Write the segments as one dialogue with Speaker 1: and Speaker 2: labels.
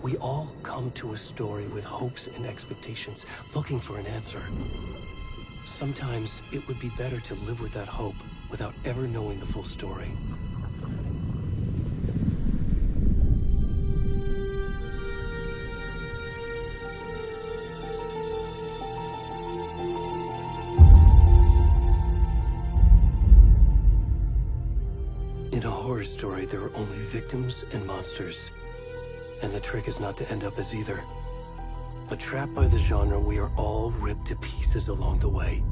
Speaker 1: We all come to a story with hopes and expectations, looking for an answer. Sometimes it would be better to live with that hope without ever knowing the full story. In a horror story, there are only victims and monsters. And the trick is not to end up as either. But trapped by the genre, we are all ripped to pieces along the way.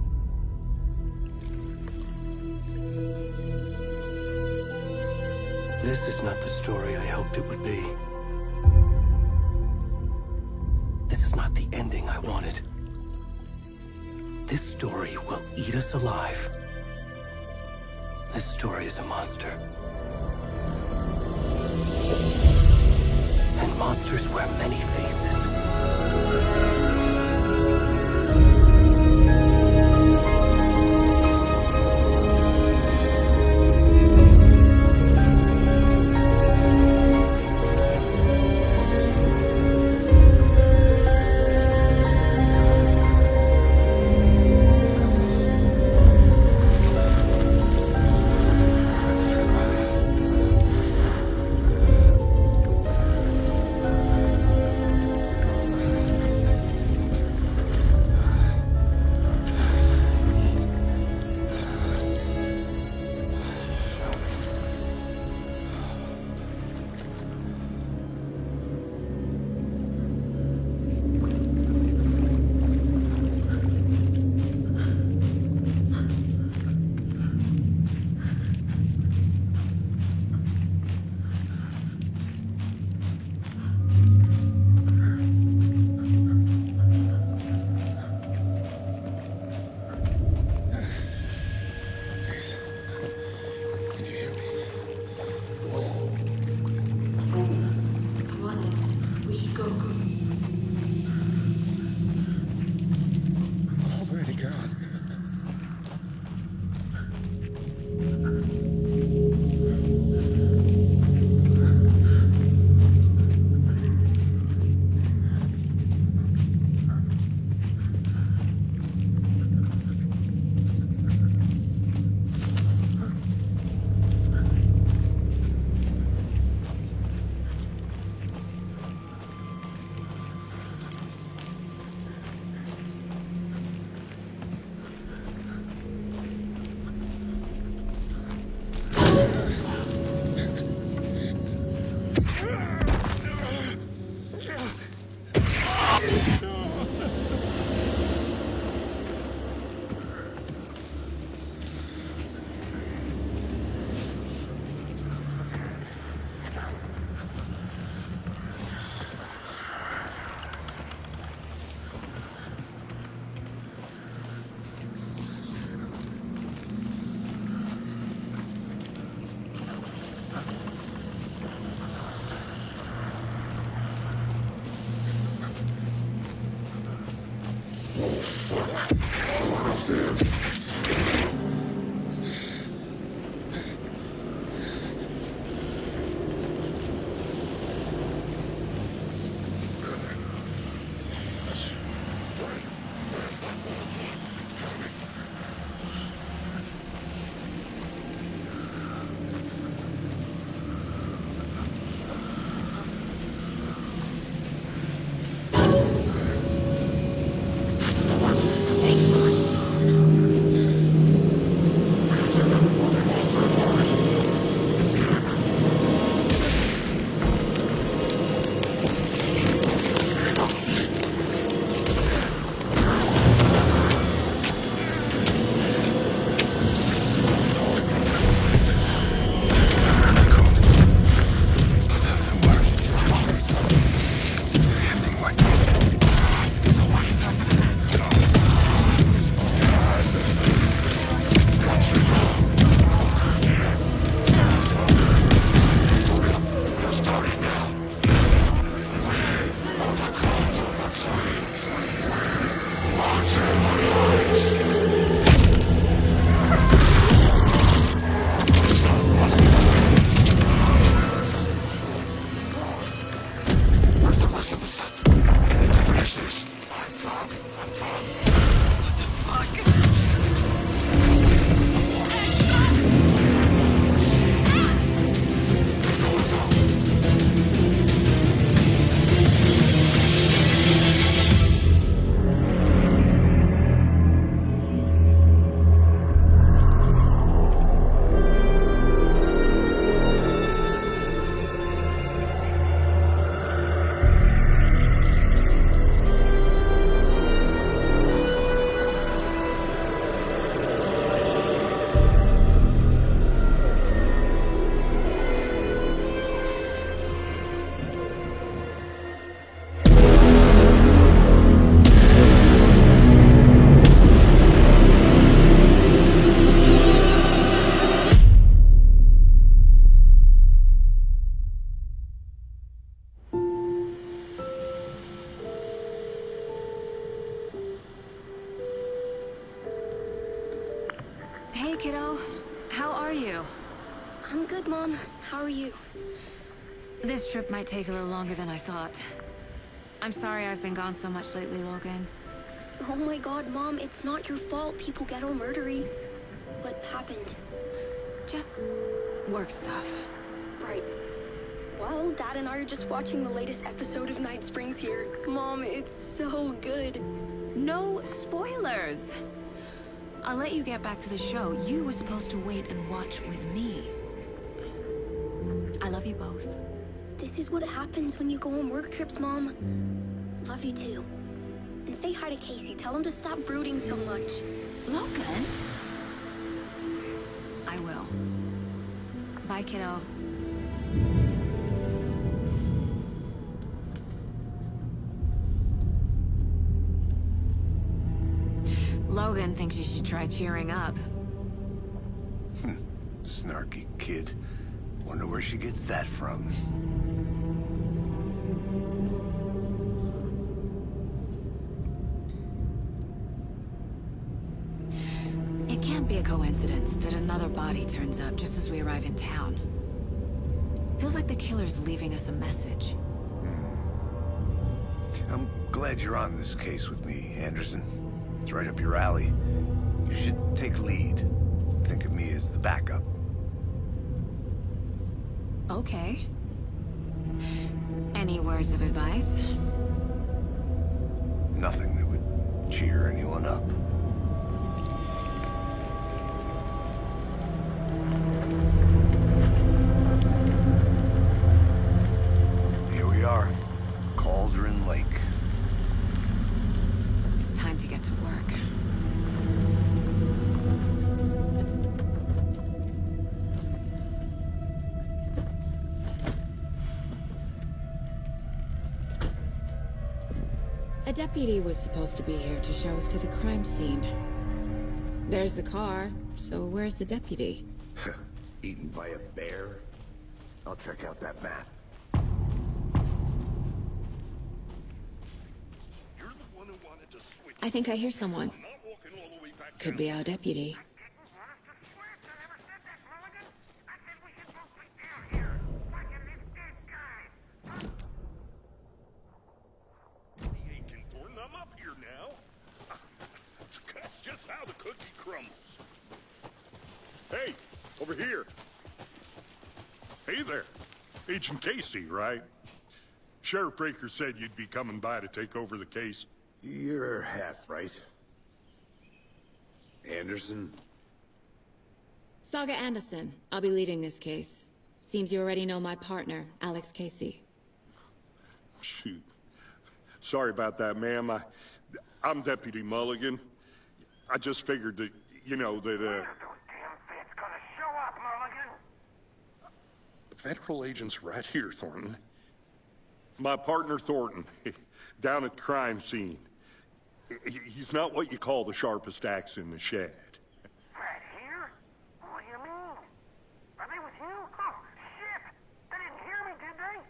Speaker 1: This is not the story I hoped it would be. This is not the ending I wanted. This story will eat us alive. This story is a monster. And monsters wear many faces.
Speaker 2: Where's the Hey, kiddo. How are you?
Speaker 3: I'm good, Mom. How are you?
Speaker 2: This trip might take a little longer than I thought. I'm sorry I've been gone so much lately, Logan.
Speaker 3: Oh my god, Mom, it's not your fault people get all murdery. What happened?
Speaker 2: Just work stuff.
Speaker 3: Right. Well, Dad and I are just watching the latest episode of Night Springs here. Mom, it's so good.
Speaker 2: No spoilers! I'll let you get back to the show. You were supposed to wait and watch with me. I love you both.
Speaker 3: This is what happens when you go on work trips, Mom. Love you too. And say hi to Casey. Tell him to stop brooding so much.
Speaker 2: Logan? I will. Bye, kiddo. Logan thinks you should try cheering up.
Speaker 4: Snarky kid. Wonder where she gets that from.
Speaker 2: It can't be a coincidence that another body turns up just as we arrive in town. Feels like the killer's leaving us a message.
Speaker 4: I'm glad you're on this case with me, Anderson. It's right up your alley. You should take lead. Think of me as the backup.
Speaker 2: Okay. Any words of advice?
Speaker 4: Nothing that would cheer anyone up. Here we are. Cauldron Lake.
Speaker 2: Time to get to work. A deputy was supposed to be here to show us to the crime scene. There's the car, so where's the deputy?
Speaker 4: Eaten by a bear? I'll check out that map.
Speaker 5: You're the one who wanted to switch.
Speaker 2: I think I hear someone.
Speaker 5: I'm not walking all the way back
Speaker 2: Could
Speaker 5: down.
Speaker 2: be our deputy.
Speaker 5: Hey, Thornton, I'm up here now. That's just how the cookie crumbles. Hey, over here. Hey there. Agent Casey, right? Sheriff Breaker said you'd be coming by to take over the case.
Speaker 4: You're half right. Anderson?
Speaker 2: Saga Anderson. I'll be leading this case. Seems you already know my partner, Alex Casey.
Speaker 5: Shoot. Sorry about that, ma'am. I'm Deputy Mulligan. I just figured that, you know, that,
Speaker 6: Those damn feds gonna show up, Mulligan?
Speaker 5: federal agent's right here, Thornton. My partner, Thornton, down at the crime scene. He's not what you call the sharpest axe in the shed.
Speaker 6: Right here? What do you mean? Are they with you? Oh, shit! They didn't hear me, did they?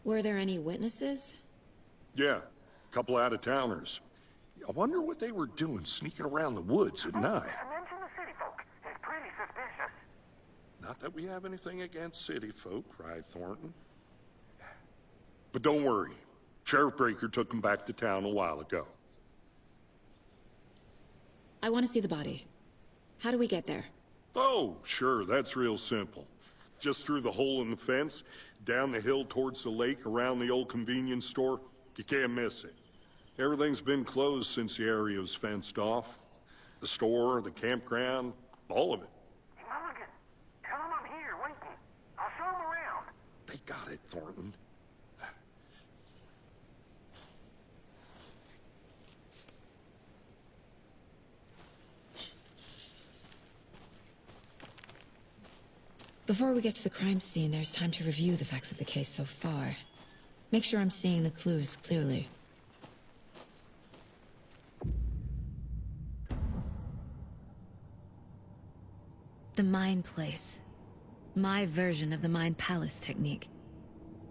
Speaker 2: Were there any witnesses?
Speaker 5: Yeah, a couple out-of-towners. I wonder what they were doing sneaking around the woods at night.
Speaker 6: Mention the city folk. It's pretty suspicious.
Speaker 5: Not that we have anything against city folk, right, Thornton? But don't worry. Sheriff Breaker took them back to town a while ago.
Speaker 2: I want to see the body. How do we get there?
Speaker 5: Oh, sure, that's real simple. Just through the hole in the fence, down the hill towards the lake, around the old convenience store. You can't miss it. Everything's been closed since the area was fenced off. The store, the campground, all of it.
Speaker 6: Hey, Mulligan, tell them I'm here, waiting. I'll show them around.
Speaker 5: They got it, Thornton.
Speaker 2: Before we get to the crime scene, there's time to review the facts of the case so far. Make sure I'm seeing the clues clearly. The Mind Place. My version of the Mind Palace technique.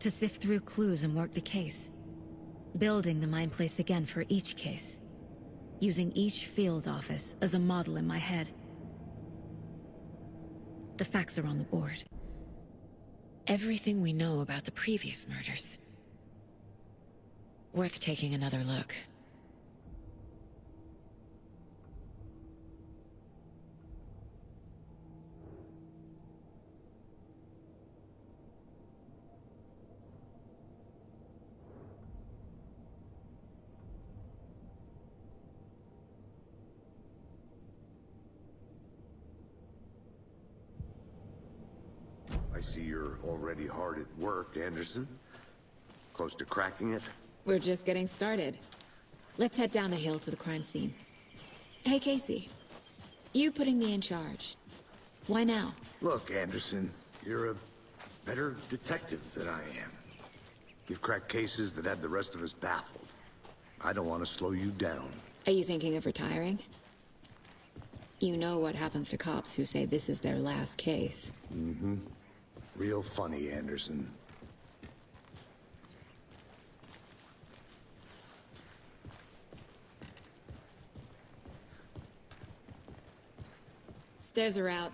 Speaker 2: To sift through clues and work the case. Building the Mind Place again for each case. using each field office as a model in my head. The facts are on the board. Everything we know about the previous murders. Worth taking another look.
Speaker 4: I see you're already hard at work, Anderson. Close to cracking it?
Speaker 2: We're just getting started. Let's head down the hill to the crime scene. Hey, Casey. You putting me in charge. Why now?
Speaker 4: Look, Anderson, you're a better detective than I am. You've cracked cases that had the rest of us baffled. I don't want to slow you down.
Speaker 2: Are you thinking of retiring? You know what happens to cops who say this is their last case.
Speaker 4: Mm-hmm. Real funny, Anderson.
Speaker 2: Stairs are out.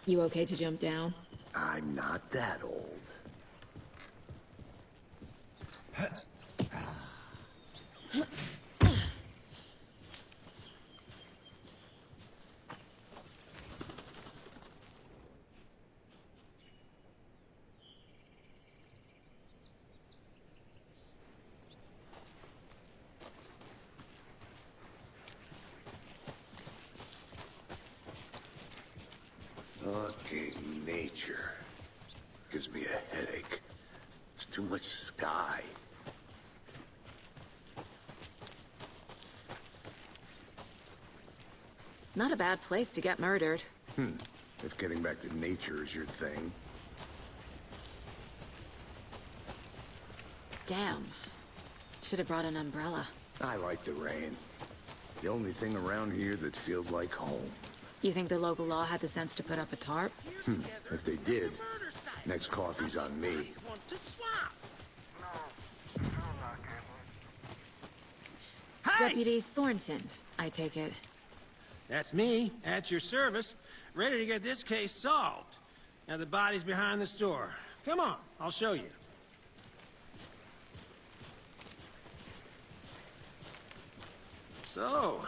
Speaker 2: You okay to jump down?
Speaker 4: I'm not that old. Fucking nature. Gives me a headache. There's too much sky.
Speaker 2: Not a bad place to get murdered.
Speaker 4: If getting back to nature is your thing.
Speaker 2: Damn. Should have brought an umbrella.
Speaker 4: I like the rain. The only thing around here that feels like home.
Speaker 2: You think the local law had the sense to put up a tarp?
Speaker 4: If they did, next coffee's on me.
Speaker 2: Deputy Thornton, I take it.
Speaker 7: That's me, at your service, ready to get this case solved. Now the body's behind the store. Come on, I'll show you. So,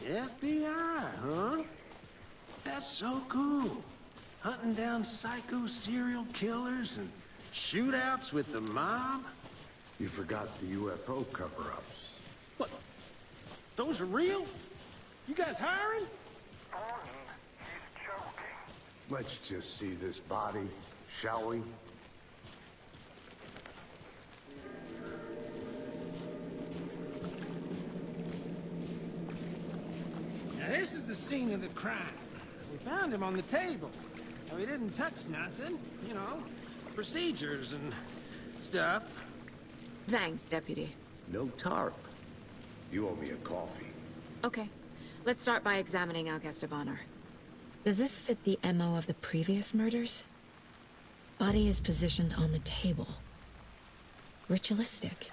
Speaker 7: the FBI, huh? That's so cool. Hunting down psycho serial killers and shootouts with the mob.
Speaker 4: You forgot the UFO cover-ups.
Speaker 7: What? Those are real? You guys hiring?
Speaker 6: Thornton, he's joking.
Speaker 4: Let's just see this body, shall we?
Speaker 7: Now this is the scene of the crime. We found him on the table. And we didn't touch nothing, you know, procedures and stuff.
Speaker 2: Thanks, Deputy.
Speaker 4: No tarp. You owe me a coffee.
Speaker 2: Okay. Let's start by examining our guest of honor. Does this fit the MO of the previous murders? Body is positioned on the table. Ritualistic.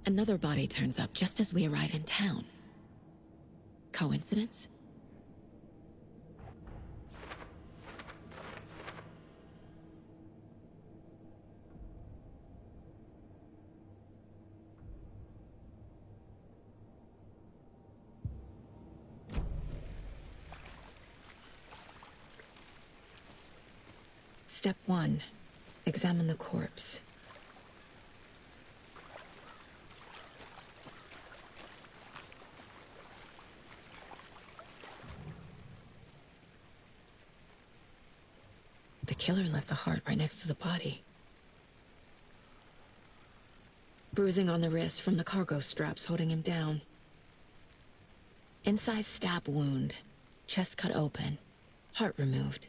Speaker 2: Another body turns up just as we arrive in town. Coincidence? Step 1. Examine the corpse. The killer left the heart right next to the body. Bruising on the wrist from the cargo straps holding him down. Incised stab wound. Chest cut open. Heart removed.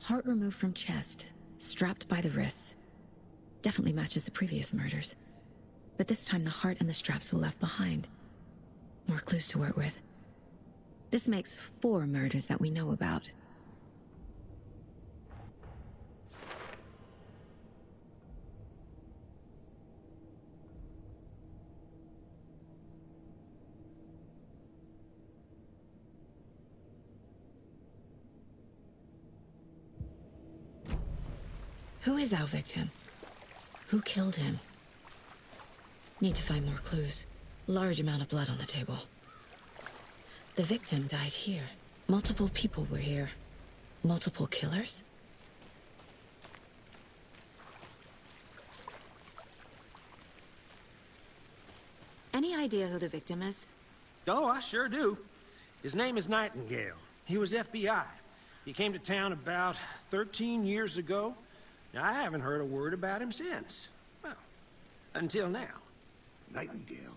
Speaker 8: Heart removed from chest, strapped by the wrists. Definitely matches the previous murders. But this time the heart and the straps were left behind. More clues to work with. This makes 4 murders that we know about. Who is our victim? Who killed him? Need to find more clues. Large amount of blood on the table. The victim died here. Multiple people were here. Multiple killers?
Speaker 2: Any idea who the victim is?
Speaker 7: Oh, I sure do. His name is Nightingale. He was FBI. He came to town about 13 years ago. Now, I haven't heard a word about him since. Well, until now.
Speaker 4: Nightingale?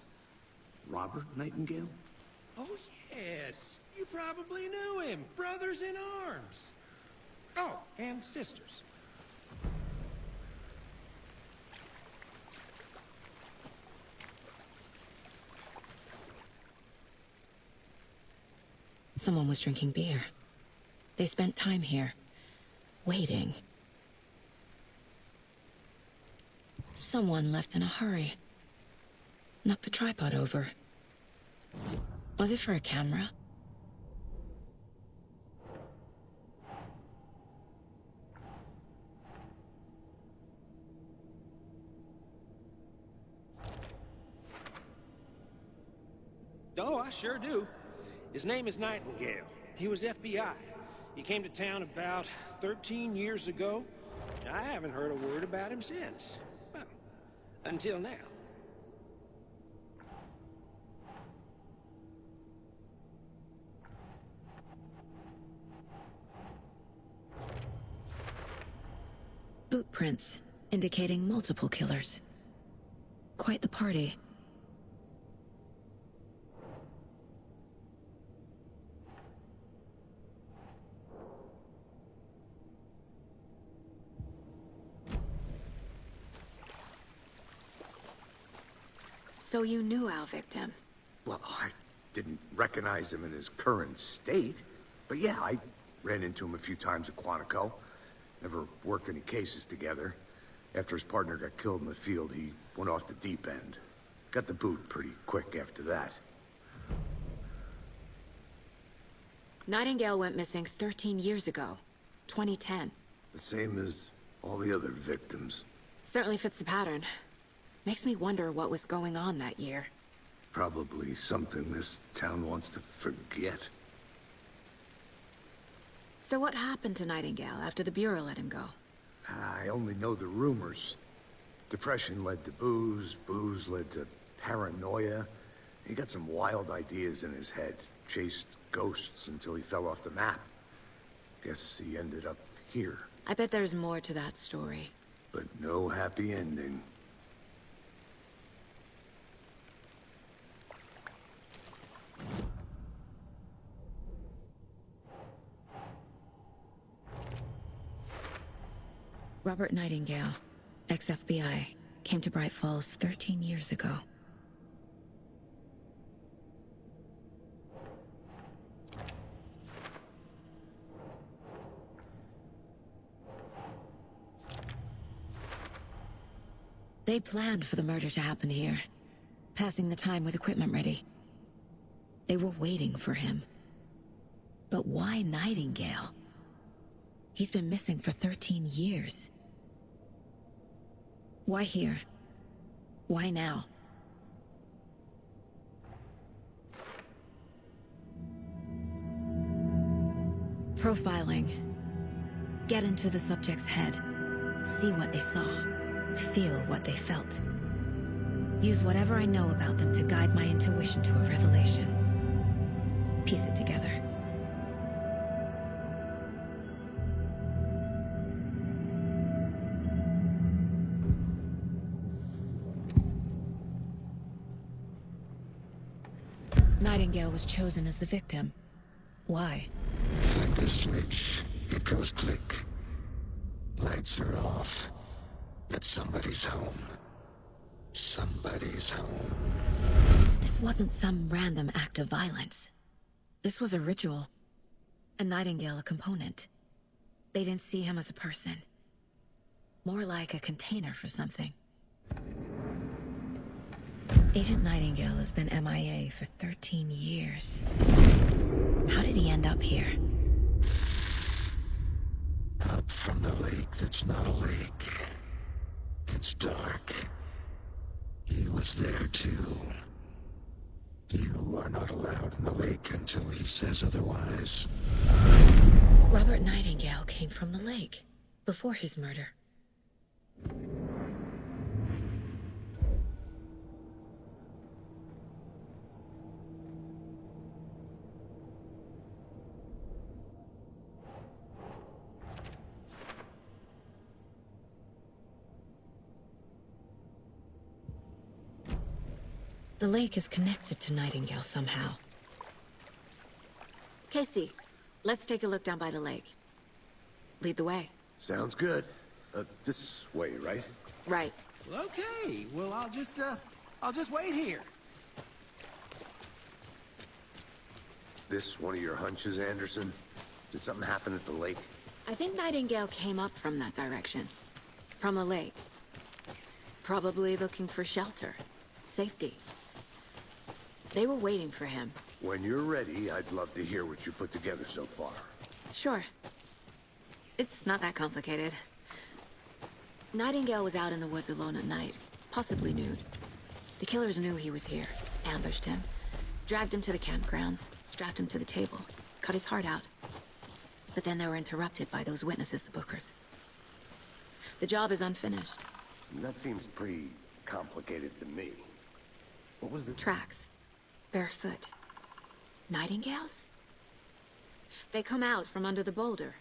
Speaker 4: Robert Nightingale?
Speaker 7: Oh, yes. You probably knew him. Brothers in arms. Oh, and sisters.
Speaker 8: Someone was drinking beer. They spent time here, waiting. Someone left in a hurry. Knocked the tripod over. Was it for a camera?
Speaker 7: Oh, I sure do. His name is Nightingale. He was FBI. He came to town about 13 years ago. I haven't heard a word about him since. Well, until now.
Speaker 8: Boot prints, indicating multiple killers. Quite the party.
Speaker 2: So you knew our victim?
Speaker 4: Well, I didn't recognize him in his current state. But yeah, I ran into him a few times at Quantico. Never worked any cases together. After his partner got killed in the field, he went off the deep end. Got the boot pretty quick after that.
Speaker 2: Nightingale went missing 13 years ago. 2010.
Speaker 4: The same as all the other victims.
Speaker 2: Certainly fits the pattern. Makes me wonder what was going on that year.
Speaker 4: Probably something this town wants to forget.
Speaker 2: So what happened to Nightingale after the Bureau let him go?
Speaker 4: I only know the rumors. Depression led to booze, booze led to paranoia. He got some wild ideas in his head, chased ghosts until he fell off the map. Guess he ended up here.
Speaker 2: I bet there's more to that story.
Speaker 4: But no happy ending.
Speaker 8: Robert Nightingale, ex-FBI, came to Bright Falls 13 years ago. They planned for the murder to happen here, passing the time with equipment ready. They were waiting for him. But why Nightingale? He's been missing for 13 years. Why here? Why now? Profiling. Get into the subject's head. See what they saw. Feel what they felt. Use whatever I know about them to guide my intuition to a revelation. Piece it together. Nightingale was chosen as the victim. Why?
Speaker 9: Flip the switch. It goes click. Lights are off. But somebody's home. Somebody's home.
Speaker 8: This wasn't some random act of violence. This was a ritual. A Nightingale a component. They didn't see him as a person. More like a container for something. Agent Nightingale has been MIA for 13 years. How did he end up here?
Speaker 9: Up from the lake that's not a lake. It's dark. He was there too. You are not allowed in the lake until he says otherwise.
Speaker 8: Robert Nightingale came from the lake, before his murder. The lake is connected to Nightingale somehow. Casey, let's take a look down by the lake. Lead the way.
Speaker 4: Sounds good. This way, right?
Speaker 8: Right.
Speaker 7: Okay, well, I'll just wait here.
Speaker 4: This one of your hunches, Anderson? Did something happen at the lake?
Speaker 8: I think Nightingale came up from that direction. From the lake. Probably looking for shelter. Safety. They were waiting for him.
Speaker 4: When you're ready, I'd love to hear what you put together so far.
Speaker 8: Sure. It's not that complicated. Nightingale was out in the woods alone at night, possibly nude. The killers knew he was here, ambushed him, dragged him to the campgrounds, strapped him to the table, cut his heart out. But then they were interrupted by those witnesses, the Bookers. The job is unfinished.
Speaker 4: That seems pretty complicated to me. What was the...
Speaker 8: Tracks. Barefoot. Nightingales? They come out from under the boulder.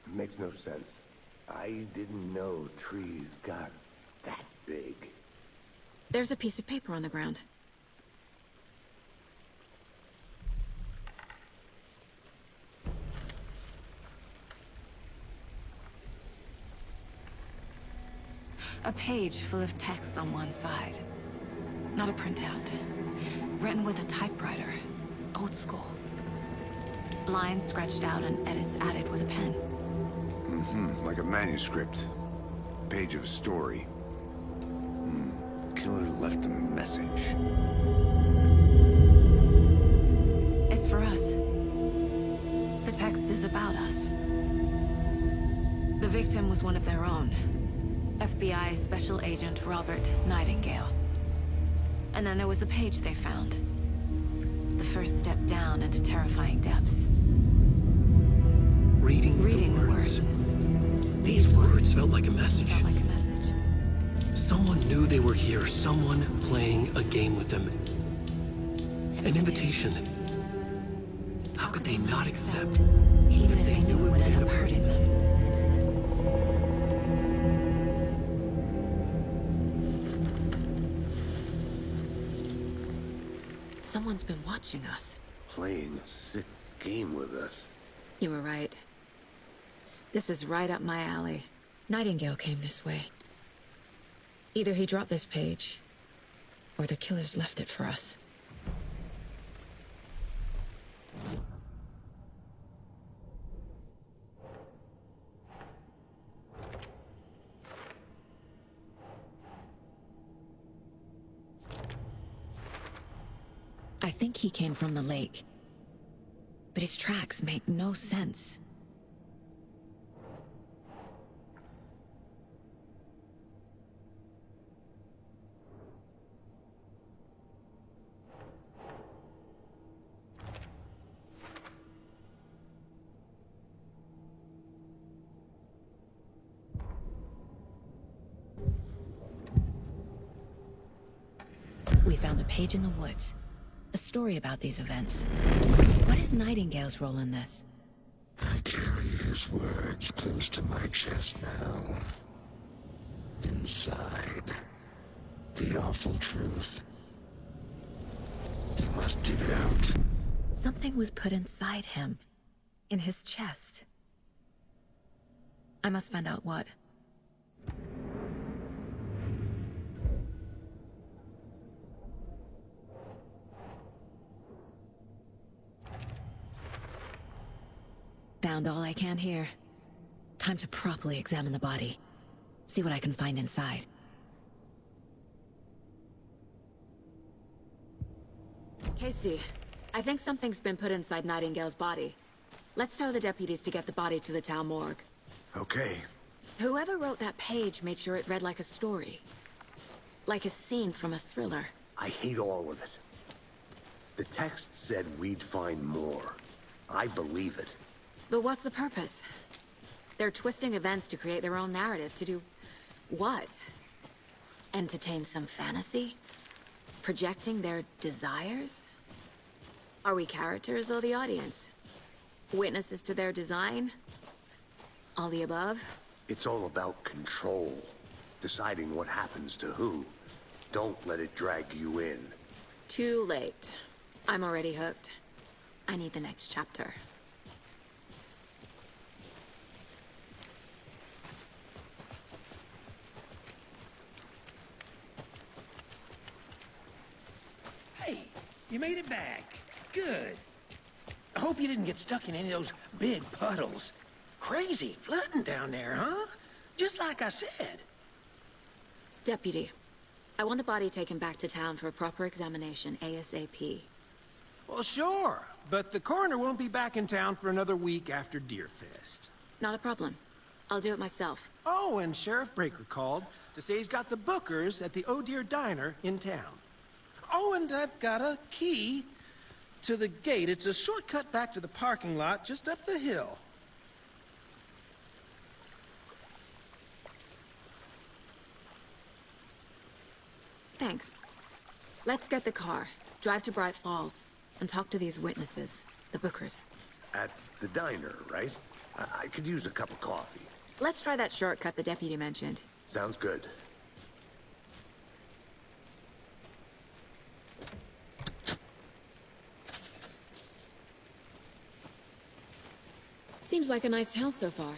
Speaker 4: Makes no sense. I didn't know trees got that big.
Speaker 8: There's a piece of paper on the ground.
Speaker 2: A page full of text on one side. Not a printout. Written with a typewriter. Old school. Lines scratched out and edits added with a pen.
Speaker 4: Like a manuscript. Page of a story. Killer left a message.
Speaker 2: It's for us. The text is about us. The victim was one of their own. FBI Special Agent Robert Nightingale. And then there was the page they found. The first step down into terrifying depths.
Speaker 1: Reading the words. These words felt like a message.
Speaker 2: Felt like a message.
Speaker 1: Someone knew they were here, someone playing a game with them. An invitation. How could they not accept,
Speaker 2: Even if they knew it would end up hurting them.
Speaker 8: Someone's been watching us.
Speaker 4: Playing a sick game with us.
Speaker 8: You were right. This is right up my alley. Nightingale came this way. Either he dropped this page, or the killers left it for us. I think he came from the lake. But his tracks make no sense. We found a page in the woods. A story about these events. What is Nightingale's role in this?
Speaker 9: I carry his words close to my chest now. Inside, the awful truth. You must dig it out.
Speaker 8: Something was put inside him. In his chest. I must find out what. found all I can here. Time to properly examine the body. See what I can find inside. Casey, I think something's been put inside Nightingale's body. Let's tell the deputies to get the body to the town morgue.
Speaker 4: Okay.
Speaker 8: Whoever wrote that page made sure it read like a story. Like a scene from a thriller.
Speaker 4: I hate all of it. The text said we'd find more. I believe it.
Speaker 8: But what's the purpose? They're twisting events to create their own narrative. To do what? Entertain some fantasy? Projecting their desires? Are we characters or the audience? Witnesses to their design? All the above?
Speaker 4: It's all about control. Deciding what happens to who. Don't let it drag you in.
Speaker 8: Too late. I'm already hooked. I need the next chapter.
Speaker 7: Hey, you made it back. Good. I hope you didn't get stuck in any of those big puddles. Crazy flooding down there, huh? Just like I said.
Speaker 8: Deputy, I want the body taken back to town for a proper examination, ASAP.
Speaker 7: Well, sure. But the coroner won't be back in town for another week after Deerfest.
Speaker 8: Not a problem. I'll do it myself.
Speaker 7: Oh, and Sheriff Breaker called to say he's got the Bookers at the Oh Dear Diner in town. Oh, and I've got a key to the gate. It's a shortcut back to the parking lot just up the hill.
Speaker 8: Thanks. Let's get the car, drive to Bright Falls, and talk to these witnesses, the Bookers.
Speaker 4: At the diner, right? I could use a cup of coffee.
Speaker 8: Let's try that shortcut the deputy mentioned.
Speaker 4: Sounds good.
Speaker 8: Seems like a nice town so far.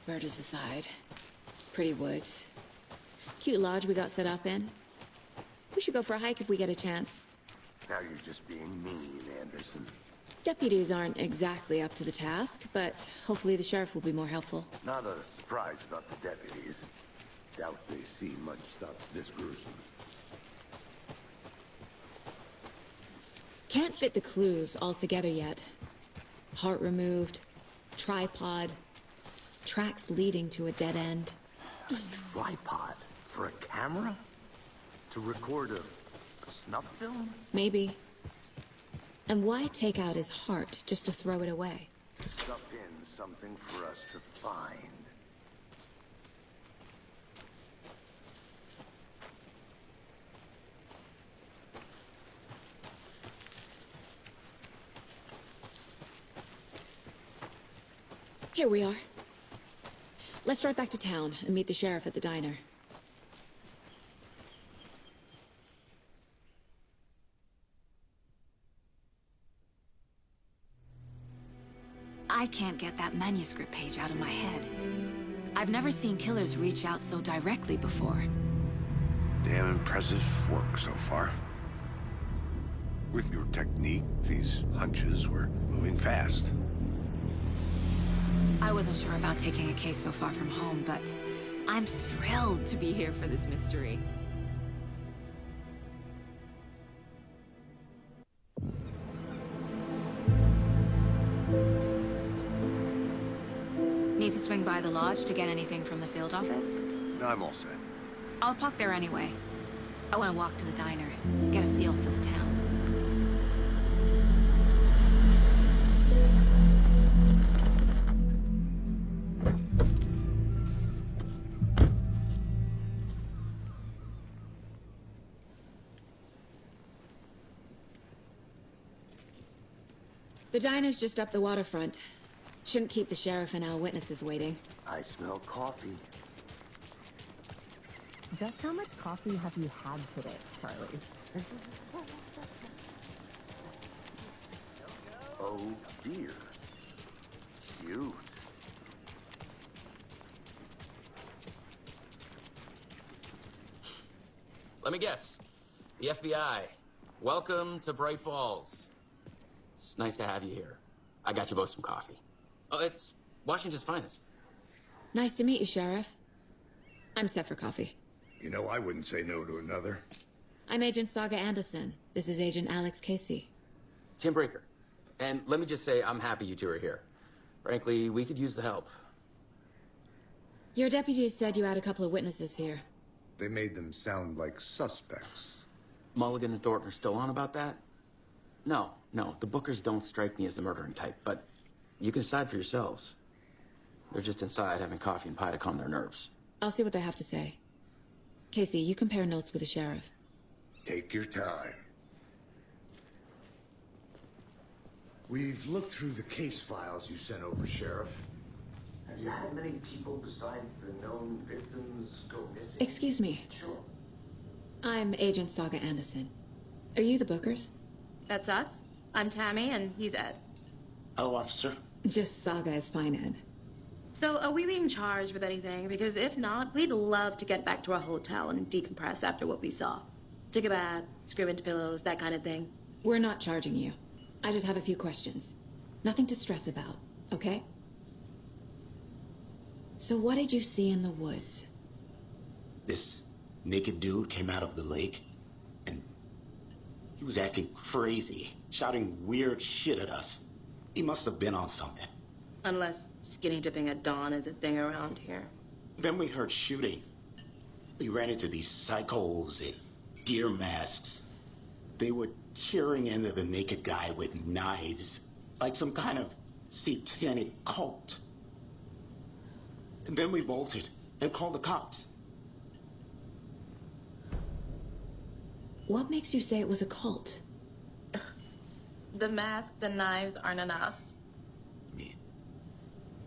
Speaker 8: Murders aside. Pretty woods. Cute lodge we got set up in. We should go for a hike if we get a chance.
Speaker 4: Now you're just being mean, Anderson.
Speaker 8: Deputies aren't exactly up to the task, but hopefully the sheriff will be more helpful.
Speaker 4: Not a surprise about the deputies. Doubt they see much stuff this gruesome.
Speaker 8: Can't fit the clues all together yet. Heart removed, tripod, tracks leading to a dead end.
Speaker 4: A tripod? For a camera? To record a snuff film?
Speaker 8: Maybe. And why take out his heart just to throw it away?
Speaker 4: Stuff in something for us to find.
Speaker 8: Here we are. Let's drive back to town and meet the sheriff at the diner. I can't get that manuscript page out of my head. I've never seen killers reach out so directly before.
Speaker 4: Damn impressive work so far. With your technique, these hunches were moving fast.
Speaker 8: I wasn't sure about taking a case so far from home, but I'm thrilled to be here for this mystery. Need to swing by the lodge to get anything from the field office?
Speaker 4: I'm all set.
Speaker 8: I'll park there anyway. I want to walk to the diner, get a feel for the town. The diner's just up the waterfront. Shouldn't keep the sheriff and our witnesses waiting.
Speaker 4: I smell coffee.
Speaker 10: Just how much coffee have you had today, Charlie?
Speaker 4: Oh dear. Cute.
Speaker 11: Let me guess. The FBI. Welcome to Bright Falls. It's nice to have you here. I got you both some coffee. Oh, it's Washington's finest.
Speaker 8: Nice to meet you, Sheriff. I'm set for coffee.
Speaker 4: You know, I wouldn't say no to another.
Speaker 8: I'm Agent Saga Anderson. This is Agent Alex Casey.
Speaker 11: Tim Breaker. And let me just say, I'm happy you two are here. Frankly, we could use the help.
Speaker 8: Your deputies said you had a couple of witnesses here.
Speaker 4: They made them sound like suspects.
Speaker 11: Mulligan and Thornton are still on about that? No, the Bookers don't strike me as the murdering type, but you can decide for yourselves. They're just inside having coffee and pie to calm their nerves.
Speaker 8: I'll see what they have to say. Casey, you compare notes with the sheriff.
Speaker 4: Take your time. We've looked through the case files you sent over, Sheriff. Have you had many people besides the known victims go missing?
Speaker 8: Excuse me.
Speaker 4: Sure.
Speaker 8: I'm Agent Saga Anderson. Are you the Bookers?
Speaker 12: That's us. I'm Tammy, and he's Ed.
Speaker 13: Hello, officer.
Speaker 8: Just Saga is fine, Ed.
Speaker 12: So, are we being charged with anything? Because if not, we'd love to get back to our hotel and decompress after what we saw. Take a bath, scream into pillows, that kind of thing.
Speaker 8: We're not charging you. I just have a few questions. Nothing to stress about, okay? So what did you see in the woods?
Speaker 13: This naked dude came out of the lake, and he was acting crazy, shouting weird shit at us. He must have been on something.
Speaker 12: Unless skinny dipping at dawn is a thing around here.
Speaker 13: Then we heard shooting. We ran into these psychos in deer masks. They were tearing into the naked guy with knives, like some kind of satanic cult. And then we bolted and called the cops.
Speaker 8: What makes you say it was a cult?
Speaker 12: The masks and knives aren't enough.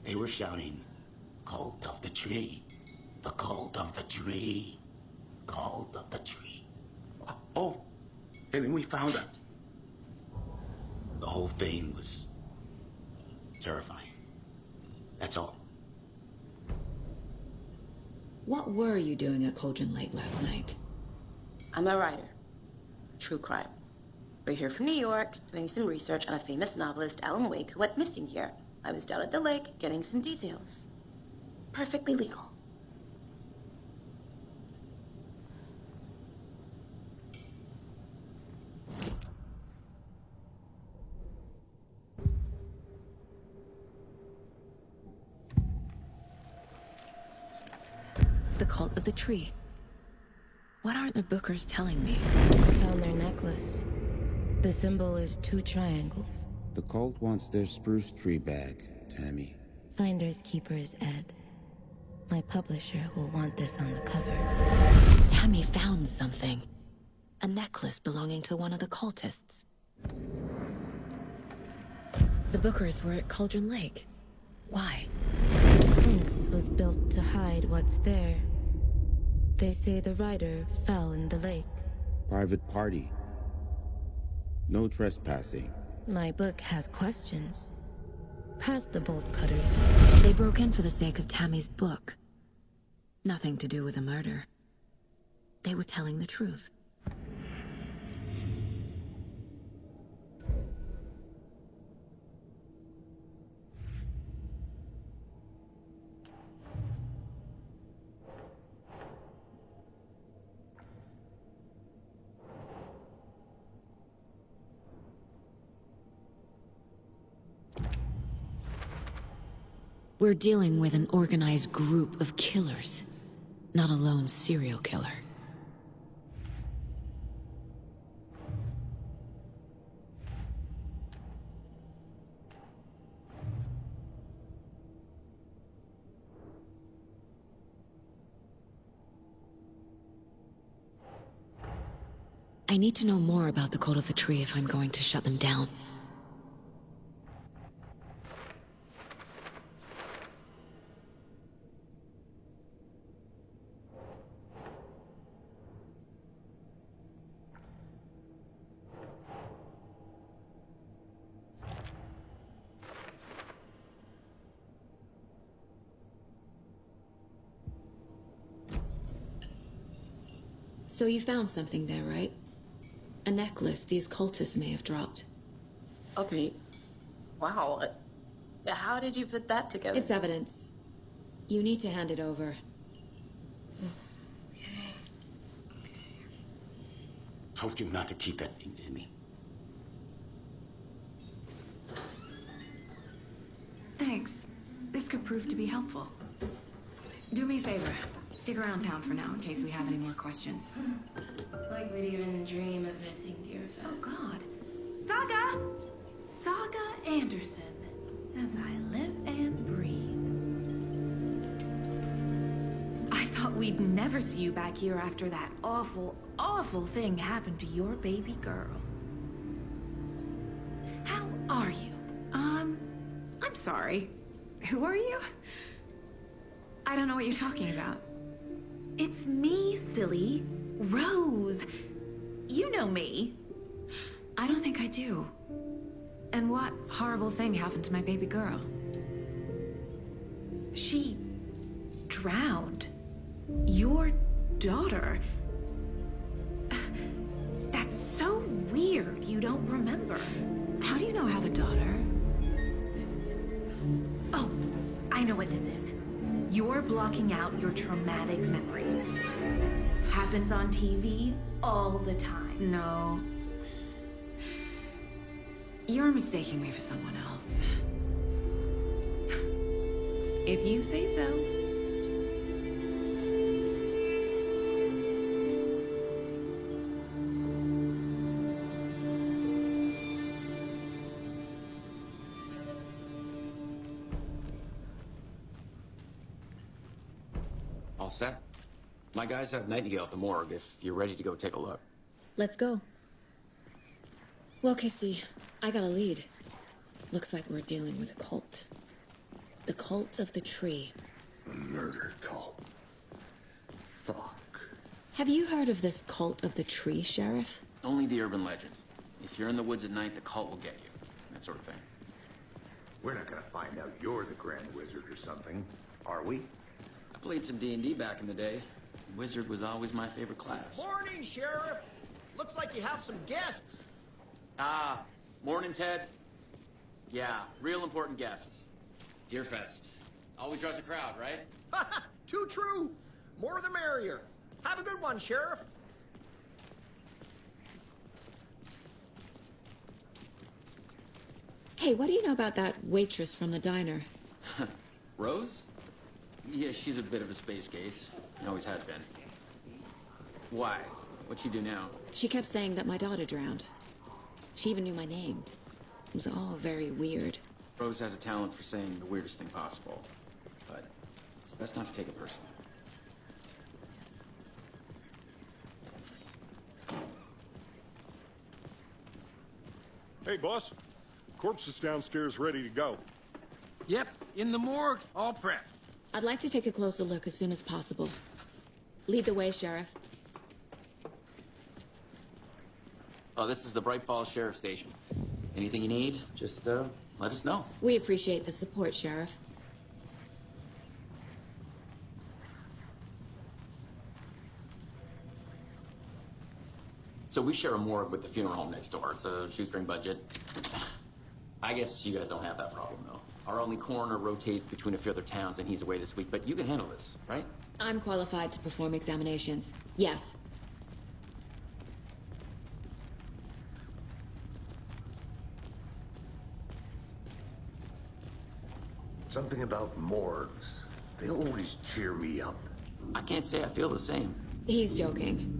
Speaker 13: They were shouting, "Cult of the tree, the cult of the tree, cult of the tree." Oh, and then we found out. The whole thing was terrifying. That's all.
Speaker 8: What were you doing at Cauldron Lake last night?
Speaker 12: I'm a writer. True crime. We're here from New York, doing some research on a famous novelist, Alan Wake, who went missing here. I was down at the lake, getting some details. Perfectly legal.
Speaker 8: The cult of the tree. What aren't the Bookers telling me?
Speaker 14: I found their necklace. The symbol is 2 triangles.
Speaker 15: The cult wants their spruce tree bag, Tammy.
Speaker 14: Finders keepers, Ed. My publisher will want this on the cover.
Speaker 8: Tammy found something. A necklace belonging to one of the cultists. The Bookers were at Cauldron Lake. Why?
Speaker 14: The fence was built to hide what's there. They say the writer fell in the lake.
Speaker 15: Private party. No trespassing.
Speaker 14: My book has questions. Past the bolt cutters.
Speaker 8: They broke in for the sake of Tammy's book. Nothing to do with a murder. They were telling the truth. We're dealing with an organized group of killers, not a lone serial killer. I need to know more about the Cult of the Tree if I'm going to shut them down. So you found something there, right? A necklace these cultists may have dropped.
Speaker 12: Okay. Wow. How did you put that together?
Speaker 8: It's evidence. You need to hand it over.
Speaker 13: Told you not to keep that thing to me.
Speaker 2: Thanks. This could prove to be helpful. Do me a favor. Stick around town for now in case we have any more questions.
Speaker 14: Like we'd even dream of missing dear friends.
Speaker 2: Oh, God. Saga! Saga Anderson. As I live and breathe. I thought we'd never see you back here after that awful, awful thing happened to your baby girl. How are you? I'm sorry. Who are you? I don't know what you're talking about. It's me, silly. Rose. You know me. I don't think I do. And what horrible thing happened to my baby girl? She drowned. Your daughter. That's so weird you don't remember. How do you know I have a daughter? Oh, I know what this is. You're blocking out your traumatic memories. Happens on TV all the time. No. You're mistaking me for someone else. If you say so.
Speaker 11: All set? My guys have Nightingale at the morgue if you're ready to go take a look.
Speaker 8: Let's go. Well, Casey, I got a lead. Looks like we're dealing with a cult. The cult of the tree.
Speaker 4: A murder cult. Fuck.
Speaker 8: Have you heard of this cult of the tree, Sheriff?
Speaker 11: Only the urban legend. If you're in the woods at night, the cult will get you. That sort of thing.
Speaker 4: We're not gonna find out you're the Grand Wizard or something, are we?
Speaker 11: I played some D&D back in the day. Wizard was always my favorite class.
Speaker 16: Morning, Sheriff. Looks like you have some guests.
Speaker 11: Ah, morning, Ted. Yeah, real important guests. Deerfest. Always draws a crowd, right?
Speaker 16: Too true. More the merrier. Have a good one, Sheriff.
Speaker 8: Hey, what do you know about that waitress from the diner?
Speaker 11: Rose? Yeah, she's a bit of a space case. Always has been. Why? What'd she do now?
Speaker 8: She kept saying that my daughter drowned. She even knew my name. It was all very weird.
Speaker 11: Rose has a talent for saying the weirdest thing possible. But it's best not to take it personally.
Speaker 5: Hey, boss. Corpse is downstairs ready to go.
Speaker 7: Yep, in the morgue, all prepped.
Speaker 8: I'd like to take a closer look as soon as possible. Lead the way, Sheriff.
Speaker 11: Oh, this is the Bright Falls Sheriff Station. Anything you need, just let us know.
Speaker 8: We appreciate the support, Sheriff.
Speaker 11: So we share a morgue with the funeral home next door. It's a shoestring budget. I guess you guys don't have that problem, though. Our only coroner rotates between a few other towns, and he's away this week, but you can handle this, right?
Speaker 8: I'm qualified to perform examinations. Yes.
Speaker 4: Something about morgues. They always cheer me up.
Speaker 11: I can't say I feel the same.
Speaker 8: He's joking.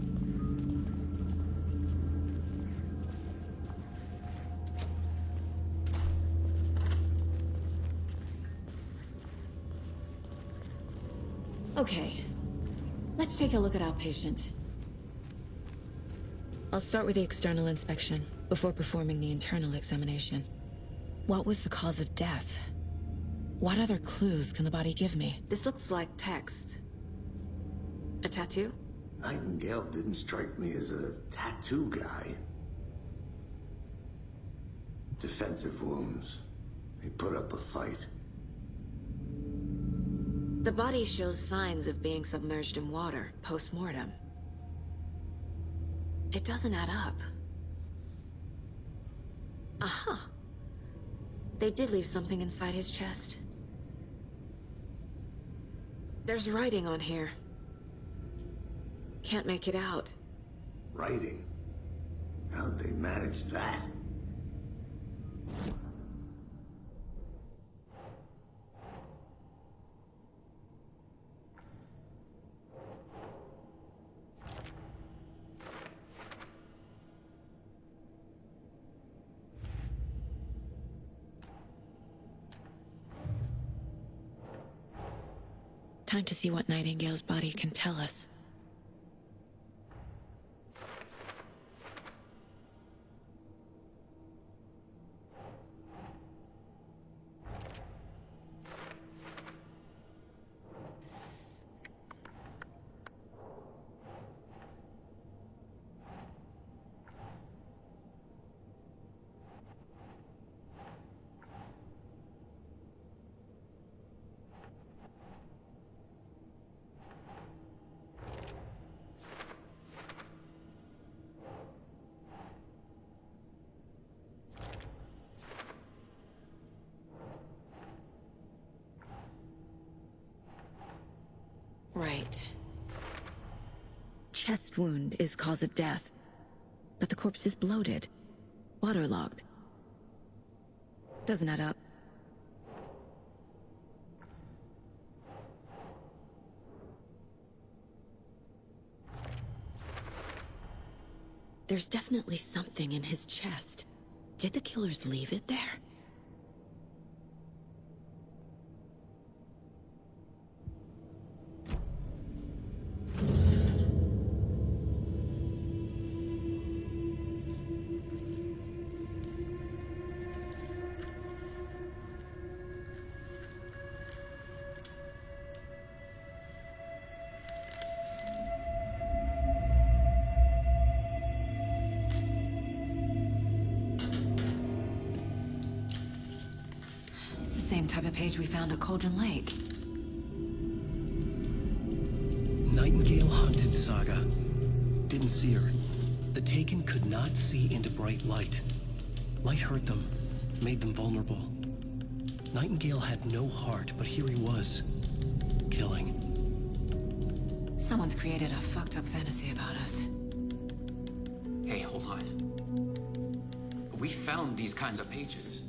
Speaker 8: Okay, let's take a look at our patient. I'll start with the external inspection before performing the internal examination. What was the cause of death? What other clues can the body give me?
Speaker 2: This looks like text. A tattoo?
Speaker 4: Nightingale didn't strike me as a tattoo guy. Defensive wounds. He put up a fight.
Speaker 2: The body shows signs of being submerged in water, post-mortem. It doesn't add up. Uh-huh. They did leave something inside his chest. There's writing on here. Can't make it out.
Speaker 4: Writing? How'd they manage that?
Speaker 8: Time to see what Nightingale's body can tell us. Right. Chest wound is cause of death, but the corpse is bloated, waterlogged. Doesn't add up. There's definitely something in his chest. Did the killers leave it there? Same type of page we found at Cauldron Lake.
Speaker 1: Nightingale hunted Saga. Didn't see her. The Taken could not see into bright light. Light hurt them, made them vulnerable. Nightingale had no heart, but here he was, killing.
Speaker 2: Someone's created a fucked up fantasy about us.
Speaker 11: Hey, hold on. We found these kinds of pages.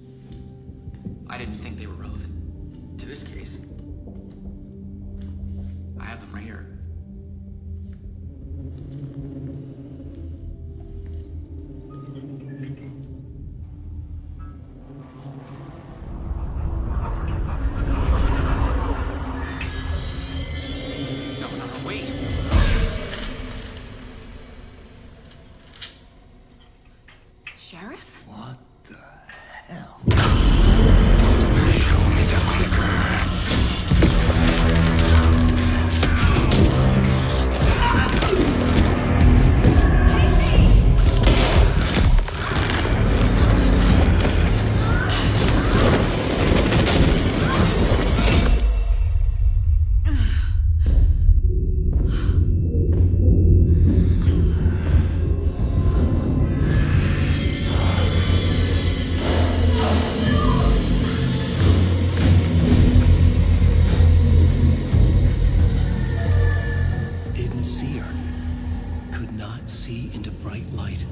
Speaker 11: I didn't think they were relevant to this case. I have them right here. No, wait.
Speaker 2: Sheriff?
Speaker 1: What the hell? See into bright light.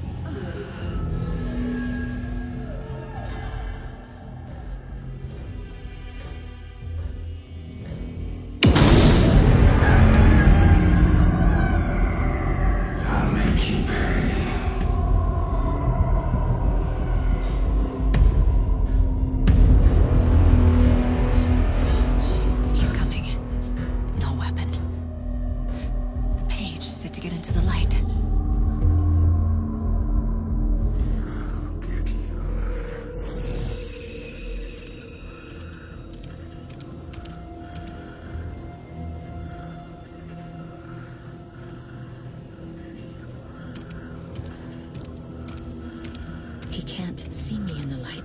Speaker 9: I'll make you pay.
Speaker 2: He's coming. No weapon. The page set to get into the light.
Speaker 8: He can't see me in the light.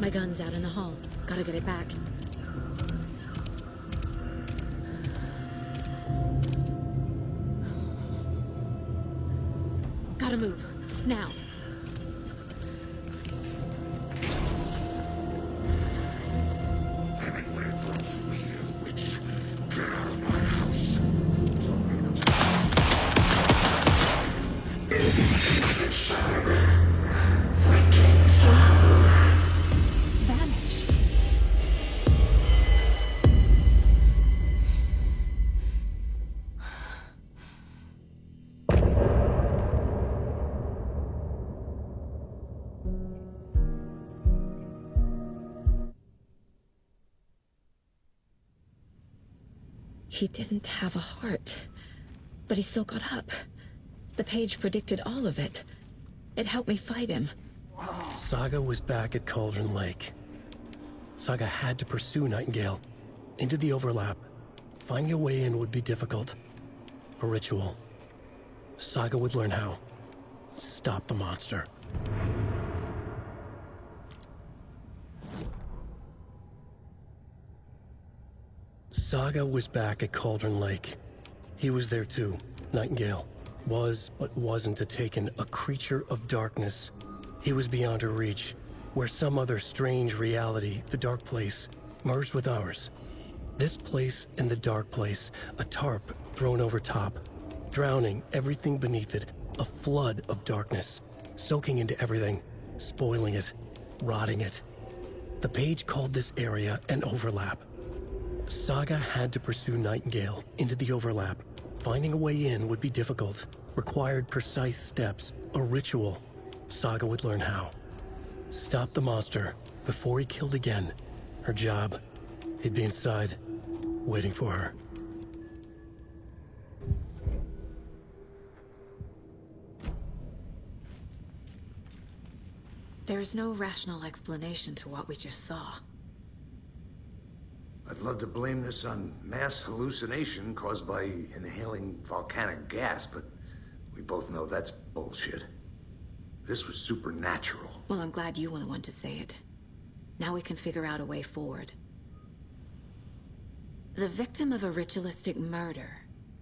Speaker 8: My gun's out in the hall. Gotta get it back. Gotta move. Now. he didn't have a heart. But he still got up. The page predicted all of it. It helped me fight him.
Speaker 1: Saga was back at Cauldron Lake. Saga had to pursue Nightingale. Into the overlap. Finding a way in would be difficult. A ritual. Saga would learn how. Stop the monster. Saga was back at Cauldron Lake. He was there too. Nightingale. Was, but wasn't a Taken, a creature of darkness. He was beyond her reach, where some other strange reality, the dark place, merged with ours. This place and the dark place, a tarp thrown over top, drowning everything beneath it, a flood of darkness, soaking into everything, spoiling it, rotting it. The page called this area an overlap. Saga had to pursue Nightingale into the overlap. Finding a way in would be difficult, required precise steps, a ritual. Saga would learn how. Stop the monster before he killed again. Her job. He'd be inside, waiting for her.
Speaker 2: There is no rational explanation to what we just saw.
Speaker 4: I'd love to blame this on mass hallucination caused by inhaling volcanic gas, but we both know that's bullshit. This was supernatural.
Speaker 2: Well, I'm glad you were the one to say it. Now we can figure out a way forward. The victim of a ritualistic murder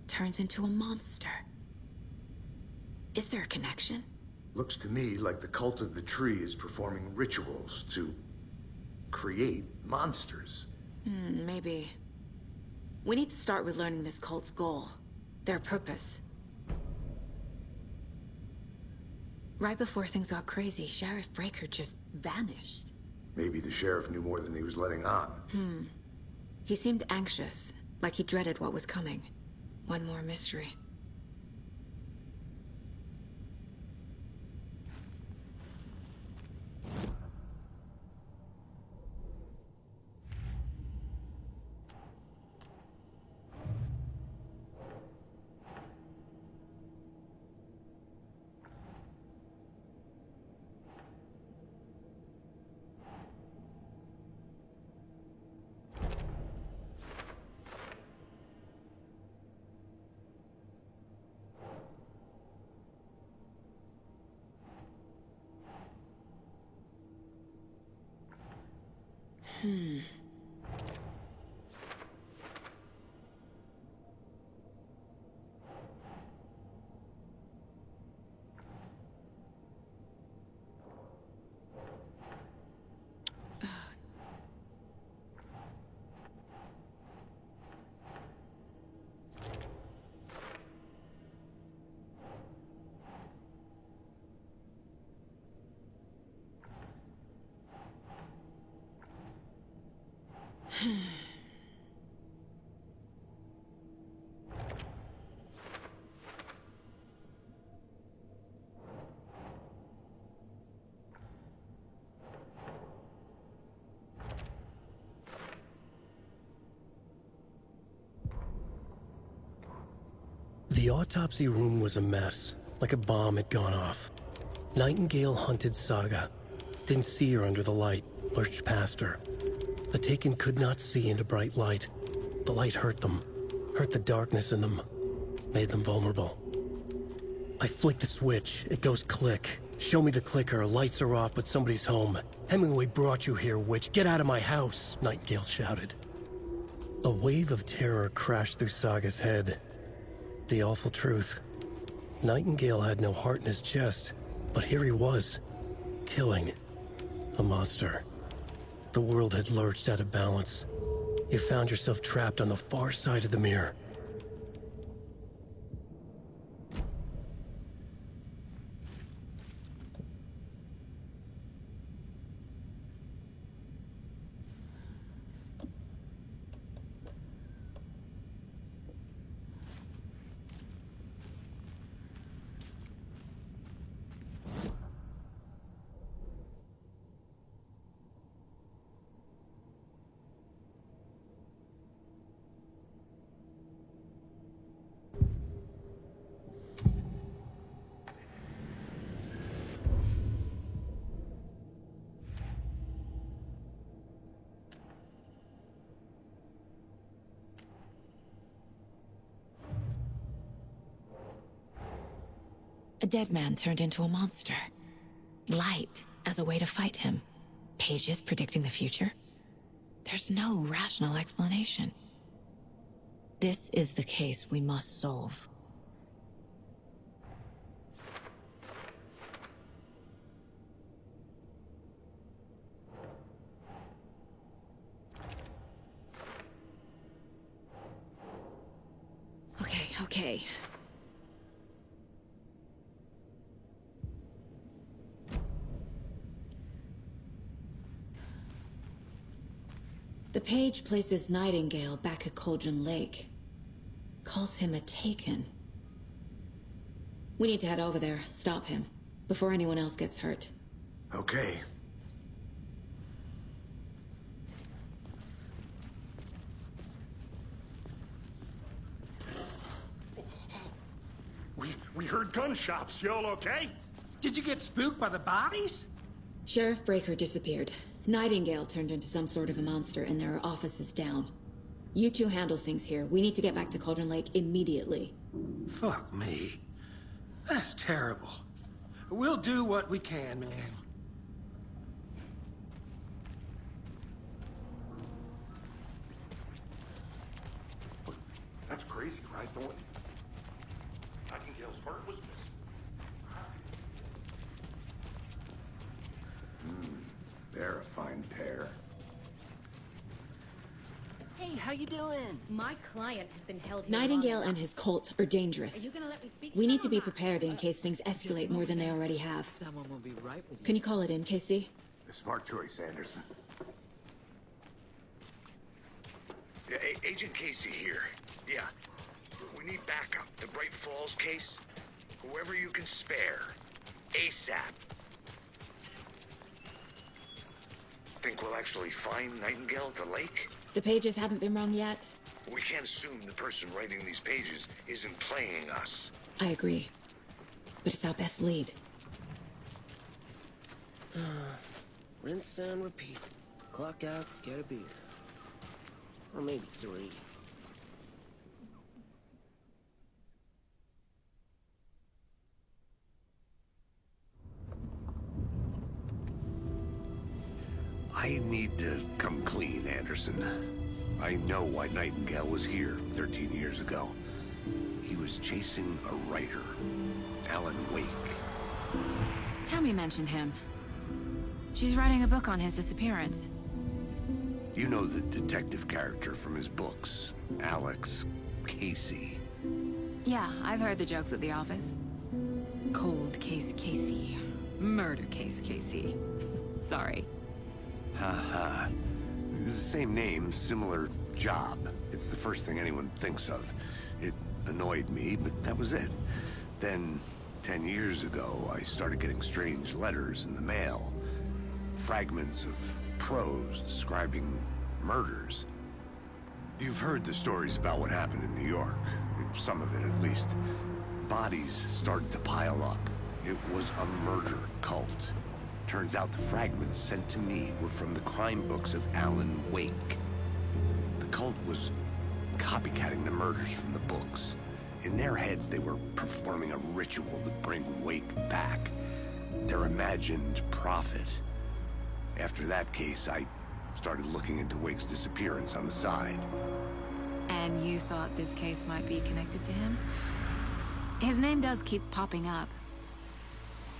Speaker 2: turns into a monster. Is there a connection?
Speaker 4: Looks to me like the cult of the tree is performing rituals to create monsters.
Speaker 2: Maybe. We need to start with learning this cult's goal. Their purpose. Right before things got crazy, Sheriff Breaker just vanished.
Speaker 4: Maybe the sheriff knew more than he was letting on.
Speaker 2: He seemed anxious, like he dreaded what was coming. One more mystery.
Speaker 1: The autopsy room was a mess, like a bomb had gone off. Nightingale hunted Saga. Didn't see her under the light, lurched past her. The Taken could not see into bright light. The light hurt them, hurt the darkness in them, made them vulnerable. I flick the switch, it goes click. Show me the clicker, lights are off, but somebody's home. Hemingway brought you here, witch. Get out of my house, Nightingale shouted. A wave of terror crashed through Saga's head. The awful truth. Nightingale had no heart in his chest, but here he was, killing the monster. The world had lurched out of balance. You found yourself trapped on the far side of the mirror.
Speaker 8: A dead man turned into a monster. Light as a way to fight him. Pages predicting the future? There's no rational explanation. This is the case we must solve. Okay. The page places Nightingale back at Cauldron Lake. Calls him a Taken. We need to head over there, stop him, before anyone else gets hurt.
Speaker 4: Okay.
Speaker 5: We heard gunshots. Y'all okay?
Speaker 7: Did you get spooked by the bodies?
Speaker 8: Sheriff Breaker disappeared. Nightingale turned into some sort of a monster, and there are offices down. You two handle things here. We need to get back to Cauldron Lake immediately.
Speaker 7: Fuck me. That's terrible. We'll do what we can, man.
Speaker 5: That's crazy, right, Thornton? Nightingale's heart was missing.
Speaker 4: They're a fine pair.
Speaker 17: Hey, how you doing? My client has been held here.
Speaker 8: Nightingale and his cult are dangerous.
Speaker 17: Are you gonna let me speak?
Speaker 8: We need to be prepared in case things escalate more than they already have.
Speaker 17: Someone will be right with you.
Speaker 8: Can you call it in, Casey?
Speaker 4: A smart choice, Anderson.
Speaker 18: Yeah, Agent Casey here. Yeah. We need backup. The Bright Falls case. Whoever you can spare. ASAP. Think we'll actually find Nightingale at the lake?
Speaker 8: The pages haven't been rung yet?
Speaker 18: We can't assume the person writing these pages isn't playing us.
Speaker 8: I agree. But it's our best lead.
Speaker 17: Rinse and repeat. Clock out, get a beer. Or maybe 3.
Speaker 4: I need to come clean, Anderson. I know why Nightingale was here 13 years ago. He was chasing a writer, Alan Wake.
Speaker 2: Tammy mentioned him. She's writing a book on his disappearance.
Speaker 4: You know the detective character from his books, Alex Casey.
Speaker 2: Yeah, I've heard the jokes at the office. Cold case Casey. Murder case Casey. Sorry.
Speaker 4: Haha. It's the same name, similar job. It's the first thing anyone thinks of. It annoyed me, but that was it. Then, 10 years ago, I started getting strange letters in the mail. Fragments of prose describing murders. You've heard the stories about what happened in New York. Some of it, at least. Bodies started to pile up. It was a murder cult. Turns out the fragments sent to me were from the crime books of Alan Wake. The cult was copycatting the murders from the books. In their heads, they were performing a ritual to bring Wake back. Their imagined prophet. After that case, I started looking into Wake's disappearance on the side.
Speaker 2: And you thought this case might be connected to him? His name does keep popping up.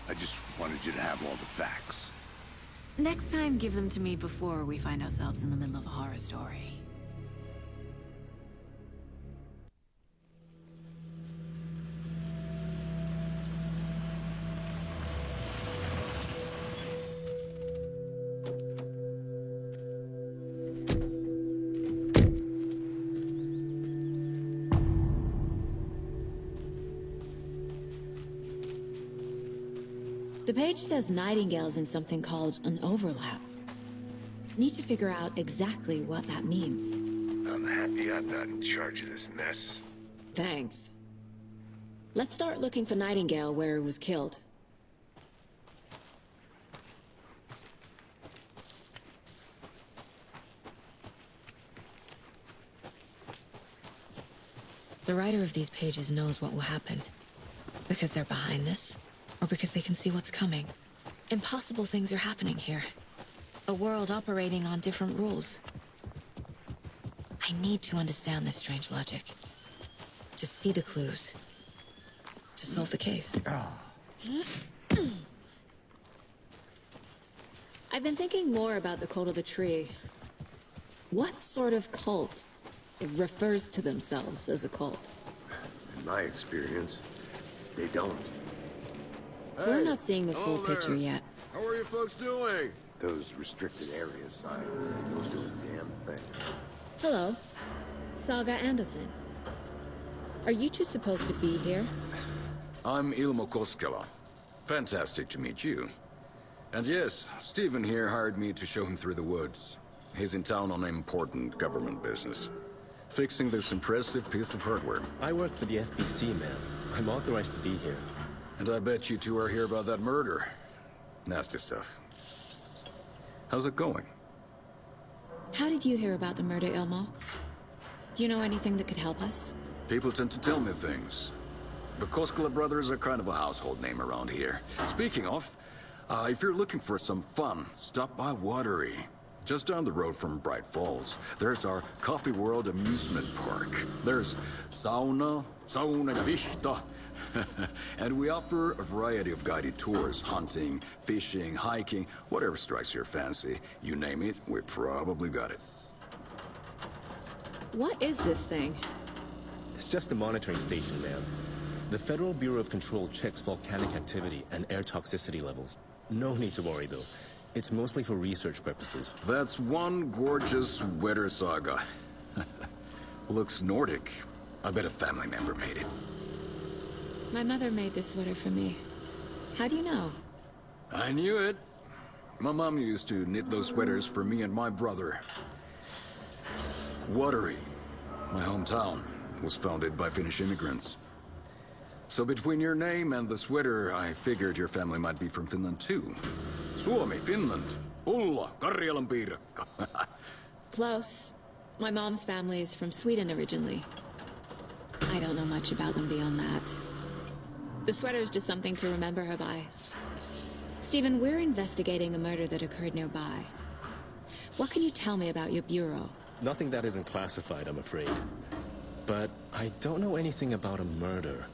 Speaker 4: I just wanted you to have all the facts.
Speaker 2: Next time, give them to me before we find ourselves in the middle of a horror story.
Speaker 8: The page says Nightingale's in something called an overlap. Need to figure out exactly what that means.
Speaker 18: I'm happy I'm not in charge of this mess.
Speaker 8: Thanks. Let's start looking for Nightingale where he was killed. The writer of these pages knows what will happen. Because they're behind this? Or because they can see what's coming? Impossible things are happening here. A world operating on different rules. I need to understand this strange logic. To see the clues. To solve the case. I've been thinking more about the cult of the tree. What sort of cult refers to themselves as a cult?
Speaker 4: In my experience, they don't.
Speaker 8: We're not seeing the full
Speaker 5: there.
Speaker 8: picture yet.
Speaker 5: How are you folks doing?
Speaker 4: Those restricted area signs don't do a damn thing.
Speaker 8: Hello. Saga Anderson. Are you two supposed to be here?
Speaker 19: I'm Ilmo Koskela. Fantastic to meet you. And yes, Stephen here hired me to show him through the woods. He's in town on important government business. Fixing this impressive piece of hardware.
Speaker 20: I work for the FBC, man. I'm authorized to be here.
Speaker 19: And I bet you two are here about that murder. Nasty stuff. How's it going?
Speaker 8: How did you hear about the murder, Ilmo? Do you know anything that could help us?
Speaker 19: People tend to tell me things. The Koskela brothers are kind of a household name around here. Speaking of, if you're looking for some fun, stop by Watery. Just down the road from Bright Falls, there's our Coffee World amusement park. There's sauna ja vihta. And we offer a variety of guided tours, hunting, fishing, hiking, whatever strikes your fancy. You name it, we probably got it.
Speaker 8: What is this thing?
Speaker 20: It's just a monitoring station, ma'am. The Federal Bureau of Control checks volcanic activity and air toxicity levels. No need to worry, though. It's mostly for research purposes.
Speaker 19: That's one gorgeous sweater, Saga. Looks Nordic. I bet a family member made it.
Speaker 8: My mother made this sweater for me. How do you know?
Speaker 19: I knew it. My mom used to knit those sweaters for me and my brother. Watery, my hometown, was founded by Finnish immigrants. So between your name and the sweater, I figured your family might be from Finland too. Suomi, Finland. Pulla, Karjalan piirakka.
Speaker 8: Close. My mom's family is from Sweden originally. I don't know much about them beyond that. The sweater's just something to remember her by. Stephen, we're investigating a murder that occurred nearby. What can you tell me about your bureau?
Speaker 20: Nothing that isn't classified, I'm afraid. But I don't know anything about a murder.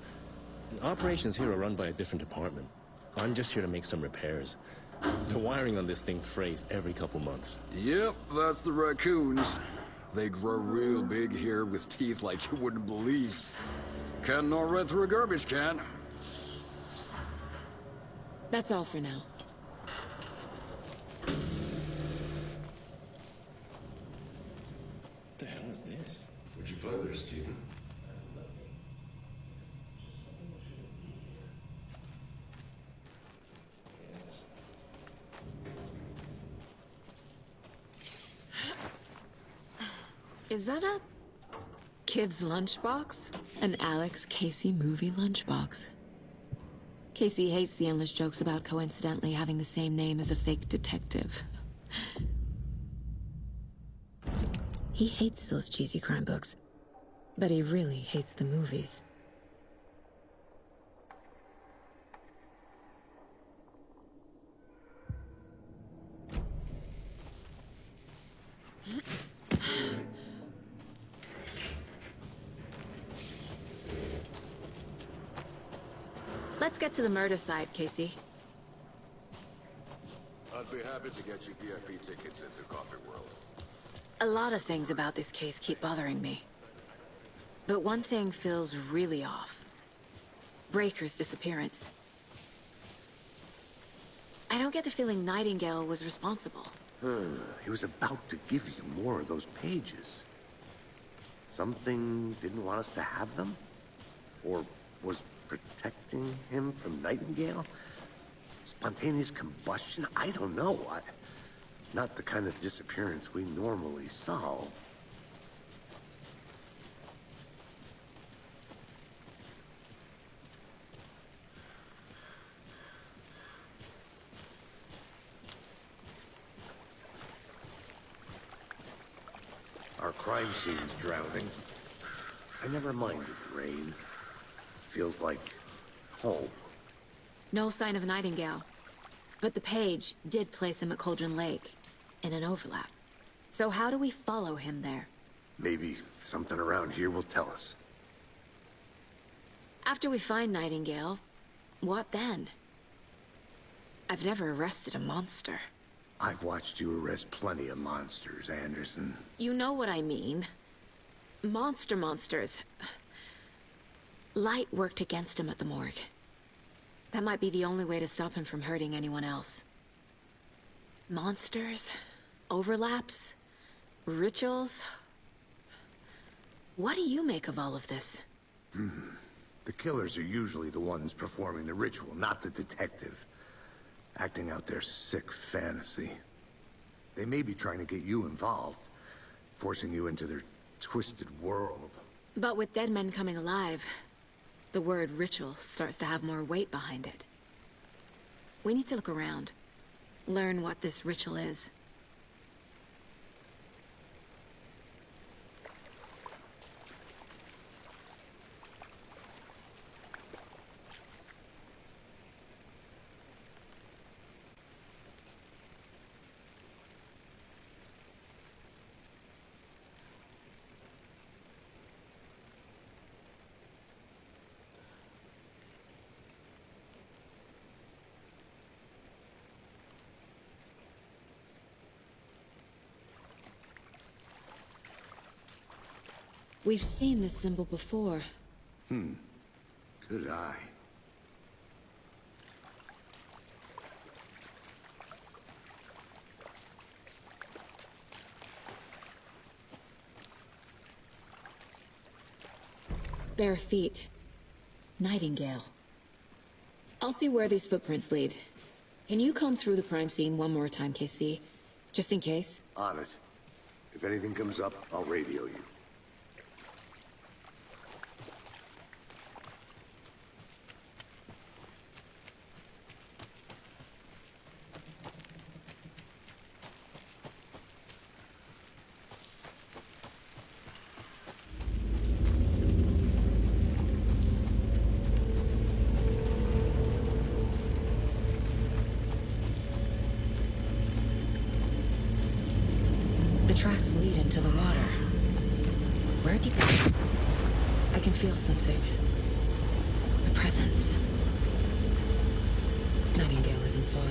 Speaker 20: Operations here are run by a different department. I'm just here to make some repairs. The wiring on this thing frays every couple months.
Speaker 19: Yep, that's the raccoons. They grow real big here with teeth like you wouldn't believe. Can't nor run through a garbage can.
Speaker 8: That's all for now.
Speaker 20: What the hell is this?
Speaker 9: What'd you find there, Stephen?
Speaker 8: Is that a kid's lunchbox? An Alex Casey movie lunchbox. Casey hates the endless jokes about coincidentally having the same name as a fake detective. He hates those cheesy crime books, but he really hates the movies. Let's get to the murder site, Casey.
Speaker 19: I'd be happy to get you VIP tickets into Coffee World.
Speaker 8: A lot of things about this case keep bothering me. But one thing feels really off. Breaker's disappearance. I don't get the feeling Nightingale was responsible.
Speaker 4: He was about to give you more of those pages. Something didn't want us to have them? Or was protecting him from Nightingale? Spontaneous combustion? I don't know. Not the kind of disappearance we normally solve. Our crime scene's drowning. I never minded the rain. Feels like Oh.
Speaker 8: No sign of Nightingale. But the page did place him at Cauldron Lake, in an overlap. So how do we follow him there?
Speaker 4: Maybe something around here will tell us.
Speaker 8: After we find Nightingale, what then? I've never arrested a monster.
Speaker 4: I've watched you arrest plenty of monsters, Anderson.
Speaker 8: You know what I mean. Monsters. Light worked against him at the morgue. That might be the only way to stop him from hurting anyone else. Monsters? Overlaps? Rituals? What do you make of all of this?
Speaker 4: The killers are usually the ones performing the ritual, not the detective. Acting out their sick fantasy. They may be trying to get you involved, forcing you into their twisted world.
Speaker 8: But with dead men coming alive, the word ritual starts to have more weight behind it. We need to look around, learn what this ritual is. We've seen this symbol before.
Speaker 4: Good eye.
Speaker 8: Bare feet. Nightingale. I'll see where these footprints lead. Can you comb through the crime scene one more time, KC? Just in case?
Speaker 4: On it. If anything comes up, I'll radio you.
Speaker 8: Tracks lead into the water. Where'd you go? I can feel something. A presence. Nightingale isn't far.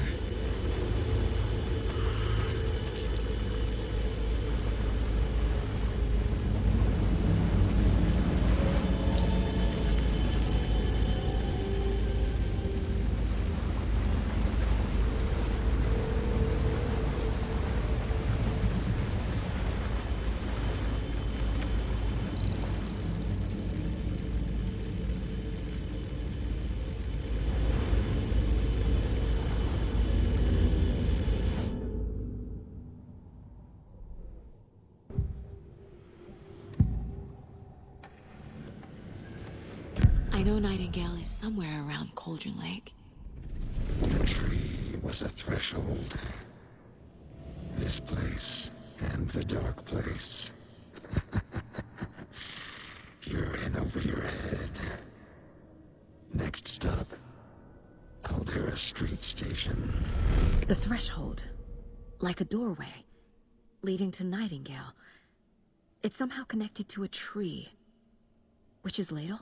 Speaker 8: I know Nightingale is somewhere around Cauldron Lake.
Speaker 9: The tree was a threshold. This place and the dark place. You're in over your head. Next stop, Caldera Street Station.
Speaker 8: The threshold. Like a doorway. Leading to Nightingale. It's somehow connected to a tree. Witch's Ladle?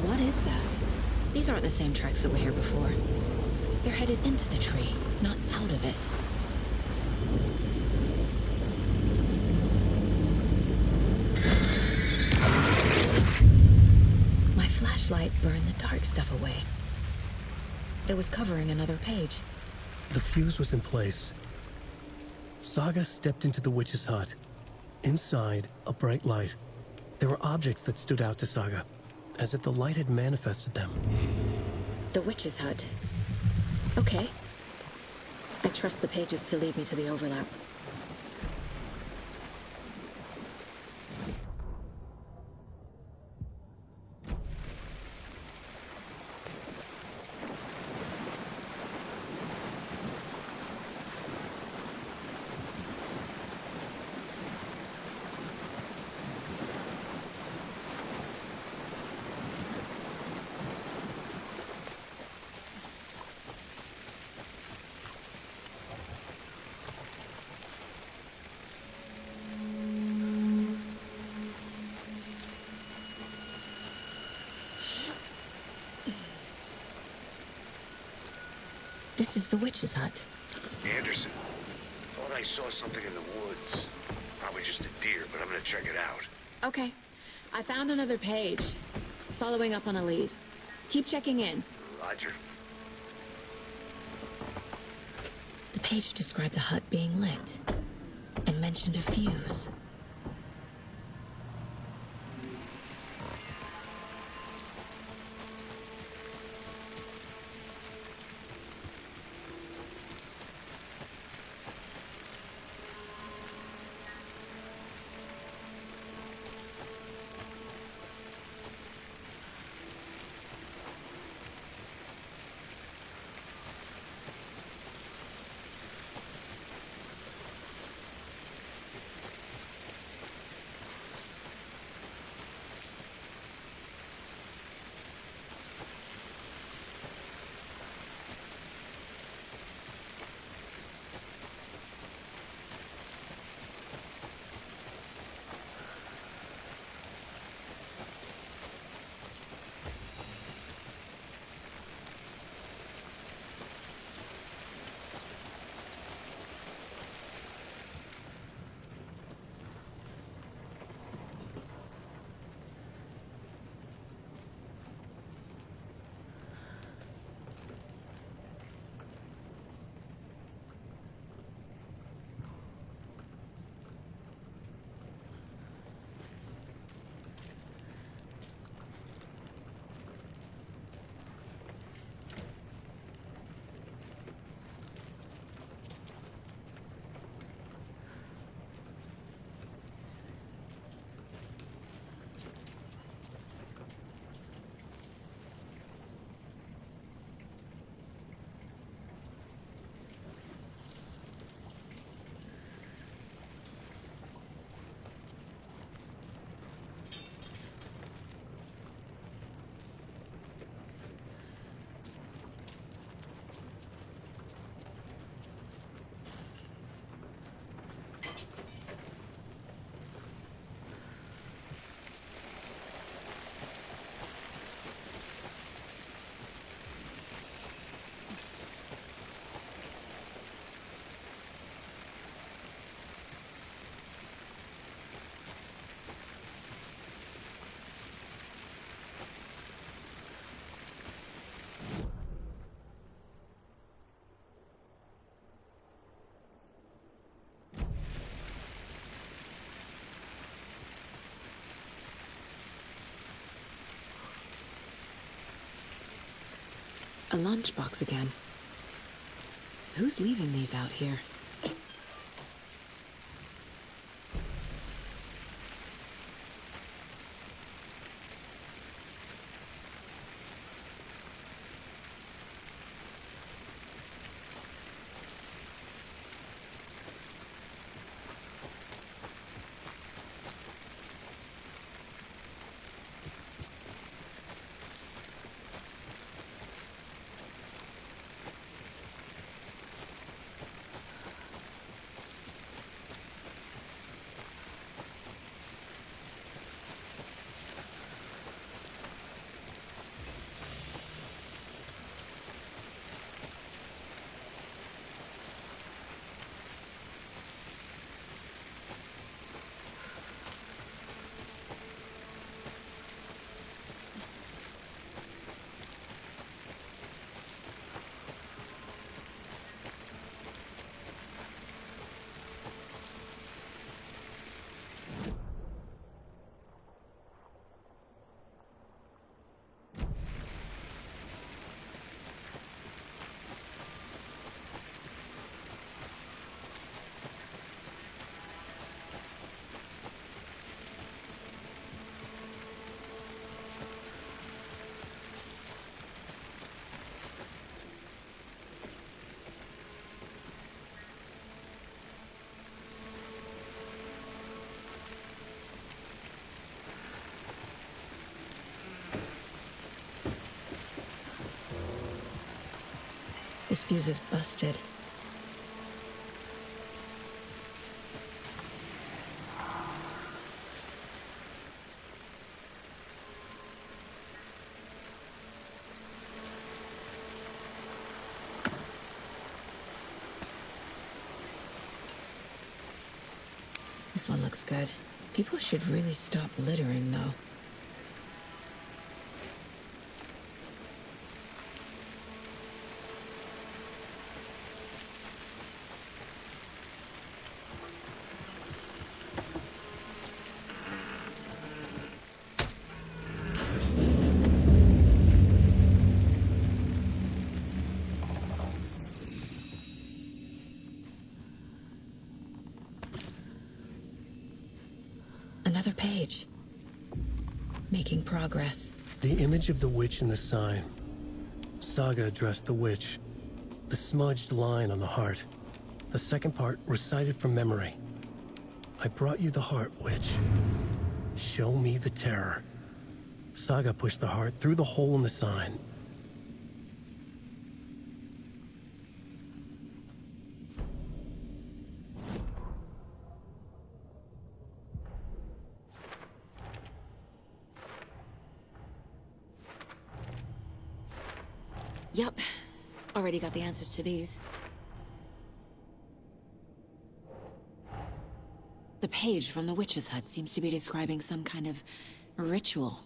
Speaker 8: What is that? These aren't the same tracks that were here before. They're headed into the tree, not out of it. My flashlight burned the dark stuff away. It was covering another page.
Speaker 1: The fuse was in place. Saga stepped into the witch's hut. Inside, a bright light. There were objects that stood out to Saga, as if the light had manifested them.
Speaker 8: The witch's hut. Okay. I trust the pages to lead me to the overlap. This is the witch's hut.
Speaker 18: Anderson, thought I saw something in the woods. Probably just a deer, but I'm gonna check it out.
Speaker 8: Okay. I found another page. Following up on a lead. Keep checking in.
Speaker 18: Roger.
Speaker 8: The page described the hut being lit and mentioned a fuse. A lunchbox again. Who's leaving these out here? This fuse is busted. This one looks good. People should really stop littering, though. Another page. Making progress.
Speaker 1: The image of the witch in the sign. Saga addressed the witch. The smudged line on the heart. The second part recited from memory. I brought you the heart, witch. Show me the terror. Saga pushed the heart through the hole in the sign.
Speaker 8: Yup. Already got the answers to these. The page from the witch's hut seems to be describing some kind of ritual.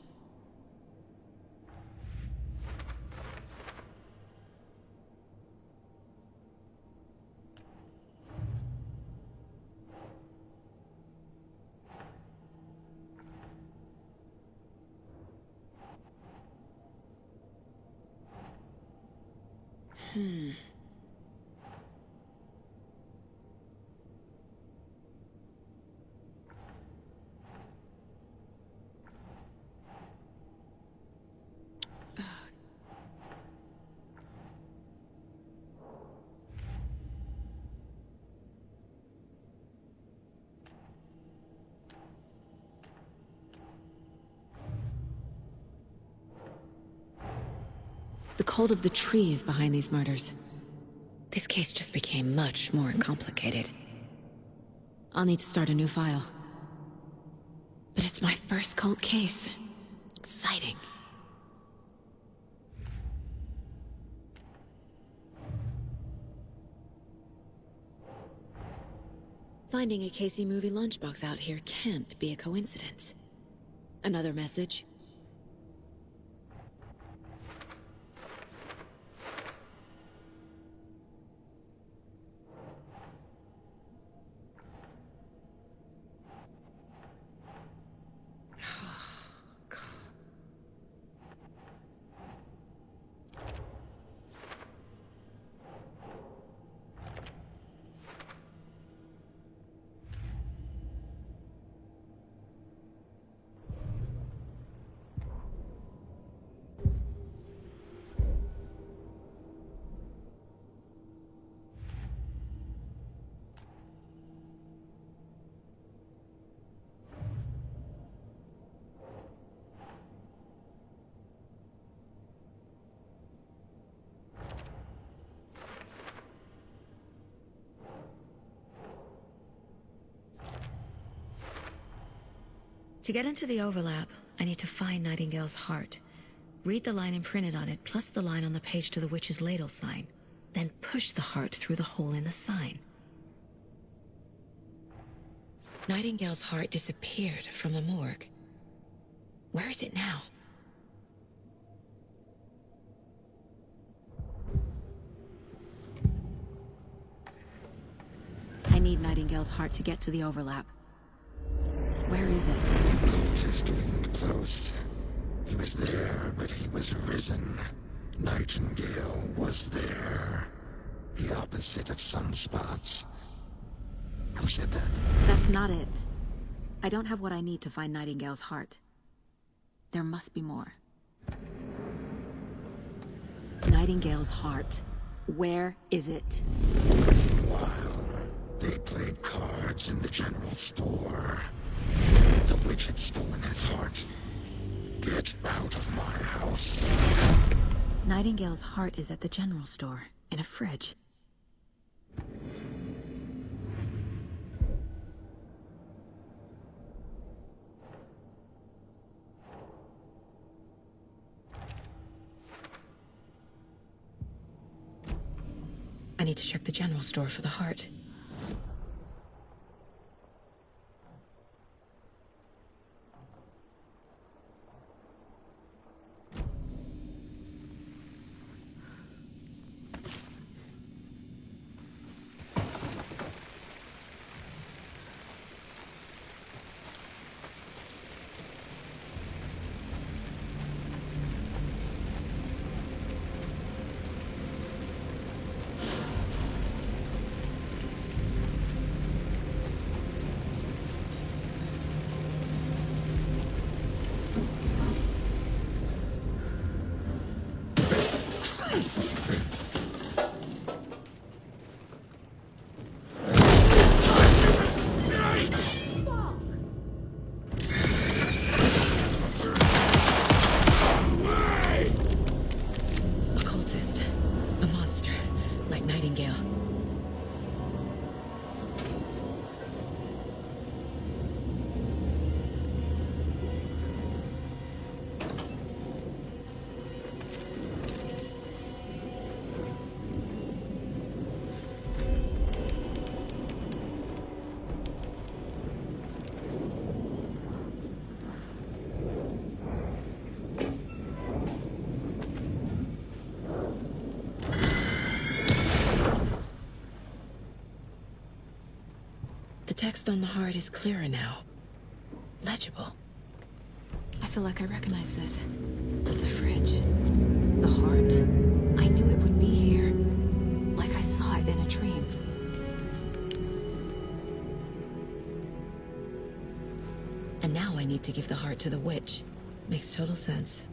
Speaker 8: The cult of the tree is behind these murders. This case just became much more complicated. I'll need to start a new file. But it's my first cult case. Exciting. Finding a Casey movie lunchbox out here can't be a coincidence. Another message. To get into the overlap, I need to find Nightingale's heart. Read the line imprinted on it, plus the line on the page to the witch's ladle sign. Then push the heart through the hole in the sign. Nightingale's heart disappeared from the morgue. Where is it now? I need Nightingale's heart to get to the overlap. Where is it?
Speaker 9: The cultist leaned close. He was there, but he was risen. Nightingale was there. The opposite of sunspots. Who said that?
Speaker 8: That's not it. I don't have what I need to find Nightingale's heart. There must be more. Nightingale's heart. Where is it?
Speaker 9: For a while, they played cards in the general store. The witch had stolen his heart. Get out of my house.
Speaker 8: Nightingale's heart is at the general store, in a fridge. I need to check the general store for the heart. text on the heart is clearer now. Legible.
Speaker 2: I feel like I recognize this. The fridge. The heart. I knew it would be here. Like I saw it in a dream.
Speaker 8: And now I need to give the heart to the witch. Makes total sense.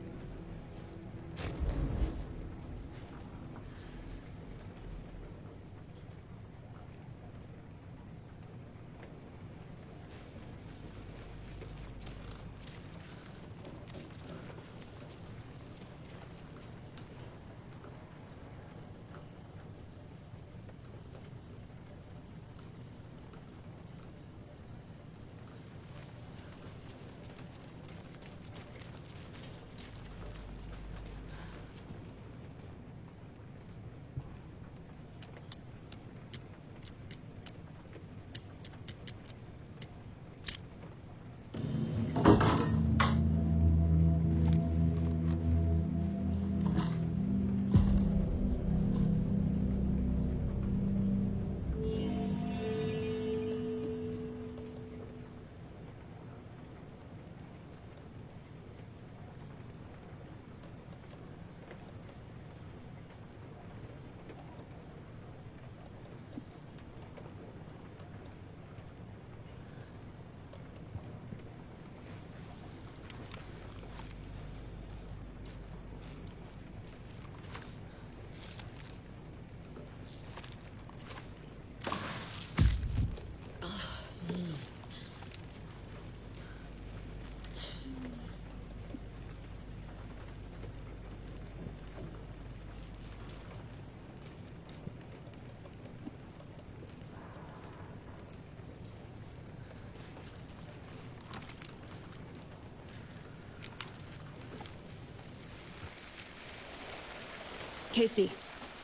Speaker 2: Casey,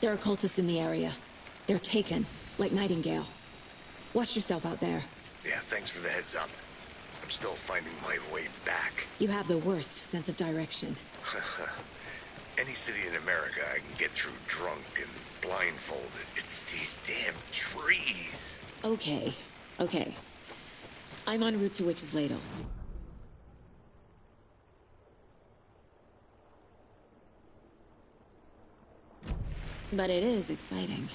Speaker 2: there are cultists in the area. They're taken, like Nightingale. Watch yourself out there.
Speaker 18: Yeah, thanks for the heads up. I'm still finding my way back.
Speaker 2: You have the worst sense of direction.
Speaker 18: Any city in America I can get through drunk and blindfolded. It's these damn trees.
Speaker 2: Okay. I'm en route to Witch's Ladle. But it is exciting.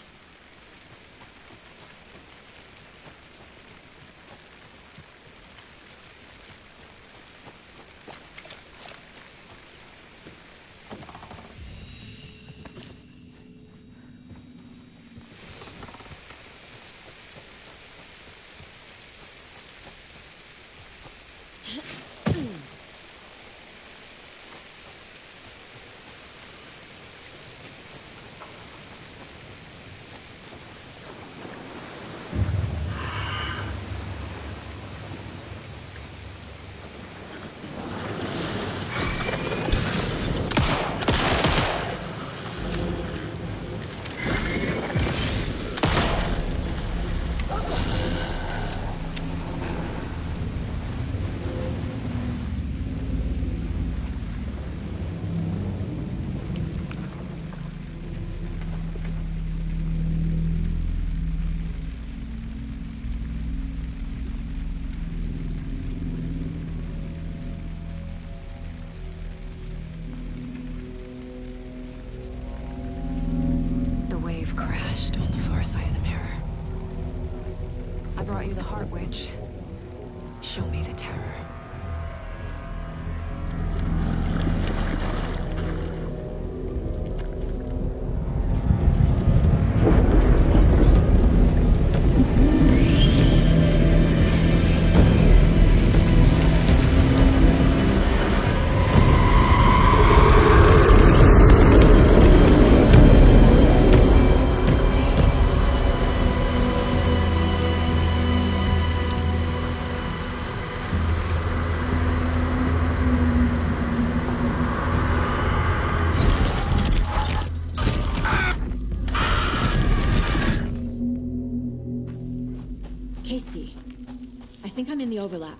Speaker 2: Brought you the Heart Witch. Show me the terror. Casey, I think I'm in the overlap.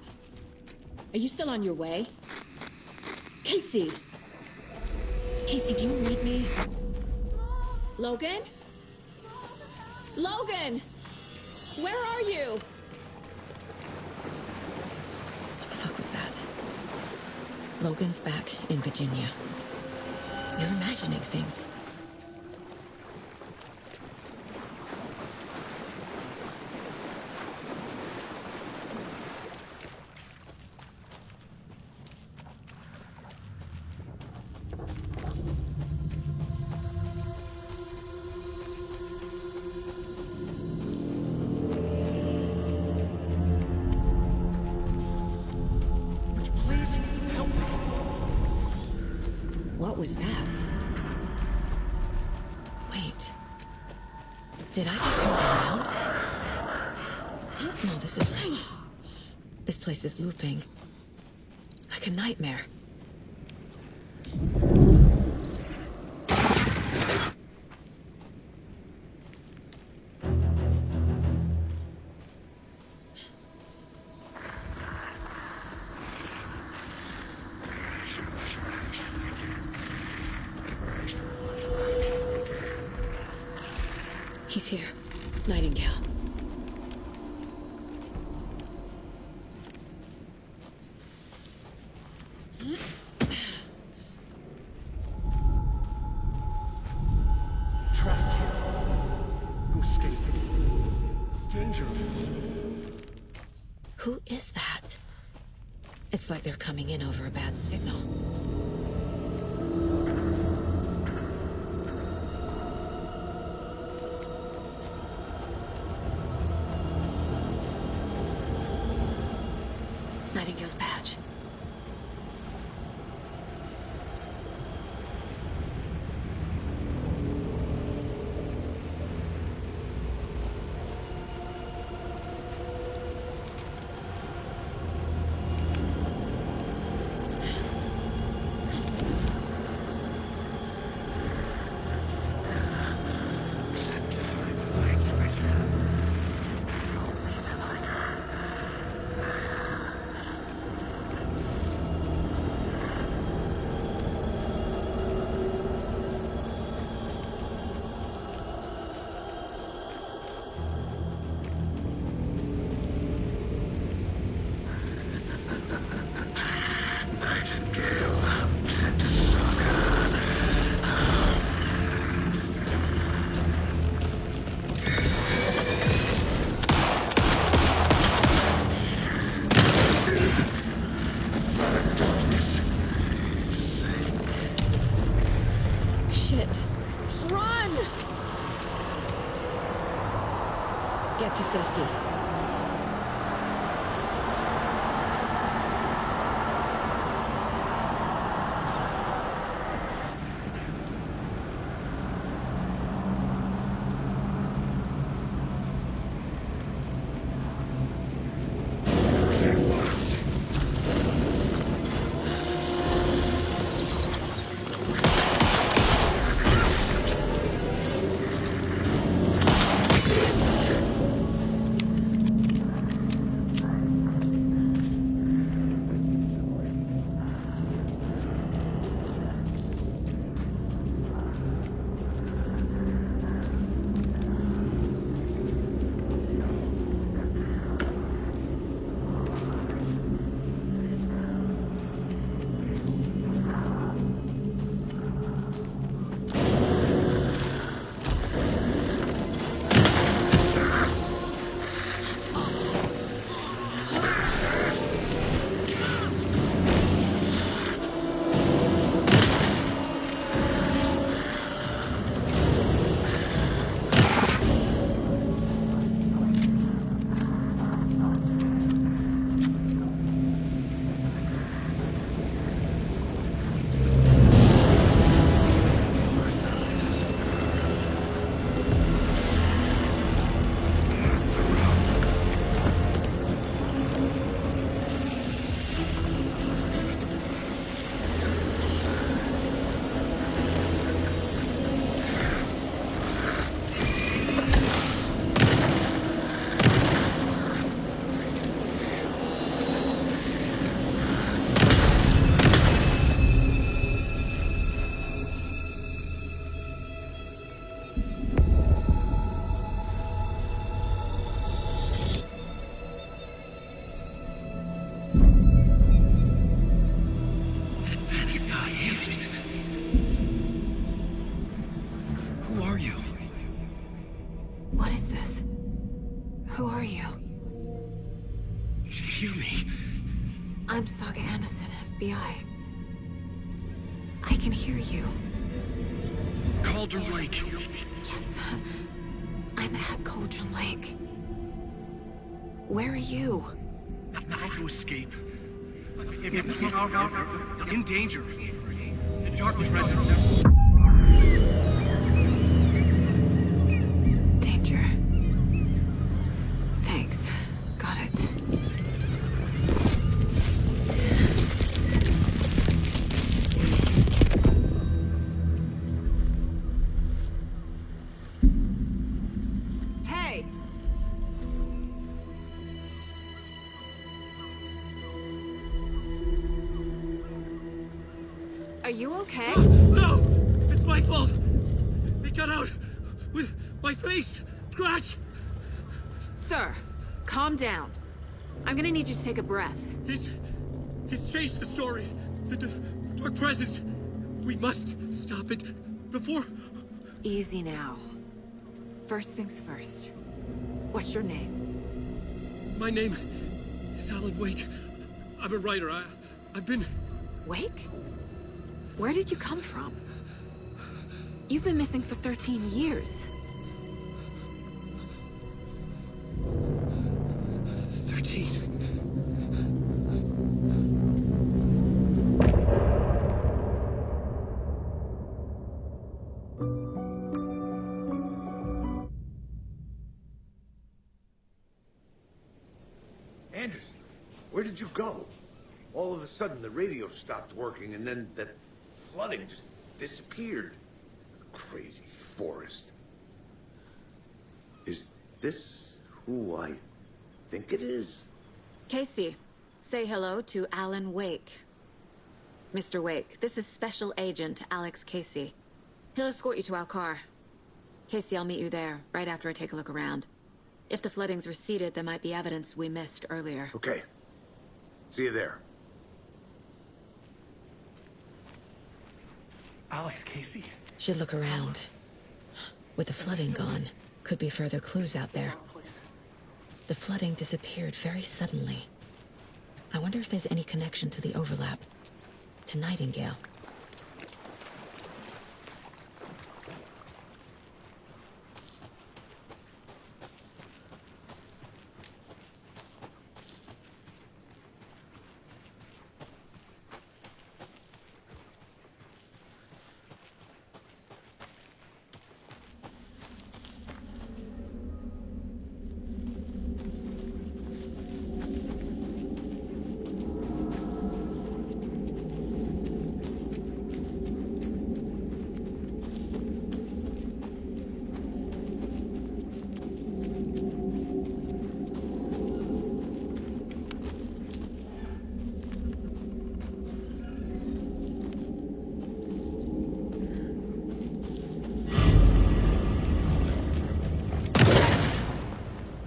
Speaker 2: Are you still on your way? Casey! Casey, do you need me? Logan? Logan! Where are you?
Speaker 8: Logan's back in Virginia. You're imagining things. What was that? Wait. Did I get turned around? No, this is right. This place is looping. Like a nightmare. He's here. Nightingale.
Speaker 6: Trapped here. No escaping. Danger.
Speaker 8: Who is that? It's like they're coming in over a bad signal. Nightingale's badge. Get to safety.
Speaker 2: FBI. I can hear you.
Speaker 5: Cauldron Lake.
Speaker 2: Yes. I'm at Cauldron Lake. Where are you?
Speaker 5: How to escape. In danger. The dark presence.
Speaker 2: Danger. Thanks. Got it. Hey! Are you okay?
Speaker 5: No! It's my fault! It got out with my face! Scratch!
Speaker 2: Sir, calm down. I'm gonna need you to take a breath.
Speaker 5: He's changed the story. The dark presence. We must stop it before...
Speaker 2: Easy now. First things first. What's your name?
Speaker 5: My name is Alan Wake. I'm a writer. I've been...
Speaker 2: Wake? Where did you come from? You've been missing for 13 years.
Speaker 5: 13.
Speaker 4: Anderson, where did you go? All of a sudden the radio stopped working and then that flooding just disappeared. Crazy forest. Is this who I think it is?
Speaker 2: Casey, say hello to Alan Wake. Mr. Wake, this is Special Agent Alex Casey. He'll escort you to our car. Casey, I'll meet you there, right after I take a look around. If the flooding's receded, there might be evidence we missed earlier.
Speaker 4: Okay. See you there.
Speaker 5: Alex Casey?
Speaker 8: Should look around. With the flooding gone, could be further clues out there. The flooding disappeared very suddenly. I wonder if there's any connection to the overlap. To Nightingale.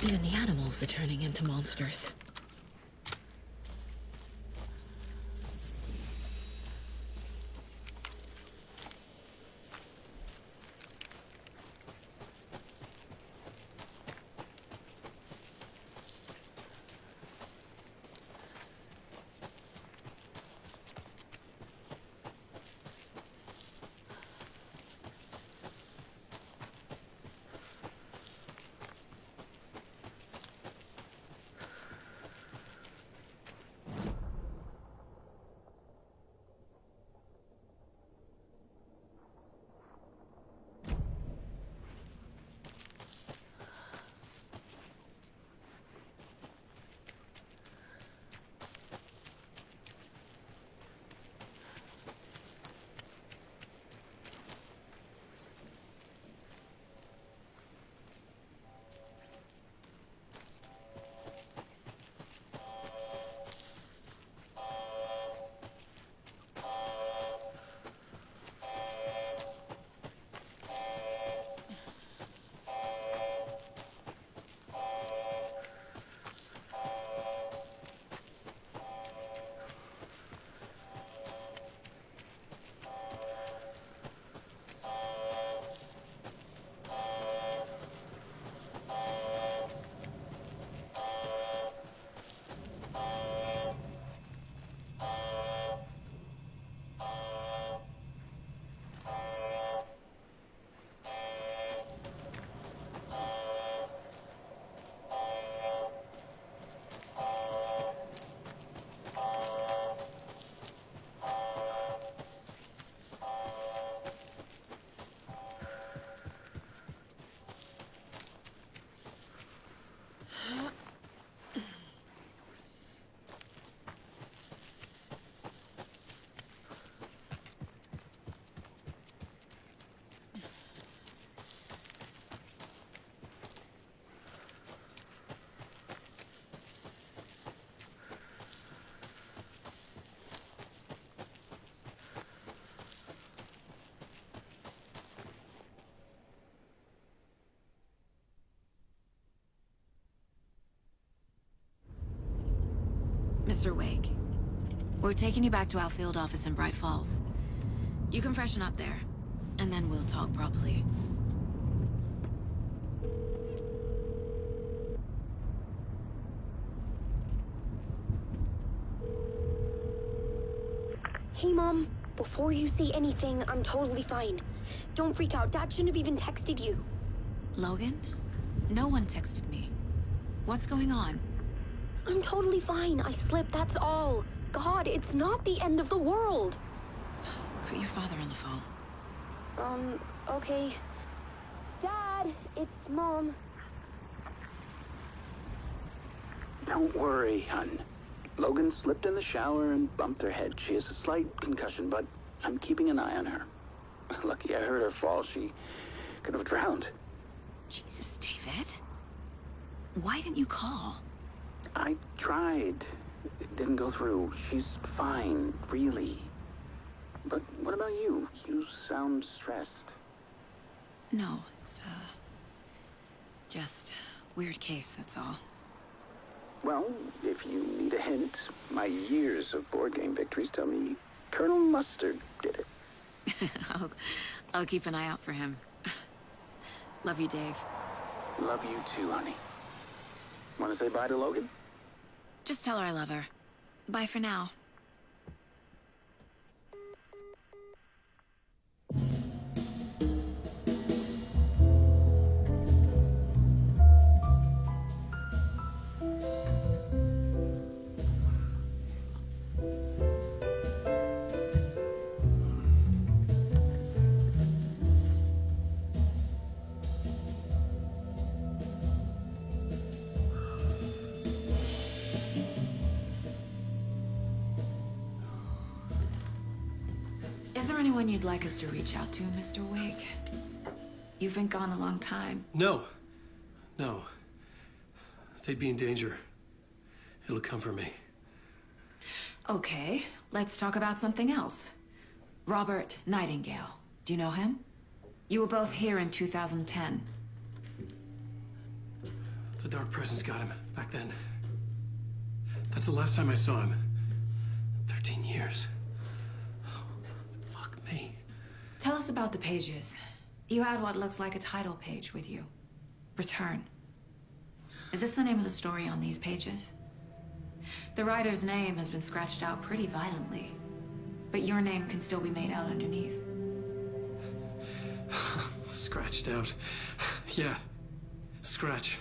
Speaker 8: Even the animals are turning into monsters.
Speaker 2: Mr. Wake, we're taking you back to our field office in Bright Falls. You can freshen up there, and then we'll talk properly.
Speaker 3: Hey, Mom. Before you say anything, I'm totally fine. Don't freak out. Dad shouldn't have even texted you.
Speaker 2: Logan? No one texted me. What's going on?
Speaker 3: I'm totally fine. I slipped, that's all. God, it's not the end of the world.
Speaker 2: Put your father on the phone.
Speaker 3: Okay. Dad, it's Mom.
Speaker 21: Don't worry, hun. Logan slipped in the shower and bumped her head. She has a slight concussion, but I'm keeping an eye on her. Lucky I heard her fall. She could have drowned.
Speaker 2: Jesus, David. Why didn't you call?
Speaker 21: I tried. It didn't go through. She's fine, really. But what about you? You sound stressed.
Speaker 2: No, it's, just weird case, that's all.
Speaker 21: Well, if you need a hint, my years of board game victories tell me Colonel Mustard did it.
Speaker 2: I'll keep an eye out for him. Love you, Dave.
Speaker 21: Love you too, honey. Want to say bye to Logan?
Speaker 2: Just tell her I love her. Bye for now. Is there anyone you'd like us to reach out to, Mr. Wake? You've been gone a long time.
Speaker 1: No. No. They'd be in danger. It'll come for me.
Speaker 2: Okay, let's talk about something else. Robert Nightingale. Do you know him? You were both here in 2010.
Speaker 1: The Dark Presence got him back then. That's the last time I saw him. 13 years. Fuck me.
Speaker 2: Tell us about the pages. You had what looks like a title page with you. Return. Is this the name of the story on these pages? The writer's name has been scratched out pretty violently, but your name can still be made out underneath.
Speaker 1: Scratched out. Yeah. Scratch.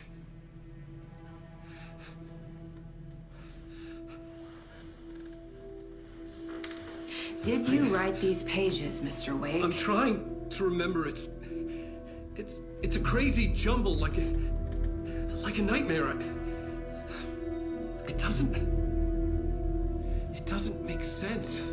Speaker 2: Did you write these pages, Mr. Wake?
Speaker 1: I'm trying to remember. It's a crazy jumble, like a nightmare. It doesn't make sense.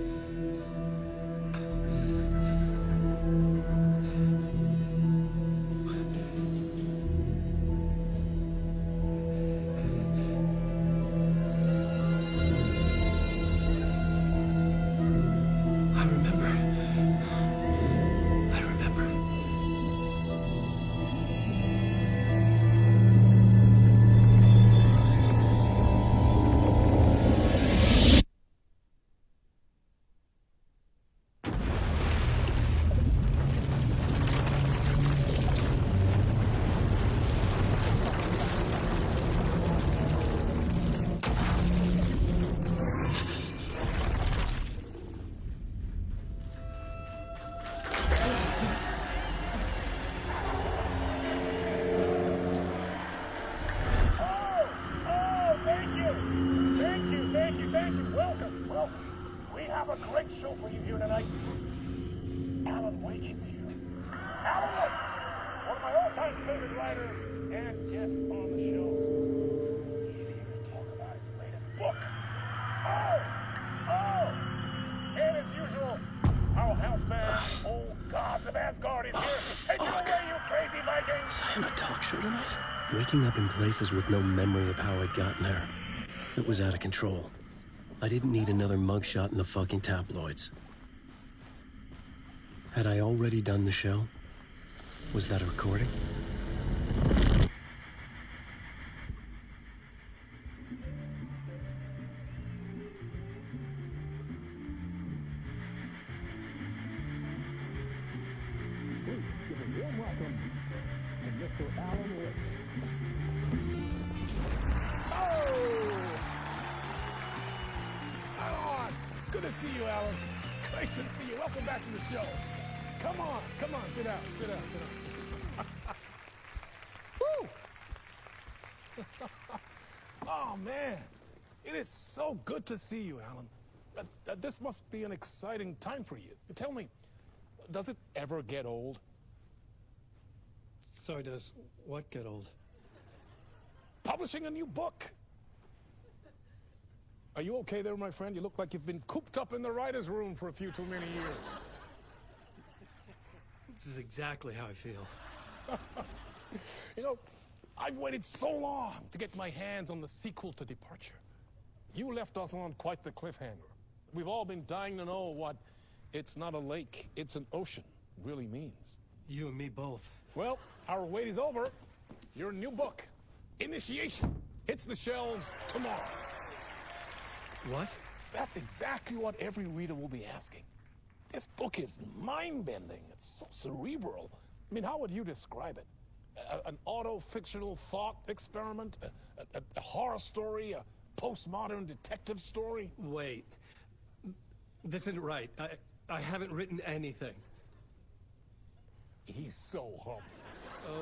Speaker 1: Waking up in places with no memory of how I'd gotten there. It was out of control. I didn't need another mugshot in the fucking tabloids. Had I already done the show? Was that a recording?
Speaker 5: welcome to Mr. Alan Wake. Oh! Alan! Good to see you, Alan. Great to see you. Welcome back to the show. Come on, sit down, sit down. Woo! Oh, man. It is so good to see you, Alan. This must be an exciting time for you. Tell me, does it ever get old?
Speaker 1: Sorry, does what get old?
Speaker 5: Publishing a new book. Are you okay there, my friend? You look like you've been cooped up in the writer's room for a few too many years.
Speaker 1: This is exactly how I feel.
Speaker 5: You know, I've waited so long to get my hands on the sequel to Departure. You left us on quite the cliffhanger. We've all been dying to know what "it's not a lake, it's an ocean" really means.
Speaker 1: You and me both.
Speaker 5: Well, our wait is over. Your new book, Initiation, hits the shelves tomorrow.
Speaker 1: What?
Speaker 5: That's exactly what every reader will be asking. This book is mind-bending. It's so cerebral. I mean, how would you describe it? An auto-fictional thought experiment? A horror story? A postmodern detective story?
Speaker 1: Wait. This isn't right. I haven't written anything.
Speaker 5: He's so humble.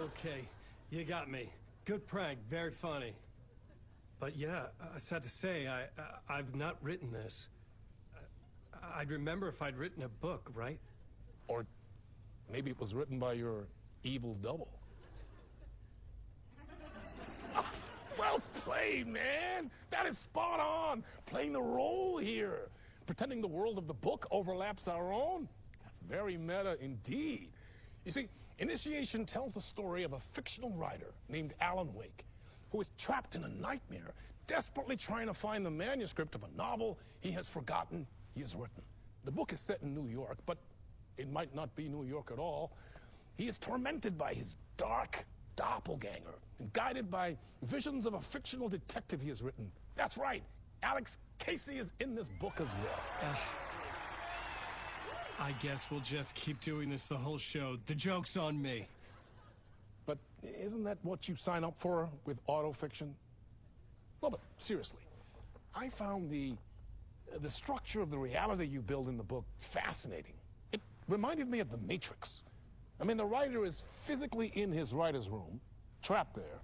Speaker 1: Okay, you got me. Good prank, very funny. But yeah, sad to say, I've not written this. I'd remember if I'd written a book, right?
Speaker 5: Or maybe it was written by your evil double. Well played, man! That is spot on! Playing the role here. Pretending the world of the book overlaps our own. That's very meta indeed. You see, Initiation tells the story of a fictional writer named Alan Wake, who is trapped in a nightmare, desperately trying to find the manuscript of a novel he has forgotten he has written. The book is set in New York, but it might not be New York at all. He is tormented by his dark doppelganger and guided by visions of a fictional detective he has written. That's right, Alex Casey is in this book as well.
Speaker 1: I guess we'll just keep doing this the whole show. The joke's on me.
Speaker 5: But isn't that what you sign up for with autofiction? Well, but seriously, I found the structure of the reality you build in the book fascinating. It reminded me of The Matrix. I mean, the writer is physically in his writer's room, trapped there,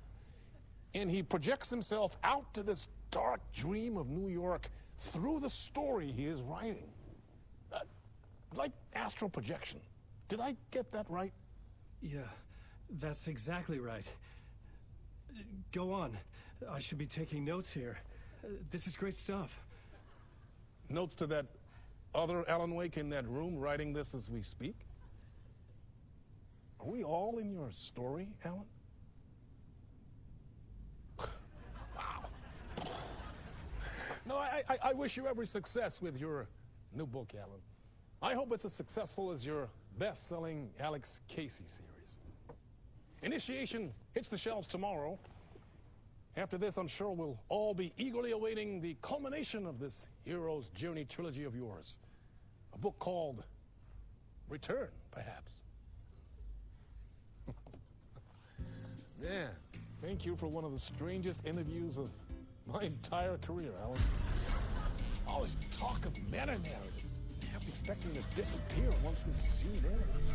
Speaker 5: and he projects himself out to this dark dream of New York through the story he is writing. Like astral projection. Did I get that right?
Speaker 1: Yeah, that's exactly right. Go on. I should be taking notes here. This is great stuff.
Speaker 5: Notes to that other Alan Wake in that room writing this as we speak? Are we all in your story, Alan? Wow. No, I wish you every success with your new book, Alan. I hope it's as successful as your best-selling Alex Casey series. Initiation hits the shelves tomorrow. After this, I'm sure we'll all be eagerly awaiting the culmination of this hero's journey trilogy of yours. A book called Return, perhaps. Yeah, thank you for one of the strangest interviews of my entire career, Alan. All this talk of meta-narratives. Expecting to disappear once this scene ends.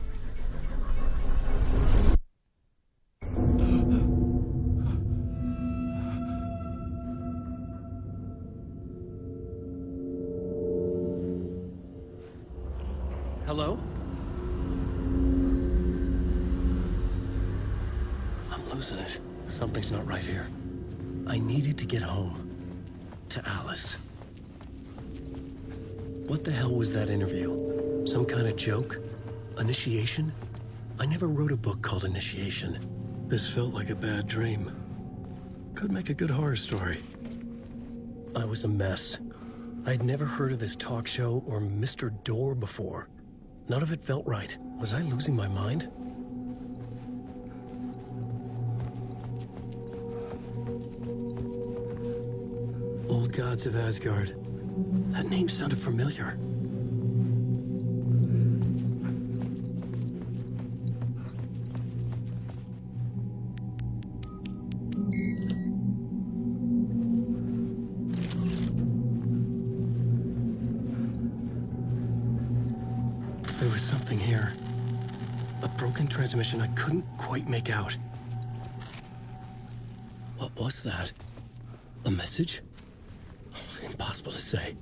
Speaker 1: Hello? I'm losing it. Something's not right here. I needed to get home. To Alice. What the hell was that interview? Some kind of joke? Initiation? I never wrote a book called Initiation. This felt like a bad dream. Could make a good horror story. I was a mess. I'd never heard of this talk show or Mr. Door before. None of it felt right. Was I losing my mind? Old Gods of Asgard. That name sounded familiar. There was something here. A broken transmission I couldn't quite make out. What was that? A message? Impossible to say.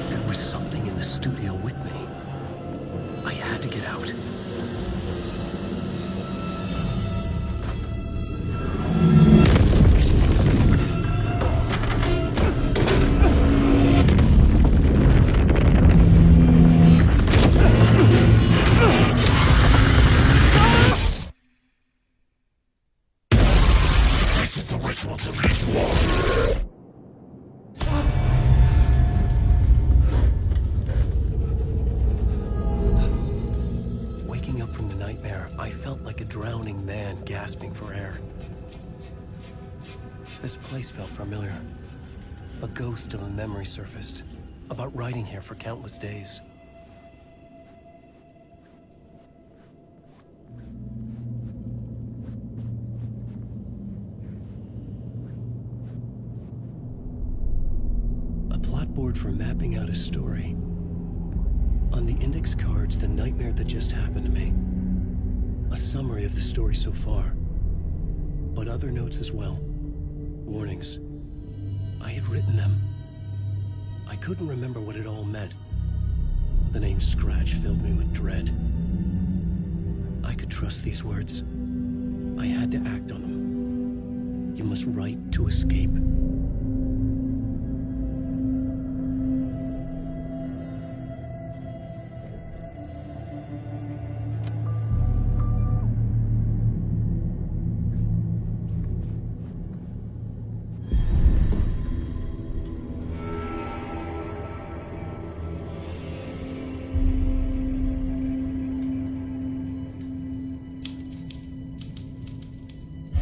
Speaker 1: There was something in the studio with me. I had to get out. Waking up from the nightmare, I felt like a drowning man gasping for air. This place felt familiar. A ghost of a memory surfaced, about riding here for countless days. A plot board for mapping out a story. On the index cards, the nightmare that just happened to me. A summary of the story so far. But other notes as well. Warnings. I had written them. I couldn't remember what it all meant. The name Scratch filled me with dread. I could trust these words. I had to act on them. You must write to escape.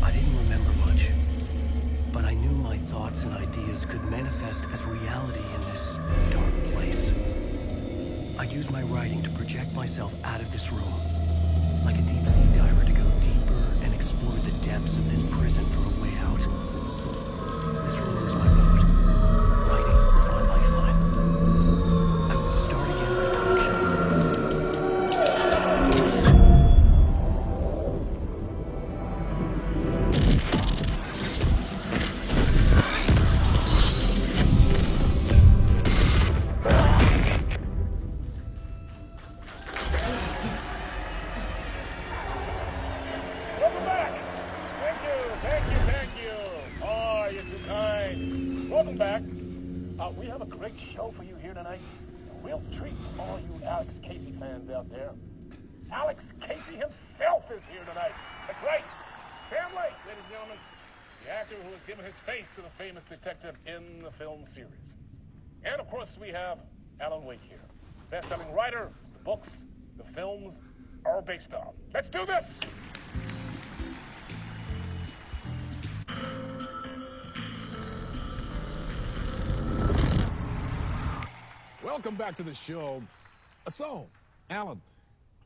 Speaker 1: I didn't remember much, but I knew my thoughts and ideas could manifest as reality in this dark place. I'd use my writing to project myself out of this room, like a deep-sea diver to go deeper and explore the depths of this prison for a way out. This room was my road. Writing was my lifeline. I would start again at the talk show.
Speaker 5: Welcome back! Thank you! Oh, you're too kind. Welcome back. We have a great show for you here tonight. A real treat for all you Alex Casey fans out there. Alex Casey himself is here tonight. That's right. Sam Lake, ladies and gentlemen. The actor who has given his face to the famous detective in the film series. And of course, we have Alan Wake here. Best-selling writer, the books, the films are based on. Let's do this!
Speaker 10: Welcome back to the show. So, Alan,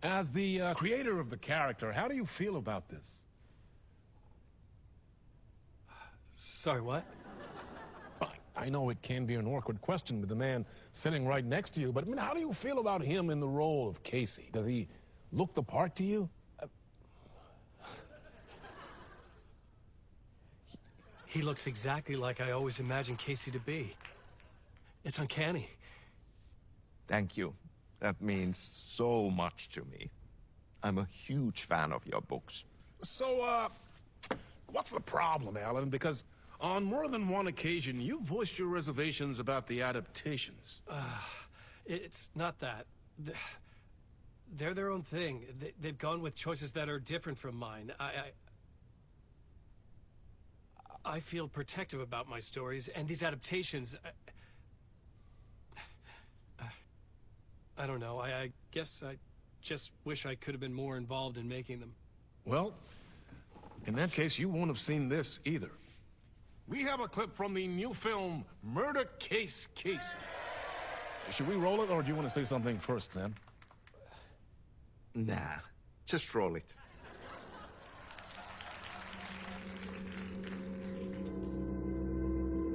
Speaker 10: as the creator of the character, how do you feel about this?
Speaker 1: Sorry, what?
Speaker 10: I know it can be an awkward question with the man sitting right next to you, but I mean, how do you feel about him in the role of Casey? Does he look the part to you?
Speaker 1: He looks exactly like I always imagined Casey to be. It's uncanny.
Speaker 22: Thank you. That means so much to me. I'm a huge fan of your books.
Speaker 10: So, what's the problem, Alan? Because on more than one occasion, you voiced your reservations about the adaptations.
Speaker 1: It's not that. They're their own thing. They've gone with choices that are different from mine. I feel protective about my stories, and these adaptations... I don't know. I guess I just wish I could have been more involved in making them.
Speaker 10: Well, in that case, you won't have seen this either. We have a clip from the new film, Murder Case Casey. Should we roll it, or do you want to say something first, Sam?
Speaker 22: Nah. Just roll it.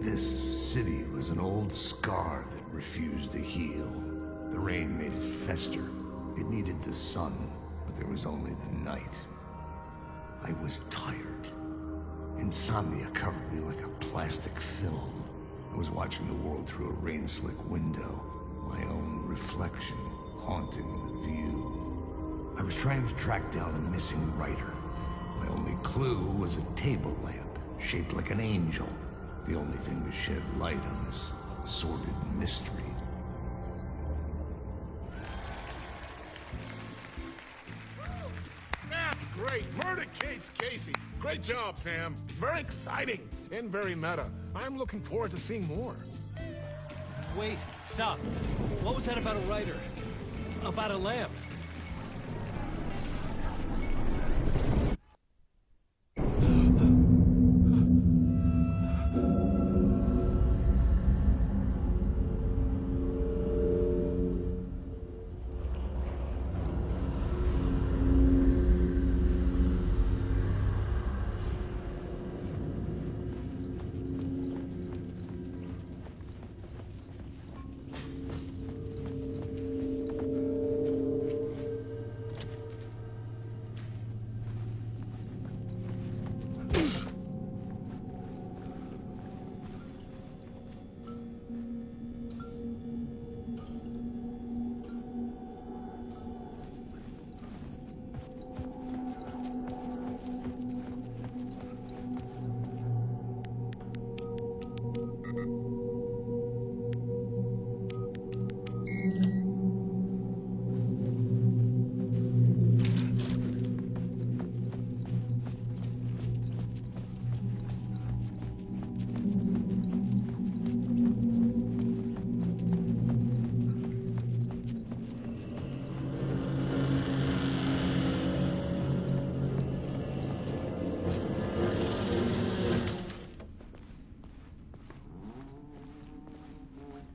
Speaker 4: This city was an old scar that refused to heal. The rain made it fester. It needed the sun, but there was only the night. I was tired. Insomnia covered me like a plastic film. I was watching the world through a rain-slick window, my own reflection haunting the view. I was trying to track down a missing writer. My only clue was a table lamp, shaped like an angel. The only thing to shed light on this sordid mystery.
Speaker 10: That's great! Murder case, Casey. Great job, Sam. Very exciting and very meta. I'm looking forward to seeing more.
Speaker 12: Wait, stop. What was that about a writer? About a lamp?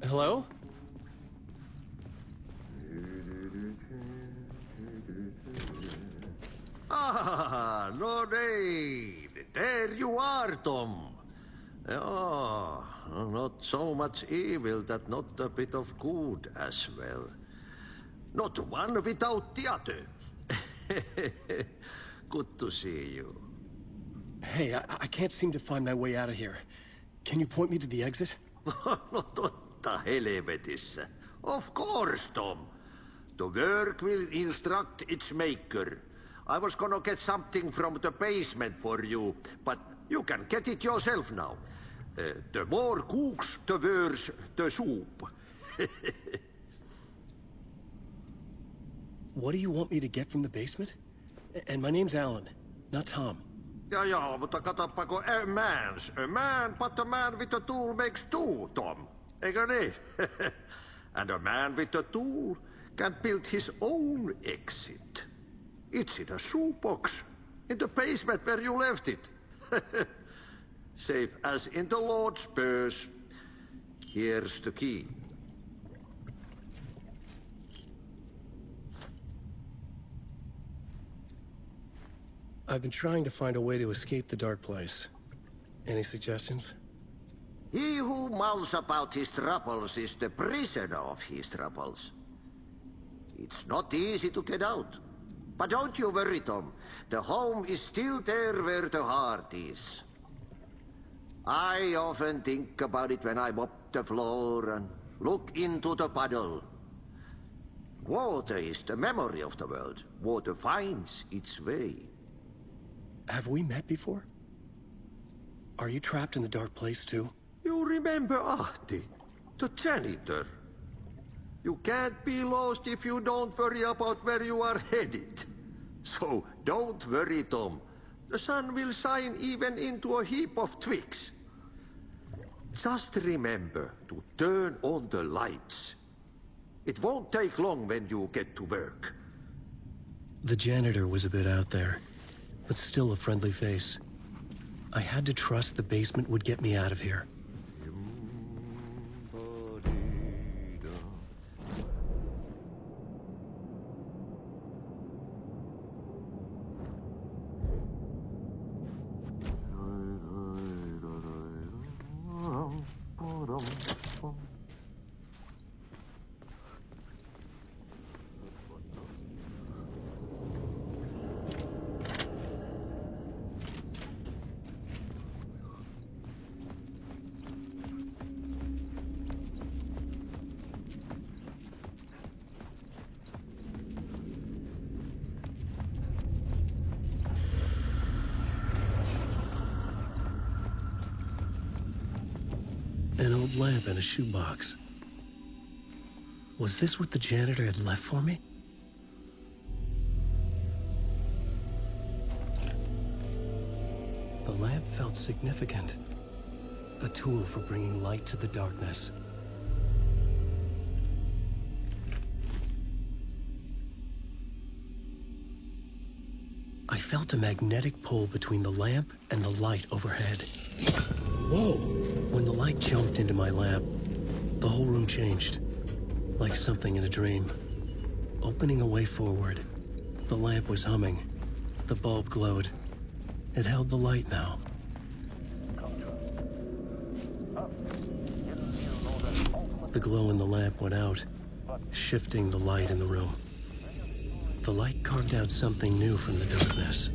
Speaker 12: Hello?
Speaker 15: Ah, Lorraine! There you are, Tom. Oh, not so much evil that not a bit of good as well. Not one without the other. Good to see you.
Speaker 12: Hey, I can't seem to find my way out of here. Can you point me to the exit?
Speaker 15: No totta helvetissä. Of course, Tom. The work will instruct its maker. I was gonna get something from the basement for you, but you can get it yourself now. The more cooks, the worse the soup.
Speaker 12: What do you want me to get from the basement? And my name's Alan, not Tom.
Speaker 15: Ja, mutta katoppa, a man, but a man with a tool makes two, Tom. Eikö niin? And a man with a tool can build his own exit. It's in a shoebox, in the basement where you left it. Safe as in the Lord's purse. Here's the key.
Speaker 12: I've been trying to find a way to escape the dark place. Any suggestions?
Speaker 15: He who mouths about his troubles is the prisoner of his troubles. It's not easy to get out. But don't you worry, Tom. The home is still there where the heart is. I often think about it when I mop the floor and look into the puddle. Water is the memory of the world. Water finds its way.
Speaker 12: Have we met before? Are you trapped in the dark place too?
Speaker 15: You remember Ahti, the janitor. You can't be lost if you don't worry about where you are headed. So don't worry, Tom. The sun will shine even into a heap of twigs. Just remember to turn on the lights. It won't take long when you get to work.
Speaker 12: The janitor was a bit out there, but still a friendly face. I had to trust the basement would get me out of here. An old lamp in a shoebox. Was this what the janitor had left for me? The lamp felt significant. A tool for bringing light to the darkness. I felt a magnetic pull between the lamp and the light overhead. Whoa! When the light jumped into my lamp, the whole room changed. Like something in a dream. Opening a way forward. The lamp was humming. The bulb glowed. It held the light now. The glow in the lamp went out, shifting the light in the room. The light carved out something new from the darkness.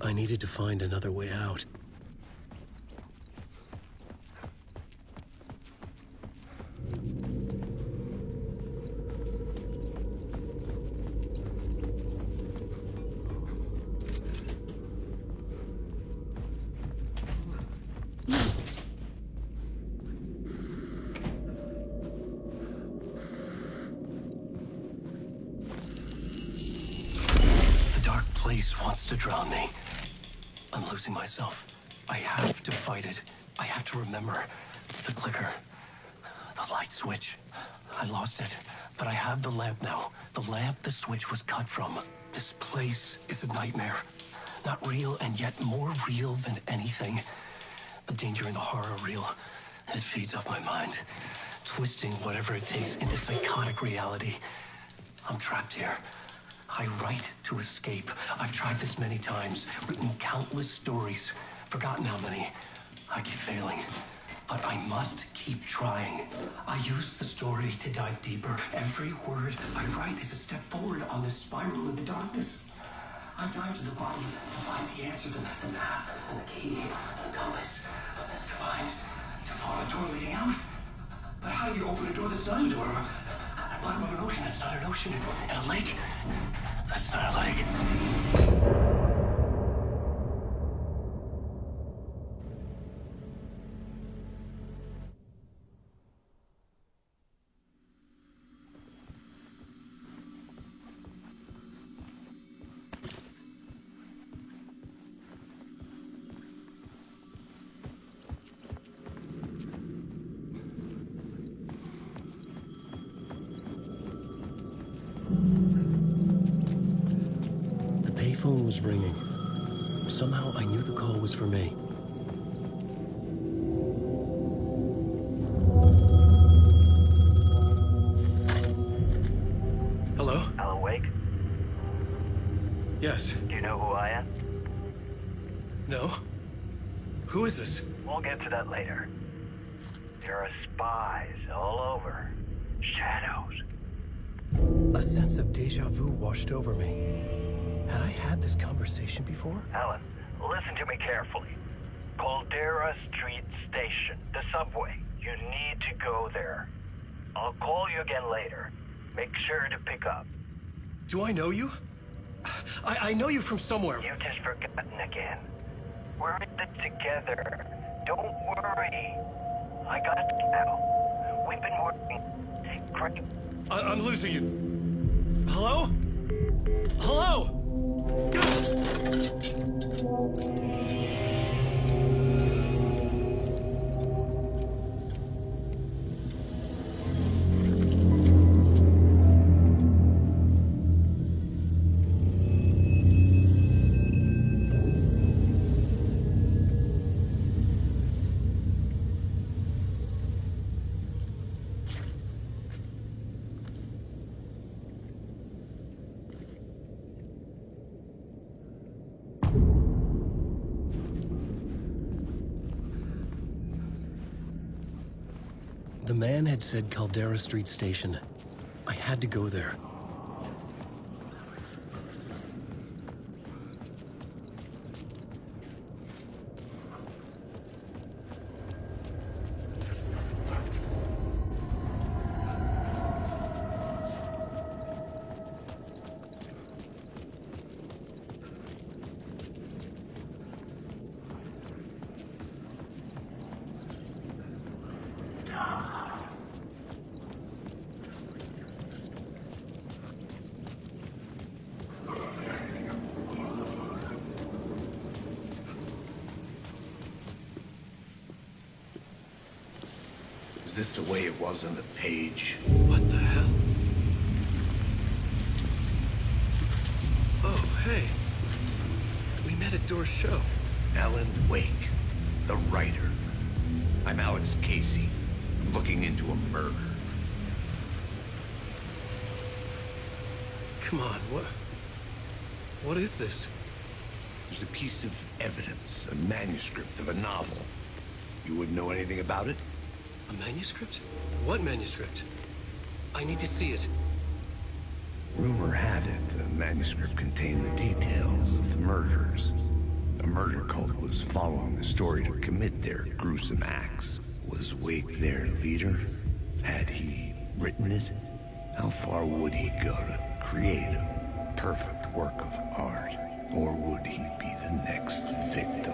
Speaker 12: I needed to find another way out. The dark place wants to drown me. I'm losing myself. I have to fight it. I have to remember. The clicker. The light switch. I lost it. But I have the lamp now. The lamp the switch was cut from. This place is a nightmare. Not real, and yet more real than anything. The danger and the horror are real. It feeds off my mind. Twisting whatever it takes into psychotic reality. I'm trapped here. I write to escape. I've tried this many times, written countless stories, forgotten how many. I keep failing, but I must keep trying. I use the story to dive deeper. Every word I write is a step forward on this spiral in the darkness. I dive to the bottom to find the answer, the map, and the key, the compass. It's combined to form a door leading out. But how do you open a door that's not a door? At the bottom of an ocean that's not an ocean, and a lake that's not a lake. The phone was ringing. Somehow I knew the call was for me. Hello?
Speaker 13: Alan Wake?
Speaker 1: Yes.
Speaker 13: Do you know who I am?
Speaker 1: No? Who is this?
Speaker 13: We'll get to that later. There are spies all over. Shadows.
Speaker 1: A sense of deja vu washed over me. Had I had this conversation before?
Speaker 13: Alan, listen to me carefully. Caldera Street Station, the subway. You need to go there. I'll call you again later. Make sure to pick up.
Speaker 1: Do I know you? I know you from somewhere.
Speaker 13: You've just forgotten again. We're in it together. Don't worry. I got you now. We've been working. Great.
Speaker 1: I'm losing you. Hello? Hello? The man had said Caldera Street Station. I had to go there.
Speaker 4: Is this the way it was on the page?
Speaker 1: What the hell? Oh, hey. We met at Door's show.
Speaker 4: Alan Wake, the writer. I'm Alex Casey. I'm looking into a murder.
Speaker 1: Come on, what is this?
Speaker 4: There's a piece of evidence, a manuscript of a novel. You wouldn't know anything about it?
Speaker 1: A manuscript? What manuscript? I need to see it.
Speaker 4: Rumor had it the manuscript contained the details of the murders. A murder cult was following the story to commit their gruesome acts. Was Wake their leader? Had he written it? How far would he go to create a perfect work of art? Or would he be the next victim?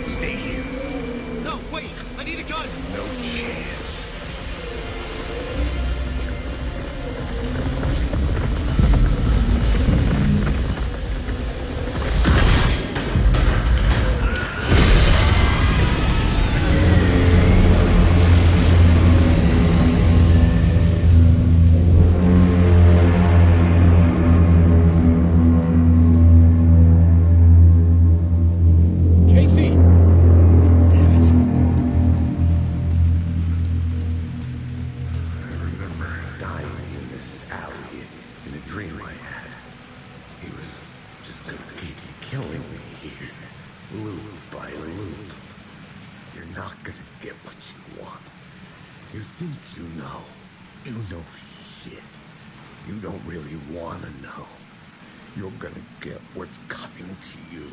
Speaker 4: Stay here.
Speaker 1: No, wait! I need a gun!
Speaker 4: No chance.
Speaker 10: Casey!
Speaker 4: I remember dying in this alley in a dream I had. He was just gonna keep killing me here, loop by loop. You're not gonna get what you want. You think you know. You know shit. You don't really wanna know. You're gonna get what's coming to you.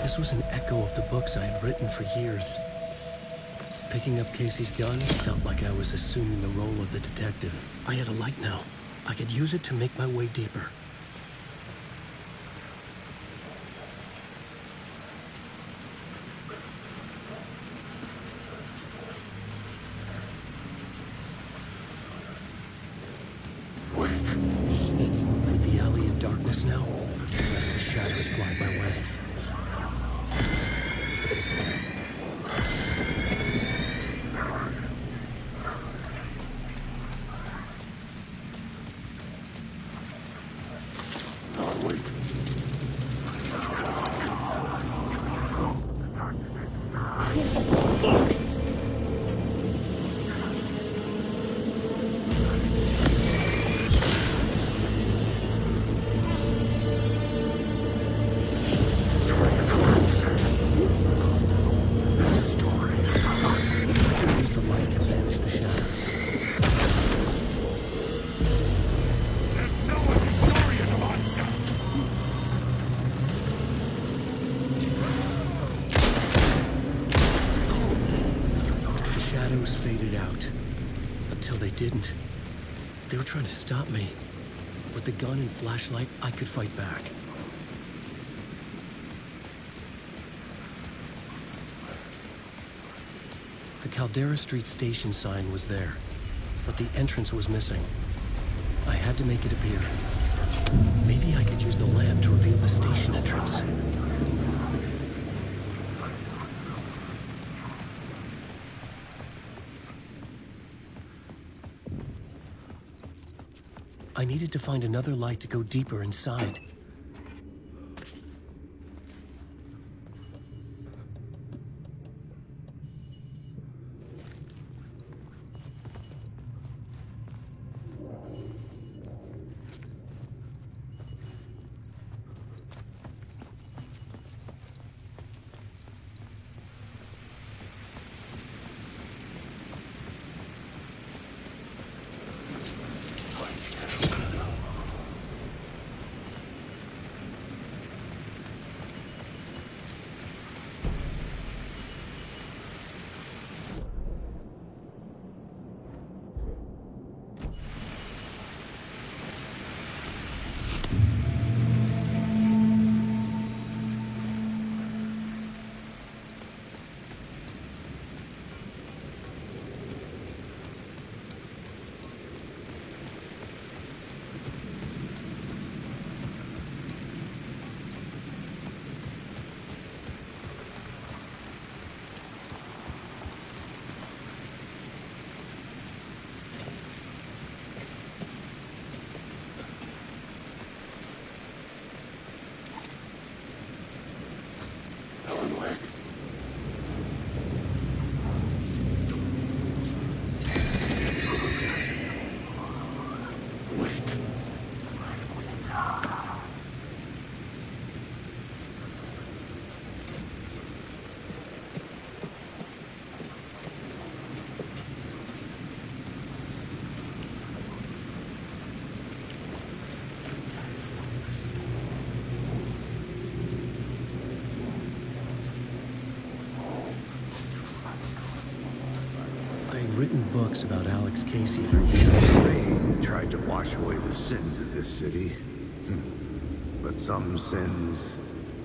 Speaker 1: This was an echo of the books I had written for years. Picking up Casey's gun felt like I was assuming the role of the detective. I had a light now. I could use it to make my way deeper. Shit. With the alley in darkness now, the shadows block my way. Faded out. Until they didn't. They were trying to stop me. With the gun and flashlight, I could fight back. The Caldera Street station sign was there, but the entrance was missing. I had to make it appear. Maybe I could use the lamp to reveal the station entrance. I needed to find another light to go deeper inside. Written books about Alex Casey for years.
Speaker 4: Spain tried to wash away the sins of this city. But some sins,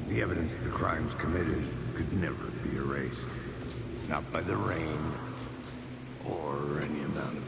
Speaker 4: the evidence of the crimes committed, could never be erased. Not by the rain, or any amount of...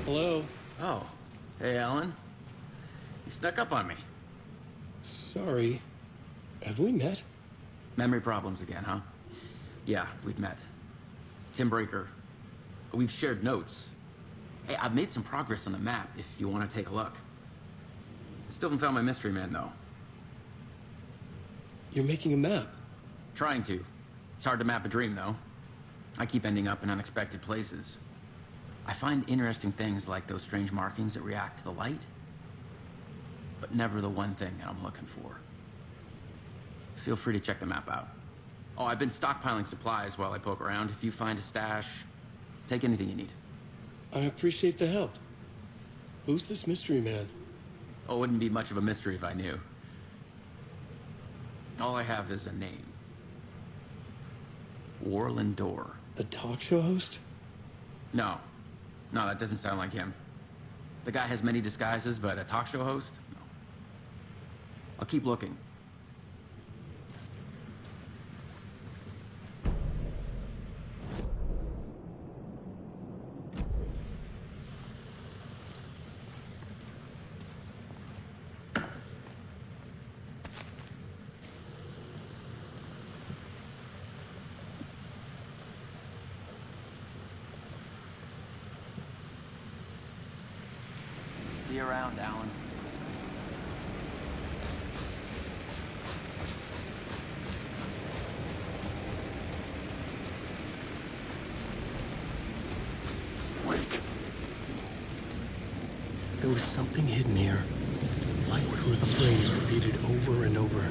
Speaker 11: Hello? Oh. Hey, Alan. You snuck up on me.
Speaker 1: Sorry. Have we met?
Speaker 11: Memory problems again, huh? Yeah, we've met. Tim Breaker. We've shared notes. Hey, I've made some progress on the map if you want to take a look. Still haven't found my mystery man, though.
Speaker 1: You're making a map?
Speaker 11: Trying to. It's hard to map a dream, though. I keep ending up in unexpected places. I find interesting things like those strange markings that react to the light, but never the one thing that I'm looking for. Feel free to check the map out. Oh, I've been stockpiling supplies while I poke around. If you find a stash, take anything you need.
Speaker 1: I appreciate the help. Who's this mystery man?
Speaker 11: Oh, it wouldn't be much of a mystery if I knew. All I have is a name. Warland Door.
Speaker 1: The talk show host?
Speaker 11: No. No, that doesn't sound like him. The guy has many disguises, but a talk show host? No. I'll keep looking. See you around, Alan.
Speaker 1: There was something hidden here. I heard the phrase repeated over and over.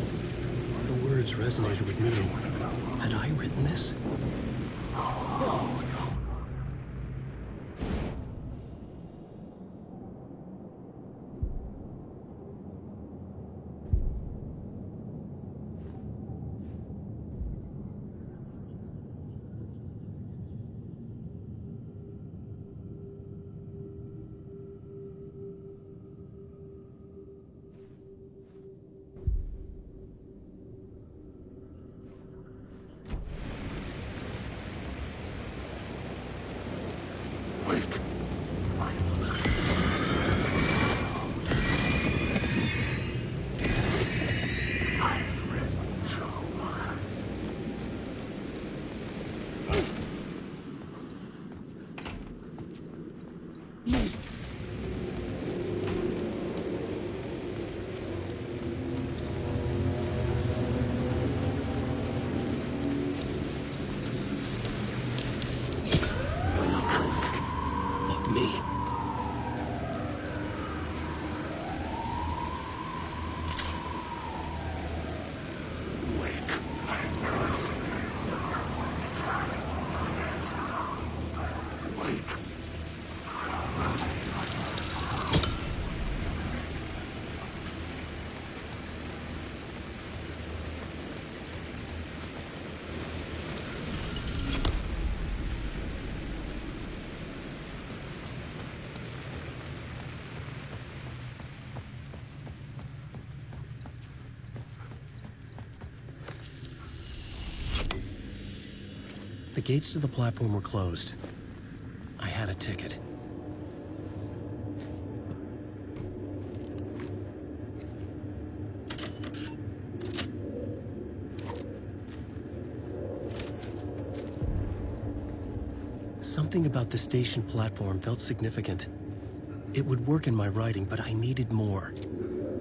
Speaker 1: The words resonated with me. Had I written this? The gates to the platform were closed. I had a ticket. Something about the station platform felt significant. It would work in my writing, but I needed more.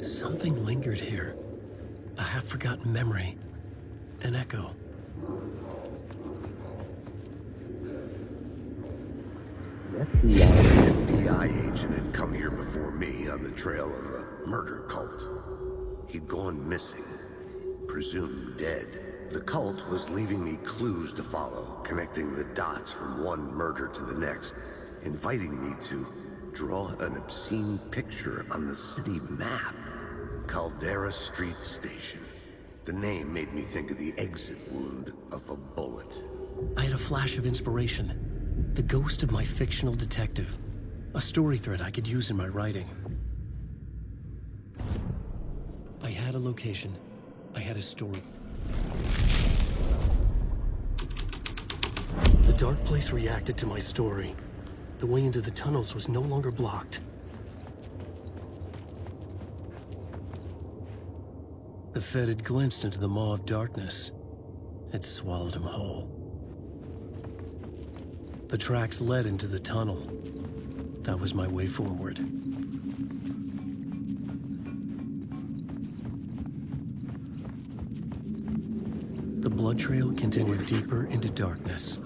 Speaker 1: Something lingered here. A half-forgotten memory. An echo.
Speaker 4: An FBI agent had come here before me on the trail of a murder cult. He'd gone missing, presumed dead. The cult was leaving me clues to follow, connecting the dots from one murder to the next, inviting me to draw an obscene picture on the city map. Caldera Street Station. The name made me think of the exit wound of a bullet.
Speaker 1: I had a flash of inspiration. The ghost of my fictional detective. A story thread I could use in my writing. I had a location. I had a story. The dark place reacted to my story. The way into the tunnels was no longer blocked. The Fed had glimpsed into the maw of darkness. It swallowed him whole. The tracks led into the tunnel. That was my way forward. The blood trail continued deeper into darkness.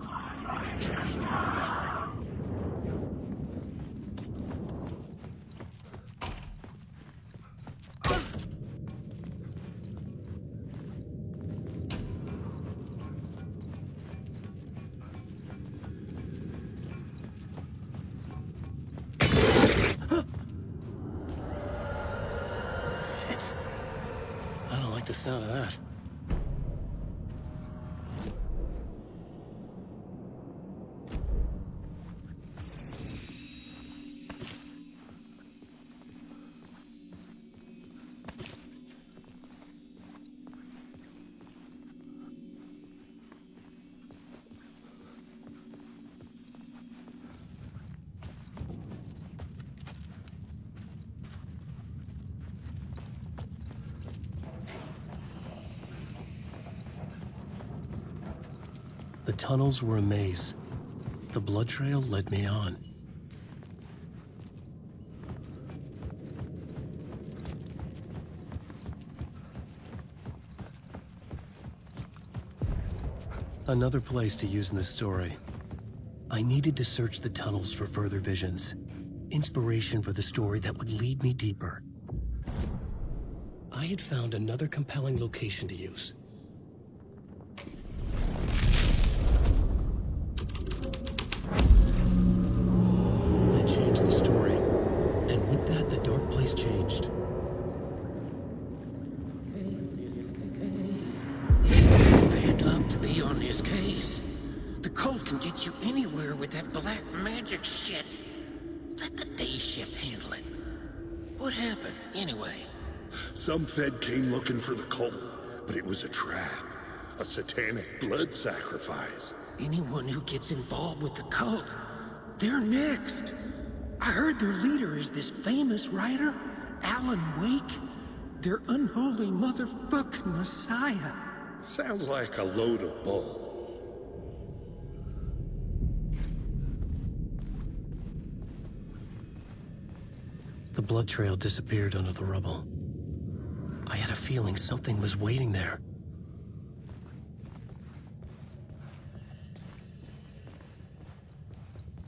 Speaker 1: The sound of that. The tunnels were a maze. The blood trail led me on. Another place to use in this story. I needed to search the tunnels for further visions. Inspiration for the story that would lead me deeper. I had found another compelling location to use. I changed the story, and with that, the dark place changed.
Speaker 14: It's bad luck to be on this case. The cult can get you anywhere with that black magic shit. Let the day shift handle it. What happened, anyway?
Speaker 5: Some Fed came looking for the cult, but it was a trap. A satanic blood sacrifice.
Speaker 14: Anyone who gets involved with the cult, they're next. I heard their leader is this famous writer, Alan Wake. Their unholy motherfucking messiah.
Speaker 5: Sounds like a load of bull.
Speaker 1: The blood trail disappeared under the rubble. I had a feeling something was waiting there.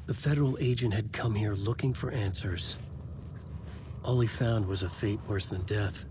Speaker 1: The federal agent had come here looking for answers. All he found was a fate worse than death.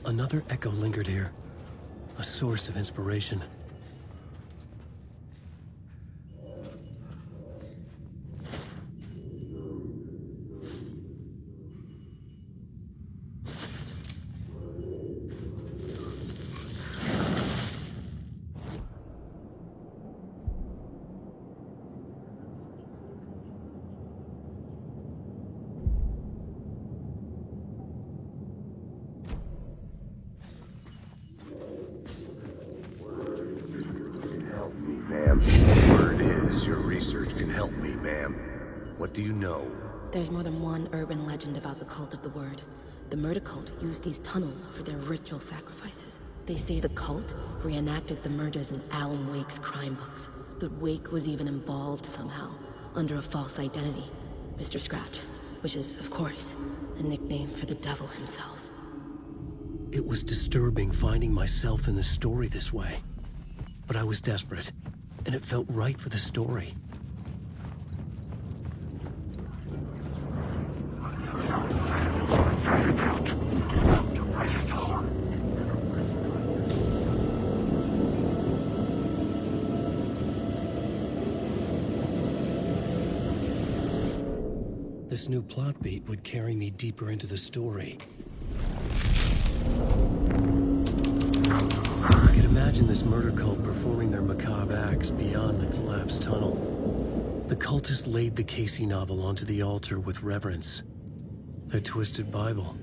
Speaker 1: Another echo lingered here, a source of inspiration.
Speaker 4: Word is, your research can help me, ma'am. What do you know?
Speaker 16: There's more than one urban legend about the Cult of the Word. The murder cult used these tunnels for their ritual sacrifices. They say the cult reenacted the murders in Alan Wake's crime books. That Wake was even involved somehow, under a false identity. Mr. Scratch, which is, of course, a nickname for the devil himself.
Speaker 1: It was disturbing finding myself in the story this way. But I was desperate, and it felt right for the story. This new plot beat would carry me deeper into the story. I could imagine this murder cult performing their macabre acts beyond the collapsed tunnel. The cultists laid the Casey novel onto the altar with reverence. Their twisted Bible.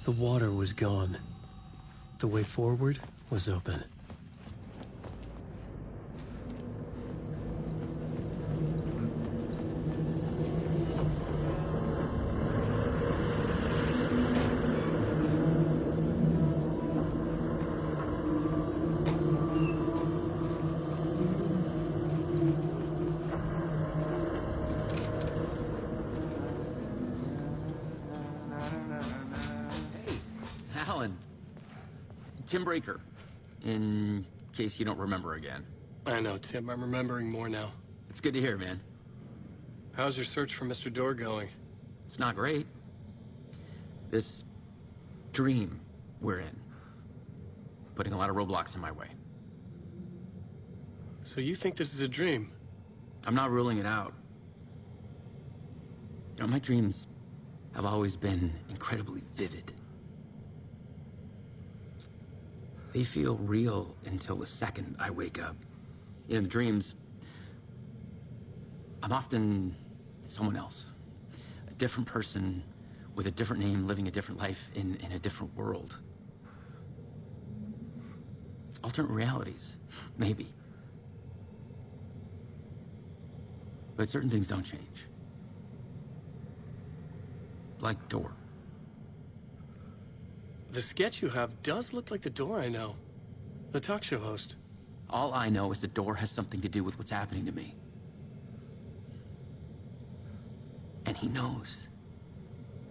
Speaker 1: The water was gone. The way forward was open.
Speaker 11: Alan. Tim Breaker. In case you don't remember again.
Speaker 1: I know, Tim. I'm remembering more now.
Speaker 11: It's good to hear, man.
Speaker 1: How's your search for Mr. Door going?
Speaker 11: It's not great. This dream we're in. putting a lot of roadblocks in my way.
Speaker 7: So you think this is a dream?
Speaker 11: I'm not ruling it out. You know, my dreams have always been incredibly vivid. They feel real until the second I wake up. In dreams, I'm often someone else. A different person with a different name, living a different life in a different world. Alternate realities, maybe. But certain things don't change. Like Door.
Speaker 7: The sketch you have does look like the Door I know. The talk show host.
Speaker 11: All I know is the Door has something to do with what's happening to me. And he knows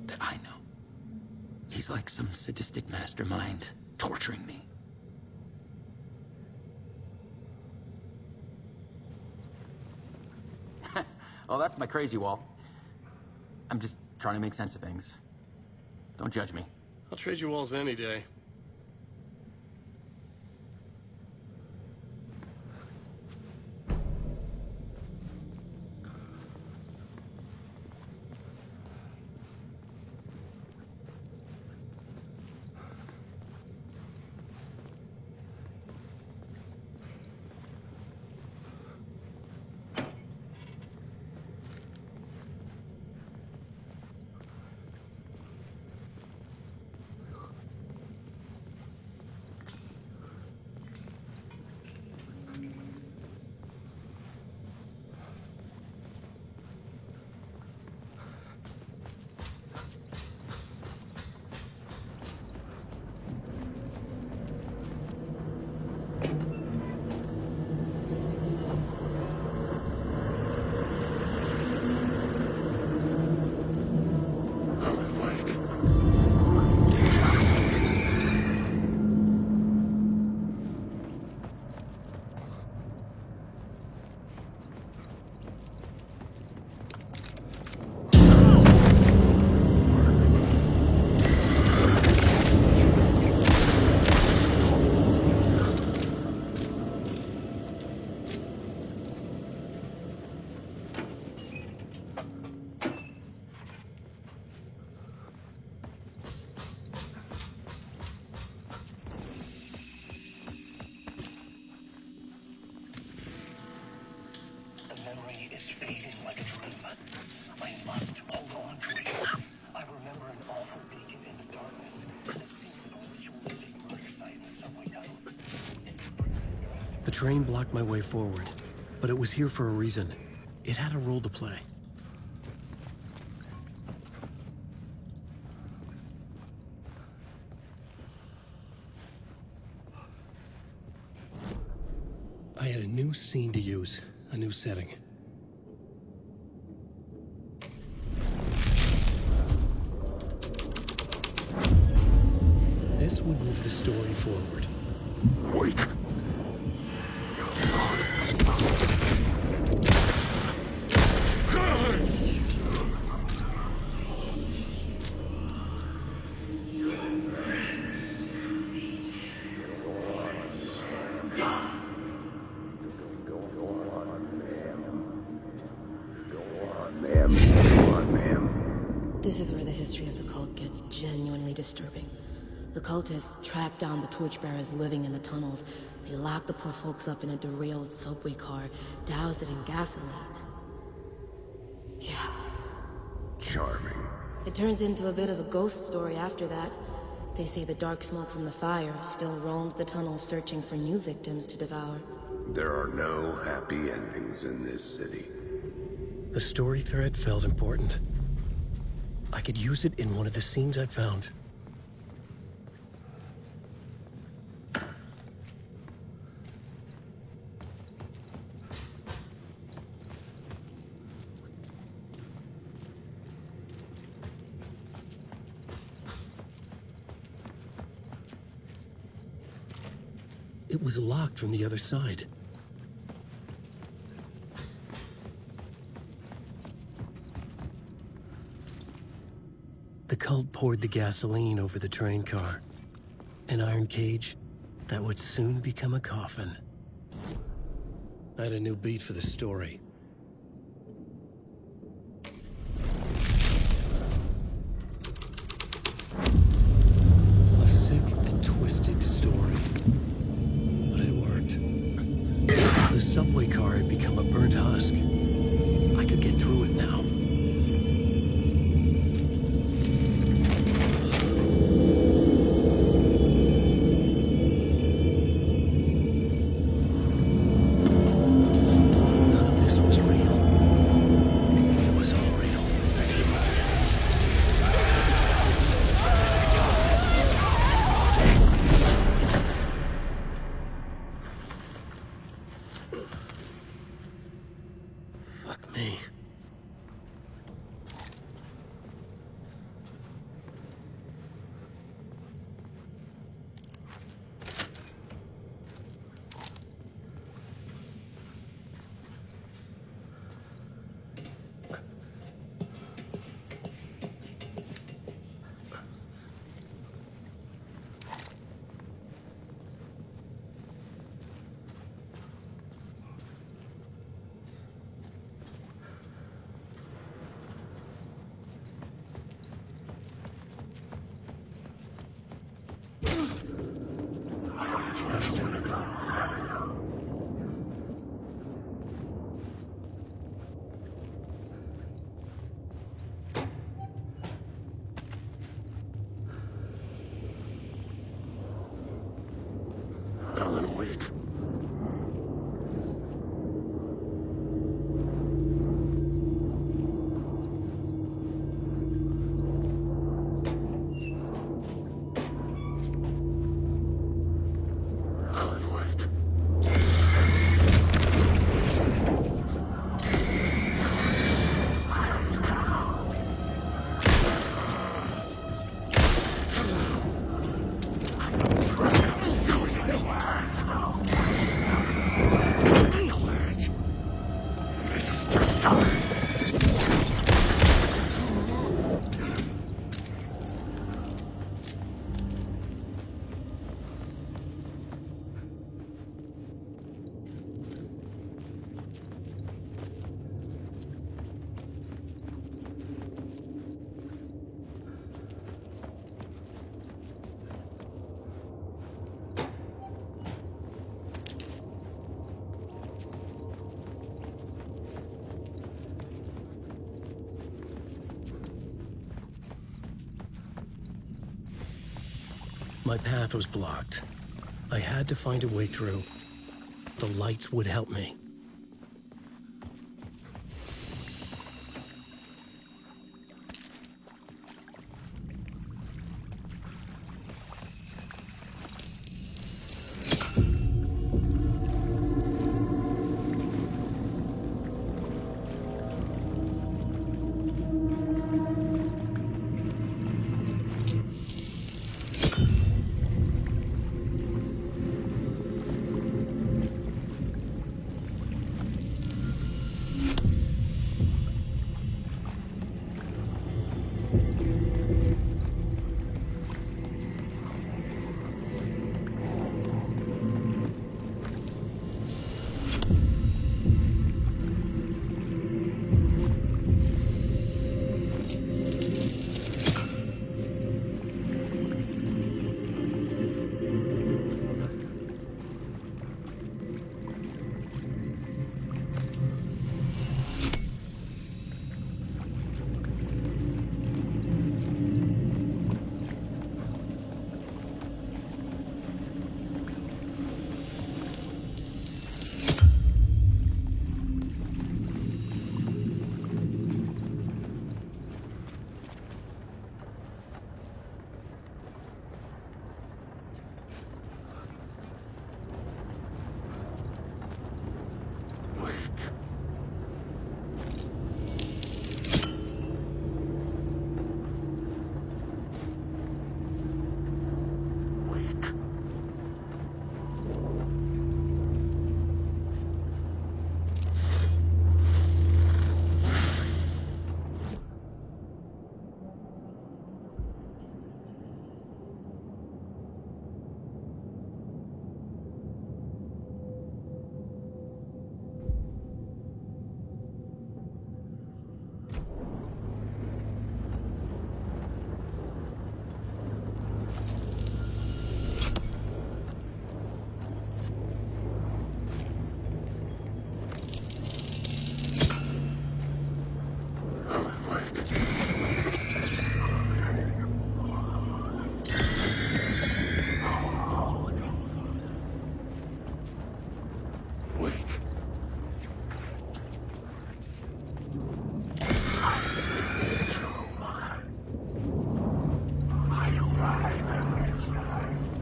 Speaker 11: that I know. He's like some sadistic mastermind torturing me. Oh, that's my crazy wall. I'm just trying to make sense of things. Don't judge me.
Speaker 7: I'll trade you walls any day. The train blocked my way forward, but it was here for a reason. It had a role to play. I had a new scene to use, a new setting. This would move the story forward.
Speaker 19: Wait.
Speaker 16: This is where the history of the cult gets genuinely disturbing. The cultists tracked down the torchbearers living in the tunnels. They locked the poor folks up in a derailed subway car, doused it in gasoline. Yeah.
Speaker 4: Charming.
Speaker 16: It turns into a bit of a ghost story after that. They say the dark smoke from the fire still roams the tunnels searching for new victims to devour.
Speaker 4: There are no happy endings in this city.
Speaker 1: The story thread felt important. I could use it in one of the scenes I'd found. It was locked from the other side. The cult poured the gasoline over the train car. An iron cage,
Speaker 7: that would soon become a coffin. I had a new beat for the story. A sick and twisted story. But it worked. The subway car had become a burnt husk. I could get through it now.
Speaker 9: Alan Wake.
Speaker 7: My path was blocked. I had to find a way through. The lights would help me.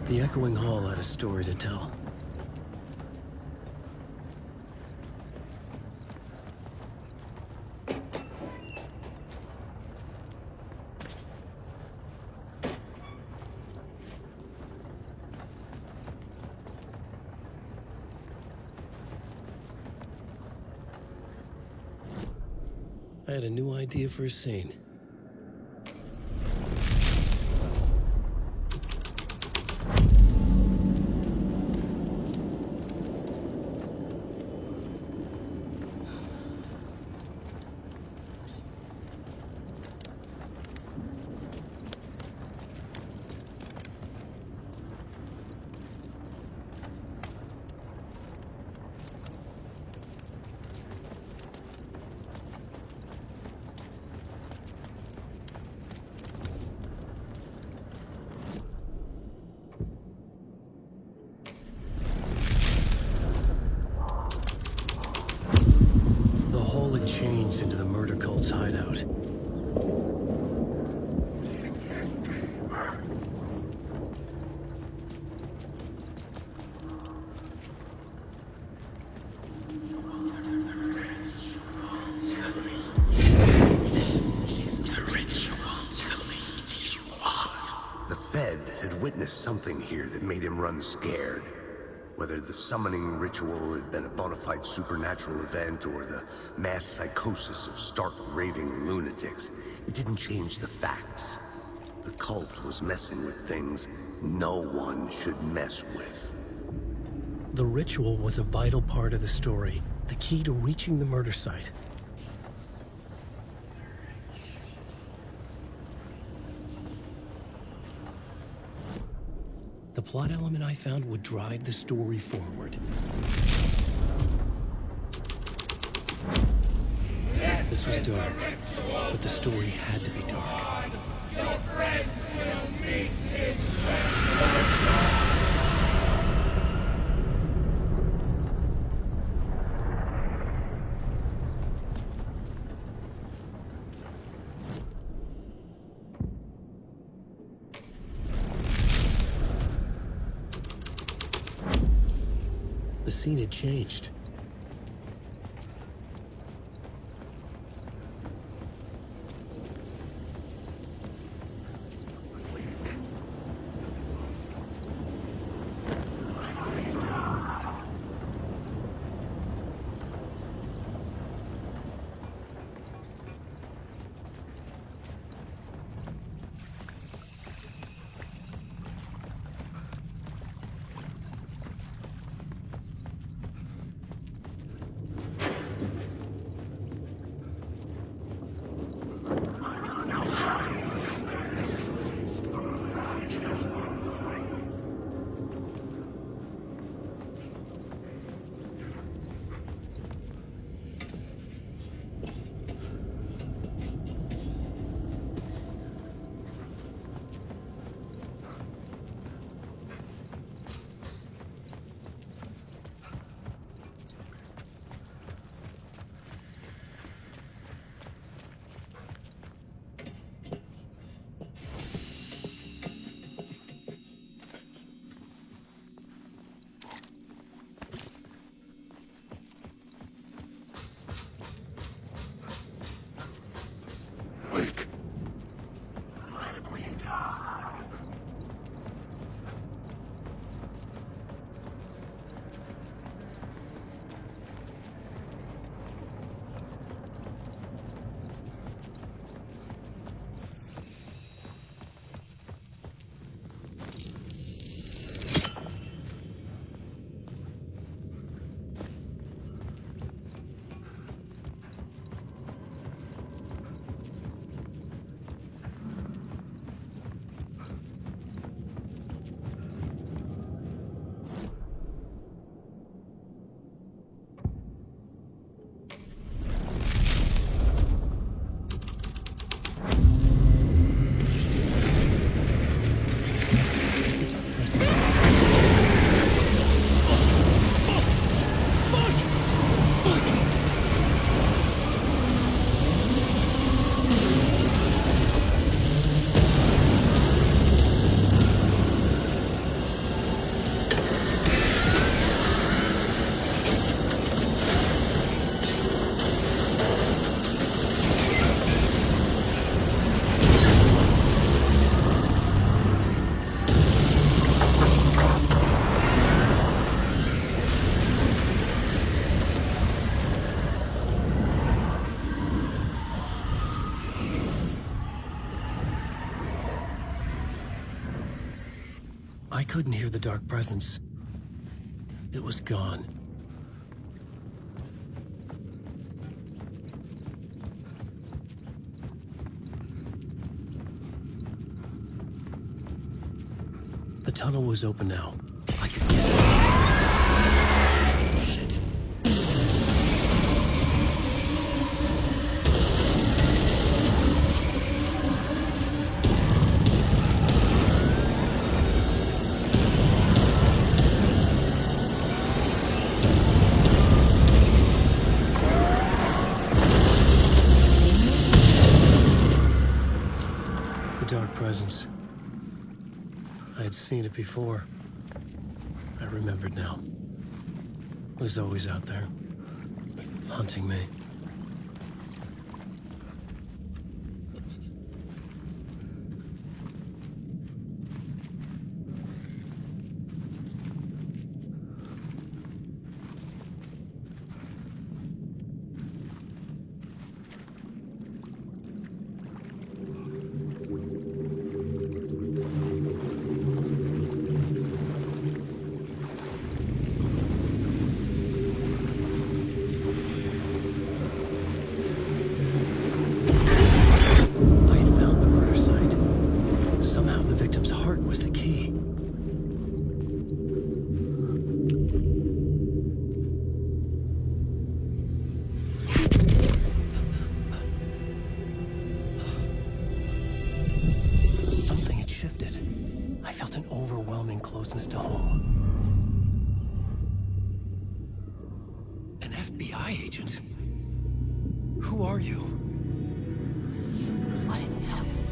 Speaker 7: The echoing hall had a story to tell. I had a new idea for a scene. Changed into the murder cult's hideout.
Speaker 4: The Fed had witnessed something here that made him run scared. Whether the summoning ritual had been a bona fide supernatural event or the mass psychosis of stark raving lunatics, it didn't change the facts. The cult was messing with things no one should mess with.
Speaker 7: The ritual was a vital part of the story, the key to reaching the murder site. The plot element I found would drive the story forward. This was dark, but the story had to be dark.
Speaker 17: Your friends will meet him.
Speaker 7: The scene had changed. I couldn't hear the dark presence. It was gone. The tunnel was open now. I could get it. Shit. The dark presence. I had seen it before. I remembered now. It was always out there, hunting me. Closeness to home. An FBI agent? Who are you?
Speaker 8: What is this?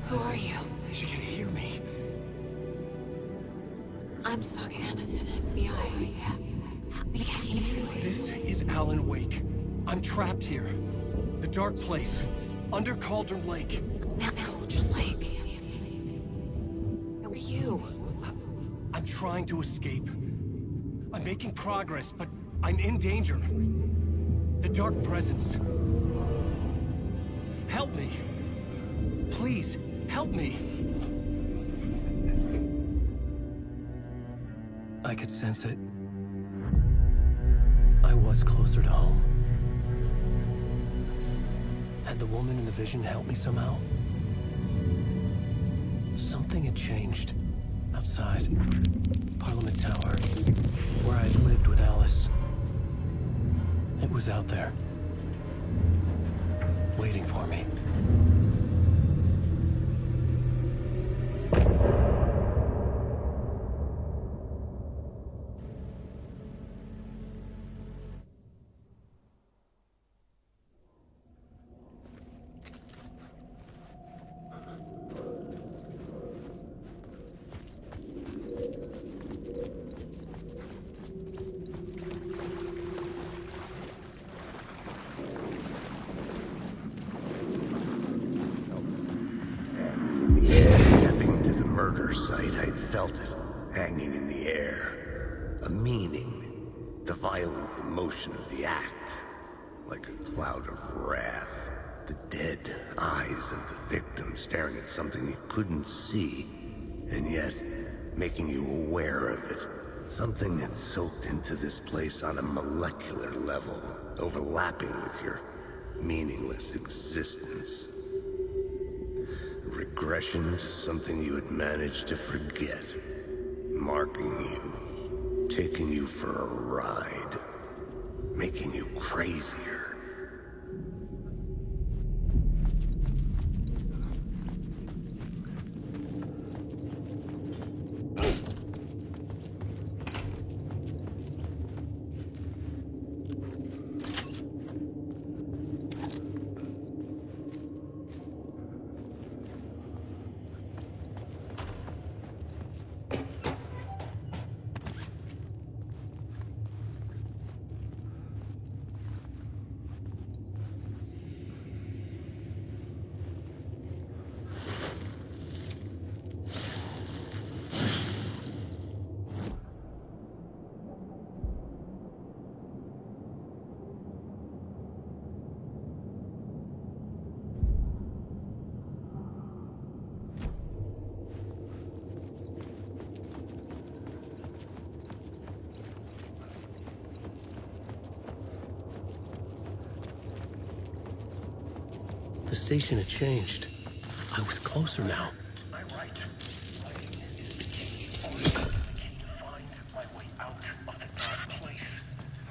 Speaker 8: Who are you?
Speaker 7: She can hear me.
Speaker 8: I'm Saga Anderson, FBI.
Speaker 7: This is Alan Wake. I'm trapped here. The dark place. Under Cauldron Lake.
Speaker 8: Cauldron Lake? Who are you?
Speaker 7: I'm trying to escape. I'm making progress, but I'm in danger. The dark presence. Help me. Please, help me. I could sense it. I was closer to home. Had the woman in the vision helped me somehow? Something had changed. Outside. Parliament Tower. Where I'd lived with Alice. It was out there. Waiting for me.
Speaker 4: Site, I'd felt it, hanging in the air. A meaning, the violent emotion of the act, like a cloud of wrath. The dead eyes of the victim staring at something you couldn't see, and yet making you aware of it. Something had soaked into this place on a molecular level, overlapping with your meaningless existence. Regression to something you had managed to forget. Marking you. Taking you for a ride. Making you crazier.
Speaker 1: The station had changed. I was closer now.
Speaker 12: I'm right. Fighting is the key. The key to find my way out of the dark place.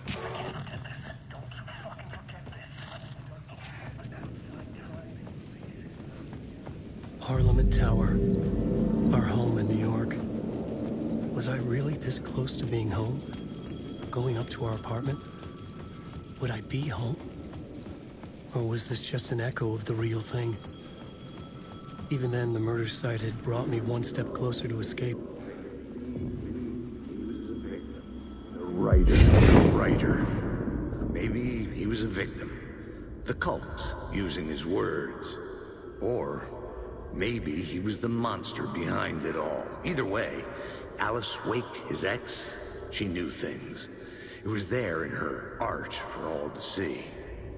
Speaker 12: I can't forget this. Don't fucking forget this.
Speaker 1: Parliament Tower. Our home in New York. Was I really this close to being home? Going up to our apartment? Would I be home? Or was this just an echo of the real thing? Even then, the murder site had brought me one step closer to escape.
Speaker 4: The writer. Maybe he was a victim. The cult, using his words. Or maybe he was the monster behind it all. Either way, Alice Wake, his ex, she knew things. It was there in her art for all to see.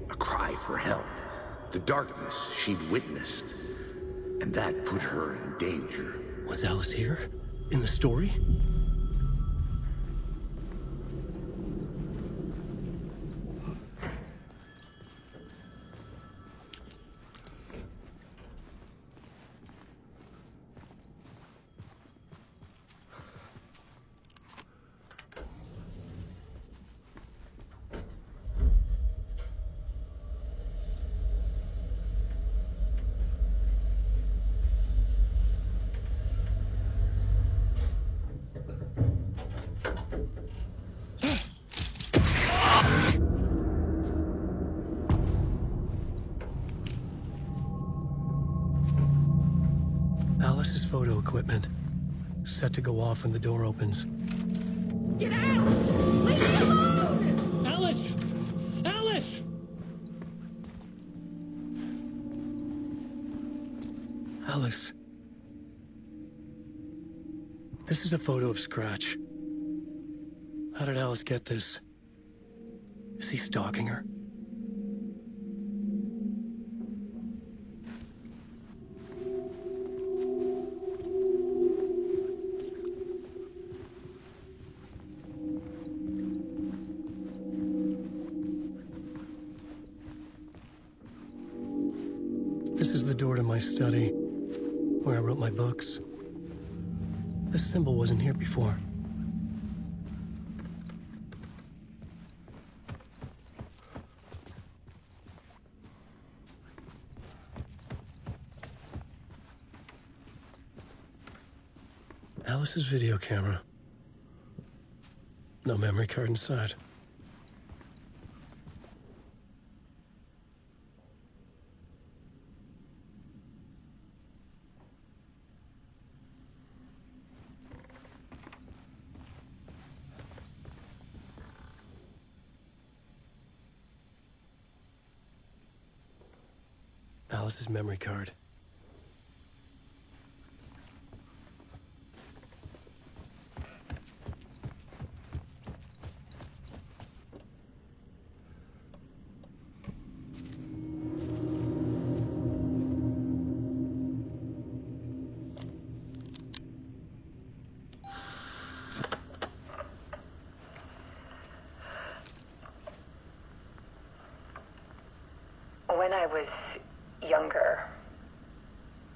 Speaker 4: A cry for help. The darkness she'd witnessed. And that put her in danger.
Speaker 1: Was Alice here? In the story? Alice's photo equipment. Set to go off when the door opens.
Speaker 17: Get out! Leave me alone!
Speaker 7: Alice! Alice!
Speaker 1: Alice. This is a photo of Scratch. How did Alice get this? Is he stalking her? This is the door to my study, where I wrote my books. This symbol wasn't here before. Alice's video camera. No memory card inside. Alice's memory card.
Speaker 18: When I was younger,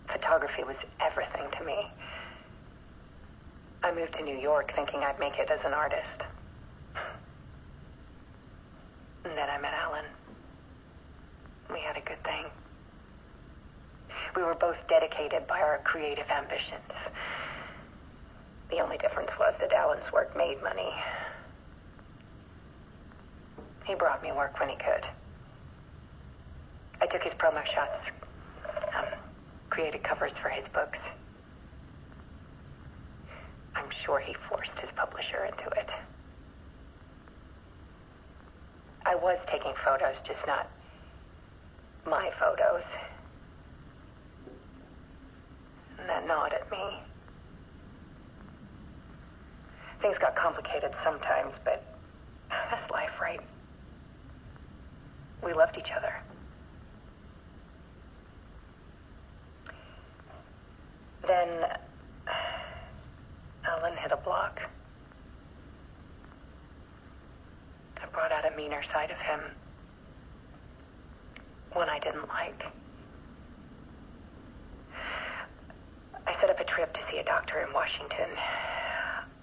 Speaker 18: photography was everything to me. I moved to New York thinking I'd make it as an artist. And then I met Alan. We had a good thing. We were both dedicated by our creative ambitions. The only difference was that Alan's work made money. He brought me work when he could. I took his promo shots, created covers for his books. I'm sure he forced his publisher into it. I was taking photos, just not my photos. And that gnawed at me. Things got complicated sometimes, but that's life, right? We loved each other. Then Alan hit a block. I brought out a meaner side of him. One I didn't like. I set up a trip to see a doctor in Washington.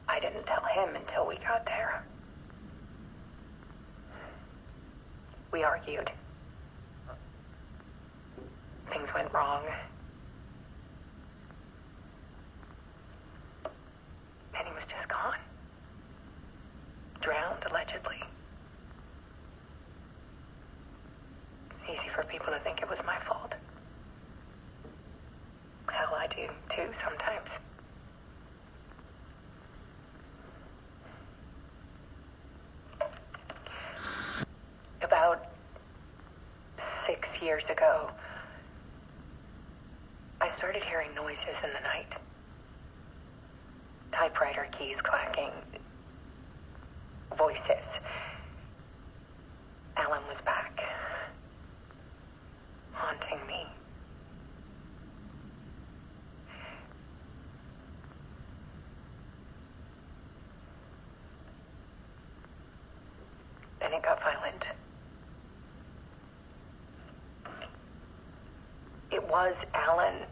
Speaker 18: I didn't tell him until we got there. We argued. Things went wrong. And he was just gone. Drowned, allegedly. It's easy for people to think it was my fault. Hell, I do too sometimes. About 6 years ago, I started hearing noises in the night. Typewriter keys clacking. Voices. Alan was back. Haunting me. Then it got violent. It was Alan.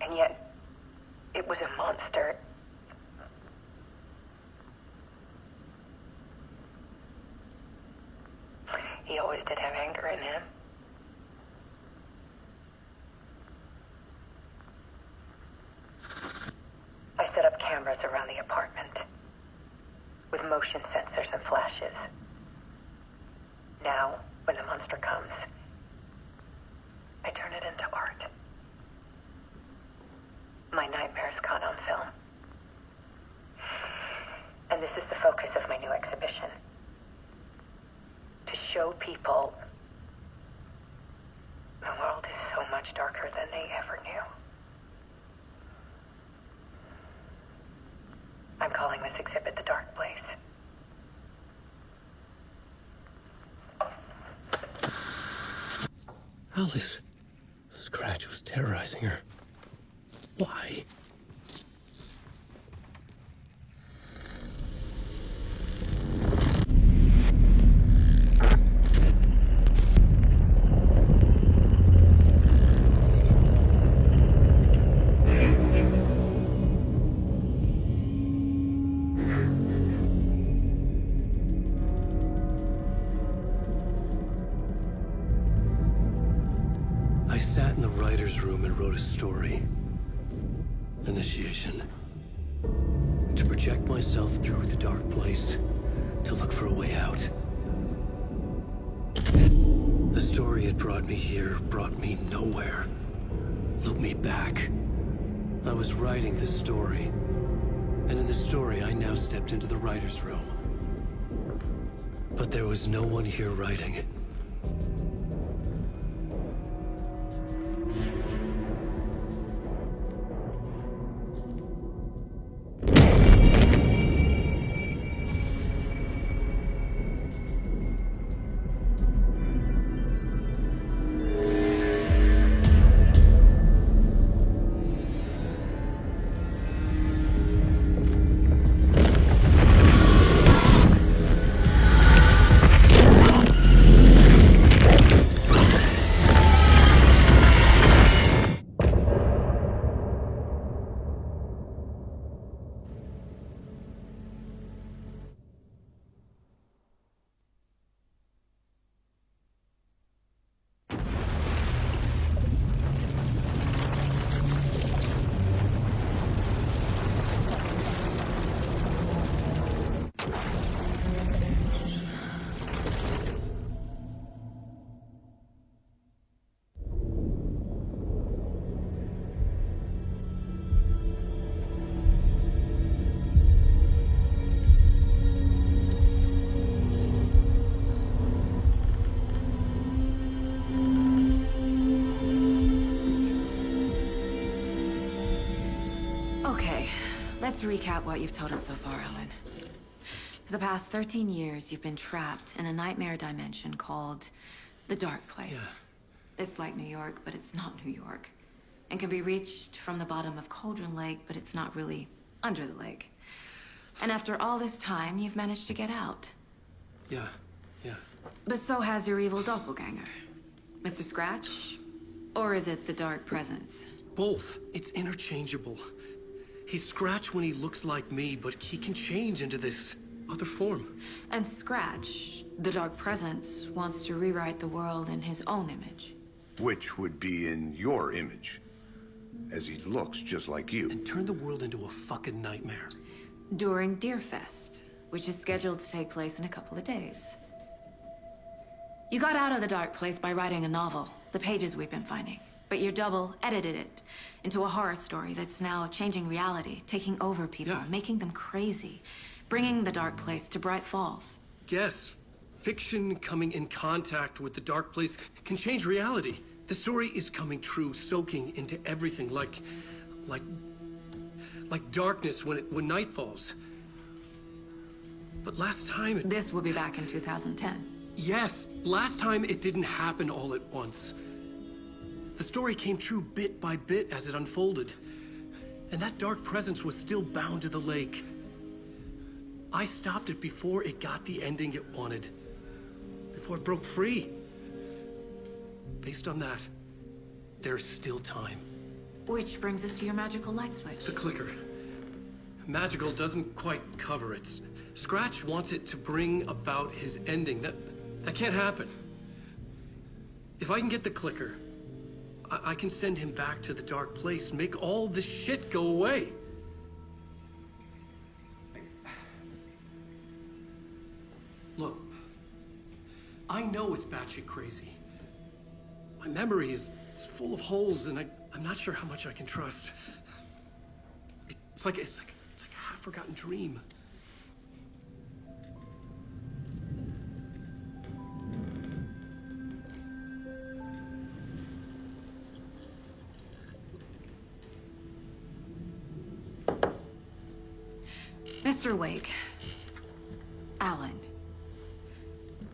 Speaker 18: And yet, it was a monster. He always did have anger in him. I set up cameras around the apartment with motion sensors and flashes. Now, when the monster comes, I turn it into art. My nightmares caught on film. And this is the focus of my new exhibition. To show people the world is so much darker than they ever knew. I'm calling this exhibit The Dark Place.
Speaker 7: Alice. Scratch was terrorizing her. Why?
Speaker 1: I sat in the writer's room and wrote a story. Initiation. To project myself through the dark place, to look for a way out. The story had brought me here, brought me nowhere. Looped me back. I was writing the story. And in the story, I now stepped into the writer's room. But there was no one here writing it.
Speaker 2: Let's recap what you've told us so far, Alan. For the past 13 years, you've been trapped in a nightmare dimension called the Dark Place. Yeah. It's like New York, but it's not New York. And can be reached from the bottom of Cauldron Lake, but it's not really under the lake. And after all this time, you've managed to get out.
Speaker 1: Yeah.
Speaker 2: But so has your evil doppelganger. Mr. Scratch, Or is it the Dark Presence?
Speaker 14: Both. It's interchangeable. He's Scratch when he looks like me, but he can change into this other form.
Speaker 2: And Scratch, the Dark Presence, wants to rewrite the world in his own image.
Speaker 4: Which would be in your image, as he looks just like you.
Speaker 14: And turn the world into a fucking nightmare.
Speaker 2: During Deerfest, which is scheduled to take place in a couple of days. You got out of the dark place by writing a novel, the pages we've been finding. But your double edited it into a horror story that's now changing reality, taking over people, making them crazy, bringing the dark place to Bright Falls.
Speaker 14: Yes, fiction coming in contact with the dark place can change reality. The story is coming true, soaking into everything, like darkness when night falls. But last time
Speaker 2: This will be back in 2010.
Speaker 14: Yes, last time it didn't happen all at once. The story came true bit by bit as it unfolded. And that dark presence was still bound to the lake. I stopped it before it got the ending it wanted. Before it broke free. Based on that, there's still time.
Speaker 2: Which brings us to your magical light switch.
Speaker 14: The clicker. Magical doesn't quite cover it. Scratch wants it to bring about his ending. That can't happen. If I can get the clicker, I can send him back to the dark place, make all this shit go away. Look, I know it's batshit crazy. My memory is full of holes, and I'm not sure how much I can trust. It's like a half-forgotten dream.
Speaker 2: Mr. Wake, Alan,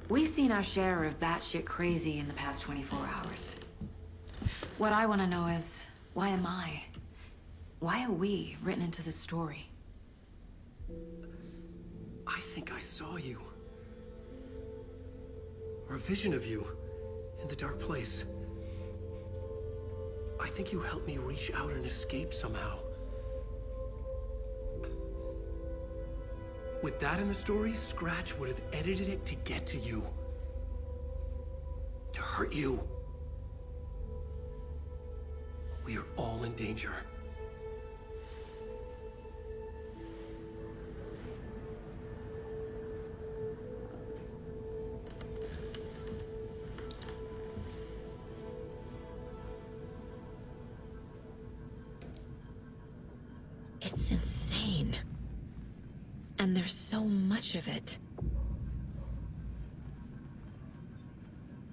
Speaker 2: we've seen our share of batshit crazy in the past 24 hours. What I want to know is, why am I? Why are we written into the story?
Speaker 14: I think I saw you. Or a vision of you in the dark place. I think you helped me reach out and escape somehow. With that in the story, Scratch would have edited it to get to you. To hurt you. We are all in danger.
Speaker 8: It's insane. And there's so much of it.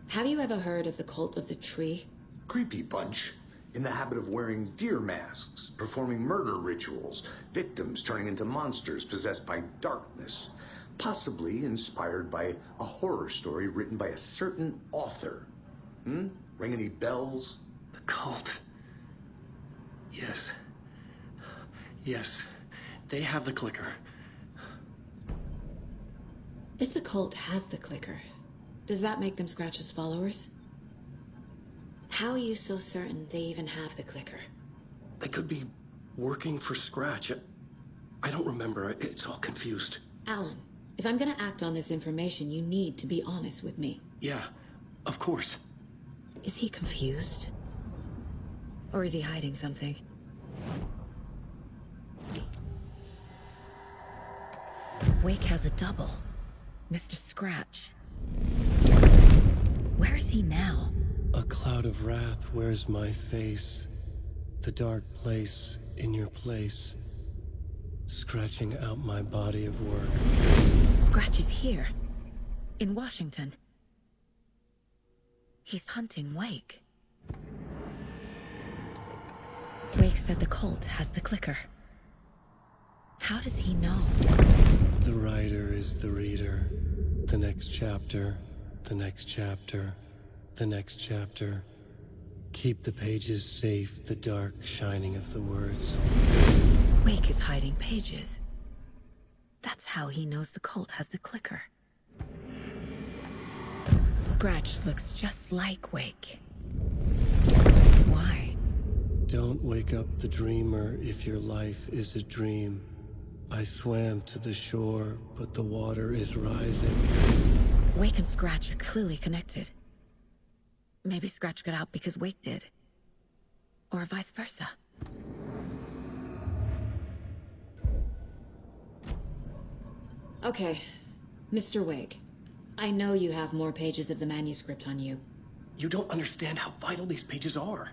Speaker 8: Have you ever heard of the cult of the tree?
Speaker 4: Creepy bunch. In the habit of wearing deer masks, performing murder rituals, victims turning into monsters possessed by darkness, possibly inspired by a horror story written by a certain author. Ring any bells?
Speaker 14: The cult. Yes. Yes. They have the clicker.
Speaker 8: If the cult has the clicker, does that make them Scratch's followers? How are you so certain they even have the clicker?
Speaker 14: They could be working for Scratch. I don't remember. It's all confused.
Speaker 8: Alan, if I'm gonna act on this information, you need to be honest with me.
Speaker 14: Yeah, of course.
Speaker 8: Is he confused? Or is he hiding something? Wake has a double. Mr. Scratch. Where is he now?
Speaker 1: A cloud of wrath wears my face. The dark place in your place. Scratching out my body of work.
Speaker 8: Scratch is here. In Washington. He's hunting Wake. Wake said the cult has the clicker. How does he know?
Speaker 1: The writer is the reader. The next chapter, the next chapter, the next chapter. Keep the pages safe, the dark shining of the words.
Speaker 8: Wake is hiding pages. That's how he knows the cult has the clicker. Scratch looks just like Wake.
Speaker 1: Don't wake up the dreamer if your life is a dream. I swam to the shore, but the water is rising.
Speaker 8: Wake and Scratch are clearly connected. Maybe Scratch got out because Wake did. Or vice versa.
Speaker 6: Okay, Mr. Wake. I know you have more pages of the manuscript on you.
Speaker 14: You don't understand how vital these pages are.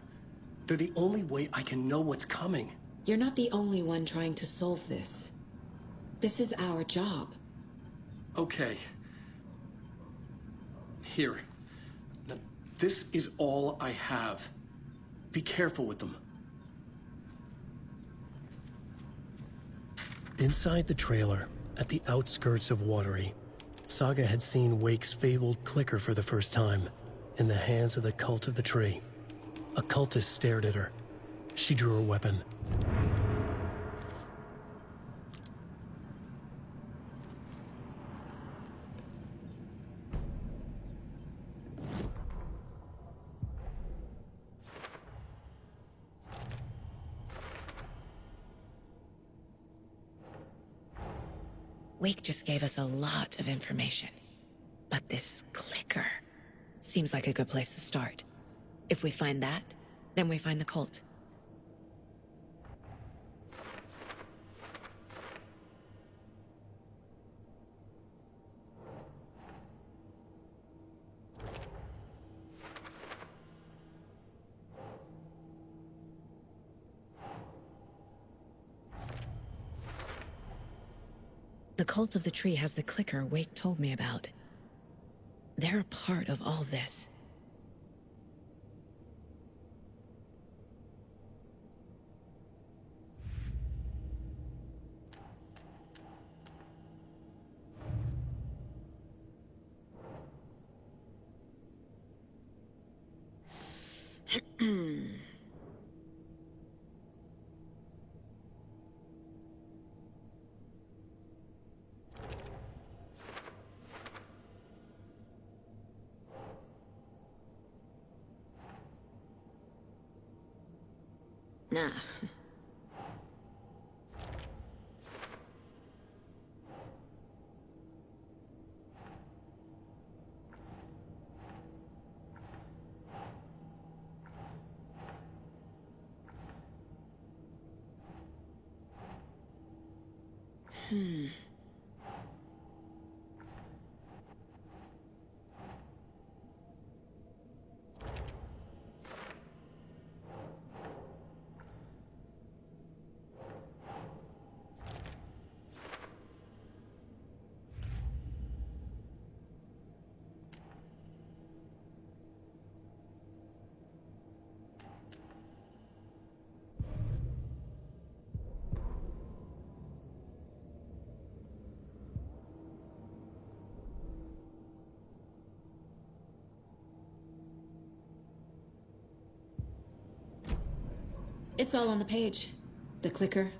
Speaker 14: They're the only way I can know what's coming.
Speaker 6: You're not the only one trying to solve this. This is our job.
Speaker 14: Okay. Here. Now, this is all I have. Be careful with them.
Speaker 1: Inside the trailer, at the outskirts of Watery, Saga had seen Wake's fabled clicker for the first time, in the hands of the Cult of the Tree. A cultist stared at her. She drew her weapon.
Speaker 8: Wake just gave us a lot of information. But this clicker seems like a good place to start. If we find that, then we find the cult. The Cult of the Tree has the clicker Wake told me about. They're a part of all this. Nah.
Speaker 6: It's all on the page. The clicker,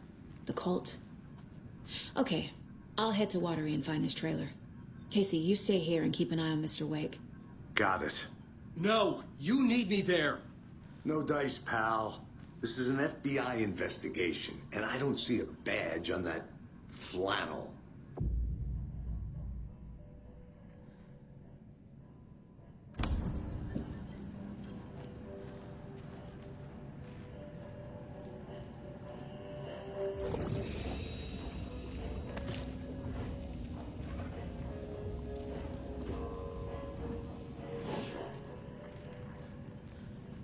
Speaker 6: the cult. Okay, I'll head to Watery and find this trailer. Casey, you stay here and keep an eye on Mr. Wake.
Speaker 4: Got it.
Speaker 14: No, you need me there.
Speaker 4: No dice, pal. This is an FBI investigation, and I don't see a badge on that flannel.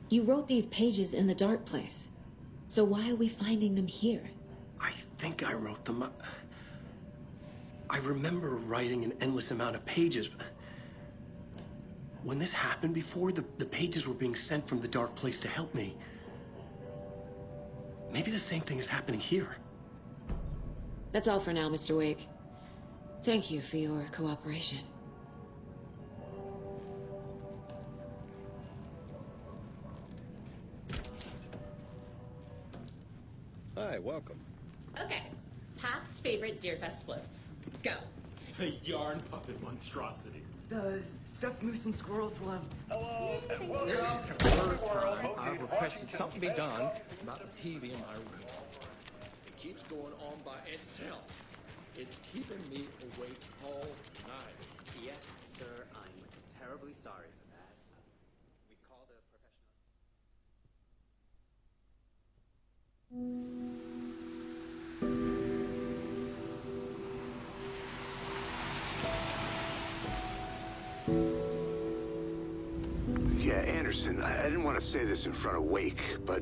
Speaker 6: You wrote these pages in the dark place. So why are we finding them here?
Speaker 14: I think I wrote them. I remember writing an endless amount of pages. When this happened before, the pages were being sent from the dark place to help me. Maybe the same thing is happening here.
Speaker 6: That's all for now, Mr. Wake. Thank you for your cooperation.
Speaker 20: Hi, welcome.
Speaker 23: Okay, past favorite Deerfest floats. Go.
Speaker 24: The yarn puppet monstrosity.
Speaker 17: The stuffed moose and squirrels one.
Speaker 5: Hello, and welcome
Speaker 12: This is
Speaker 5: to
Speaker 12: the third
Speaker 5: World.
Speaker 12: time I've requested something be done about the TV in my room. It keeps going on by itself. It's keeping me awake all night.
Speaker 3: Yes, sir, I'm terribly sorry for that. We called a professional.
Speaker 4: Yeah, Anderson, I didn't want to say this in front of Wake, but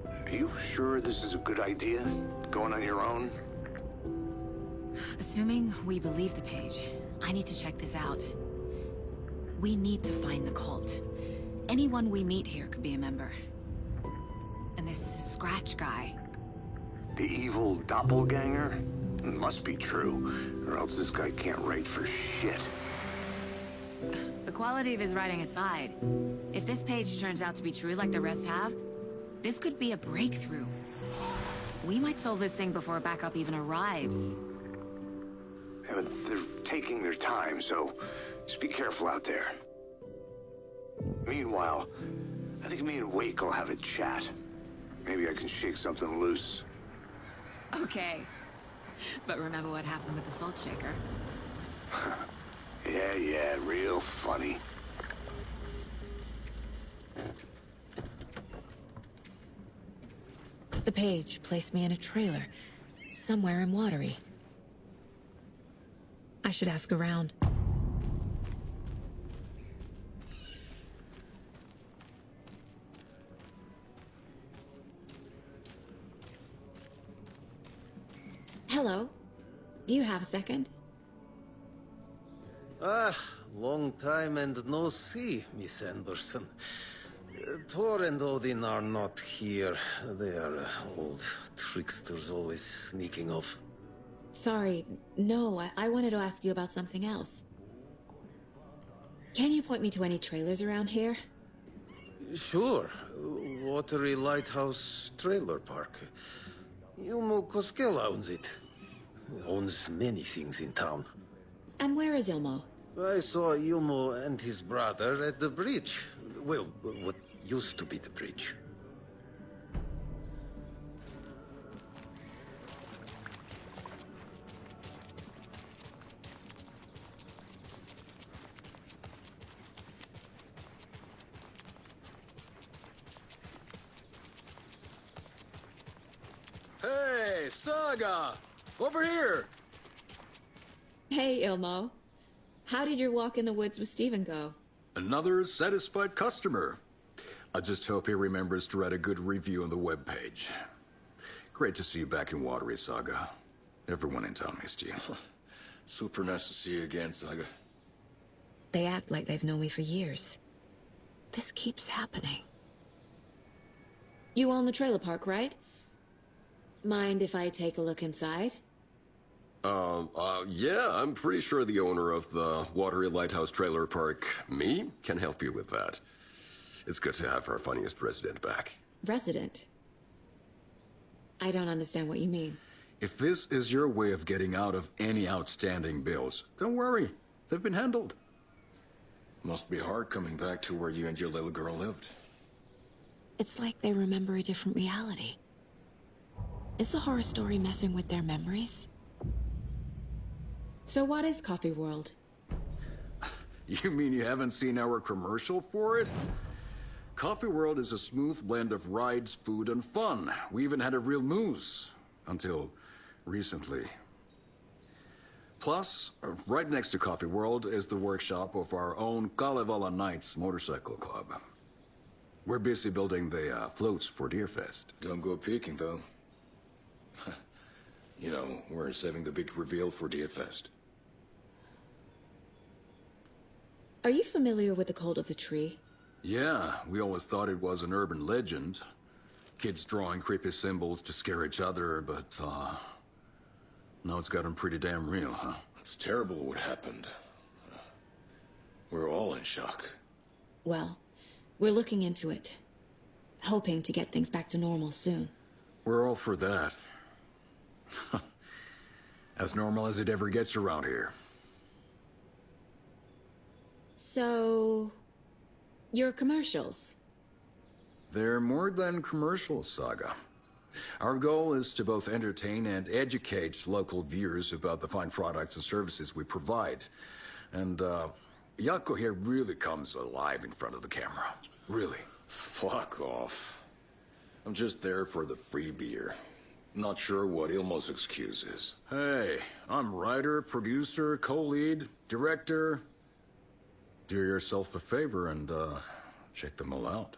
Speaker 4: are you sure this is a good idea? Going on your own?
Speaker 2: Assuming we believe the page, I need to check this out. We need to find the cult. Anyone we meet here could be a member. And this Scratch guy.
Speaker 4: The evil doppelganger? Must be true, or else this guy can't write for shit.
Speaker 2: The quality of his writing aside, if this page turns out to be true like the rest have, this could be a breakthrough. We might solve this thing before backup even arrives.
Speaker 4: Yeah, but they're taking their time, so just be careful out there. Meanwhile, I think me and Wake will have a chat. Maybe I can shake something loose.
Speaker 2: Okay. But remember what happened with the salt shaker?
Speaker 4: Yeah, real funny.
Speaker 8: The page placed me in a trailer, somewhere in Watery. I should ask around. Hello. Do you have a second?
Speaker 21: Ah, long time and no see, Miss Anderson. Thor and Odin are not here. They are old tricksters always sneaking off.
Speaker 8: Sorry, no, I wanted to ask you about something else. Can you point me to any trailers around here?
Speaker 21: Sure. Watery Lighthouse Trailer Park. Ilmo Koskela owns it. Owns many things in town.
Speaker 8: And where is Ilmo?
Speaker 21: I saw Ilmo and his brother at the bridge. Well, what used to be the bridge.
Speaker 19: Hey, Saga! Over here!
Speaker 8: Hey, Ilmo. How did your walk in the woods with Steven go?
Speaker 19: Another satisfied customer. I just hope he remembers to write a good review on the webpage. Great to see you back in Watery, Saga. Everyone in town missed you.
Speaker 23: Super nice to see you again, Saga.
Speaker 8: They act like they've known me for years. This keeps happening. You own the trailer park, right? Mind if I take a look inside?
Speaker 23: Yeah, I'm pretty sure the owner of the Watery Lighthouse Trailer Park, me, can help you with that. It's good to have our funniest resident back.
Speaker 8: Resident? I don't understand what you mean.
Speaker 19: If this is your way of getting out of any outstanding bills, don't worry. They've been handled.
Speaker 23: Must be hard coming back to where you and your little girl lived.
Speaker 8: It's like they remember a different reality. Is the horror story messing with their memories? So what is Coffee World?
Speaker 19: You mean you haven't seen our commercial for it? Coffee World is a smooth blend of rides, food, and fun. We even had a real moose. Until recently. Plus, right next to Coffee World is the workshop of our own Kalevala Knights Motorcycle Club. We're busy building the floats for Deerfest.
Speaker 23: Don't go peeking, though. You know, we're saving the big reveal for Deerfest.
Speaker 8: Are you familiar with the Cult of the Tree?
Speaker 19: Yeah, we always thought it was an urban legend. Kids drawing creepy symbols to scare each other, but, now it's gotten pretty damn real, huh?
Speaker 23: It's terrible what happened. We're all in shock.
Speaker 8: Well, we're looking into it. Hoping to get things back to normal soon.
Speaker 19: We're all for that. As normal as it ever gets around here.
Speaker 6: So... your commercials?
Speaker 19: They're more than commercials, Saga. Our goal is to both entertain and educate local viewers about the fine products and services we provide. And, Yako here really comes alive in front of the camera. Really.
Speaker 23: Fuck off. I'm just there for the free beer. Not sure what Ilmo's excuse is.
Speaker 19: Hey, I'm writer, producer, co-lead, director. Do yourself a favor and, check them all out.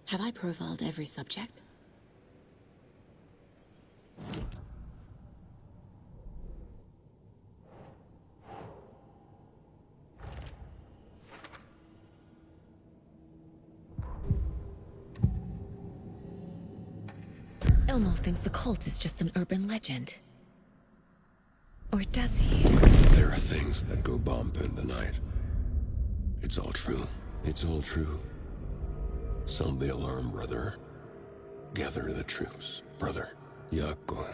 Speaker 6: Have I profiled every subject?
Speaker 8: Ilmo thinks the cult is just an urban legend. Or does he?
Speaker 9: There are things that go bump in the night. It's all true. It's all true. Sound the alarm, brother. Gather the troops, brother. Yako,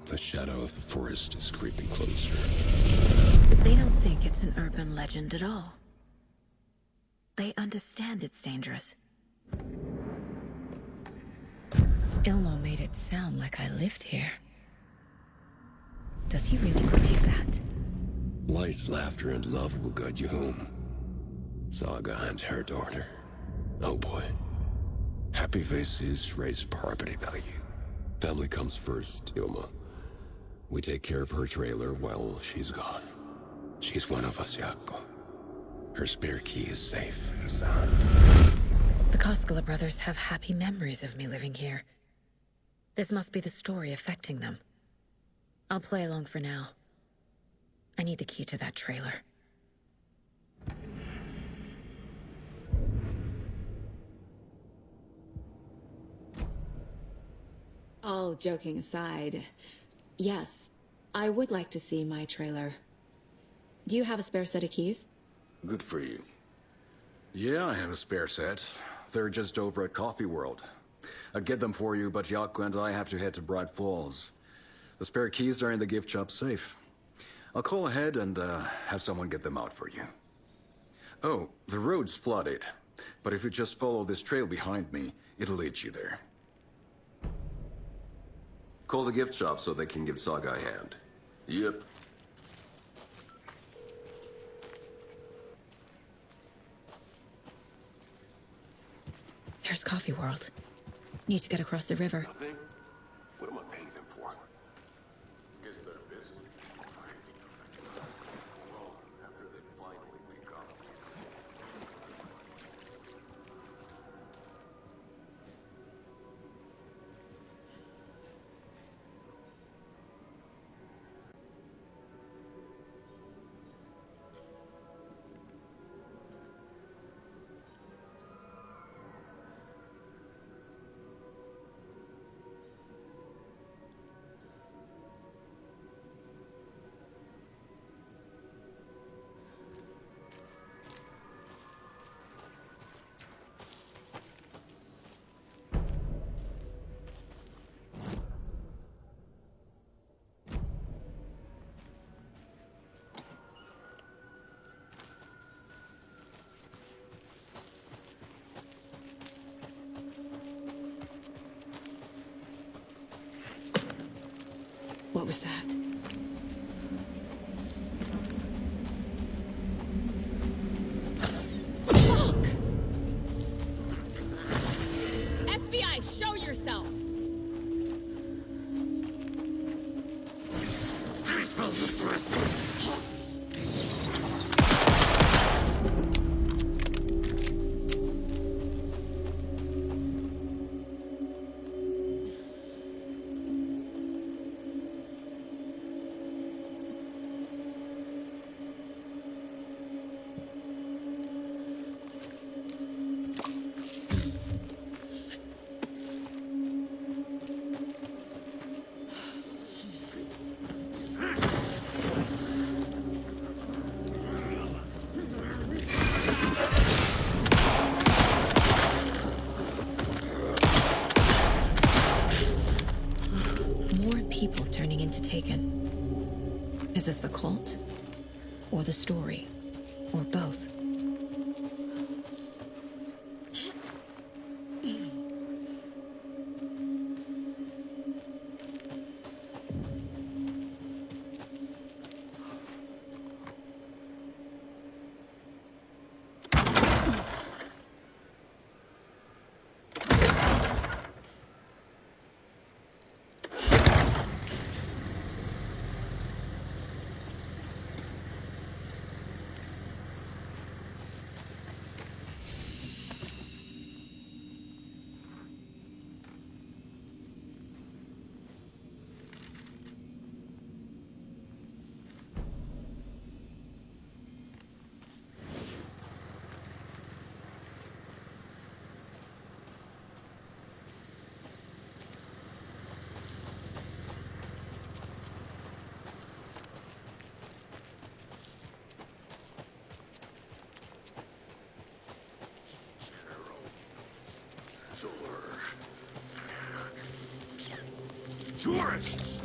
Speaker 9: the shadow of the forest is creeping closer.
Speaker 8: They don't think it's an urban legend at all. They understand it's dangerous. Ilmo made it sound like I lived here. Does he really believe that?
Speaker 9: Light, laughter, and love will guide you home. Saga and her daughter. Oh boy. Happy faces raise property value. Family comes first, Ilma. We take care of her trailer while she's gone. She's one of us, Yako. Her spare key is safe and sound.
Speaker 8: The Koskela brothers have happy memories of me living here. This must be the story affecting them. I'll play along for now. I need the key to that trailer.
Speaker 6: All joking aside, yes, I would like to see my trailer. Do you have a spare set of keys?
Speaker 19: Good for you. Yeah, I have a spare set. They're just over at Coffee World. I'd get them for you, but Yako and I have to head to Bright Falls. The spare keys are in the gift shop safe. I'll call ahead and have someone get them out for you. Oh, the road's flooded, but if you just follow this trail behind me, it'll lead you there.
Speaker 23: Call the gift shop so they can give Saga a hand. Yep.
Speaker 8: There's Coffee World. Need to get across the river.
Speaker 23: Nothing? What am I paying them for? Guess they're busy. Well, after they finally pick up.
Speaker 6: What was that?
Speaker 13: Fuck! FBI, show yourself!
Speaker 8: People turning into Taken. Is this the cult? Or the story? Or both.
Speaker 5: Tourists!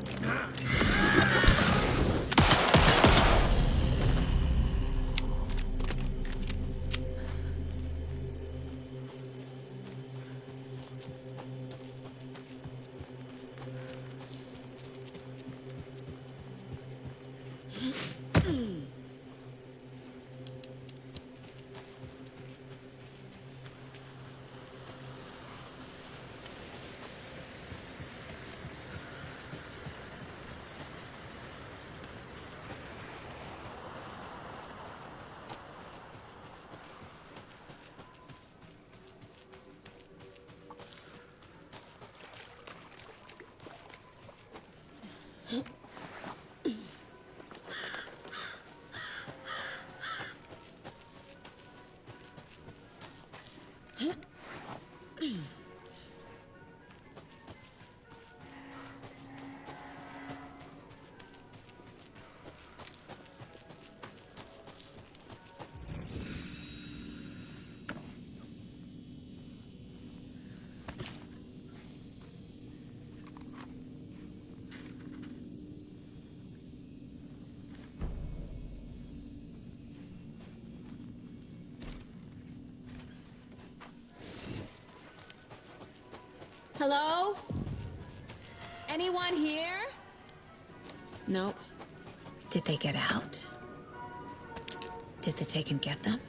Speaker 6: Hello? Anyone here?
Speaker 8: Nope. Did they get out? Did the Taken get them?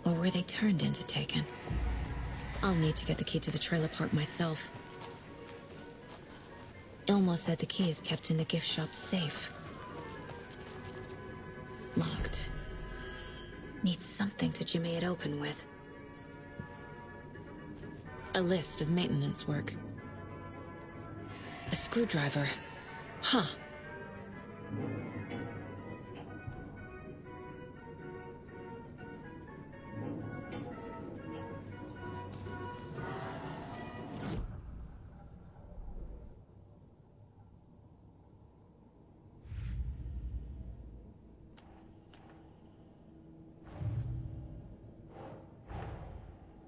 Speaker 8: Or were they turned into Taken? I'll need to get the key to the trailer park myself. Ilmo said the key is kept in the gift shop safe. Locked. Need something to jimmy it open with. A list of maintenance work. A screwdriver. Huh.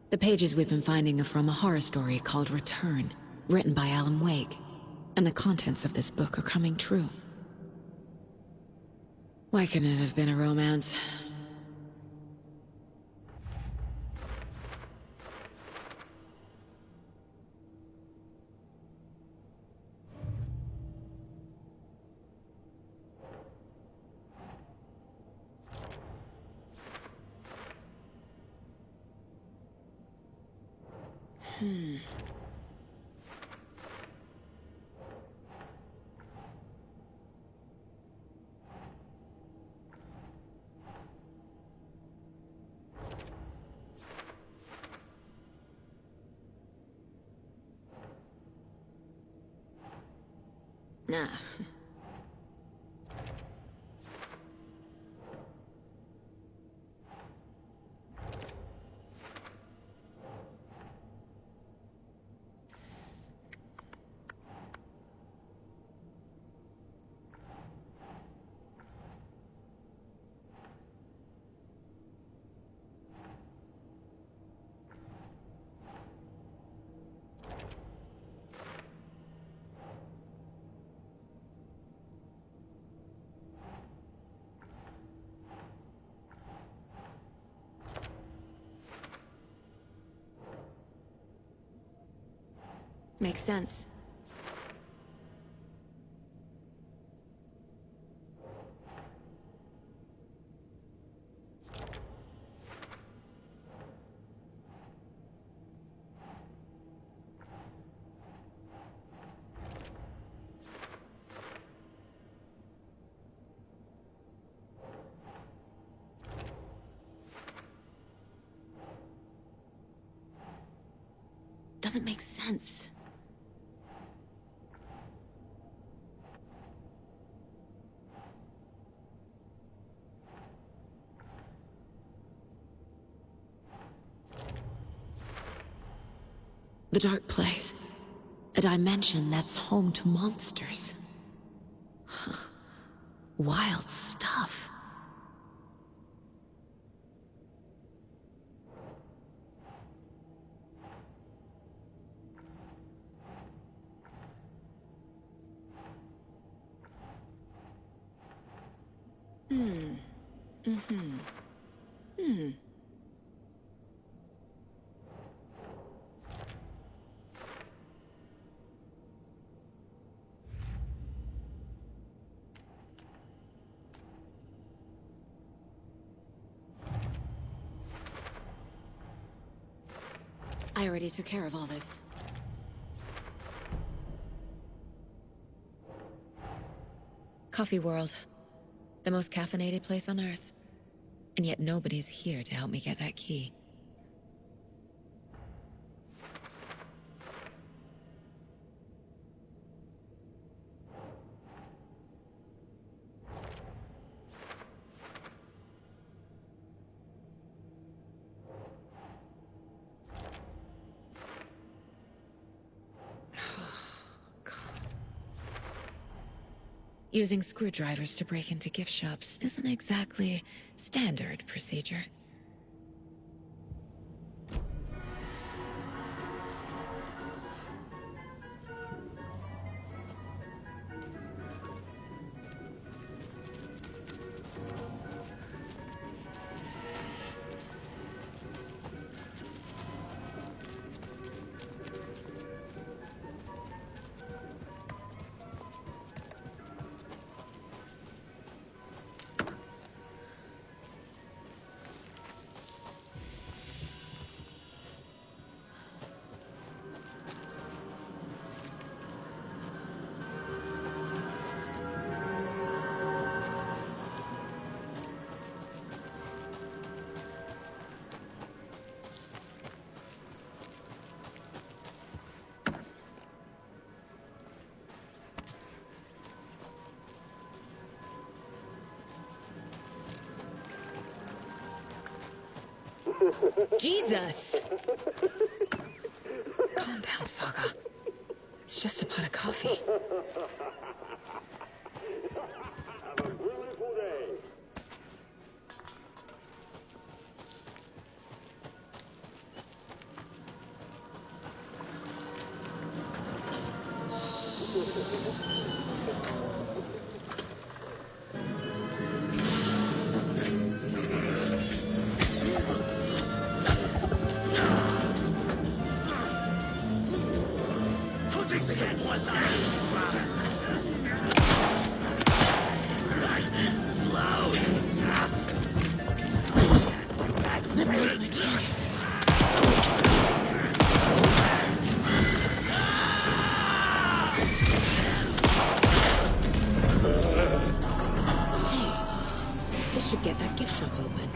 Speaker 8: The pages we've been finding are from a horror story called Return, written by Alan Wake, and the contents of this book are coming true. Why couldn't it have been a romance? Nah. Makes sense. Doesn't make sense. The dark place. A dimension that's home to monsters. Huh. Wild stuff. I already took care of all this. Coffee World. The most caffeinated place on Earth. And yet nobody's here to help me get that key. Using screwdrivers to break into gift shops isn't exactly standard procedure. Jesus! Calm down, Saga. It's just a pot of coffee.
Speaker 5: Have a beautiful day.
Speaker 6: Where's my chance? Hey, this should get that gift shop open.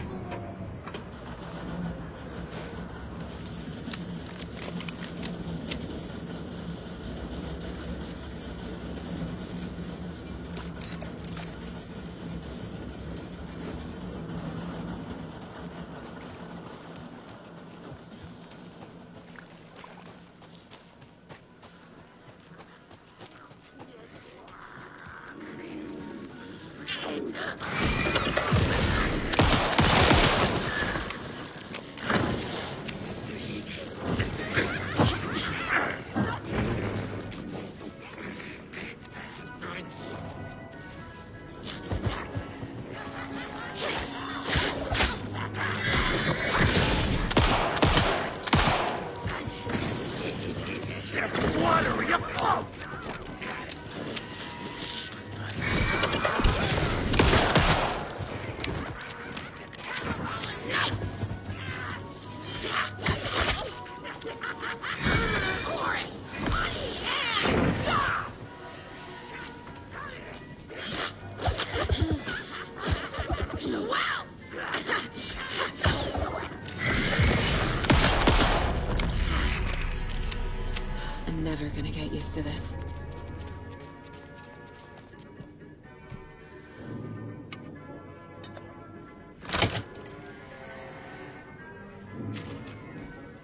Speaker 6: to this.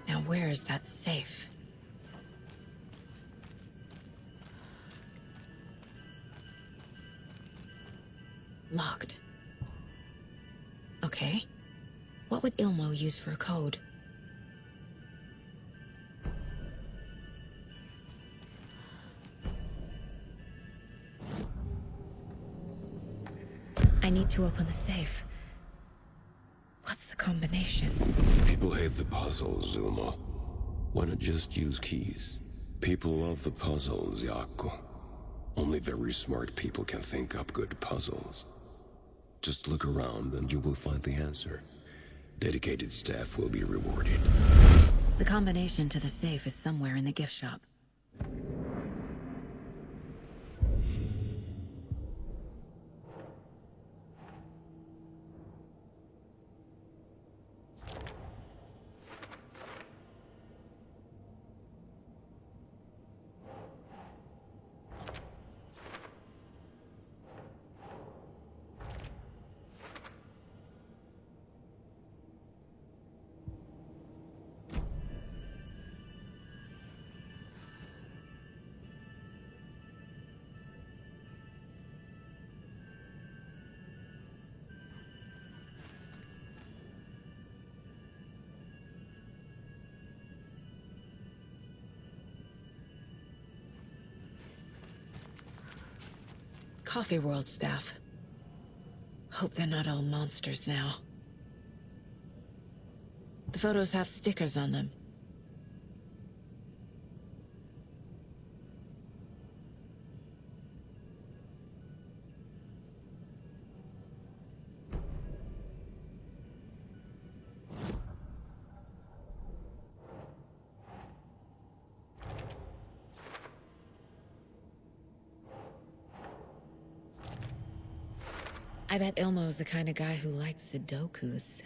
Speaker 6: Now where is that safe? Locked. Okay. What would Ilmo use for a code? I need to open the safe. What's the combination?
Speaker 23: People hate the puzzles, Ilmo. Why not just use keys? People love the puzzles, Jaakko. Only very smart people can think up good puzzles. Just look around and you will find the answer. Dedicated staff will be rewarded.
Speaker 8: The combination to the safe is somewhere in the gift shop. Coffee World staff. Hope they're not all monsters now. The photos have stickers on them. I bet Ilmo's the kind of guy who likes Sudokus.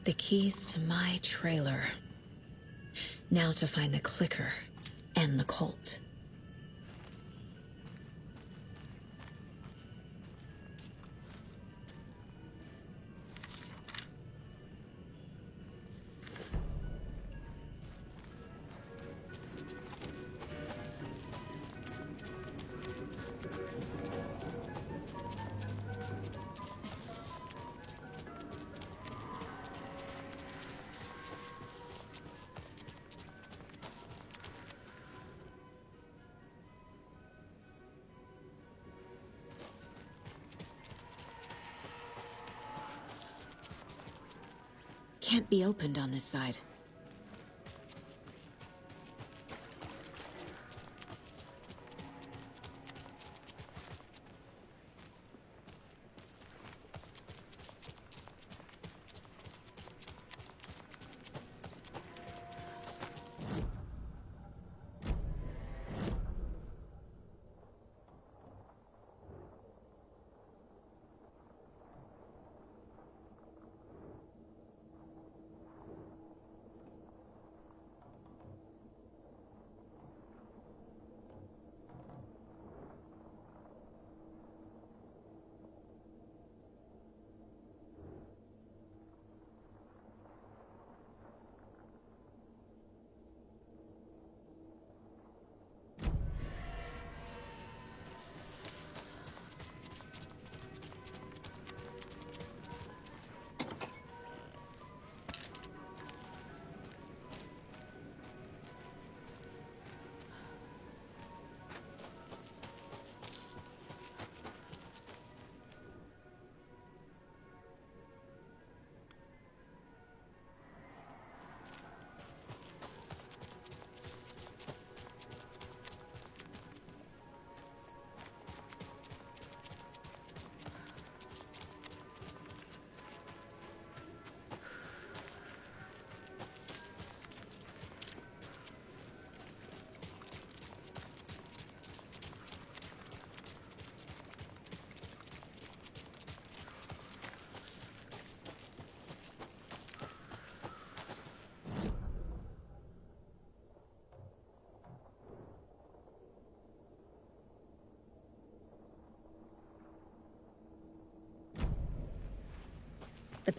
Speaker 8: The keys to my trailer. Now to find the clicker and the cult. Can't be opened on this side.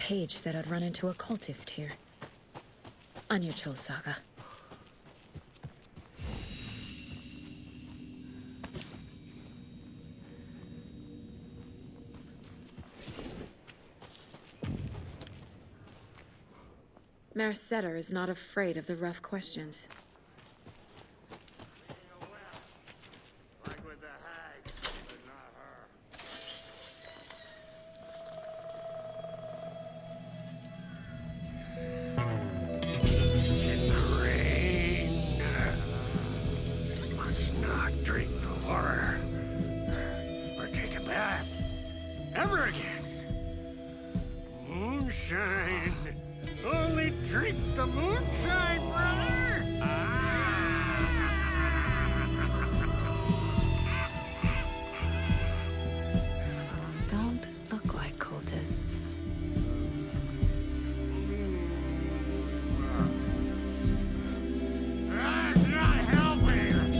Speaker 8: page said I'd run into a cultist here. On your toes, Saga. Merceder is not afraid of the rough questions.
Speaker 5: Like with the hag, but not her.
Speaker 14: It's in the rain. Must not drink the water. Or take a bath. Ever again. Moonshine. Only drink the moonshine, brother!
Speaker 2: Don't look like cultists.
Speaker 14: That's not helping!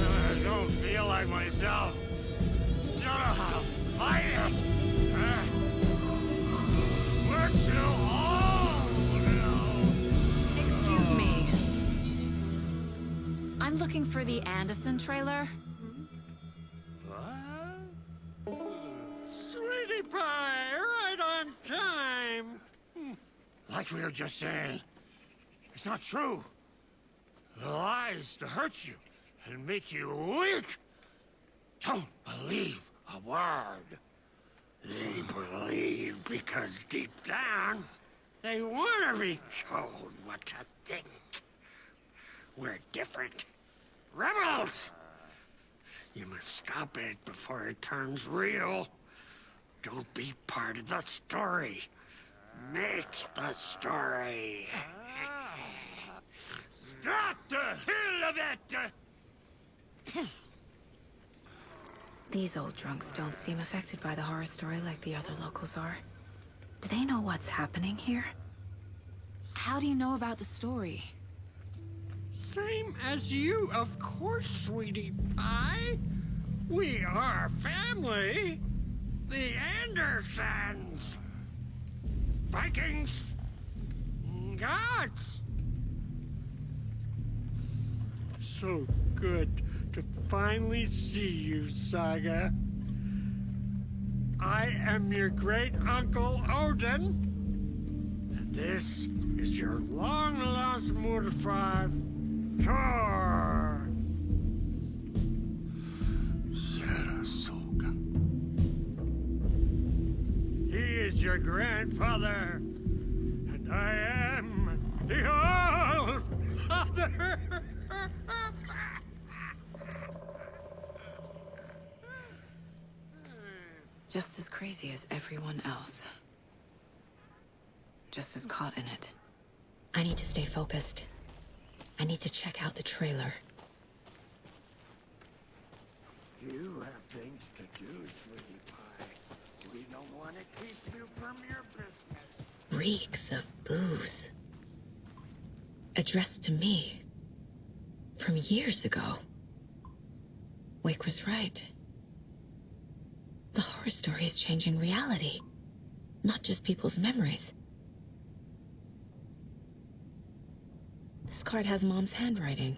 Speaker 14: I don't feel like myself. Don't know how to fight it. We're too old now.
Speaker 2: Excuse me. I'm looking for the Anderson trailer.
Speaker 14: What? Sweetie pie, right on time. Like we were just saying, it's not true. The lies to hurt you and make you weak. Don't believe a word. They believe because deep down, they want to be told what to think. We're different. Rebels! You must stop it before it turns real. Don't be part of the story. Make the story. Stop the hell of it!
Speaker 2: These old drunks don't seem affected by the horror story like the other locals are. Do they know what's happening here? How do you know about the story?
Speaker 14: Same as you, of course, sweetie pie. We are family. The Andersons. Vikings. Gods. So good to finally see you, Saga. I am your great-uncle Odin. And this is your long-lost mortified Thor. Saga. He is your grandfather. And I am the All-Father.
Speaker 2: Just as crazy as everyone else. Just as caught in it.
Speaker 8: I need to stay focused. I need to check out the trailer.
Speaker 14: You have things to do, sweetie pie. We don't want to keep you from your business.
Speaker 8: Reeks of booze. Addressed to me. From years ago. Wake was right. The horror story is changing reality. Not just people's memories. This card has Mom's handwriting.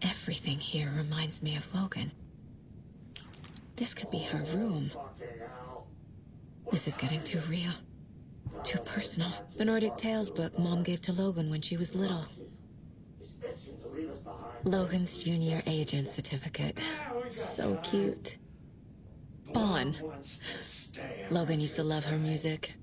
Speaker 8: Everything here reminds me of Logan. This could be her room. This is getting too real. Too personal. The Nordic Tales book Mom gave to Logan when she was little. Logan's junior agent certificate. So cute. Bon. Logan used to love her music.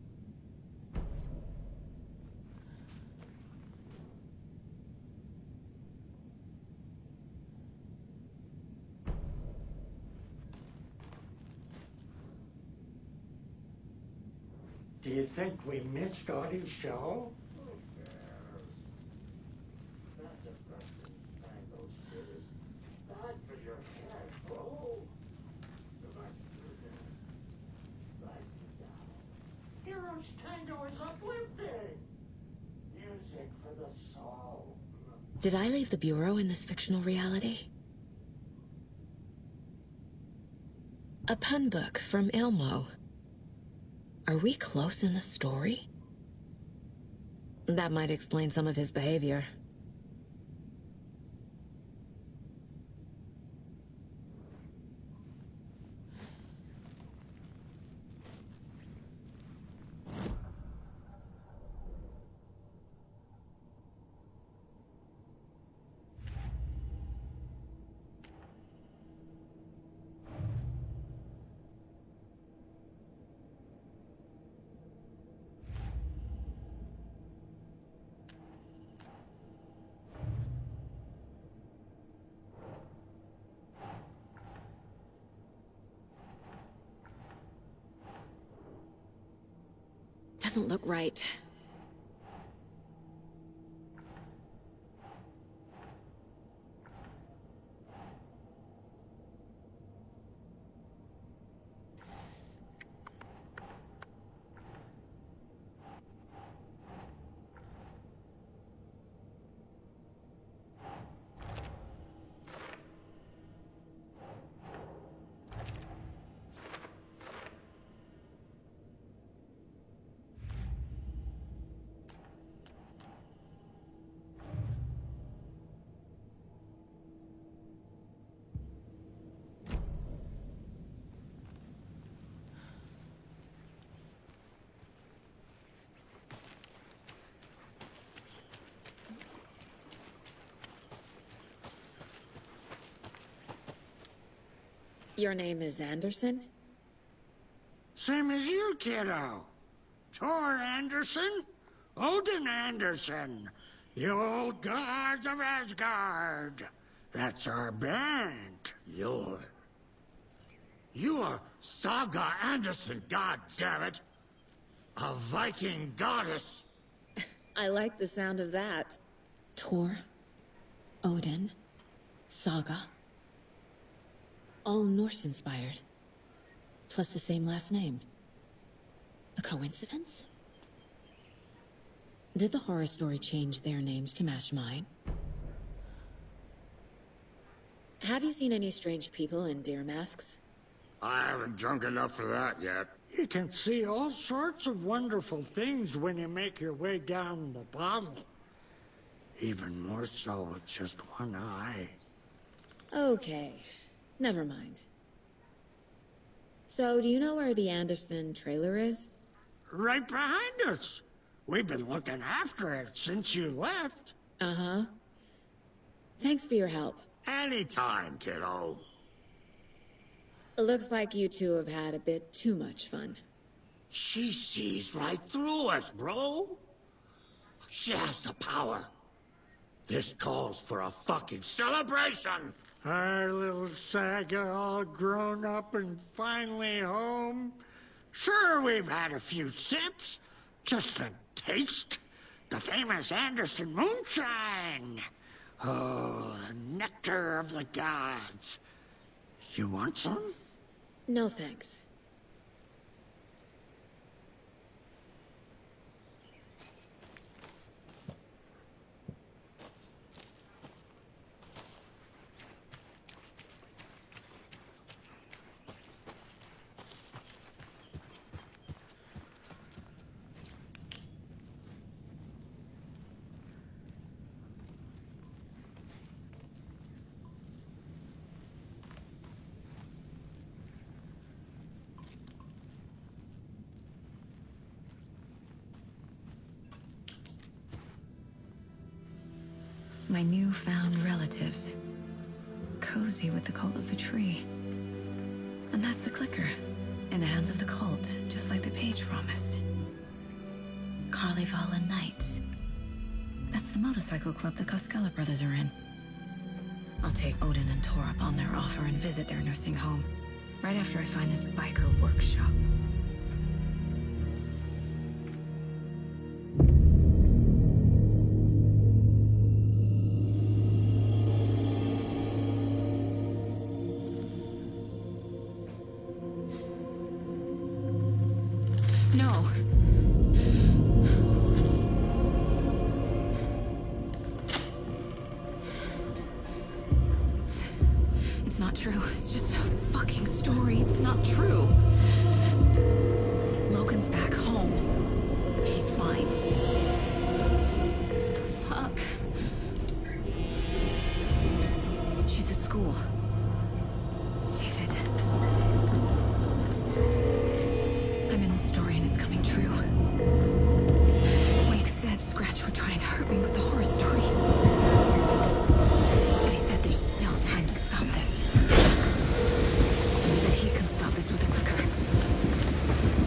Speaker 14: Do you think we missed Audie's show? Heroes tend
Speaker 6: Did I leave the Bureau in this fictional reality? A pun book from Ilmo. Are we close in the story? That might explain some of his behavior. Doesn't look right. Your name is Anderson?
Speaker 14: Same as you, kiddo. Tor Anderson, Odin Anderson, the old gods of Asgard. That's our band. You are Saga Anderson, goddammit. A Viking goddess.
Speaker 6: I like the sound of that. Tor, Odin, Saga. All Norse-inspired. Plus the same last name. A coincidence? Did the horror story change their names to match mine? Have you seen any strange people in deer masks?
Speaker 14: I haven't drunk enough for that yet. You can see all sorts of wonderful things when you make your way down the bottle. Even more so with just one eye.
Speaker 6: Okay. Never mind. So, do you know where the Anderson trailer is?
Speaker 14: Right behind us. We've been looking after it since you left.
Speaker 6: Uh-huh. Thanks for your help.
Speaker 14: Anytime, kiddo.
Speaker 6: It looks like you two have had a bit too much fun.
Speaker 14: She sees right through us, bro. She has the power. This calls for a fucking celebration. Our little Saga all grown up and finally home. Sure, we've had a few sips. Just a taste. The famous Anderson moonshine. Oh, the nectar of the gods. You want some?
Speaker 6: No thanks. My newfound relatives. Cozy with the cult of the tree. And that's the clicker. In the hands of the cult, just like the page promised. Carnival Knights. That's the motorcycle club the Koskela brothers are in. I'll take Odin and Tor up on their offer and visit their nursing home. Right after I find this biker workshop. No.
Speaker 2: not true. It's just a fucking story. It's not true. Logan's back home. She's fine. Fuck. She's at school. David. I'm in the story and it's coming true. Wake said Scratch would try and hurt me with the horror story. But he said there's still time to stop this. That he can stop this with a clicker.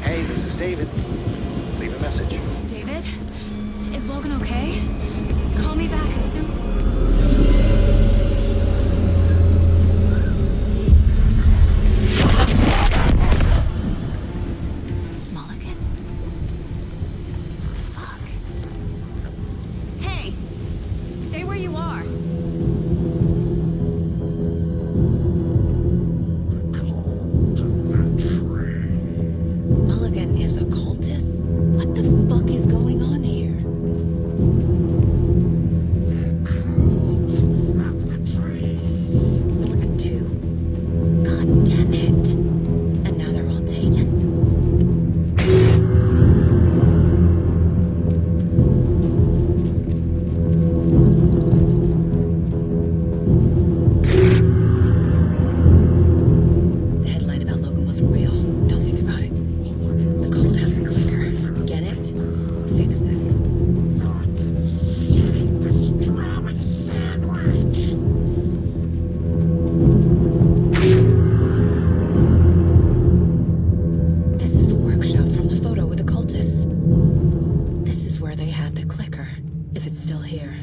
Speaker 10: Hey, this is David. Leave a message.
Speaker 2: David? Is Logan okay? Call me back as soon... Mulligan? What the fuck? Hey! Stay where you are. Mulligan is a cultist? What the fuck is going on here? Thornton too. God damn it. And now they're all taken. The headline about Logan wasn't real. Don't think about it. The cult has the clicker. Get it? Fix this. This is the workshop from the photo with the cultists. This is where they had the clicker. If it's still here,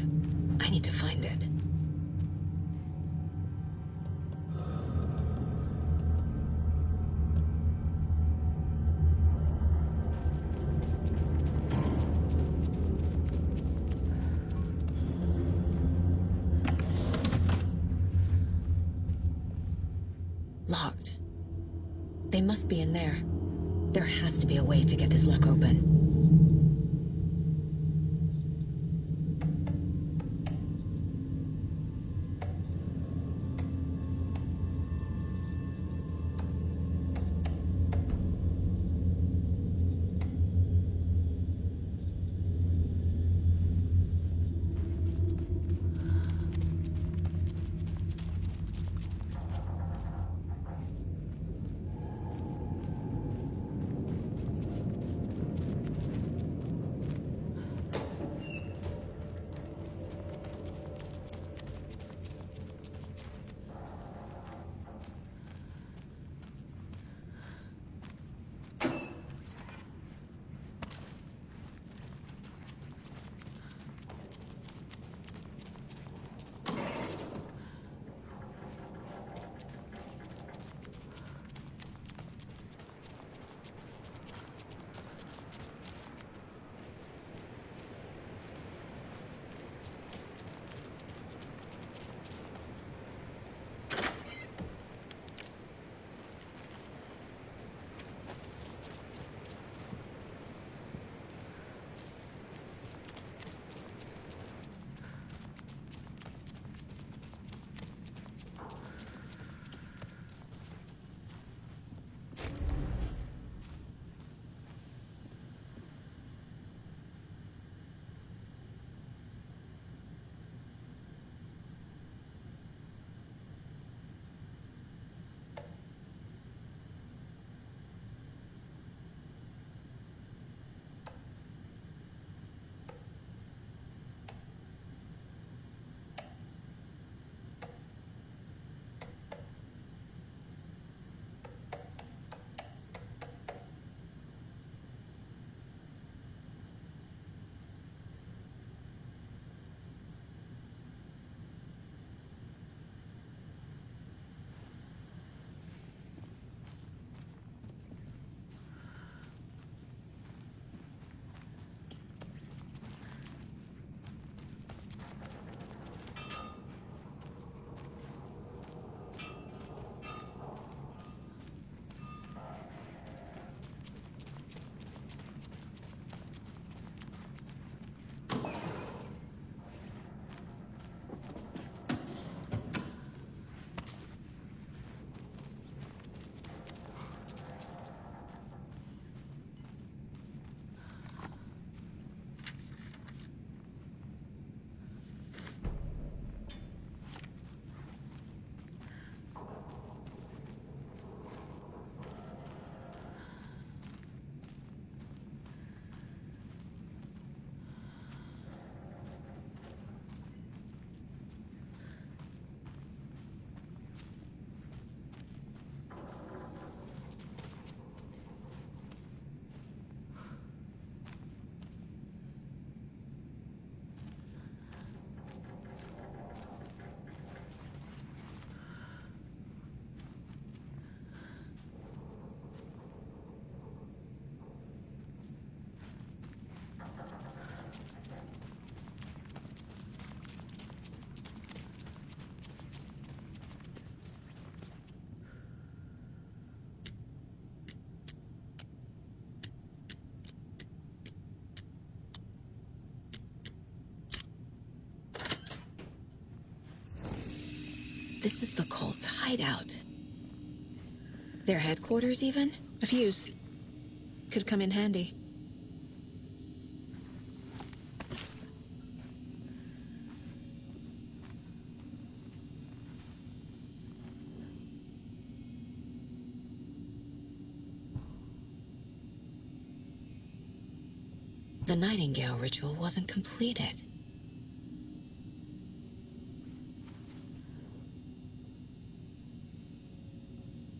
Speaker 2: I need to find it. Locked. They must be in there. There has to be a way to get this lock open.
Speaker 6: cult's hideout. Their headquarters, even? A fuse. Could come in handy. The Nightingale ritual wasn't completed.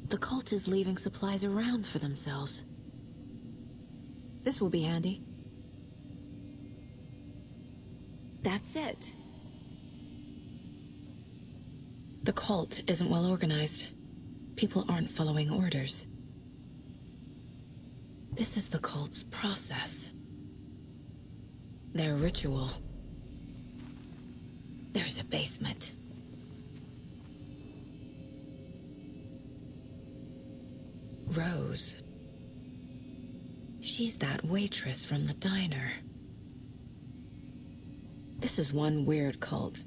Speaker 6: The cult is leaving supplies around for themselves. This will be handy. That's it. The cult isn't well organized. People aren't following orders. This is the cult's process. Their ritual. There's a basement. Rose. She's that waitress from the diner. This is one weird cult.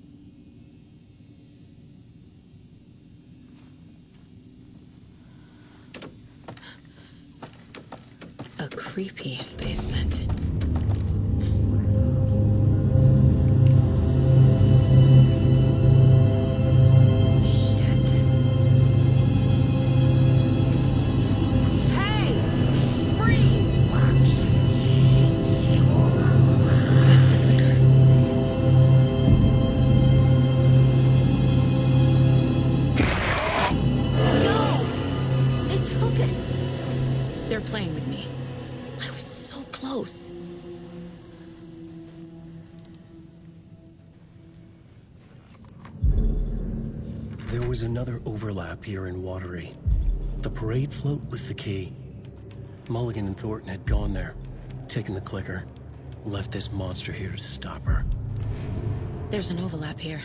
Speaker 6: A creepy basement. Playing with me. I was so close.
Speaker 1: There was another overlap here in Watery. The parade float was the key. Mulligan and Thornton had gone there, taken the clicker, left this monster here to stop her.
Speaker 6: There's an overlap here,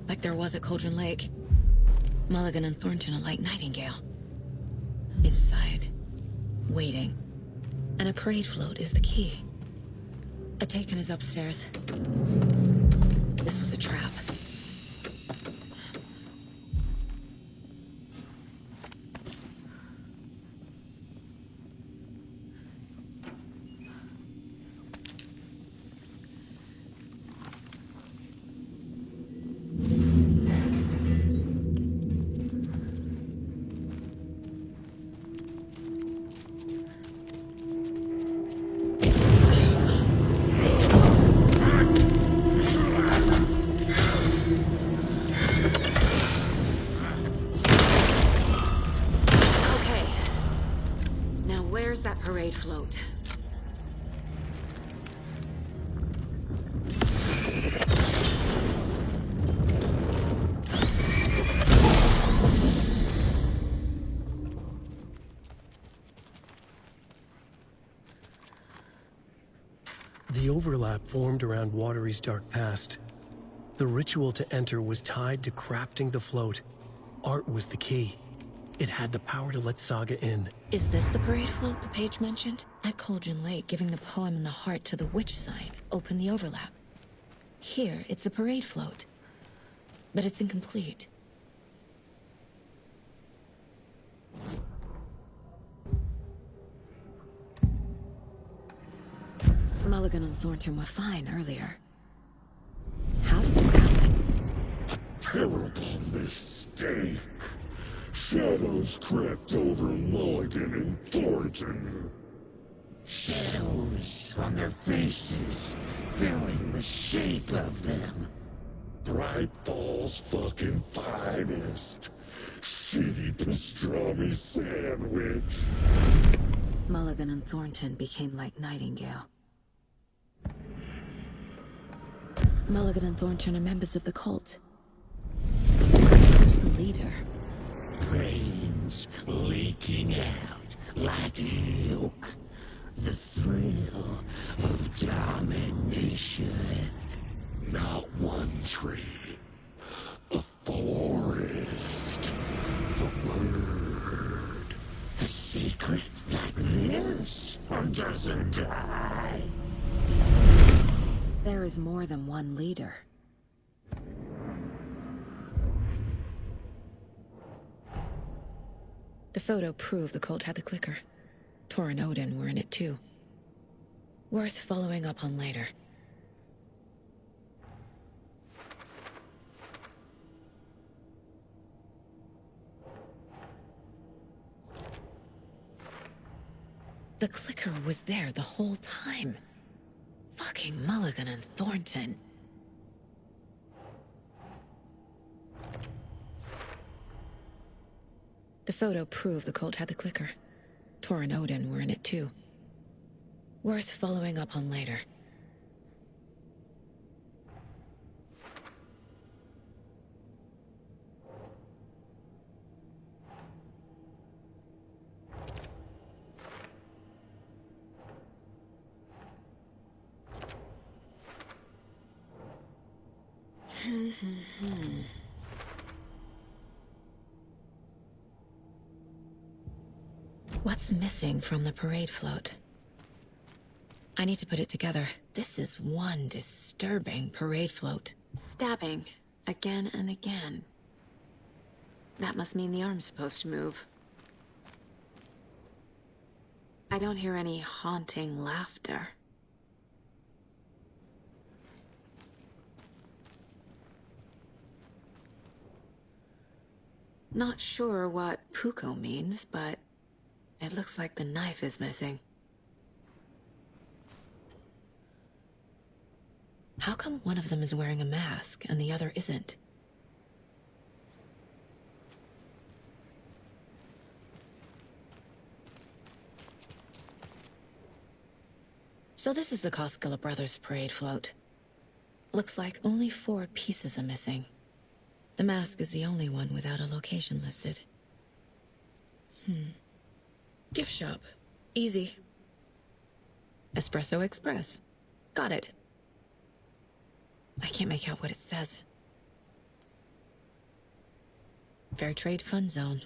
Speaker 6: like there was at Cauldron Lake. Mulligan and Thornton are like Nightingale. Inside. Waiting. And a parade float is the key. A Taken is upstairs. This was a trap. Parade float.
Speaker 1: The overlap formed around Watery's dark past. The ritual to enter was tied to crafting the float. Art was the key. It had the power to let Saga in.
Speaker 6: Is this the parade float the page mentioned? At Cauldron Lake, giving the poem and the heart to the witch sign opened the overlap. Here, it's the parade float. But it's incomplete. Mulligan and Thornton were fine earlier. How did this happen?
Speaker 9: A terrible mistake. Shadows crept over Mulligan and Thornton. Shadows on their faces, filling the shape of them. Bright Fall's fucking finest. Shitty pastrami sandwich.
Speaker 6: Mulligan and Thornton became like Nightingale. Mulligan and Thornton are members of the cult. Who's the leader?
Speaker 9: Brains leaking out like milk. The thrill of domination. Not one tree. A forest. The word. A secret like this doesn't die.
Speaker 6: There is more than one leader. The photo proved the cult had the clicker. Tor and Odin were in it too. Worth following up on later. The clicker was there the whole time. Fucking Mulligan and Thornton. The photo proved the cult had the clicker. Tor and Odin were in it too. Worth following up on later. What's missing from the parade float? I need to put it together. This is one disturbing parade float. Stabbing, again and again. That must mean the arm's supposed to move. I don't hear any haunting laughter. Not sure what Puko means, but it looks like the knife is missing. How come one of them is wearing a mask and the other isn't? So this is the Koskela Brothers parade float. Looks like only 4 pieces are missing. The mask is the only one without a location listed. Gift shop. Easy. Espresso Express. Got it. I can't make out what it says. Fair Trade Fund Zone.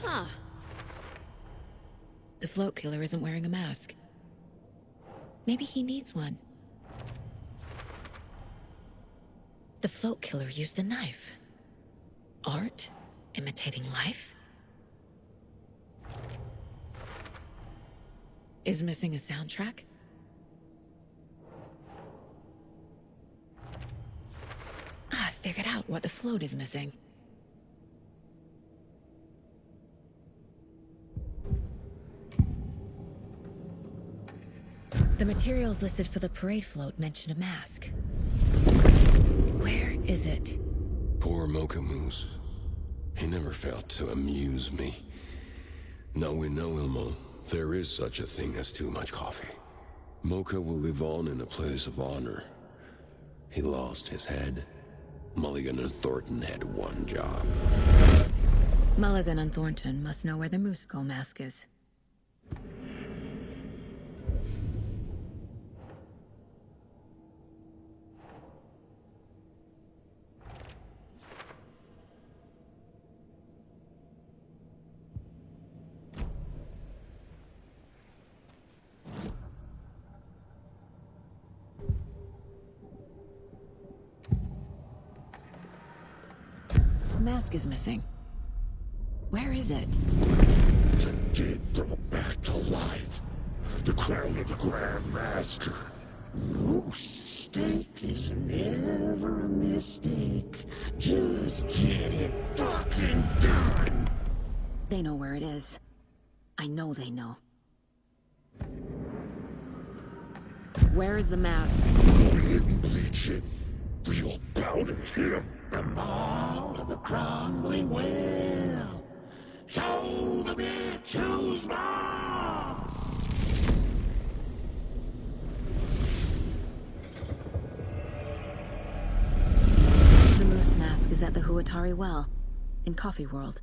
Speaker 6: Huh. The float killer isn't wearing a mask. Maybe he needs one. The float killer used a knife. Art? Imitating life? Is missing a soundtrack? I figured out what the float is missing. The materials listed for the parade float mention a mask. Where is it?
Speaker 23: Poor Mocha Moose. He never failed to amuse me. Now we know, Ilmo, there is such a thing as too much coffee. Mocha will live on in a place of honor. He lost his head. Mulligan and Thornton had one job.
Speaker 6: Mulligan and Thornton must know where the Moose Skull mask is. The mask is missing. Where is it?
Speaker 9: The dead brought back to life. The crown of the Grand Master. No mistake is never a mistake. Just get it fucking done.
Speaker 6: They know where it is. I know they know. Where is the mask?
Speaker 9: Go ahead and bleach it. We'll bow to him. Them all to the crumbling well. Show the bitch who's boss.
Speaker 8: Atari Well, in Coffee World.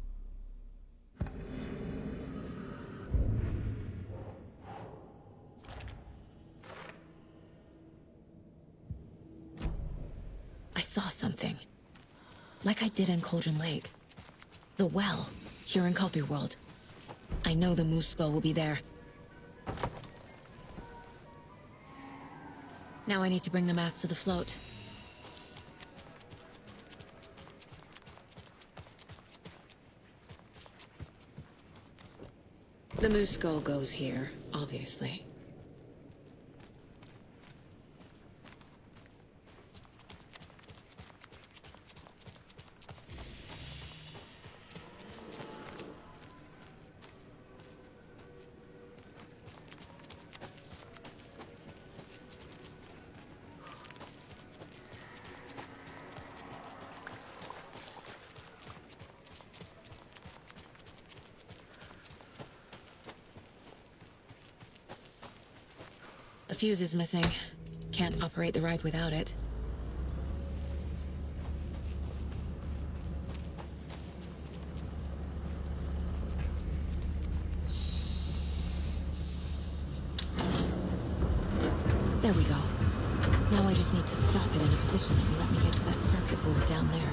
Speaker 8: I saw something. Like I did in Cauldron Lake. The well, here in Coffee World. I know the moose skull will be there. Now I need to bring the mass to the float. The moose skull goes here, obviously. A fuse is missing. Can't operate the ride without it. There we go. Now I just need to stop it in a position that will let me get to that circuit board down there.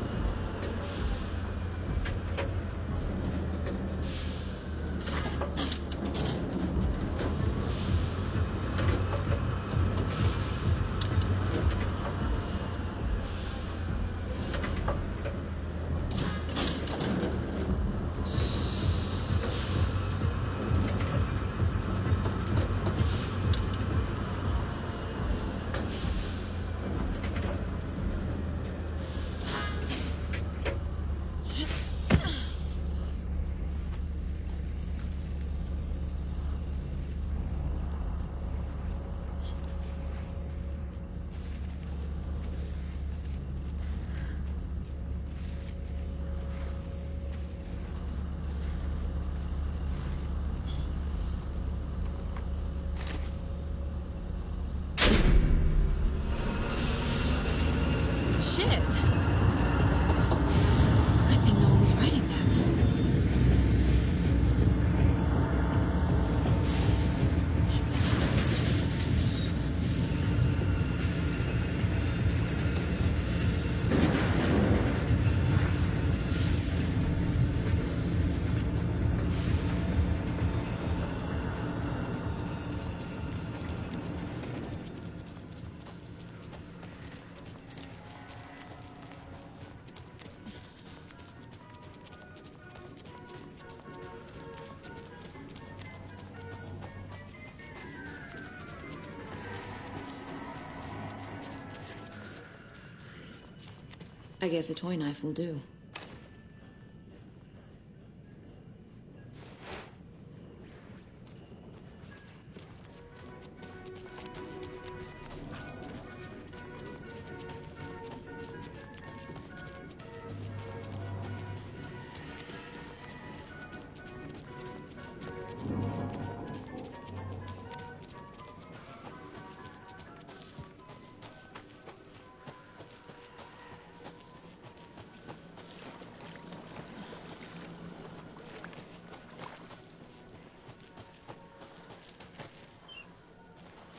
Speaker 8: I guess a toy knife will do.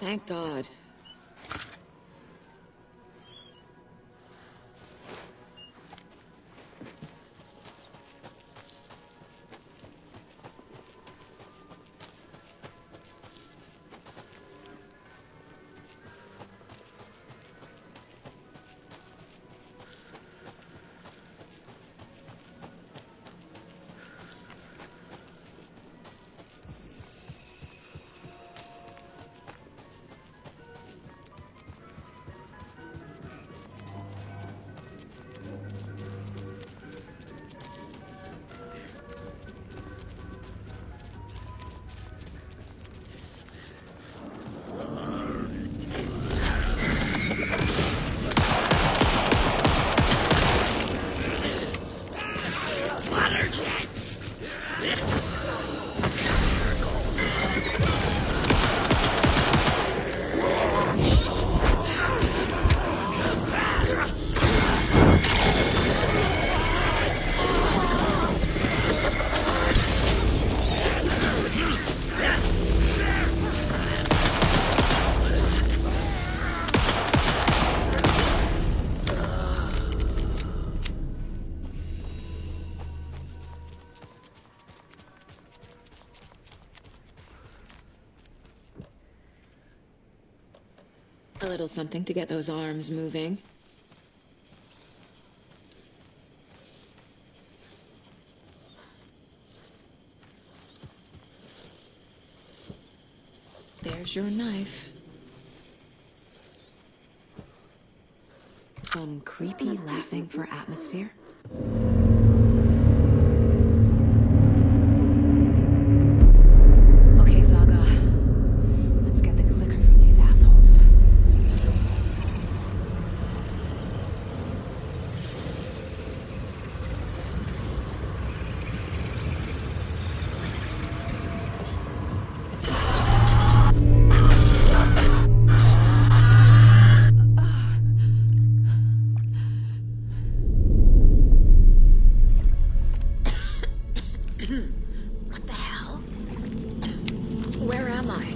Speaker 8: Thank God.
Speaker 6: A little something to get those arms moving. There's your knife. Some creepy laughing for atmosphere. Okay, Saga. Let's get the clicker from these assholes. What the hell? Where am I?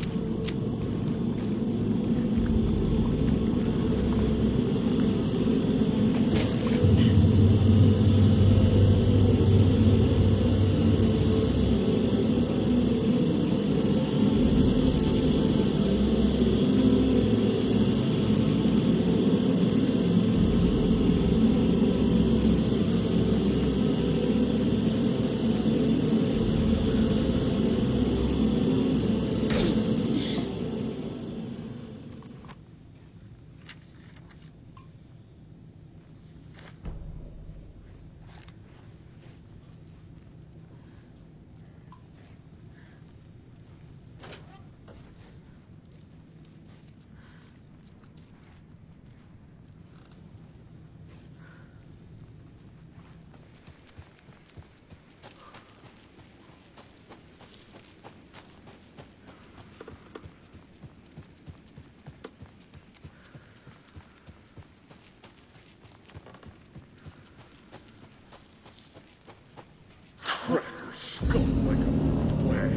Speaker 5: Skull like a wag.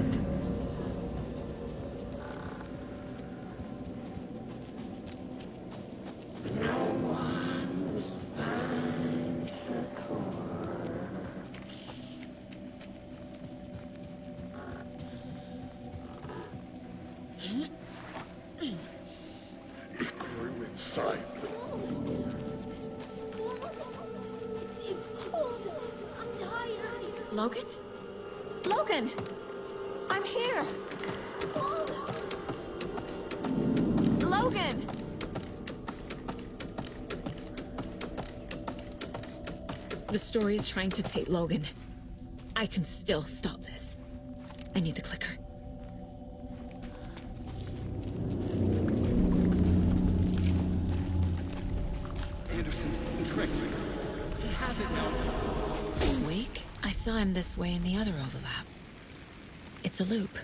Speaker 5: It grew inside the
Speaker 13: It's cold. I'm tired.
Speaker 6: Logan? Logan! I'm here! Logan! The story is trying to take Logan. I can still stop this. I need the clicker.
Speaker 14: Anderson, tricked. He has it now.
Speaker 6: Wake? I saw him this way in the other overlap. It's a loop.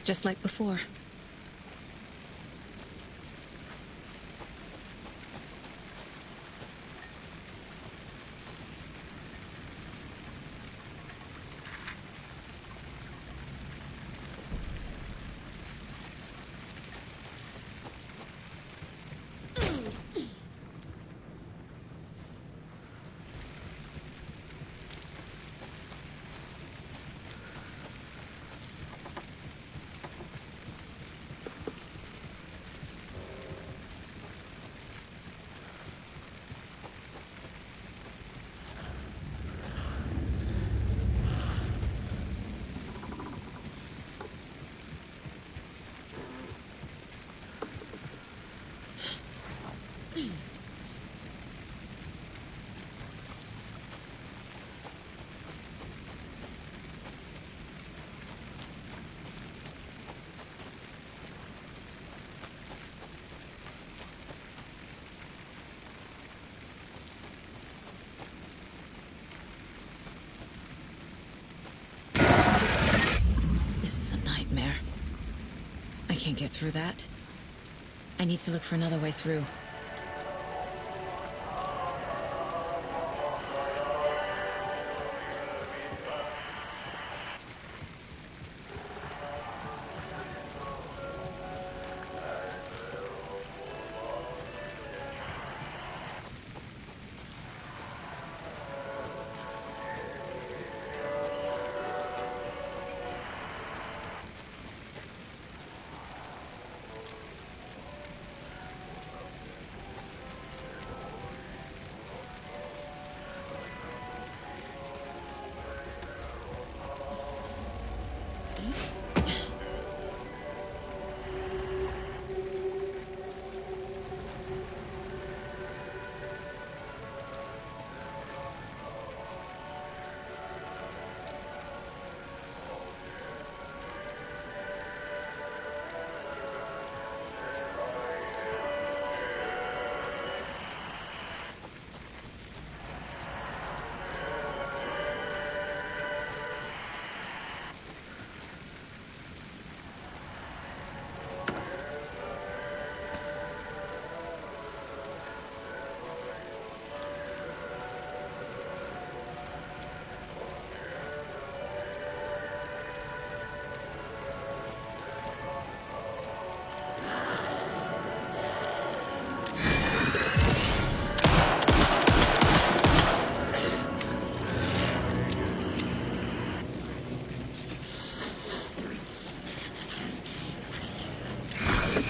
Speaker 6: Just like before. I can't get through that. I need to look for another way through.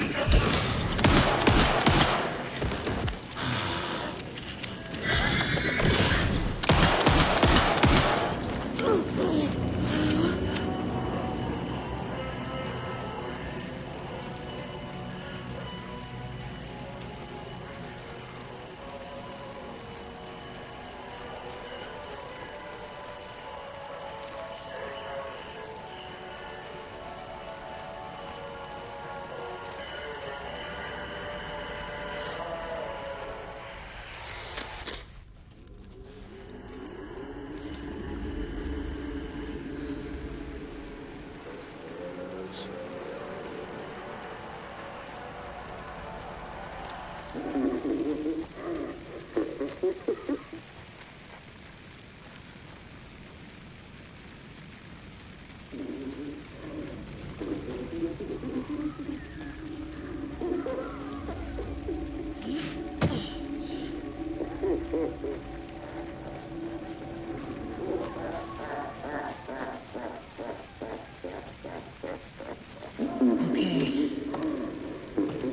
Speaker 6: Okay.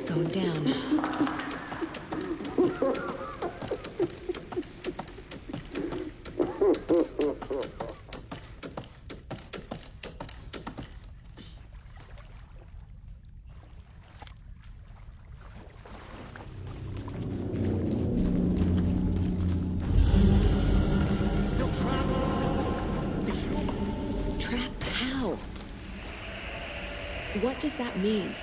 Speaker 6: Going down. Trapped how? What does that mean?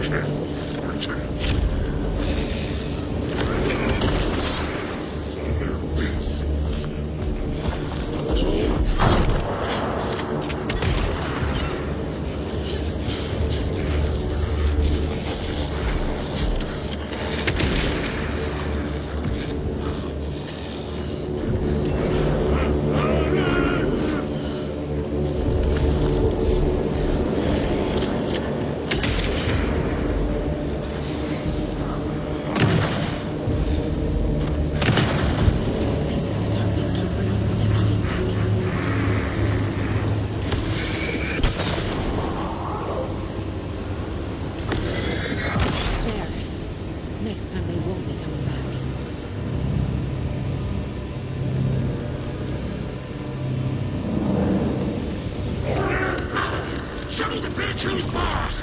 Speaker 9: kill Thornton.
Speaker 8: Next time they won't be coming back.
Speaker 9: Show the bitch who's boss!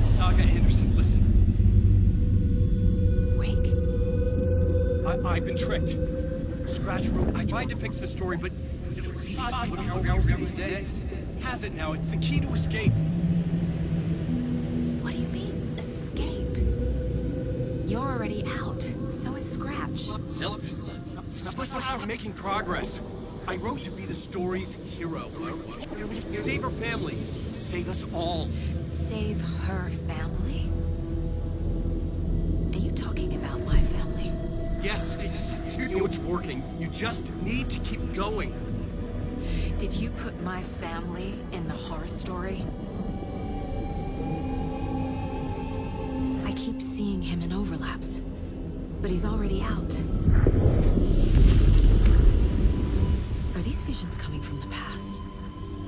Speaker 12: Saga Anderson, listen.
Speaker 2: Wake?
Speaker 12: I've been tricked. Scratch room. I tried to fix the story, but has it now. It's the key to escape.
Speaker 2: What do you mean, escape? You're already out. So is Scratch.
Speaker 12: We're making progress. I wrote to be the story's hero. Save her family. Save us all.
Speaker 2: Save her family? Are you talking about my family?
Speaker 12: Yes, you know it's working. You just need to keep going.
Speaker 2: Did you put my family in the horror story? I keep seeing him in overlaps, but he's already out. Are these visions coming from the past,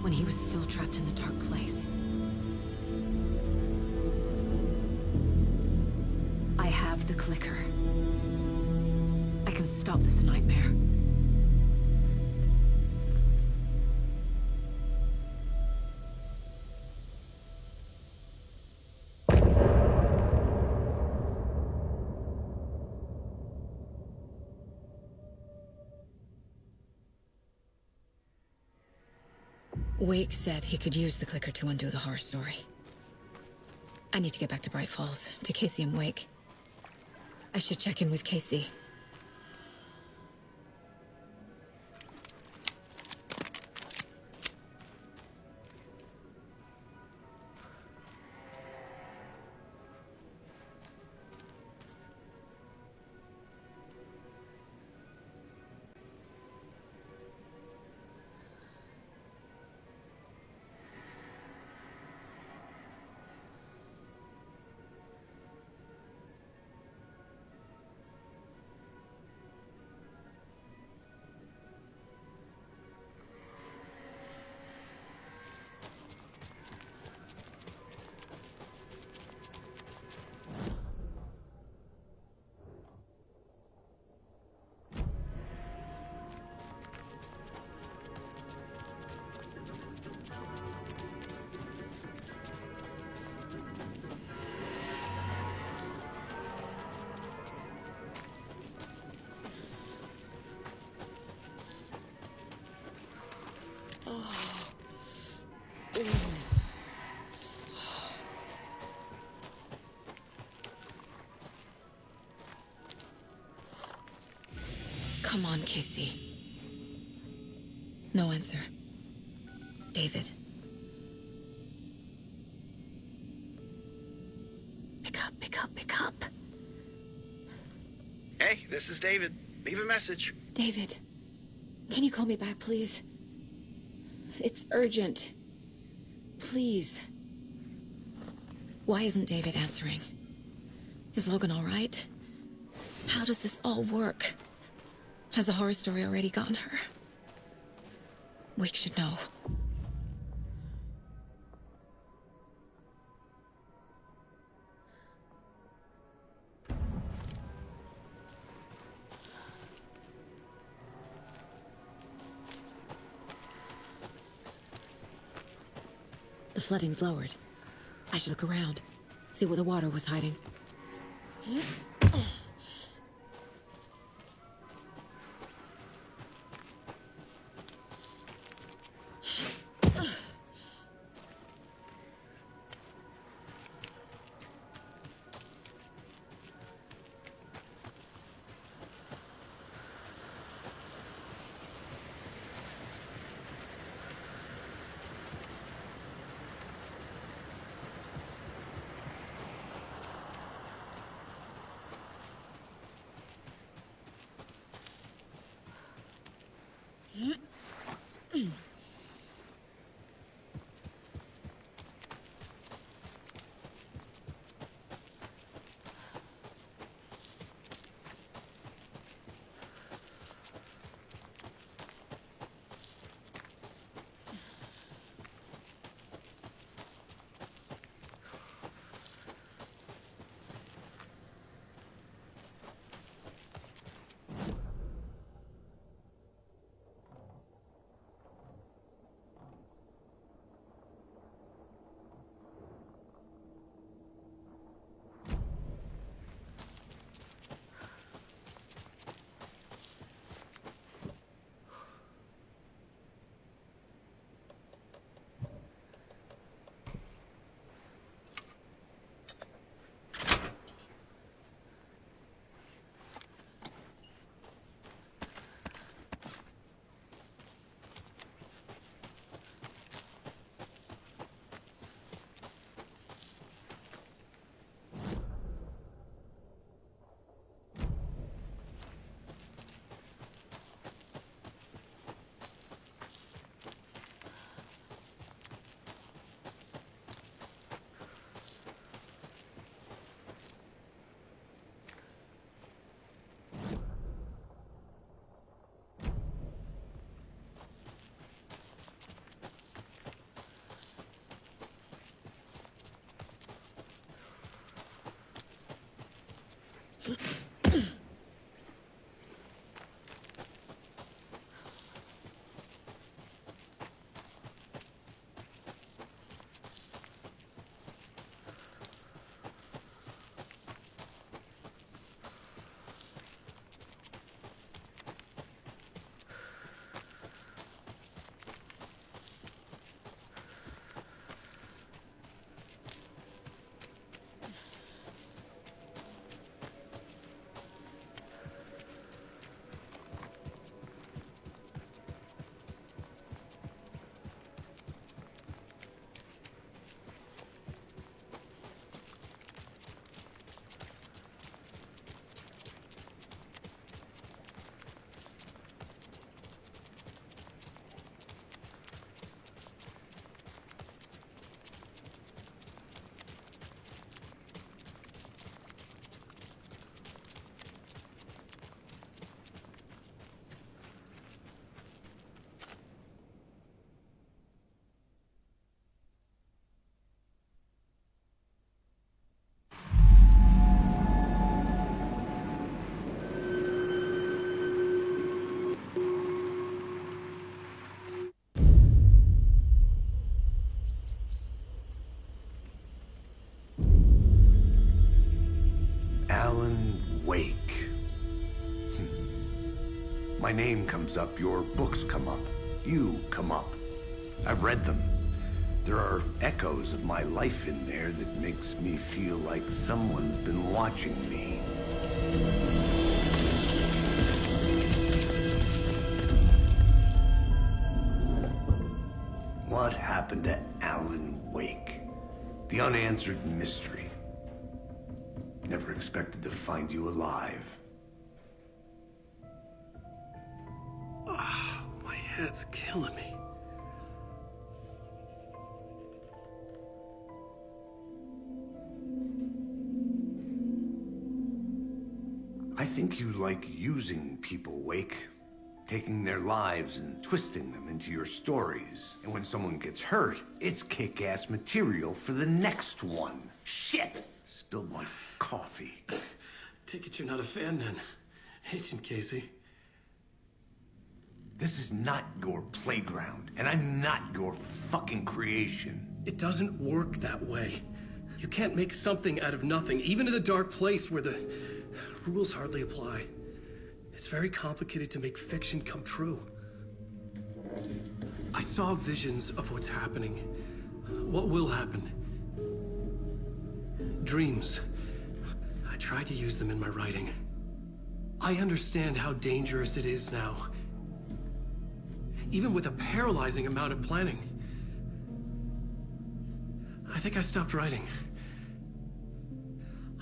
Speaker 2: when he was still trapped in the dark place? I have the clicker. I can stop this nightmare.
Speaker 8: Wake said he could use the clicker to undo the horror story. I need to get back to Bright Falls, to Casey and Wake. I should check in with Casey. Come on, Casey. No answer. David.
Speaker 6: Pick up.
Speaker 10: Hey, this is David. Leave a message.
Speaker 6: David, can you call me back, please? It's urgent. Please. Why isn't David answering? Is Logan all right? How does this all work? Has the horror story already gotten her? Wake should know. The flooding's lowered. I should look around, see where the water was hiding.
Speaker 4: My name comes up, your books come up, you come up. I've read them. There are echoes of my life in there that makes me feel like someone's been watching me. What happened to Alan Wake? The unanswered mystery. Never expected to find you alive.
Speaker 1: My head's killing me.
Speaker 4: I think you like using people, Wake. Taking their lives and twisting them into your stories. And when someone gets hurt, it's kick-ass material for the next one. Shit! Spilled my coffee.
Speaker 1: Take it you're not a fan then, Agent Casey.
Speaker 4: This is not your playground, and I'm not your fucking creation.
Speaker 1: It doesn't work that way. You can't make something out of nothing, even in a dark place where the rules hardly apply. It's very complicated to make fiction come true. I saw visions of what's happening, what will happen. Dreams. I tried to use them in my writing. I understand how dangerous it is now. Even with a paralyzing amount of planning. I think I stopped writing.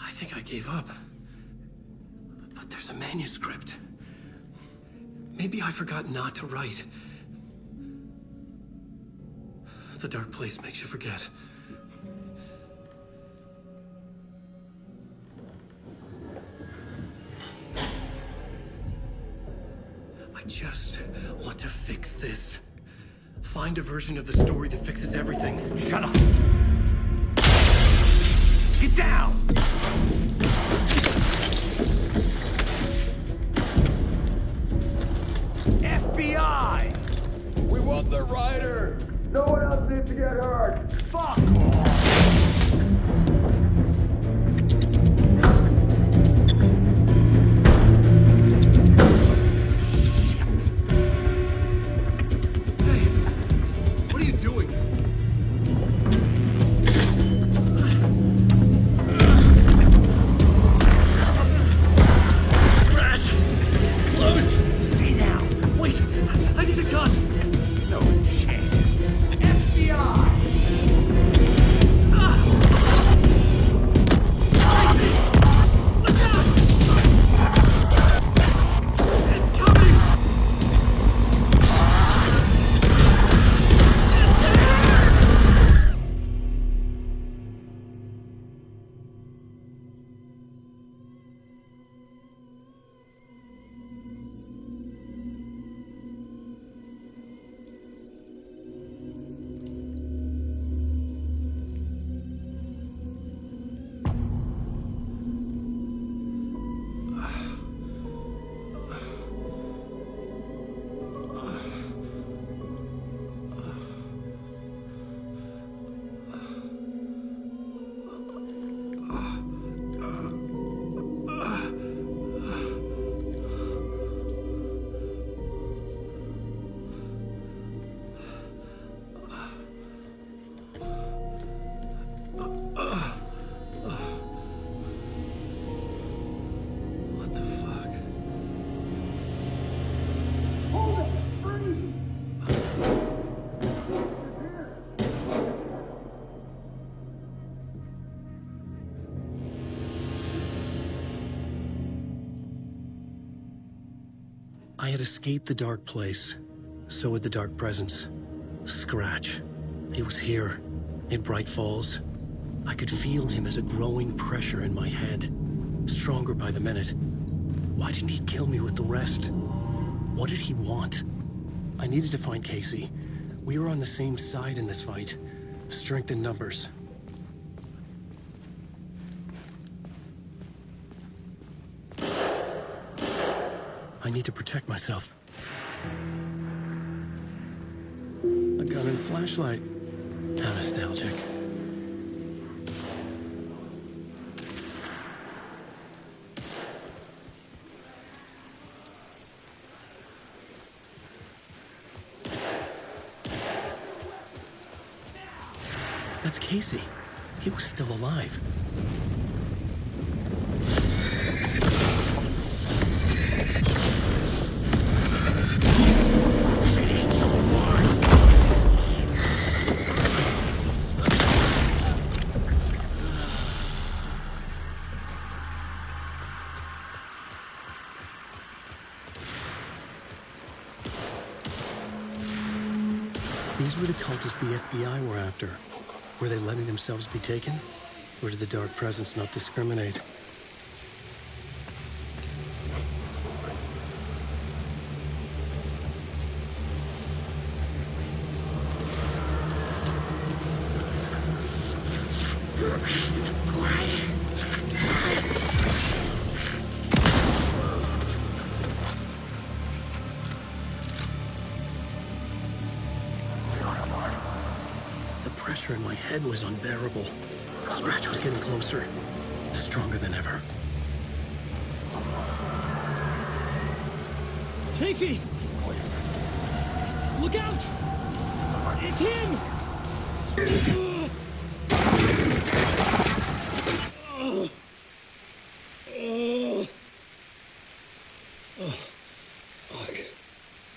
Speaker 1: I think I gave up. But there's a manuscript. Maybe I forgot not to write. The dark place makes you forget. I just want to fix this. Find a version of the story that fixes everything.
Speaker 4: Shut up! Get down! FBI!
Speaker 5: We want the rider! No one else needs to get hurt!
Speaker 4: Fuck off!
Speaker 1: What are you doing? Scratch! It's close!
Speaker 4: Stay down!
Speaker 1: Wait! I need a gun!
Speaker 4: No chance! FBI!
Speaker 1: Look out! It's coming! What the fuck? I had escaped the dark place. So had the dark presence. Scratch. He was here, in Bright Falls. I could feel him as a growing pressure in my head, stronger by the minute. Why didn't he kill me with the rest? What did he want? I needed to find Casey. We were on the same side in this fight. Strength in numbers. I need to protect myself. A gun and flashlight. How nostalgic. That's Casey. He was still alive.
Speaker 7: These were the cultists the FBI were after. Were they letting themselves be taken? Or did the Dark Presence not discriminate? The pressure in my head was unbearable. Scratch was getting closer, stronger than ever.
Speaker 14: Casey! Look out! It's him!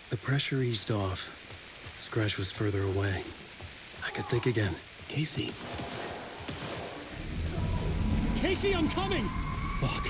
Speaker 7: The pressure eased off. Scratch was further away. I could think again. Casey.
Speaker 14: Casey, I'm coming!
Speaker 7: Fuck.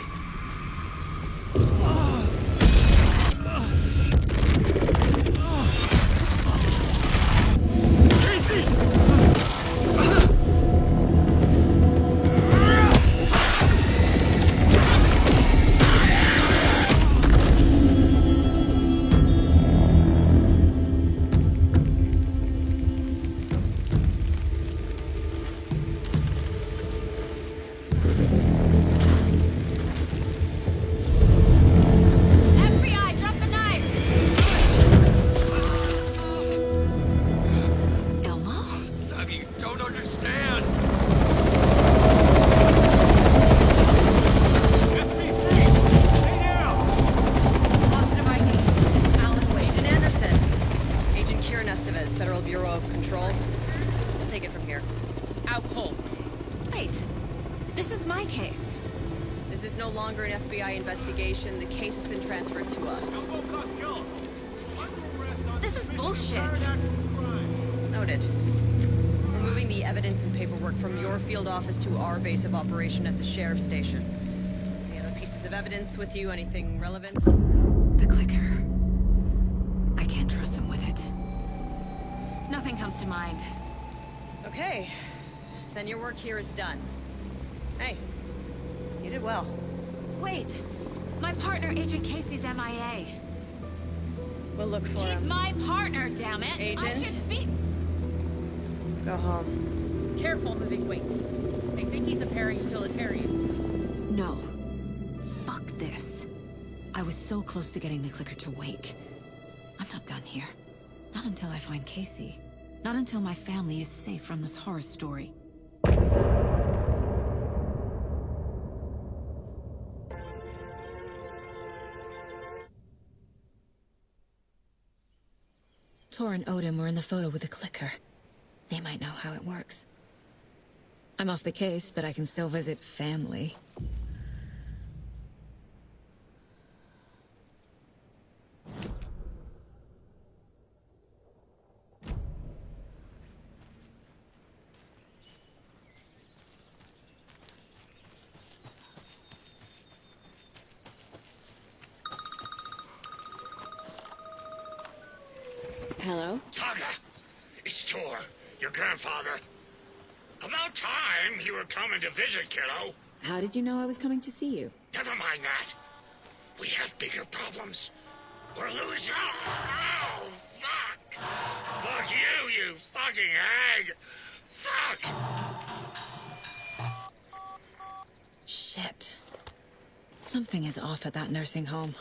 Speaker 11: Investigation, the case has been transferred to us.
Speaker 2: This is bullshit.
Speaker 11: Noted. We're moving the evidence and paperwork from your field office to our base of operation at the sheriff's station. Any other pieces of evidence with you? Anything relevant?
Speaker 2: The clicker. I can't trust them with it. Nothing comes to mind.
Speaker 11: Okay. Then your work here is done. Hey, you did well.
Speaker 2: Wait! My partner, Agent Casey's MIA.
Speaker 11: We'll look for him.
Speaker 2: He's my partner, damn it!
Speaker 11: Agent?
Speaker 2: I should be...
Speaker 11: Go home.
Speaker 15: Careful moving weight. They think he's a para-utilitarian.
Speaker 2: No. Fuck this. I was so close to getting the clicker to wake. I'm not done here. Not until I find Casey. Not until my family is safe from this horror story.
Speaker 6: Tor and Odin were in the photo with the clicker. They might know how it works. I'm off the case, but I can still visit family.
Speaker 2: Hello?
Speaker 22: Saga! It's Tor, your grandfather. About time you were coming to visit, kiddo.
Speaker 6: How did you know I was coming to see you?
Speaker 22: Never mind that. We have bigger problems. We're losing... Oh, fuck! Fuck you, you fucking hag! Fuck!
Speaker 6: Shit. Something is off at that nursing home.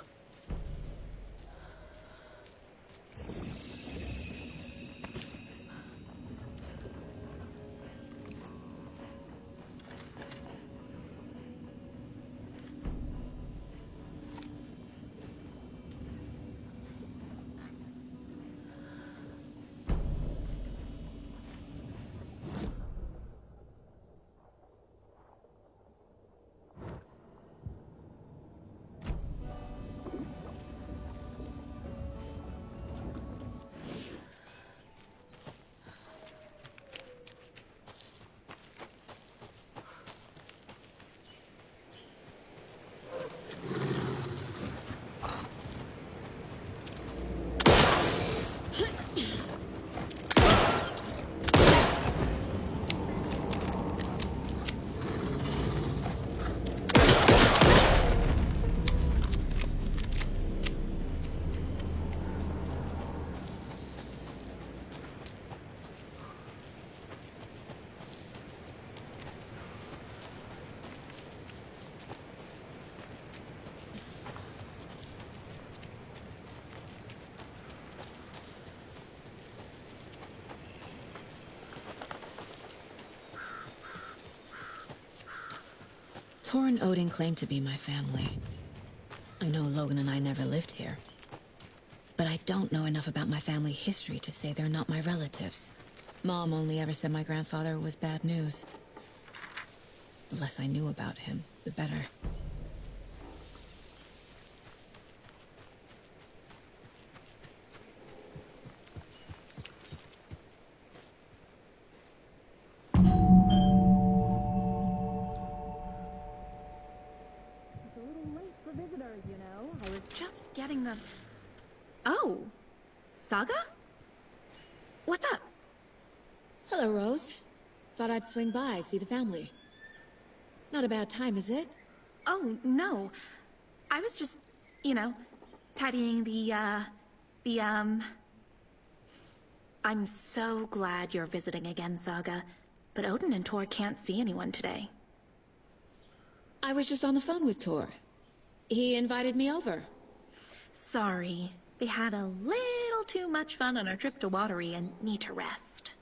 Speaker 6: Tor and Odin claim to be my family. I know Logan and I never lived here. But I don't know enough about my family history to say they're not my relatives. Mom only ever said my grandfather was bad news. The less I knew about him, the better.
Speaker 16: I was just getting the... Oh! Saga? What's up?
Speaker 8: Hello, Rose. Thought I'd swing by, see the family. Not a bad time, is it?
Speaker 16: Oh, no. I was just, you know, tidying I'm so glad you're visiting again, Saga. But Odin and Tor can't see anyone today.
Speaker 8: I was just on the phone with Tor. He invited me over.
Speaker 16: Sorry. They had a little too much fun on our trip to Watery and need to rest.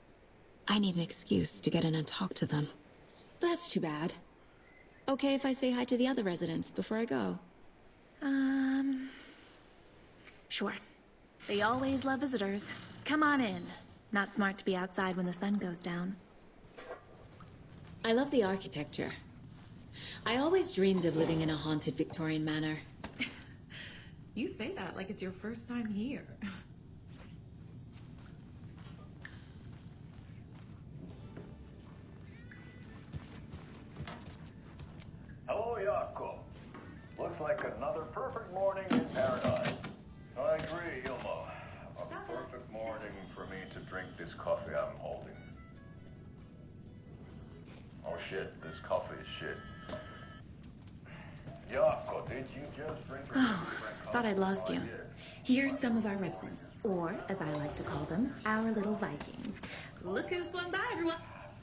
Speaker 6: I need an excuse to get in and talk to them.
Speaker 8: That's too bad. Okay if I say hi to the other residents before I go?
Speaker 16: Sure. They always love visitors. Come on in. Not smart to be outside when the sun goes down.
Speaker 8: I love the architecture. I always dreamed of living in a haunted Victorian manor.
Speaker 18: You say that like it's your first time here.
Speaker 19: Hello, Jaakko. Looks like another perfect morning in paradise. I agree, Ilma. A perfect morning for me to drink this coffee I'm holding. Oh shit, this coffee is shit. Jaakko, did you just drink your
Speaker 16: Thought I'd lost you. Here's some of our residents, or as I like to call them, our little Vikings. Look who swung by, everyone.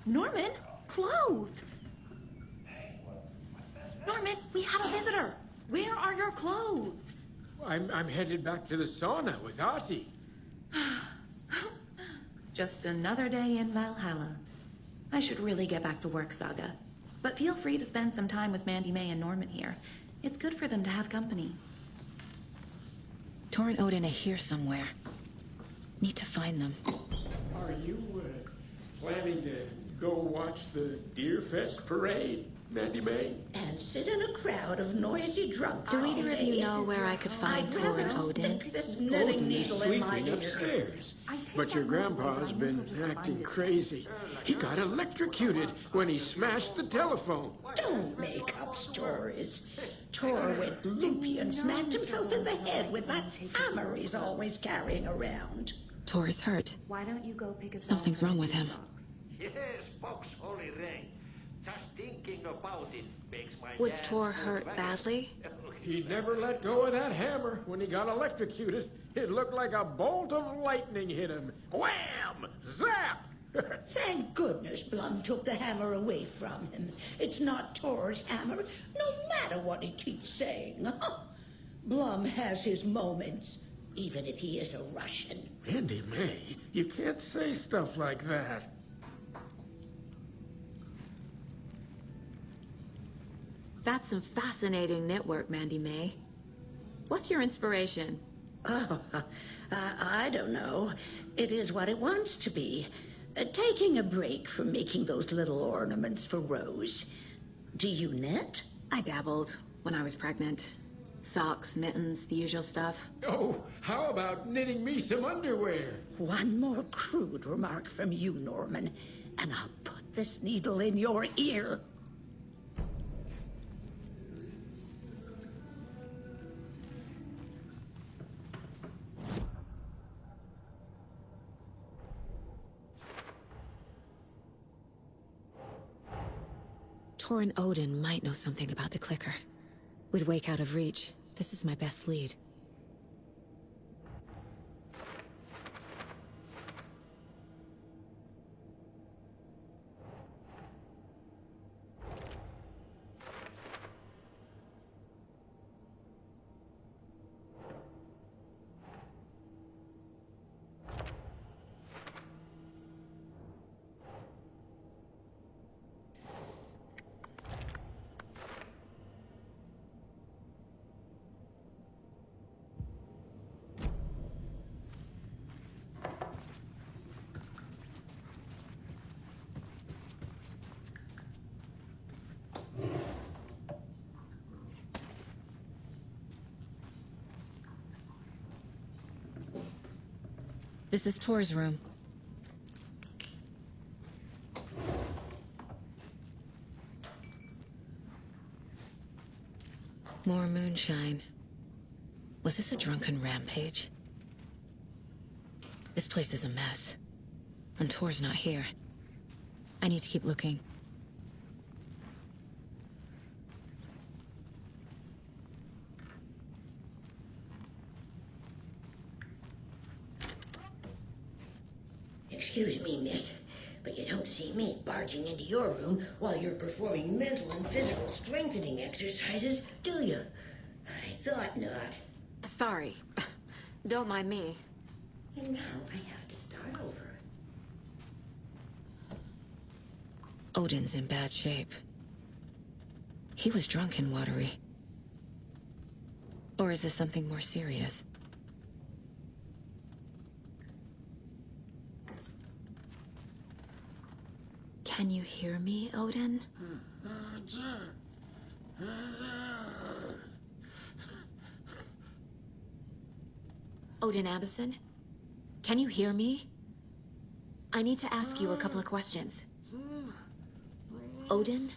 Speaker 16: Norman, clothes. Norman, we have a visitor. Where are your clothes?
Speaker 14: I'm headed back to the sauna with Artie.
Speaker 16: Just another day in Valhalla. I should really get back to work, Saga. But feel free to spend some time with Mandy May and Norman here. It's good for them to have company.
Speaker 6: Tor and Odin are here somewhere. Need to find them.
Speaker 14: Are you planning to go watch the Deer Fest parade, Mandy May?
Speaker 13: And sit in a crowd of noisy drunks.
Speaker 6: Do either of you know where I could find Tor and Odin?
Speaker 13: This knitting
Speaker 14: Odin is
Speaker 13: needle in my
Speaker 14: sleeping
Speaker 13: ear.
Speaker 14: upstairs. But your grandpa's been acting crazy. He got electrocuted when he smashed the telephone.
Speaker 13: Don't make up stories. Tor went loopy and smacked himself in the head with that hammer he's always carrying around.
Speaker 6: Tor is hurt.
Speaker 16: Why don't you go pick a
Speaker 6: Something's wrong with him.
Speaker 20: Yes, Fox holy ring. Just thinking about it makes my
Speaker 6: Was
Speaker 20: hands
Speaker 6: Tor
Speaker 20: go
Speaker 6: hurt
Speaker 20: right.
Speaker 6: badly?
Speaker 14: He never let go of that hammer when he got electrocuted. It looked like a bolt of lightning hit him. Wham! Zap!
Speaker 13: Thank goodness Blum took the hammer away from him. It's not Tor's hammer, no matter what he keeps saying. Blum has his moments, even if he is a Russian.
Speaker 14: Mandy May, you can't say stuff like that.
Speaker 8: That's some fascinating network, Mandy May. What's your inspiration?
Speaker 13: Oh, I don't know. It is what it wants to be. Taking a break from making those little ornaments for Rose. Do you knit?
Speaker 8: I dabbled when I was pregnant. Socks, mittens, the usual stuff.
Speaker 14: Oh, how about knitting me some underwear?
Speaker 13: One more crude remark from you, Norman, and I'll put this needle in your ear.
Speaker 6: Tor and Odin might know something about the clicker. With Wake out of reach, this is my best lead. This is Tor's room. More moonshine. Was this a drunken rampage? This place is a mess. And Tor's not here. I need to keep looking.
Speaker 13: Excuse me, miss, but you don't see me barging into your room while you're performing mental and physical strengthening exercises, do you? I thought not.
Speaker 2: Sorry. Don't mind me.
Speaker 13: And now I have to start over.
Speaker 6: Odin's in bad shape. He was drunk and watery. Or is this something more serious? Can you hear me, Odin? Odin Anderson? Can you hear me? I need to ask you a couple of questions. Odin?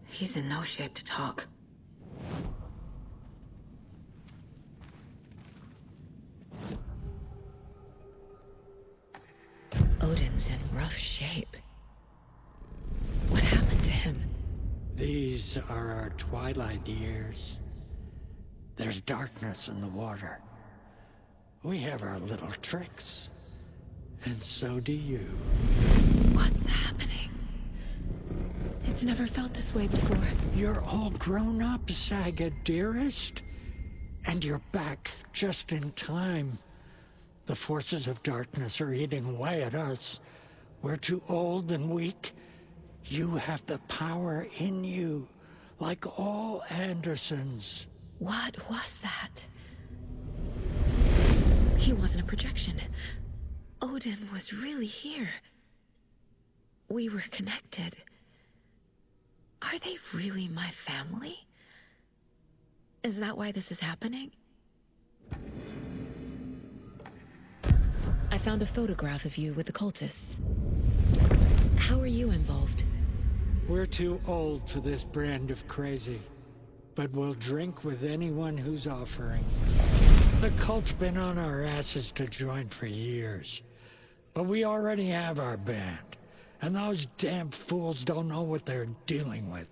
Speaker 6: He's in no shape to talk. Odin's in rough shape. What happened to him?
Speaker 14: These are our twilight years. There's darkness in the water. We have our little tricks. And so do you.
Speaker 6: What's happening? It's never felt this way before.
Speaker 14: You're all grown up, Saga, dearest. And you're back just in time. The forces of darkness are eating away at us. We're too old and weak. You have the power in you, like all Andersons.
Speaker 6: What was that? He wasn't a projection. Odin was really here. We were connected. Are they really my family? Is that why this is happening? I found a photograph of you with the cultists. How are you involved?
Speaker 14: We're too old for this brand of crazy, but we'll drink with anyone who's offering. The cult's been on our asses to join for years, but we already have our band, and those damn fools don't know what they're dealing with.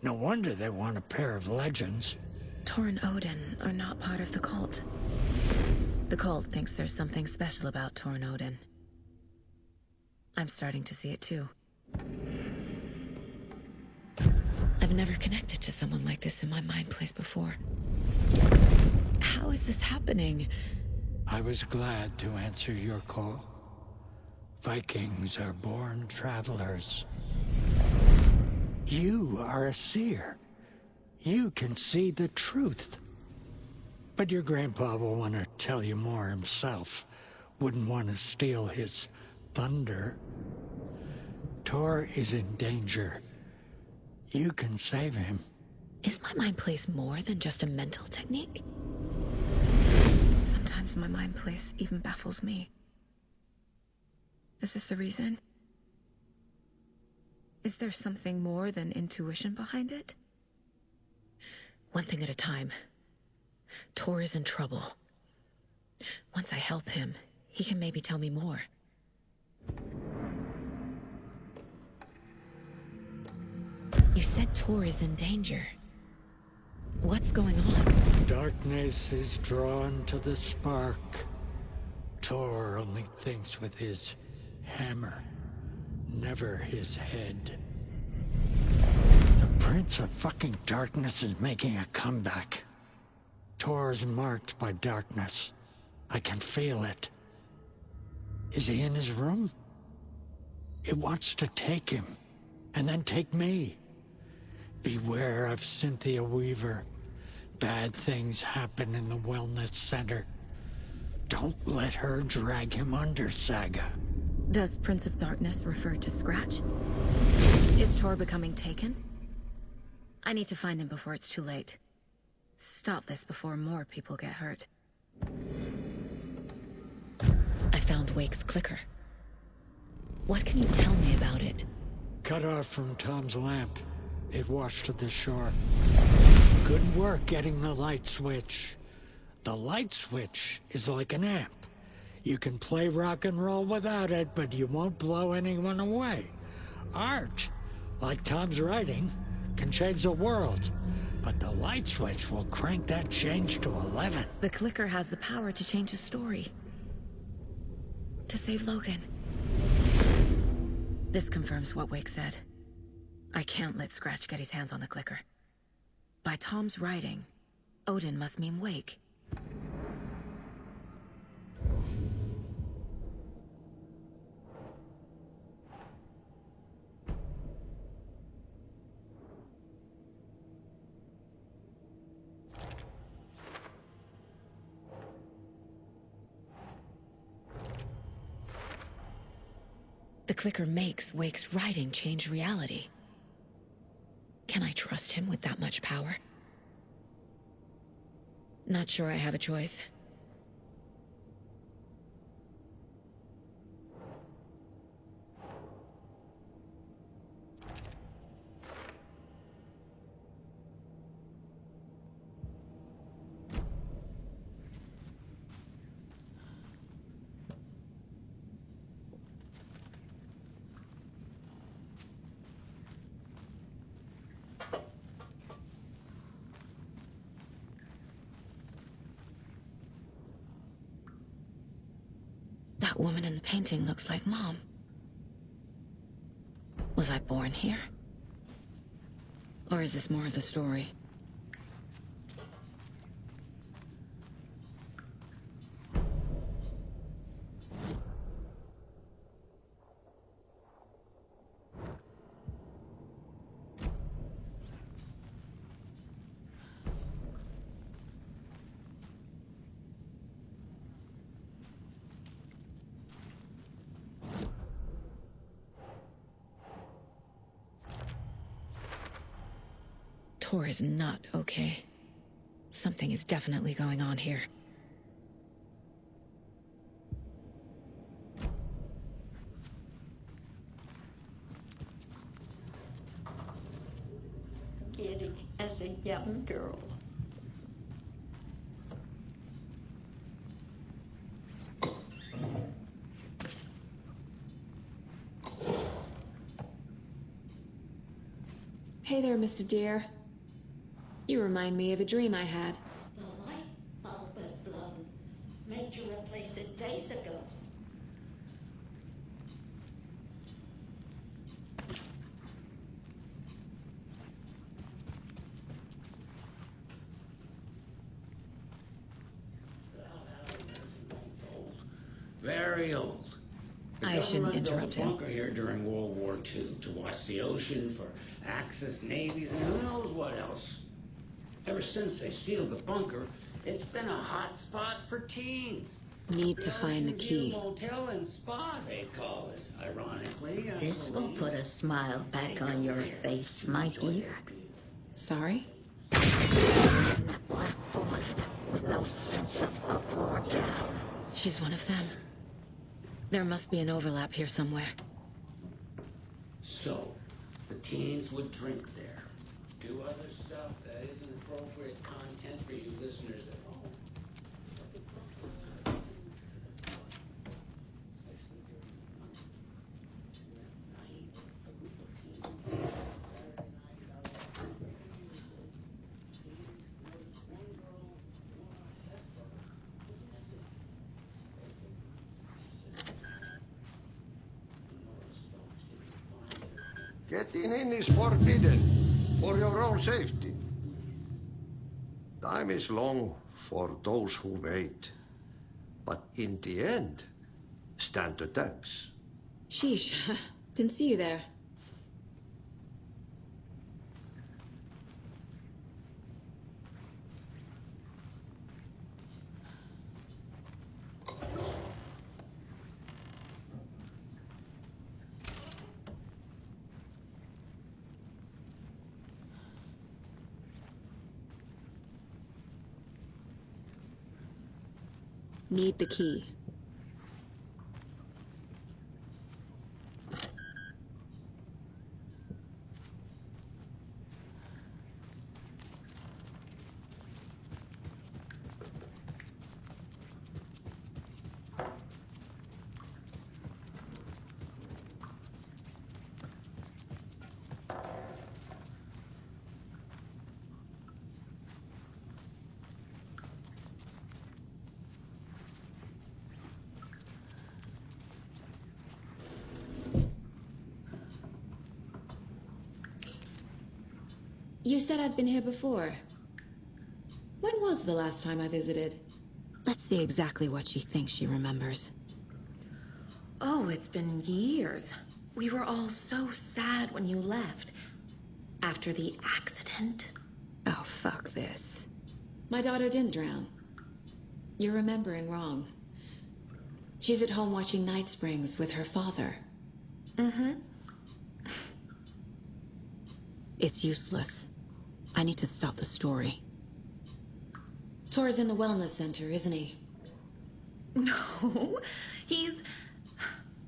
Speaker 14: No wonder they want a pair of legends.
Speaker 6: Tor and Odin are not part of the cult. The cult thinks there's something special about Tor and Odin. I'm starting to see it too. I've never connected to someone like this in my mind place before. How is this happening?
Speaker 14: I was glad to answer your call. Vikings are born travelers. You are a seer. You can see the truth. But your grandpa will want to tell you more himself. Wouldn't want to steal his thunder. Tor is in danger. You can save him.
Speaker 6: Is my mind place more than just a mental technique? Sometimes my mind place even baffles me. Is this the reason? Is there something more than intuition behind it? One thing at a time. Tor is in trouble. Once I help him, he can maybe tell me more. You said Tor is in danger. What's going on?
Speaker 14: Darkness is drawn to the spark. Tor only thinks with his hammer, never his head. The Prince of fucking Darkness is making a comeback. Tor's marked by darkness. I can feel it. Is he in his room? It wants to take him, and then take me. Beware of Cynthia Weaver. Bad things happen in the wellness center. Don't let her drag him under, Saga.
Speaker 8: Does Prince of Darkness refer to Scratch? Is Tor becoming taken? I need to find him before it's too late. Stop this before more people get hurt. I found Wake's clicker. What can you tell me about it?
Speaker 14: Cut off from Tom's lamp. It washed to the shore. Good work getting the light switch. The light switch is like an amp. You can play rock and roll without it, but you won't blow anyone away. Art, like Tom's writing, can change the world. But the light switch will crank that change to 11.
Speaker 8: The clicker has the power to change the story. To save Logan. This confirms what Wake said. I can't let Scratch get his hands on the clicker. By Tom's writing, Odin must mean Wake. The clicker makes Wake's writing change reality. Can I trust him with that much power? Not sure I have a choice. That woman in the painting looks like Mom. Was I born here? Or is this more of the story? Tor is not okay. Something is definitely going on here.
Speaker 13: Getting as a young girl.
Speaker 16: Hey there, Mr. Deer. You remind me of a dream I had.
Speaker 13: The light bulb at Blum meant to replace it days ago.
Speaker 3: Very old.
Speaker 8: I shouldn't
Speaker 3: The government
Speaker 8: interrupt
Speaker 3: built a
Speaker 8: him.
Speaker 3: bunker here during World War II to watch the ocean for Axis navies and who knows what else. Ever since they sealed the bunker, it's been a hot spot for teens.
Speaker 8: Need to find the
Speaker 3: Ocean
Speaker 8: key.
Speaker 3: View Motel and Spa, they call it, ironically. I
Speaker 13: This will
Speaker 3: believe.
Speaker 13: put a smile back on your face, my dear.
Speaker 8: Sorry? She's one of them. There must be an overlap here somewhere.
Speaker 3: So, the teens would drink there. Do other stuff that isn't appropriate content for you listeners at home.
Speaker 20: Getting in is forbidden for your own safety. Time is long for those who wait. But in the end, stand the thanks.
Speaker 16: Sheesh. Didn't see you there.
Speaker 6: Need the key. You said I'd been here before. When was the last time I visited? Let's see exactly what she thinks she remembers.
Speaker 16: Oh, it's been years. We were all so sad when you left. After the accident.
Speaker 6: Oh, fuck this. My daughter didn't drown. You're remembering wrong. She's at home watching Night Springs with her father.
Speaker 16: Mm-hmm.
Speaker 6: It's useless. I need to stop the story. Tor's in the wellness center, isn't he?
Speaker 16: No, he's...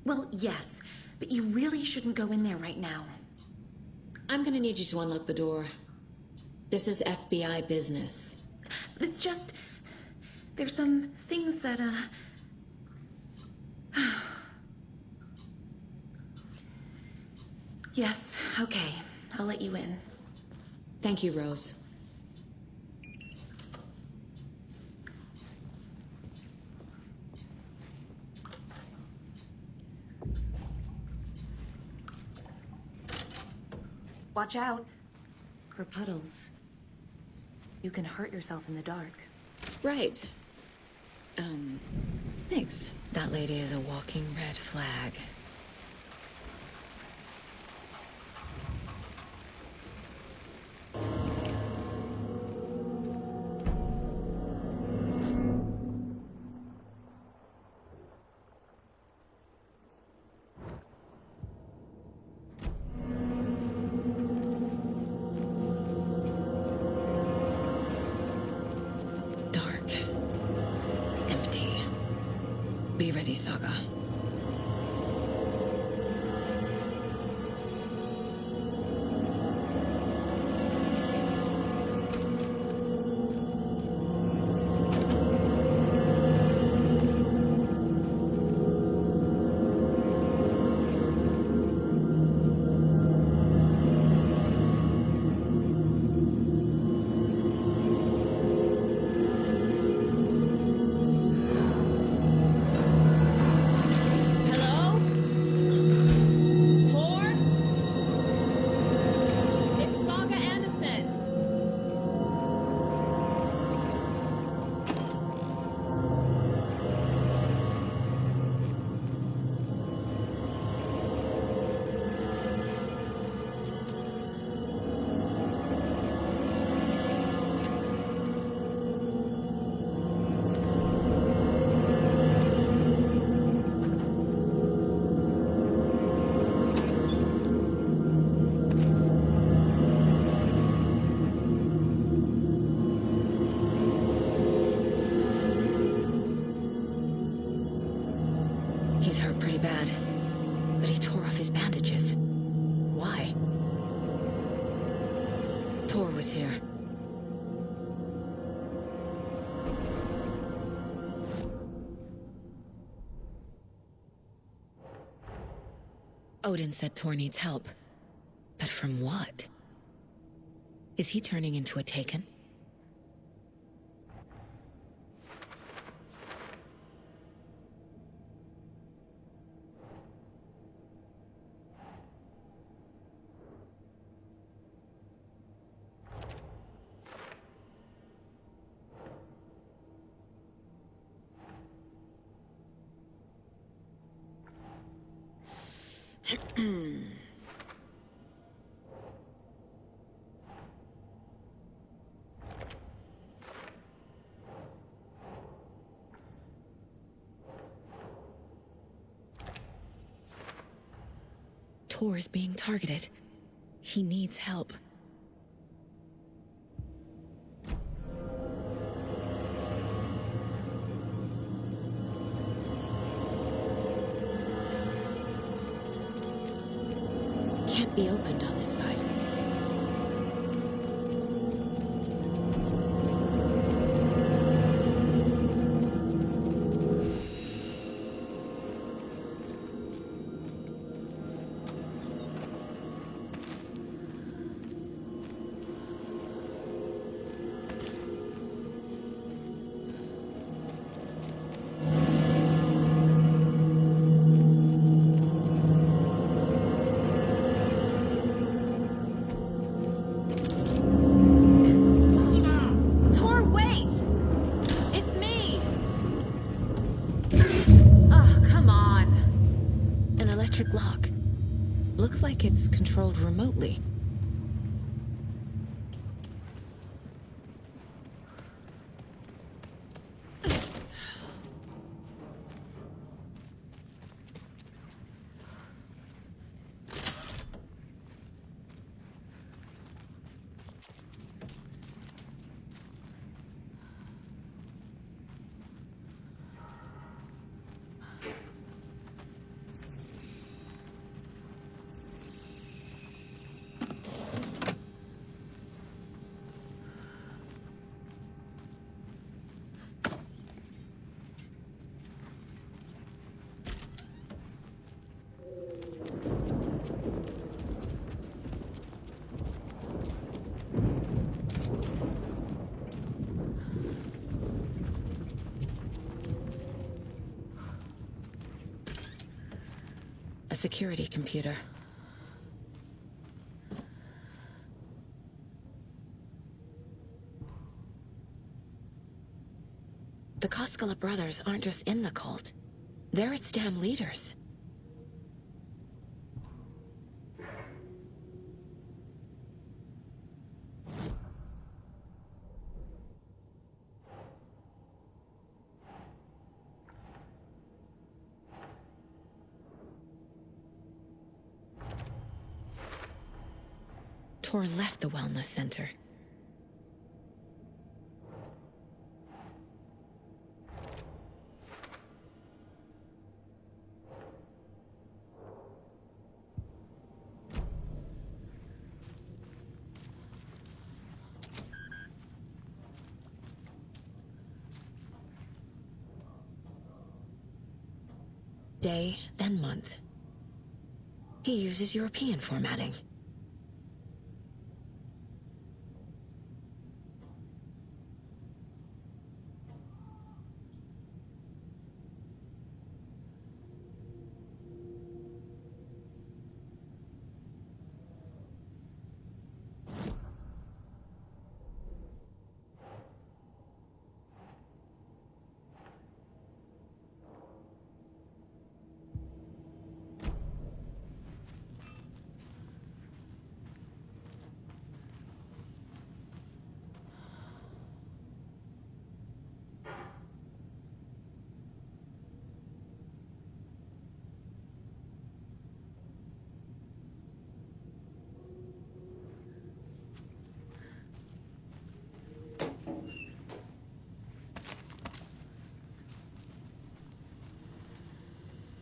Speaker 16: Well, yes, but you really shouldn't go in there right now.
Speaker 6: I'm gonna need you to unlock the door. This is FBI business.
Speaker 16: It's just... There's some things that, Yes, okay. I'll let you in.
Speaker 6: Thank you, Rose.
Speaker 16: Watch out. For puddles. You can hurt yourself in the dark.
Speaker 6: Right. Thanks. That lady is a walking red flag. Be ready, Saga. He's hurt pretty bad, but he tore off his bandages. Why? Tor was here. Odin said Tor needs help. But from what? Is he turning into a Taken? Tor is being targeted. He needs help. He opened on this side.
Speaker 16: Tor, wait! It's me! Ugh, come on.
Speaker 6: An electric lock. Looks like it's controlled remotely. A security computer. The Koskela brothers aren't just in the cult. They're its damn leaders. Tor left the wellness center. Day, then month. He uses European formatting.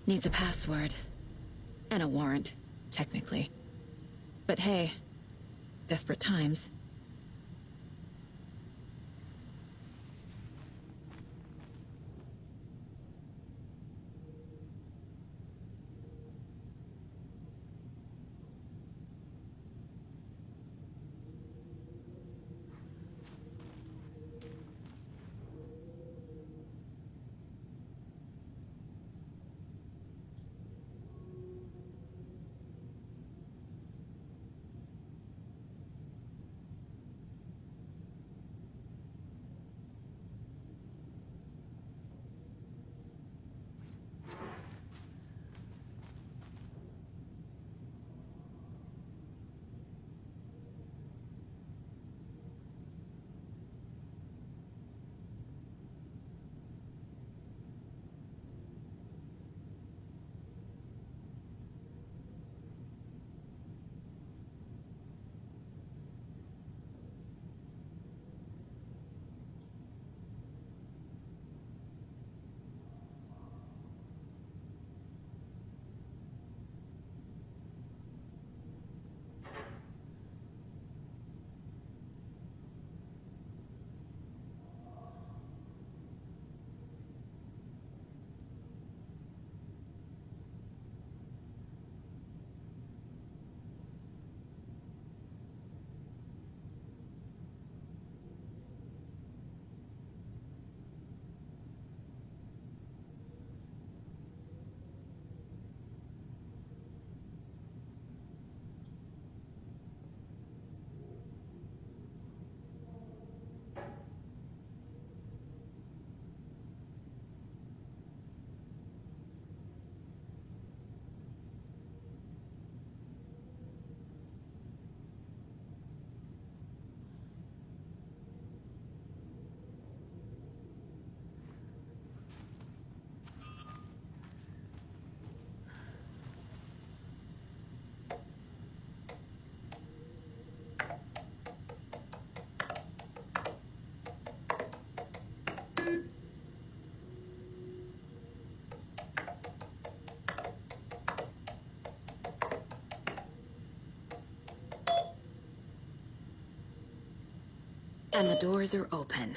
Speaker 6: Needs a password. And a warrant, technically. But hey, desperate times.
Speaker 8: And the doors are open.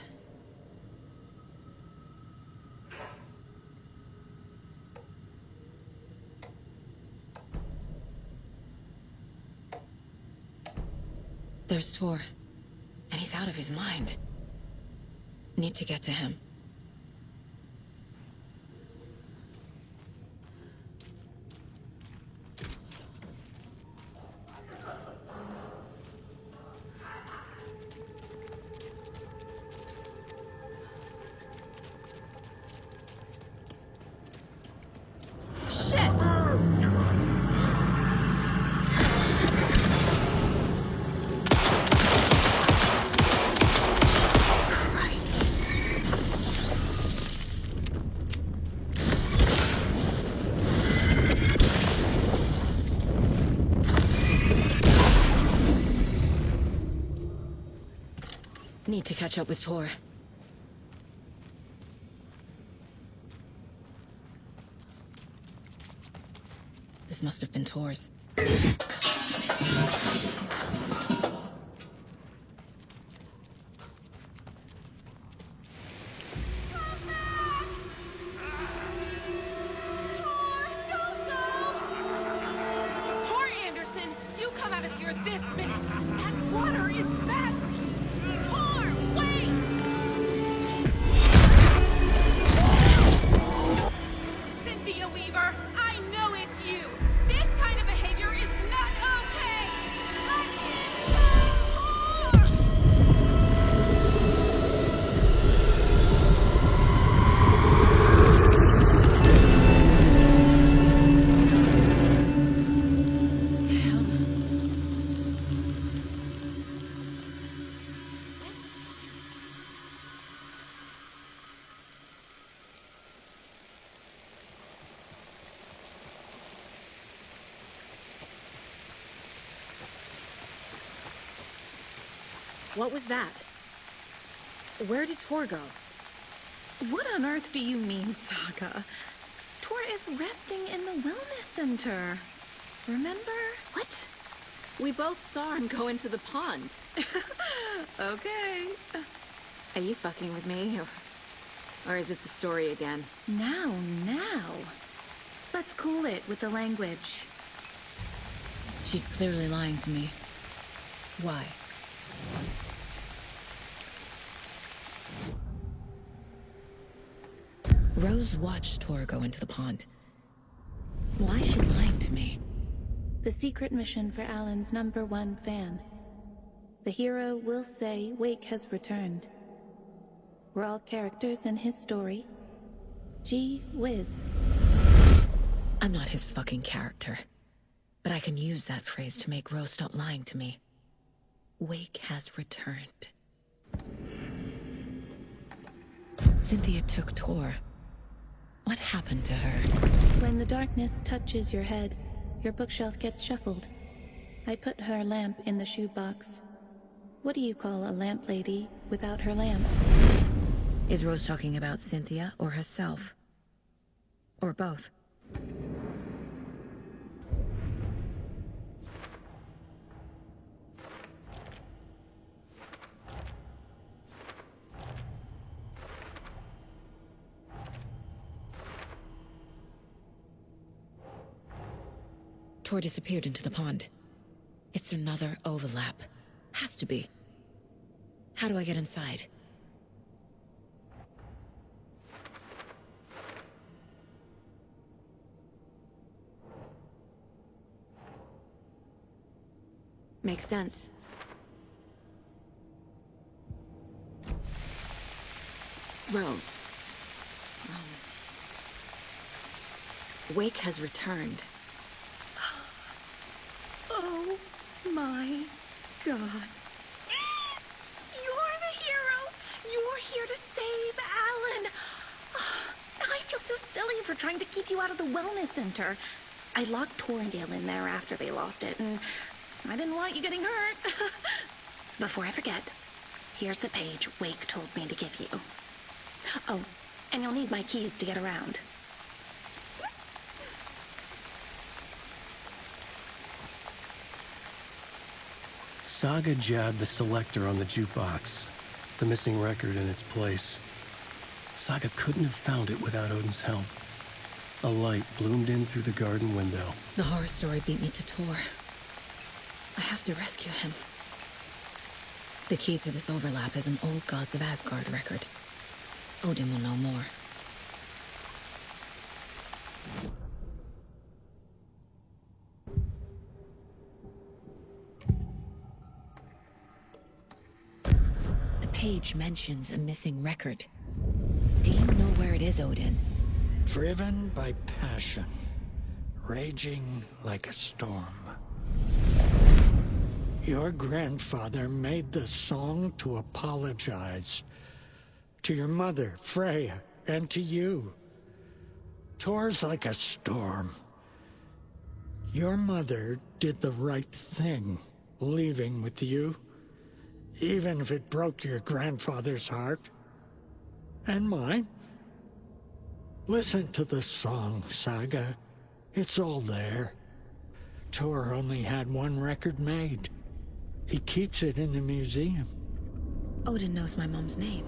Speaker 8: There's Tor. And he's out of his mind. Need to get to him. Need to catch up with Tor. This must have been Tor's.
Speaker 2: Tor Anderson, you come out of here this minute. That water is bad for you. Tor, wait! Cynthia Weaver, I know it's you. This kind of behavior is not okay. Let him go, Tor!
Speaker 8: What was that? Where did Tor go?
Speaker 16: What on earth do you mean, Saga? Tor is resting in the wellness center. Remember?
Speaker 8: What? We both saw him go into the pond.
Speaker 16: Okay.
Speaker 8: Are you fucking with me? Or is this the story again?
Speaker 16: Now. Let's cool it with the language.
Speaker 8: She's clearly lying to me. Why? Rose watched Tor go into the pond. Why is she lying to me?
Speaker 16: The secret mission for Alan's #1 fan. The hero will say Wake has returned. We're all characters in his story. Gee whiz.
Speaker 8: I'm not his fucking character. But I can use that phrase to make Rose stop lying to me. Wake has returned. Cynthia took Tor. What happened to her?
Speaker 16: When the darkness touches your head, your bookshelf gets shuffled. I put her lamp in the shoebox. What do you call a lamp lady without her lamp?
Speaker 8: Is Rose talking about Cynthia or herself? Or both? Tor disappeared into the pond. It's another overlap. Has to be. How do I get inside? Makes sense. Rose. Wake has returned.
Speaker 16: Oh my God. You're the hero! You're here to save Alan! I feel so silly for trying to keep you out of the wellness center. I locked Torndale in there after they lost it, and I didn't want you getting hurt. Before I forget, here's the page Wake told me to give you. Oh, and you'll need my keys to get around.
Speaker 1: Saga jabbed the selector on the jukebox. The missing record in its place. Saga couldn't have found it without Odin's help. A light bloomed in through the garden window.
Speaker 6: The horror story beat me to Tor. I have to rescue him. The key to this overlap is an old Gods of Asgard record. Odin will know more. The page mentions a missing record. Do you know where it is, Odin?
Speaker 14: Driven by passion, raging like a storm. Your grandfather made the song to apologize. To your mother, Freya, and to you. Tor's like a storm. Your mother did the right thing, leaving with you, even if it broke your grandfather's heart. And mine. Listen to the song, Saga. It's all there. Tor only had one record made. He keeps it in the museum.
Speaker 6: Odin knows my mom's name.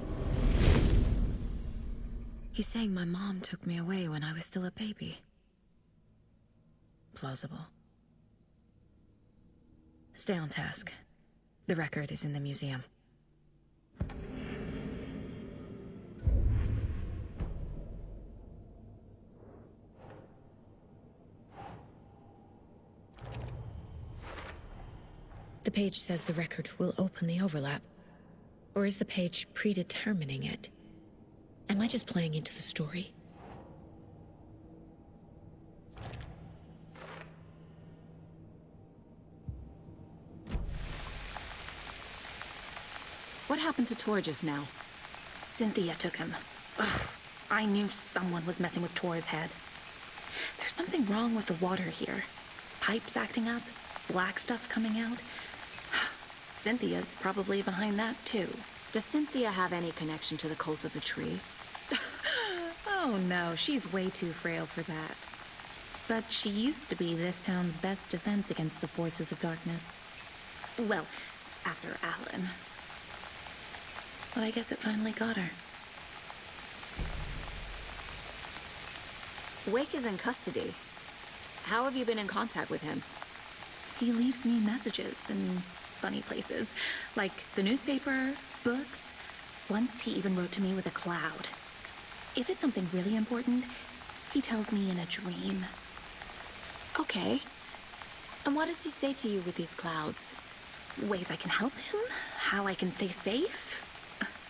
Speaker 6: He's saying my mom took me away when I was still a baby. Plausible. Stay on task. The record is in the museum. The page says the record will open the overlap. Or is the page predetermining it? Am I just playing into the story?
Speaker 8: What happened to Tor just now?
Speaker 16: Cynthia took him. Ugh, I knew someone was messing with Tor's head. There's something wrong with the water here. Pipes acting up, black stuff coming out. Cynthia's probably behind that, too.
Speaker 8: Does Cynthia have any connection to the cult of the tree?
Speaker 16: Oh no, she's way too frail for that. But she used to be this town's best defense against the forces of darkness. Well, after Alan. But I guess it finally got her.
Speaker 8: Wake is in custody. How have you been in contact with him?
Speaker 16: He leaves me messages in funny places, like the newspaper, books. Once he even wrote to me with a cloud. If it's something really important, he tells me in a dream.
Speaker 8: Okay. And what does he say to you with these clouds?
Speaker 16: Ways I can help him, how I can stay safe,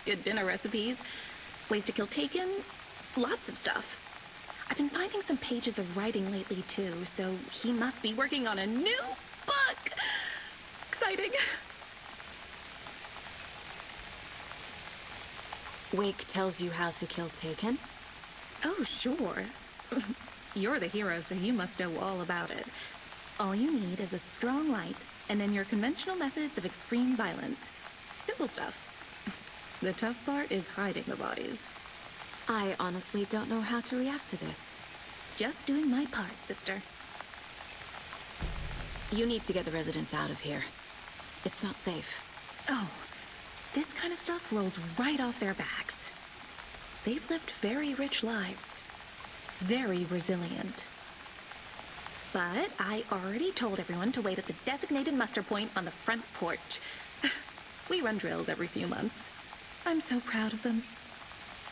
Speaker 16: good dinner recipes, ways to kill Taken, lots of stuff. I've been finding some pages of writing lately too, so he must be working on a new book. Exciting.
Speaker 8: Wake tells you how to kill Taken?
Speaker 16: Oh, sure. You're the hero, so you must know all about it. All you need is a strong light, and then your conventional methods of extreme violence. Simple stuff. The tough part is hiding the bodies.
Speaker 8: I honestly don't know how to react to this.
Speaker 16: Just doing my part, sister.
Speaker 8: You need to get the residents out of here. It's not safe.
Speaker 16: Oh, this kind of stuff rolls right off their backs. They've lived very rich lives. Very resilient. But I already told everyone to wait at the designated muster point on the front porch. We run drills every few months. I'm so proud of them.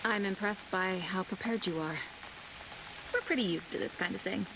Speaker 8: I'm impressed by how prepared you are.
Speaker 16: We're pretty used to this kind of thing.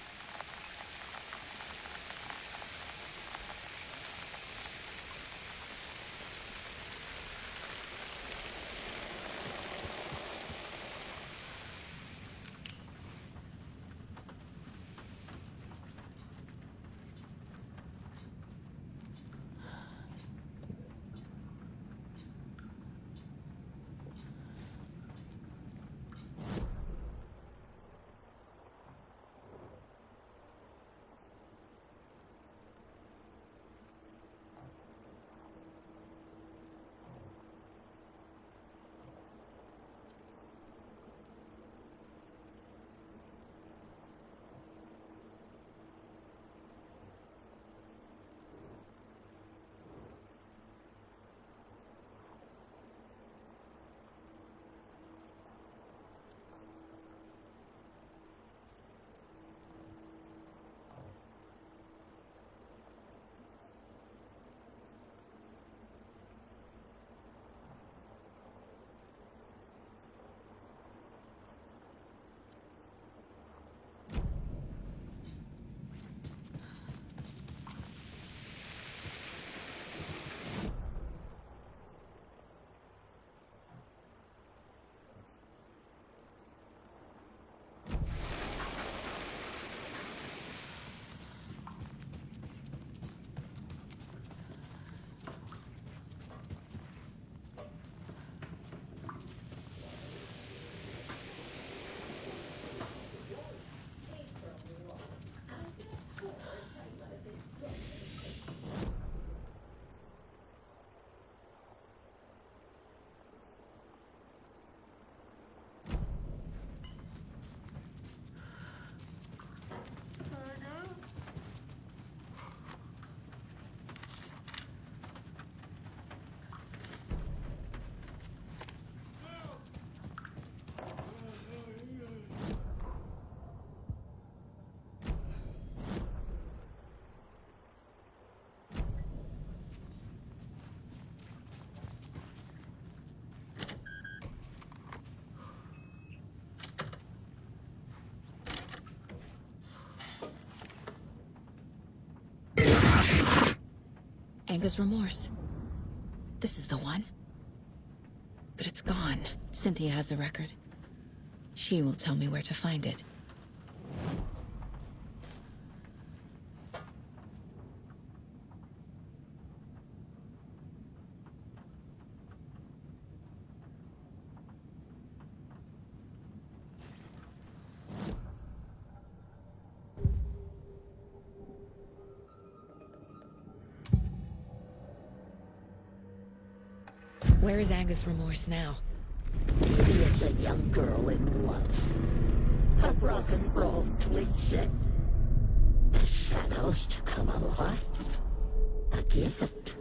Speaker 6: Anger's remorse. This is the one. But it's gone. Cynthia has the record. She will tell me where to find it. Where is Anger's remorse now?
Speaker 13: She is a young girl in love. A rock and roll twin. The shadows to come alive. A gift.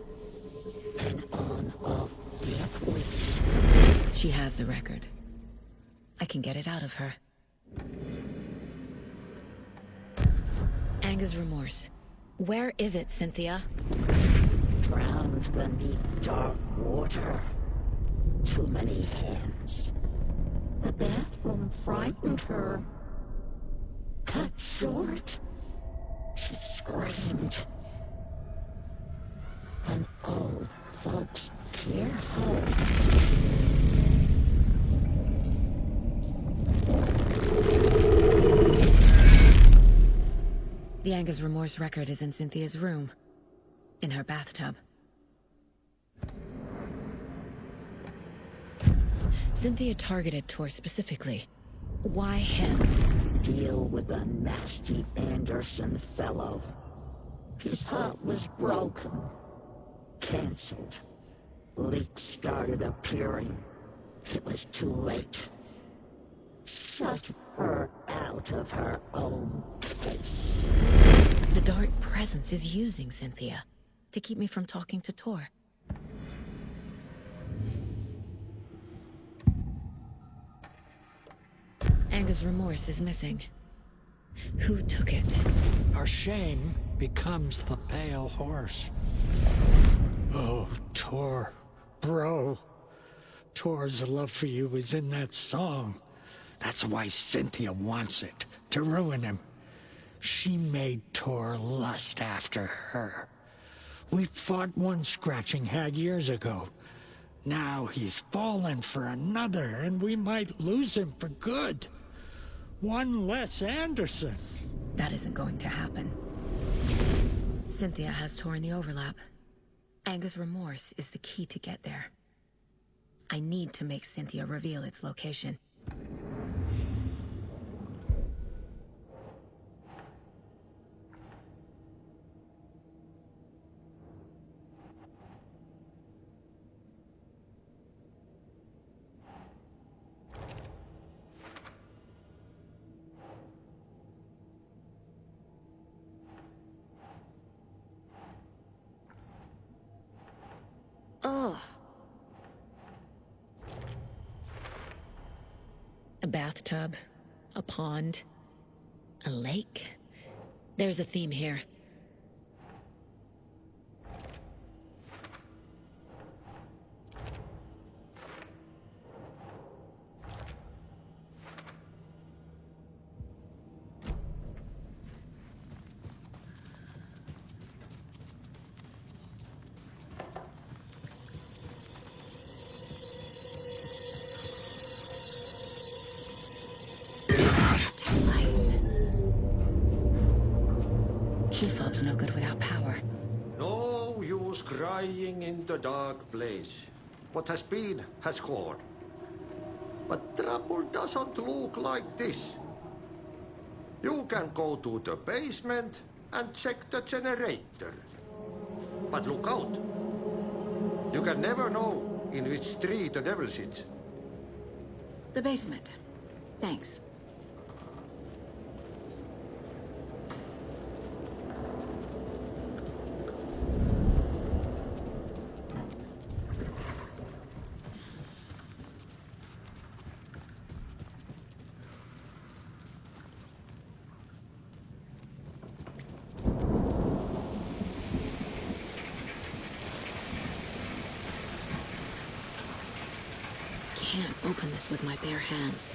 Speaker 13: An on-off death wish.
Speaker 6: She has the record. I can get it out of her. Anger's remorse. Where is it, Cynthia?
Speaker 13: Drowned beneath dark water. Too many hands. The bathroom frightened her. Cut short. She screamed. An old folks' care home.
Speaker 6: The Anger's remorse record is in Cynthia's room. In her bathtub. Cynthia targeted Tor specifically. Why him?
Speaker 13: Deal with the nasty Anderson fellow. His heart was broken. Cancelled. Leaks started appearing. It was too late. Shut her out of her own case.
Speaker 6: The dark presence is using Cynthia to keep me from talking to Tor. Anger's remorse is missing. Who took it?
Speaker 14: Our shame becomes the pale horse. Oh, Tor. Bro. Tor's love for you is in that song. That's why Cynthia wants it, to ruin him. She made Tor lust after her. We fought one scratching hag years ago. Now he's fallen for another, and we might lose him for good. One less Anderson.
Speaker 6: That isn't going to happen. Cynthia has Tor in the overlap. Anger's remorse is the key to get there. I need to make Cynthia reveal its location.
Speaker 8: Ugh.
Speaker 6: A bathtub, a pond, a lake. There's a theme here. Keyfob's no good without power.
Speaker 20: No use crying in the dark place. What has been has gone. But trouble doesn't look like this. You can go to the basement and check the generator. But look out. You can never know in which tree the devil sits.
Speaker 8: The basement. Thanks.
Speaker 6: Can't open this with my bare hands.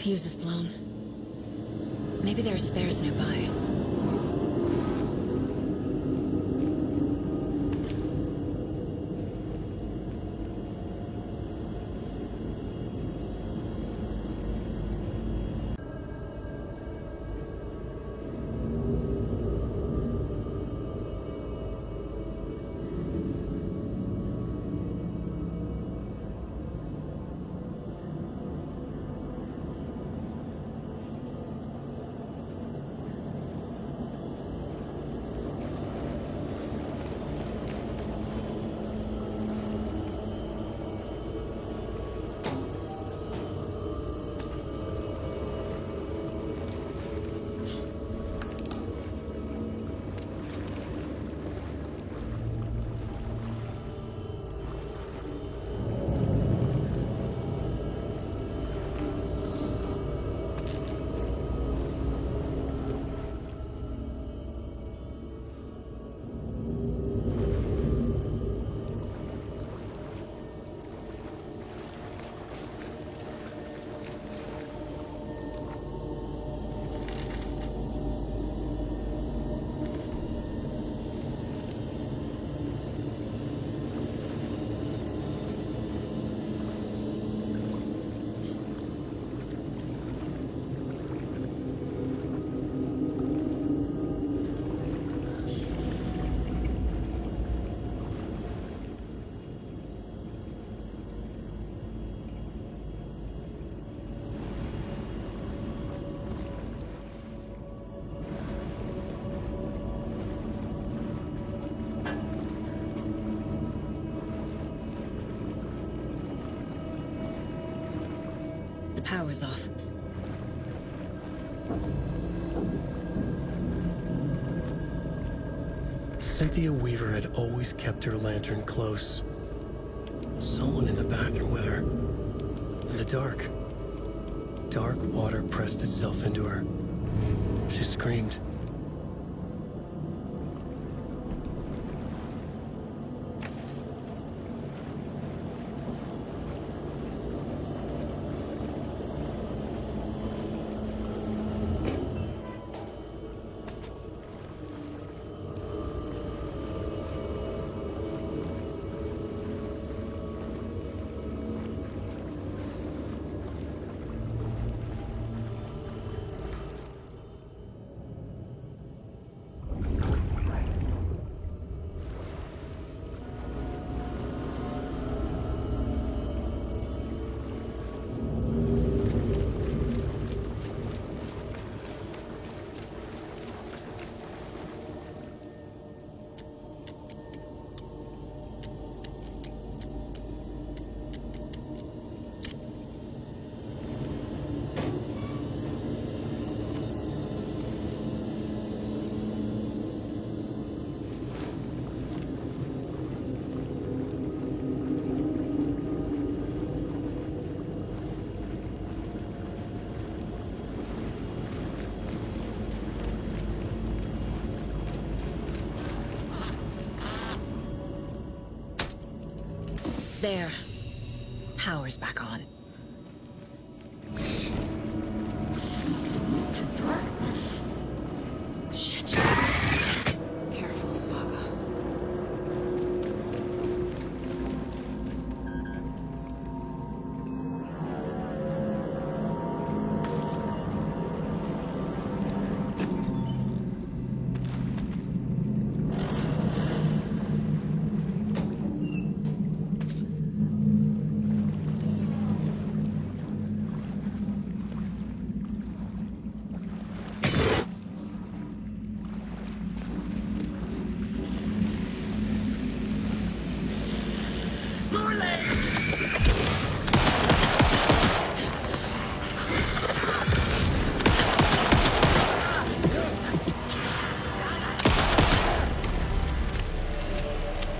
Speaker 6: fuse is blown. Maybe there are spares nearby. The power's off.
Speaker 7: Cynthia Weaver had always kept her lantern close. Someone in the bathroom with her. In the dark. Dark water pressed itself into her. She screamed.
Speaker 6: There. Power's back on. Shit. Careful, Saga.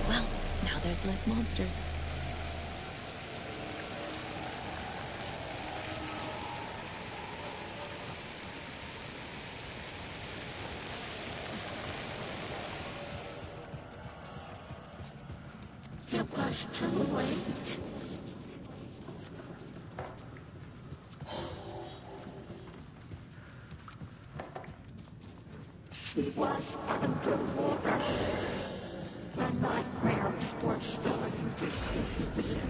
Speaker 8: Well, now there's less monsters.
Speaker 13: It was too late. was underwater. The nightmares were starting to creep in.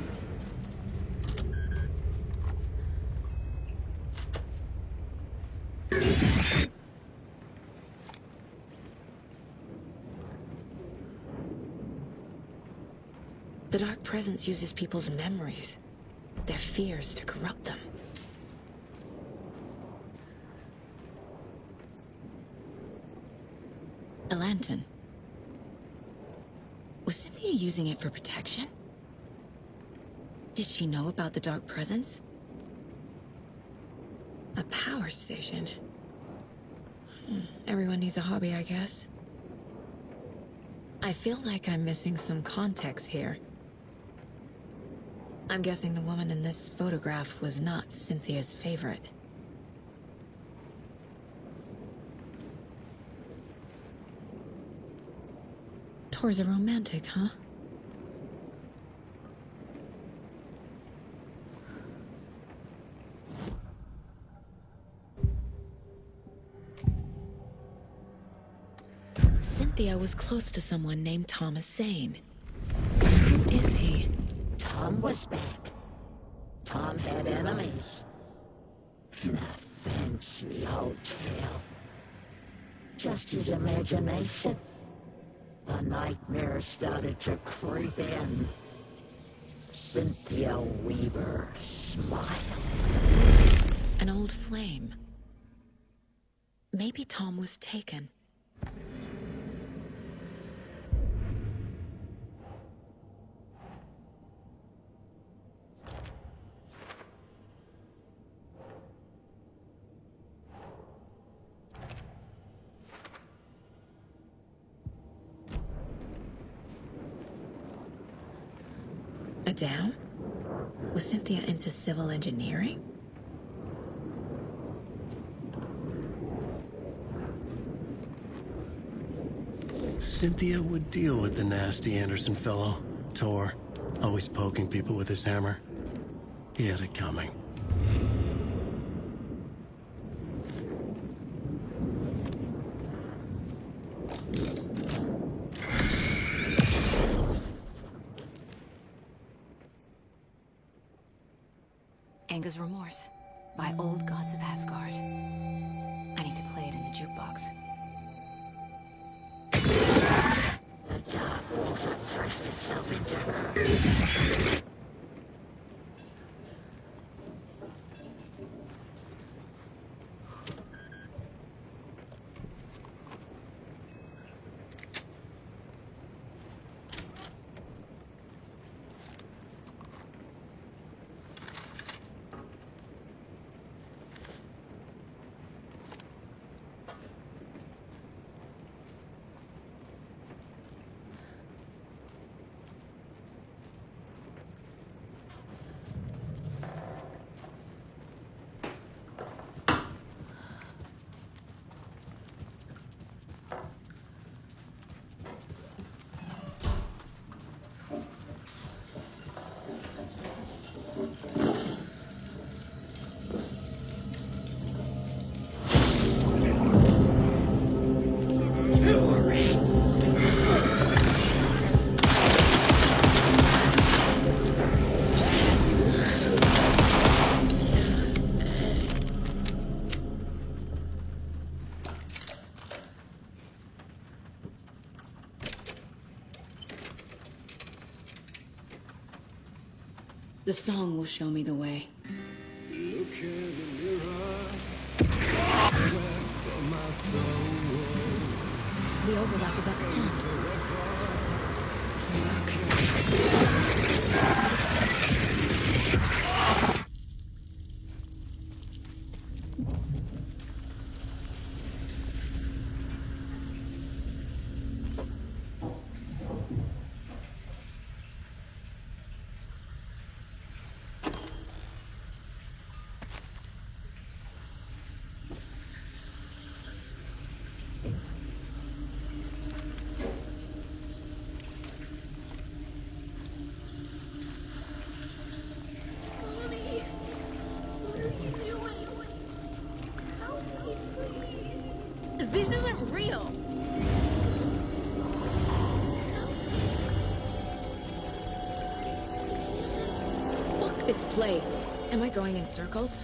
Speaker 6: The Dark Presence uses people's memories, their fears to corrupt them. A lantern. Was Cynthia using it for protection? Did she know about the Dark Presence? A power station. Everyone needs a hobby, I guess. I feel like I'm missing some context here. I'm guessing the woman in this photograph was not Cynthia's favorite. Tor's a romantic, huh? Cynthia was close to someone named Thomas Zane. Who is he?
Speaker 13: Tom was back. Tom had enemies. In a fancy hotel. Just his imagination. The nightmare started to creep in. Cynthia Weaver smiled.
Speaker 6: An old flame. Maybe Tom was taken. A dam? Was Cynthia into civil engineering?
Speaker 7: Cynthia would deal with the nasty Anderson fellow, Tor, always poking people with his hammer. He had it coming.
Speaker 2: Anger's Remorse by Old Gods of Asgard. I need to play it in the jukebox.
Speaker 13: The dark water pressed itself into her.
Speaker 6: The song will show me the way.
Speaker 9: Look in the mirror. Where my soul.
Speaker 6: The overlap is up front.
Speaker 16: This isn't real.
Speaker 6: This place. Am I going in circles?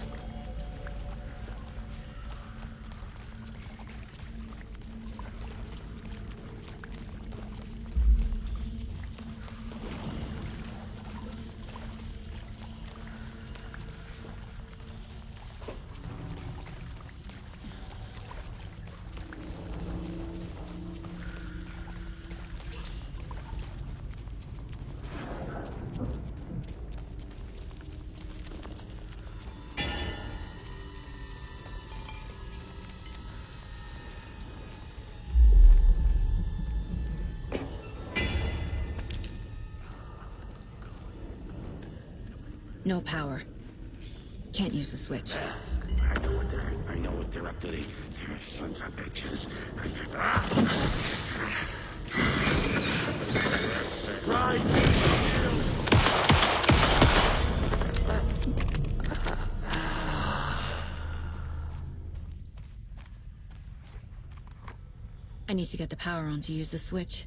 Speaker 6: No power. Can't use the switch.
Speaker 22: I know what they're up to. They're sons of bitches.
Speaker 6: I need to get the power on to use the switch.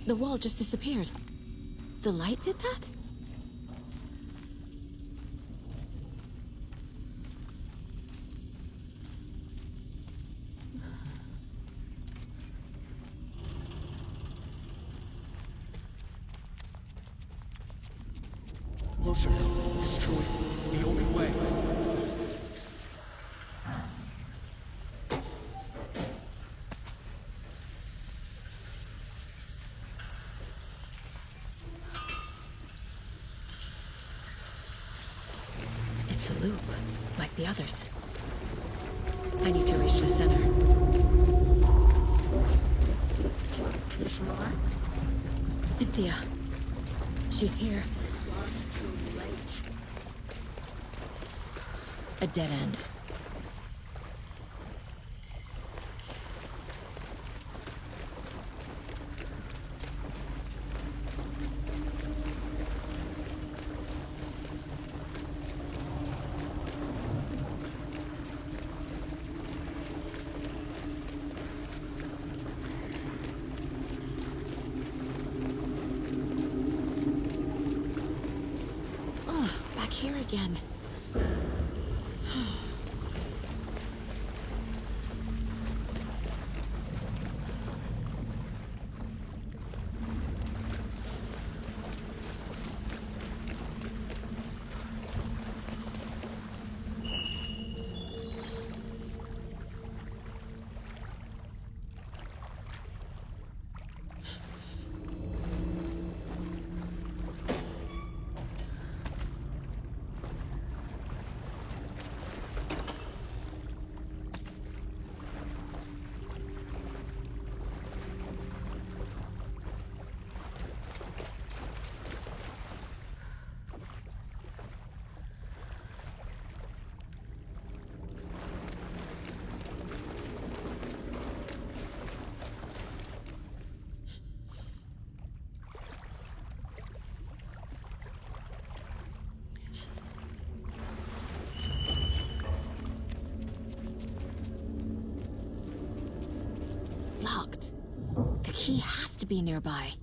Speaker 6: The wall just disappeared. The light did that?
Speaker 7: Closer. This is truly the only way.
Speaker 6: It's a loop, like the others. I need to reach the center. Cynthia. She's here. A dead end. Ugh, back here again. Locked. The key has to be nearby.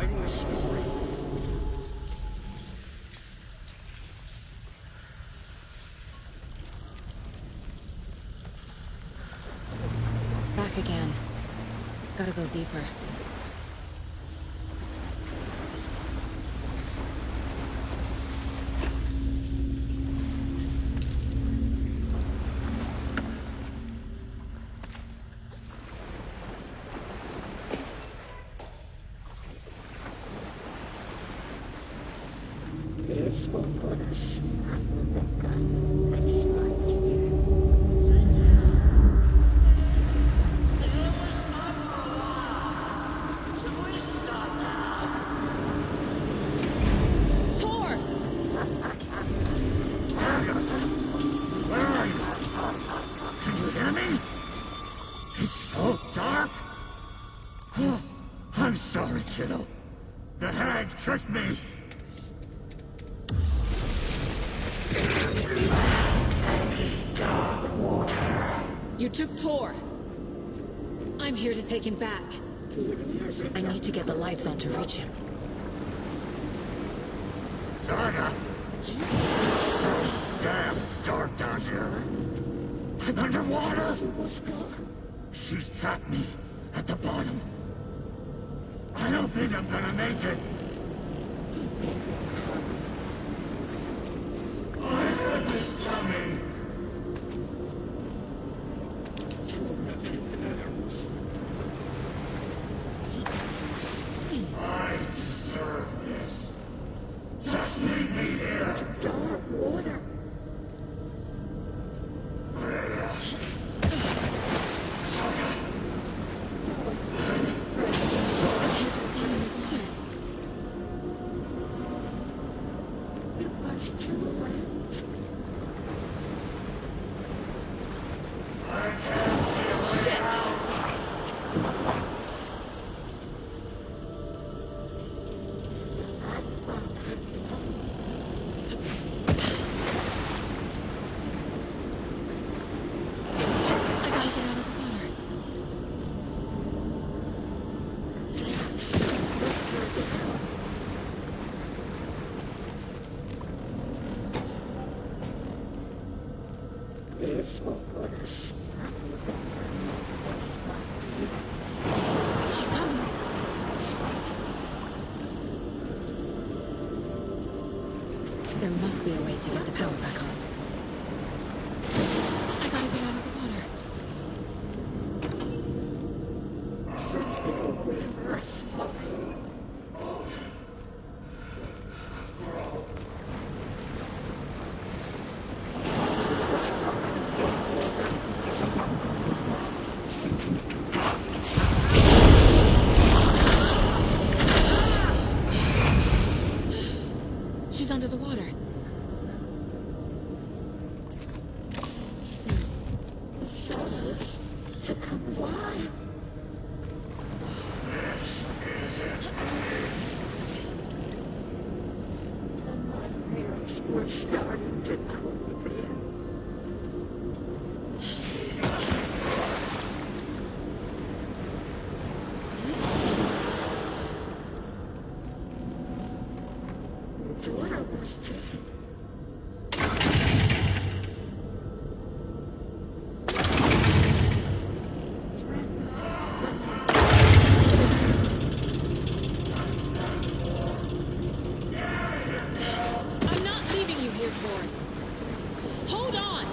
Speaker 9: writing a story.
Speaker 6: Back again. Gotta go deeper.
Speaker 9: This will put us.
Speaker 6: Tor!
Speaker 9: Where are you? Can you hear me? It's so dark. Oh, I'm sorry, kiddo. The hag tricked me.
Speaker 6: You took Tor. I'm here to take him back. I need to get the lights on to reach him.
Speaker 9: Saga! It's so damn dark down here. I'm underwater. She's trapped me at the bottom. I don't think I'm gonna make it. I had this coming. I deserve this. Just leave me here. Dark water. This will put us.
Speaker 6: She's coming. There must be a way to get the power back on. I gotta get out of the water. She's under the water.
Speaker 9: To come alive. We're starting to creep in. Daughter was taken.
Speaker 6: I'm not leaving you here, Tor. Hold on!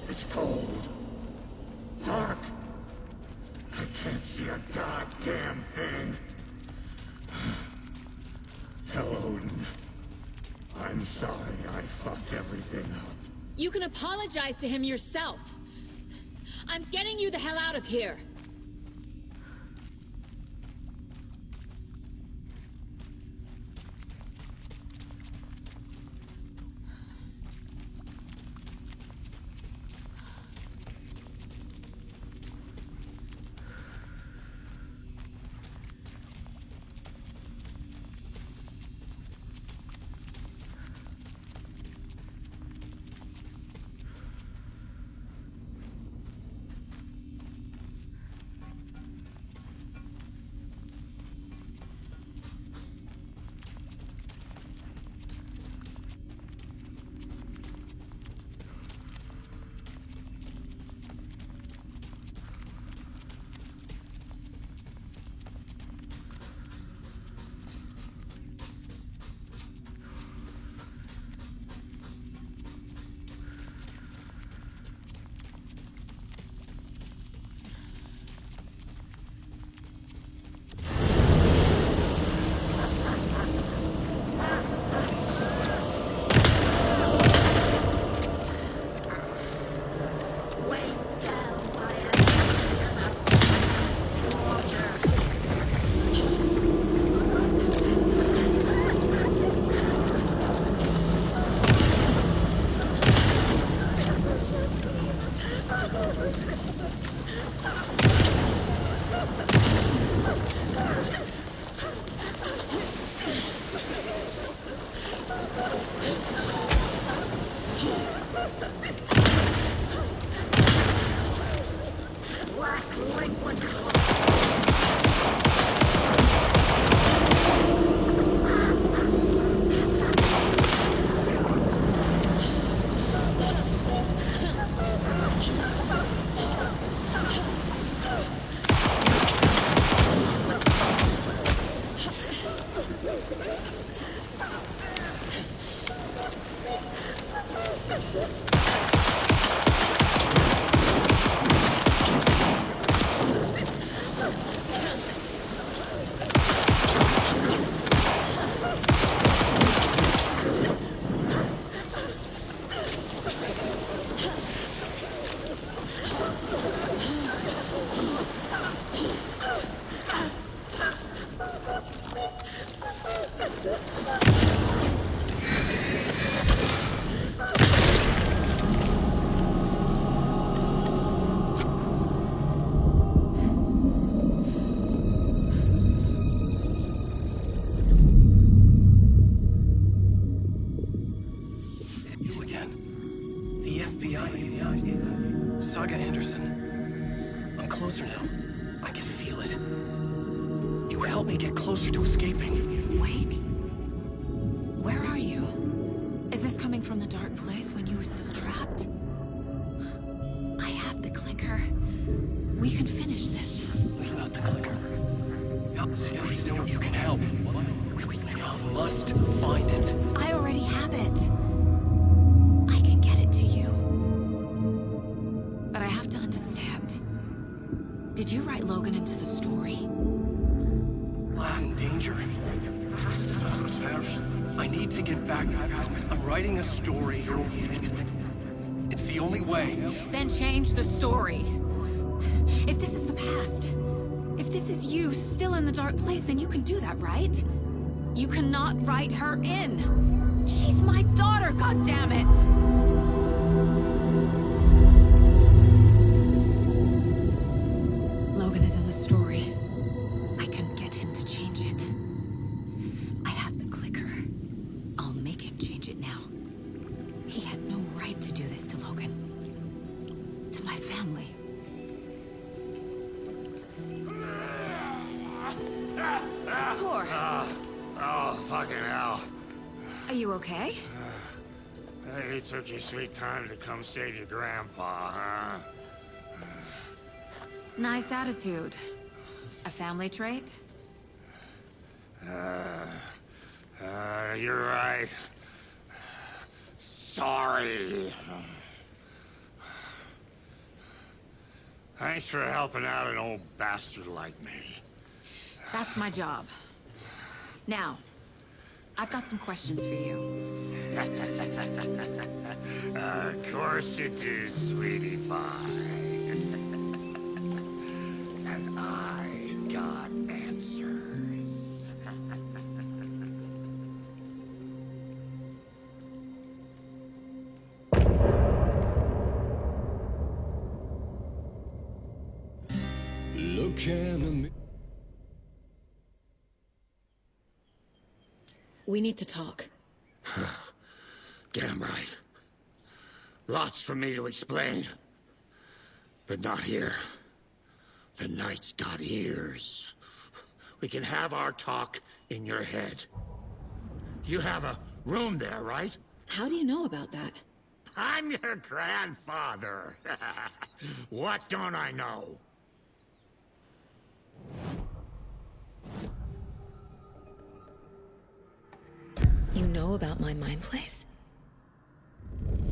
Speaker 9: It's cold. Dark. I can't see a goddamn thing. Tell Odin. I'm sorry I fucked everything up.
Speaker 6: You can apologize to him yourself. I'm getting you the hell out of here.
Speaker 13: Black liquid.
Speaker 1: You again. The FBI. Saga Anderson. I'm closer now. I can feel it. You helped me get closer to escaping.
Speaker 2: Wake? Where are you? Is this coming from the dark place when you were still trapped? I have the clicker. We can finish this.
Speaker 1: Without the clicker. You can help. I must find it.
Speaker 2: I already have it. I can get it to you. But I have to understand. Did you write Logan into the story?
Speaker 1: Lad's in danger. I need to get back. I'm writing a story. It's the only way.
Speaker 2: Then change the story. If this is the past, if this is you still in the dark place, then you can do that, right? You cannot write her in. She's my daughter, goddammit! Logan is in the story. I can get him to change it. I have the clicker. I'll make him change it now. He had no right to do this to Logan. To my family. Tor.
Speaker 22: Oh, fucking hell.
Speaker 2: Are you okay?
Speaker 22: You took your sweet time to come save your grandpa, huh?
Speaker 2: Nice attitude. A family trait?
Speaker 22: You're right. Sorry. Thanks for helping out an old bastard like me.
Speaker 2: That's my job. Now, I've got some questions for you.
Speaker 22: Of course you do, sweetie pie. And I got answers.
Speaker 9: Look at me.
Speaker 6: We need to talk.
Speaker 22: Damn right. Lots for me to explain. But not here. The night's got ears. We can have our talk in your head. You have a room there, right?
Speaker 6: How do you know about that?
Speaker 22: I'm your grandfather. What don't I know?
Speaker 6: You know about my mind place?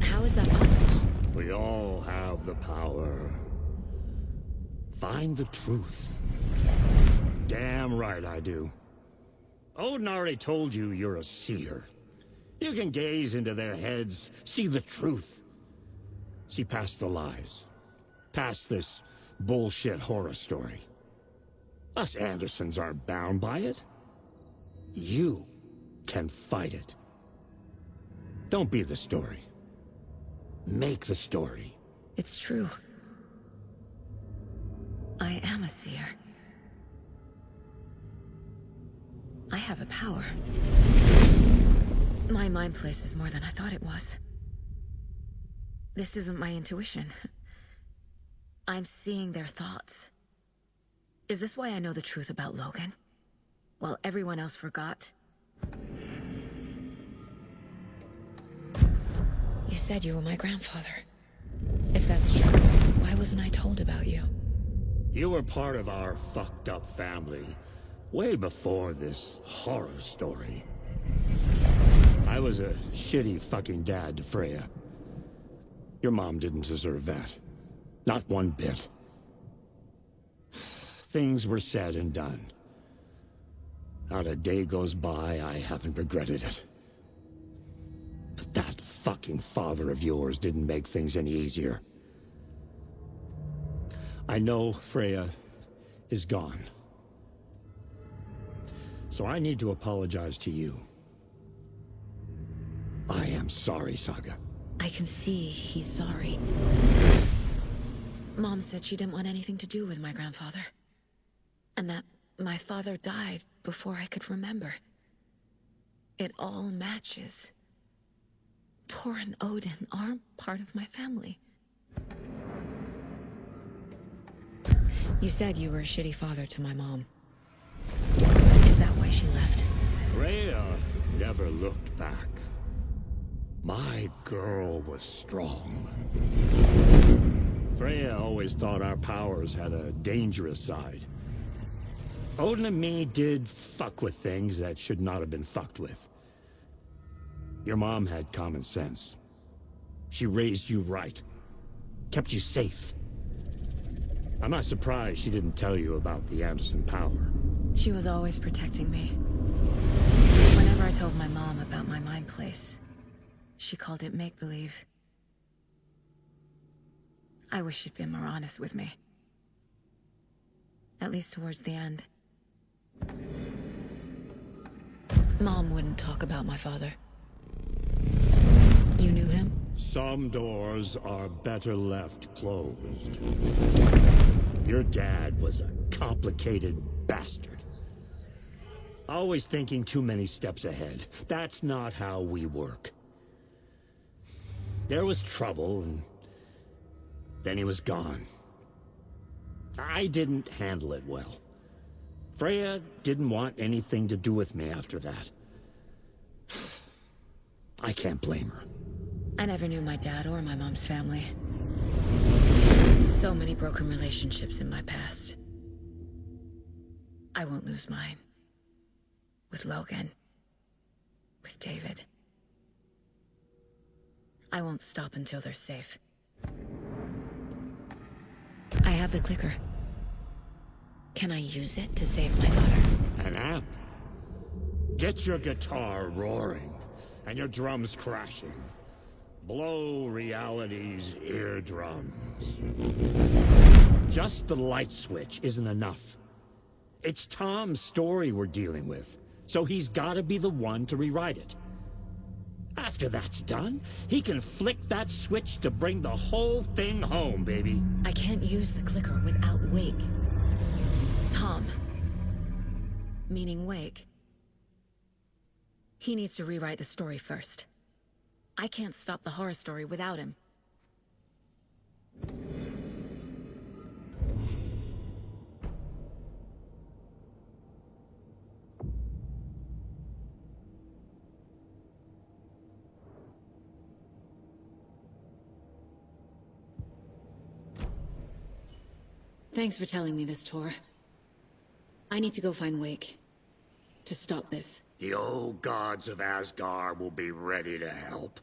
Speaker 6: How is that possible?
Speaker 22: We all have the power. Find the truth. Damn right I do. Odin already told you you're a seer. You can gaze into their heads, see the truth. See past the lies. Past this bullshit horror story. Us Andersons aren't bound by it. You can fight it. Don't be the story. Make the story.
Speaker 6: It's true.
Speaker 8: I am a seer. I have a power. My mind place is more than I thought it was. This isn't my intuition. I'm seeing their thoughts. Is this why I know the truth about Logan? While everyone else forgot? You said you were my grandfather. If that's true, why wasn't I told about you?
Speaker 22: You were part of our fucked up family, way before this horror story. I was a shitty fucking dad to Freya. Your mom didn't deserve that. Not one bit. Things were said and done. Not a day goes by I haven't regretted it. But that fucking father of yours didn't make things any easier. I know Freya is gone. So I need to apologize to you. I am sorry, Saga.
Speaker 8: I can see he's sorry. Mom said she didn't want anything to do with my grandfather. And that my father died before I could remember. It all matches. Tor and Odin aren't part of my family. You said you were a shitty father to my mom. Is that why she left?
Speaker 22: Freya never looked back. My girl was strong. Freya always thought our powers had a dangerous side. Odin and me did fuck with things that should not have been fucked with. Your mom had common sense. She raised you right. Kept you safe. I'm not surprised she didn't tell you about the Anderson power.
Speaker 8: She was always protecting me. Whenever I told my mom about my mind place, she called it make-believe. I wish she'd been more honest with me. At least towards the end. Mom wouldn't talk about my father. You knew him?
Speaker 22: Some doors are better left closed. Your dad was a complicated bastard. Always thinking too many steps ahead. That's not how we work. There was trouble, and then he was gone. I didn't handle it well. Freya didn't want anything to do with me after that. I can't blame her.
Speaker 8: I never knew my dad or my mom's family. So many broken relationships in my past. I won't lose mine. With Logan. With David. I won't stop until they're safe. I have the clicker. Can I use it to save my daughter?
Speaker 22: An amp? Get your guitar roaring, and your drums crashing. Blow reality's eardrums. Just the light switch isn't enough. It's Tom's story we're dealing with, so he's gotta be the one to rewrite it. After that's done, he can flick that switch to bring the whole thing home, baby.
Speaker 8: I can't use the clicker without Wake. Tom. Meaning Wake. He needs to rewrite the story first. I can't stop the horror story without him. Thanks for telling me this, Tor. I need to go find Wake. To stop this.
Speaker 22: The old gods of Asgard will be ready to help.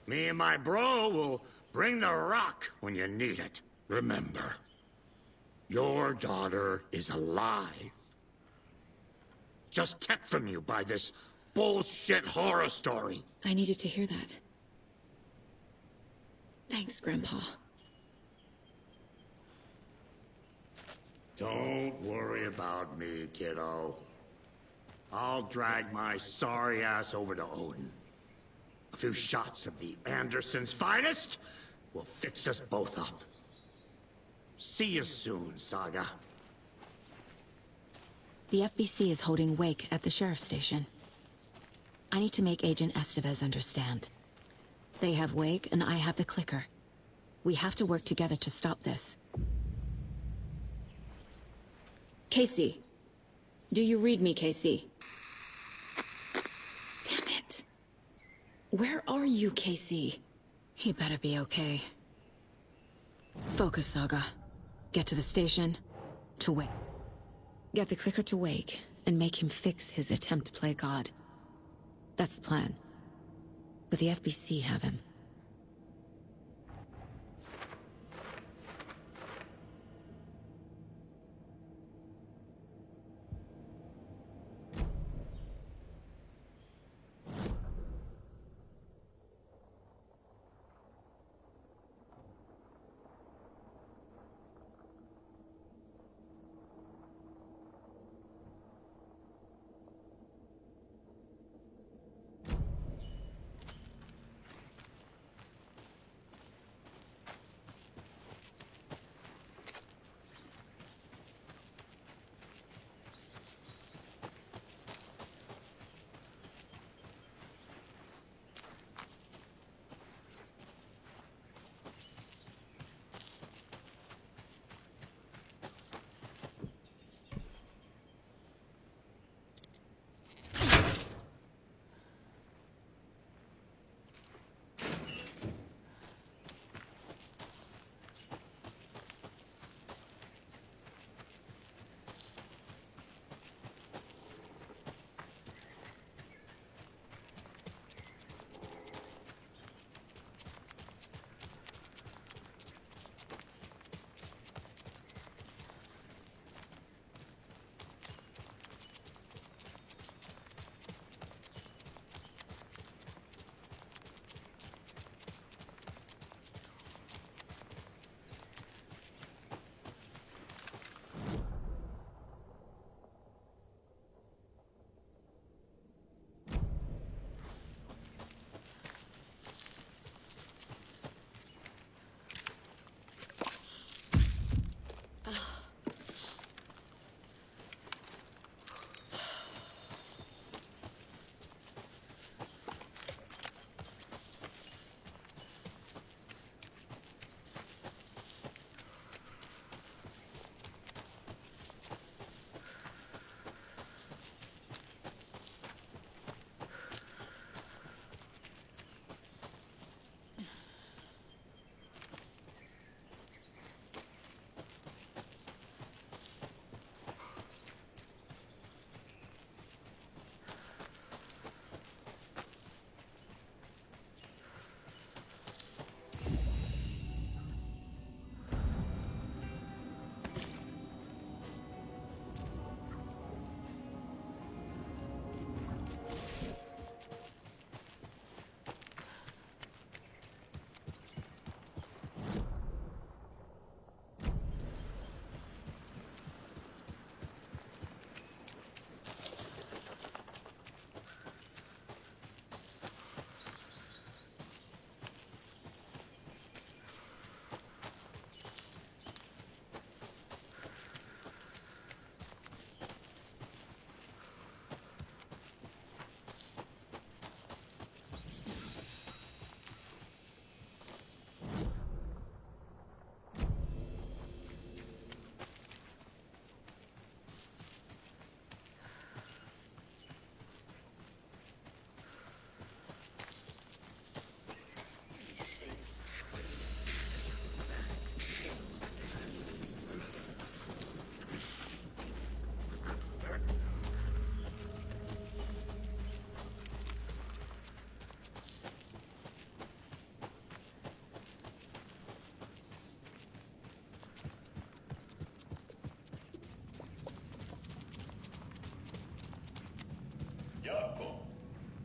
Speaker 22: Me and my bro will bring the rock when you need it. Remember, your daughter is alive. Just kept from you by this bullshit horror story.
Speaker 8: I needed to hear that. Thanks, Grandpa.
Speaker 22: Don't worry about me, kiddo. I'll drag my sorry ass over to Odin. A few shots of the Andersons' finest will fix us both up.
Speaker 3: See you soon, Saga.
Speaker 8: The FBC is holding Wake at the sheriff's station. I need to make Agent Estevez understand. They have Wake, and I have the clicker. We have to work together to stop this. Casey. Do you read me, Casey? Damn it. Where are you, Casey? He better be okay. Focus, Saga. Get to the station, to Wake. Get the clicker to Wake, and make him fix his attempt to play God. That's the plan. But the FBC have him.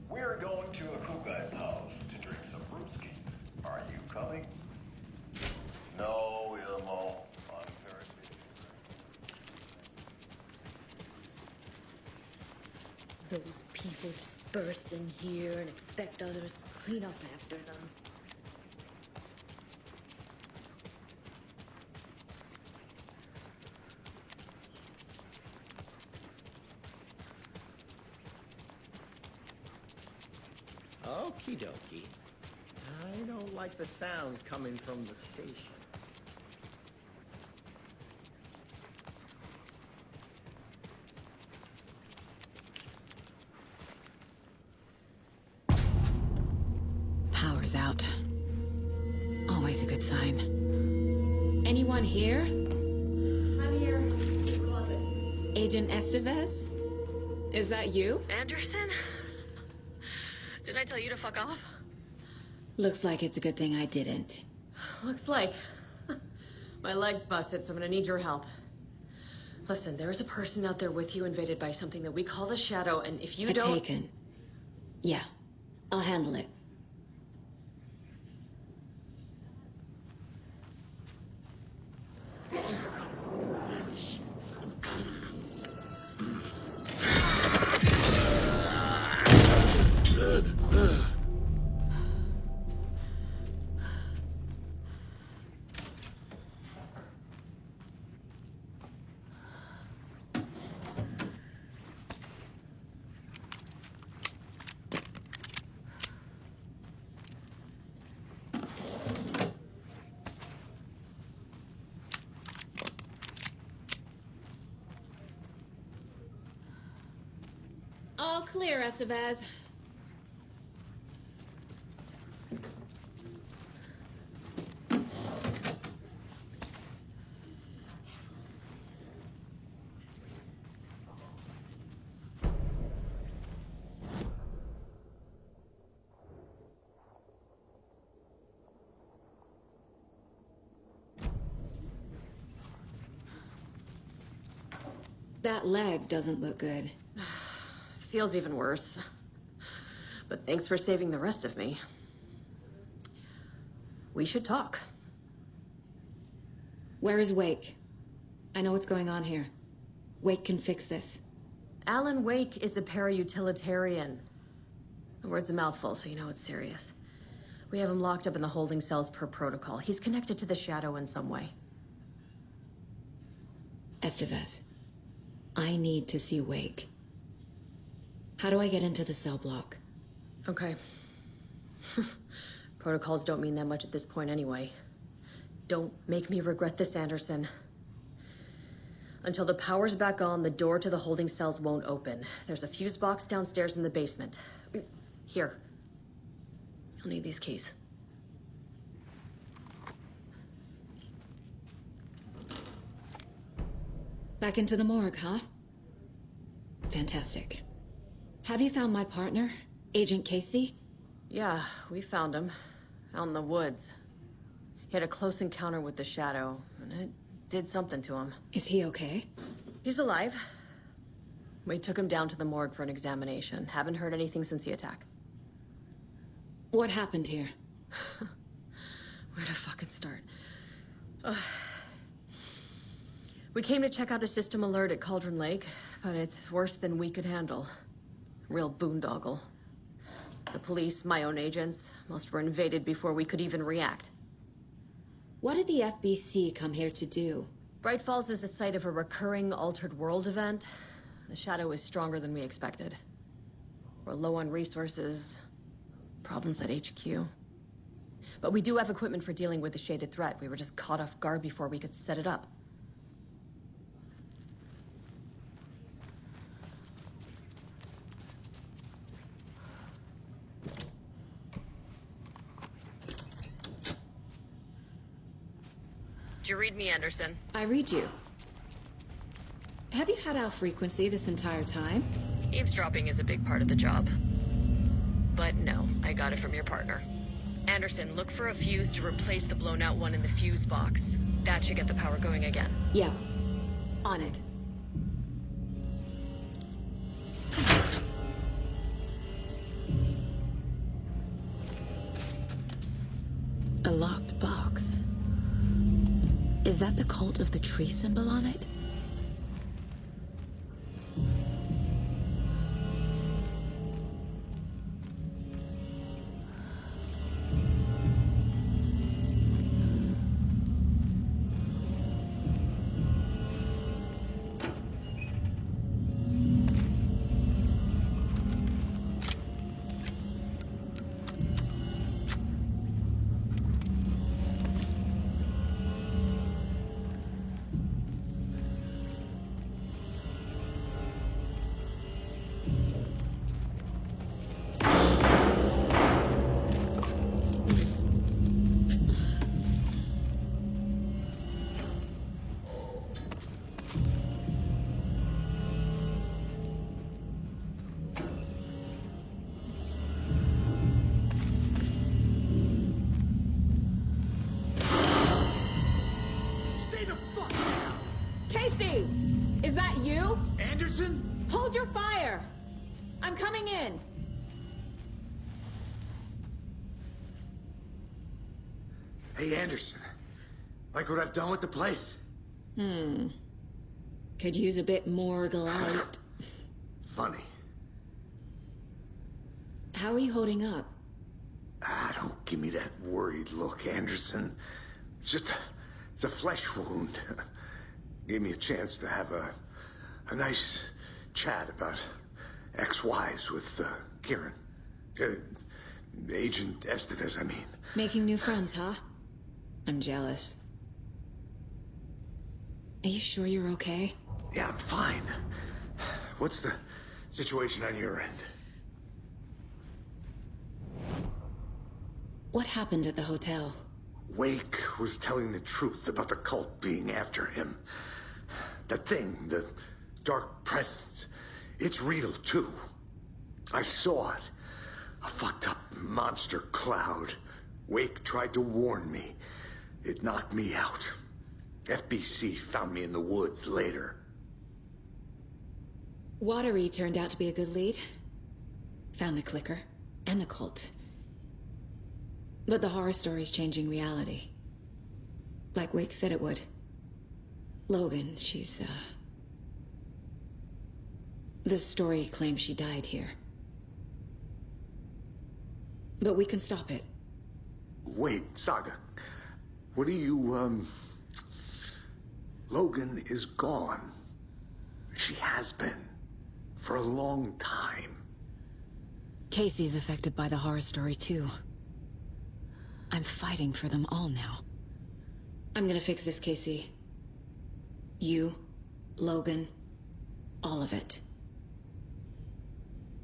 Speaker 17: We're going to a cool guy's house to drink some brewskis. Are you coming? No, Ilmo. I'm very busy.
Speaker 21: Those people just burst in here and expect others to clean up after them.
Speaker 10: Okie dokie. I don't like the sounds coming from the station.
Speaker 6: Power's out. Always a good sign. Anyone here?
Speaker 11: I'm here. In the closet.
Speaker 6: Agent Estevez? Is that you?
Speaker 11: Anderson? Didn't I tell you to fuck off?
Speaker 6: Looks like it's a good thing I didn't.
Speaker 11: Looks like. My leg's busted, so I'm gonna need your help. Listen, there is a person out there with you invaded by something that we call the Shadow, and if you don't...
Speaker 6: Taken. Yeah, I'll handle it. All clear, Estevez. That leg doesn't look good.
Speaker 11: Feels even worse. But thanks for saving the rest of me. We should talk.
Speaker 6: Where is Wake? I know what's going on here. Wake can fix this.
Speaker 11: Alan Wake is a para-utilitarian. The word's a mouthful, so you know it's serious. We have him locked up in the holding cells per protocol. He's connected to the Shadow in some way.
Speaker 6: Estevez, I need to see Wake. How do I get into the cell block?
Speaker 11: Okay. Protocols don't mean that much at this point anyway. Don't make me regret this, Anderson. Until the power's back on, the door to the holding cells won't open. There's a fuse box downstairs in the basement. Here. You'll need these keys.
Speaker 6: Back into the morgue, huh? Fantastic. Have you found my partner, Agent Casey?
Speaker 11: Yeah, we found him. Out in the woods. He had a close encounter with the Shadow, and it did something to him.
Speaker 6: Is he okay?
Speaker 11: He's alive. We took him down to the morgue for an examination. Haven't heard anything since the attack.
Speaker 6: What happened here?
Speaker 11: Where to fucking start? We came to check out a system alert at Cauldron Lake, but it's worse than we could handle. Real boondoggle. The police, my own agents, most were invaded before we could even react.
Speaker 6: What did the FBC come here to do?
Speaker 11: Bright Falls is the site of a recurring Altered World event. The Shadow is stronger than we expected. We're low on resources, problems at HQ. But we do have equipment for dealing with the shaded threat. We were just caught off guard before we could set it up. Did you read me, Anderson?
Speaker 6: I read you. Have you had our frequency this entire time?
Speaker 11: Eavesdropping is a big part of the job. But no, I got it from your partner. Anderson, look for a fuse to replace the blown out one in the fuse box. That should get the power going again.
Speaker 6: Yeah. On it. A locked box. Is that the cult of the tree symbol on it? your fire! I'm coming in!
Speaker 4: Hey, Anderson. Like what I've done with the place?
Speaker 6: Could use a bit more light.
Speaker 4: Funny.
Speaker 6: How are you holding up?
Speaker 4: Don't give me that worried look, Anderson. It's a flesh wound. Gave me a chance to have a nice chat about ex-wives with Kieran. Agent Estevez, I mean.
Speaker 6: Making new friends, huh? I'm jealous. Are you sure you're okay?
Speaker 4: Yeah, I'm fine. What's the situation on your end?
Speaker 6: What happened at the hotel?
Speaker 4: Wake was telling the truth about the cult being after him. That thing, the dark presence, it's real too. I saw it. A fucked up monster cloud. Wake tried to warn me. It knocked me out. FBC found me in the woods later.
Speaker 6: Watery turned out to be a good lead. Found the clicker and the cult. But the horror story's changing reality. Like Wake said it would. Logan, she's, the story claims she died here. But we can stop it.
Speaker 4: Wait, Saga. What do you, Logan is gone. She has been. For a long time.
Speaker 6: Casey's affected by the horror story, too. I'm fighting for them all now. I'm gonna fix this, Casey. You, Logan, all of it.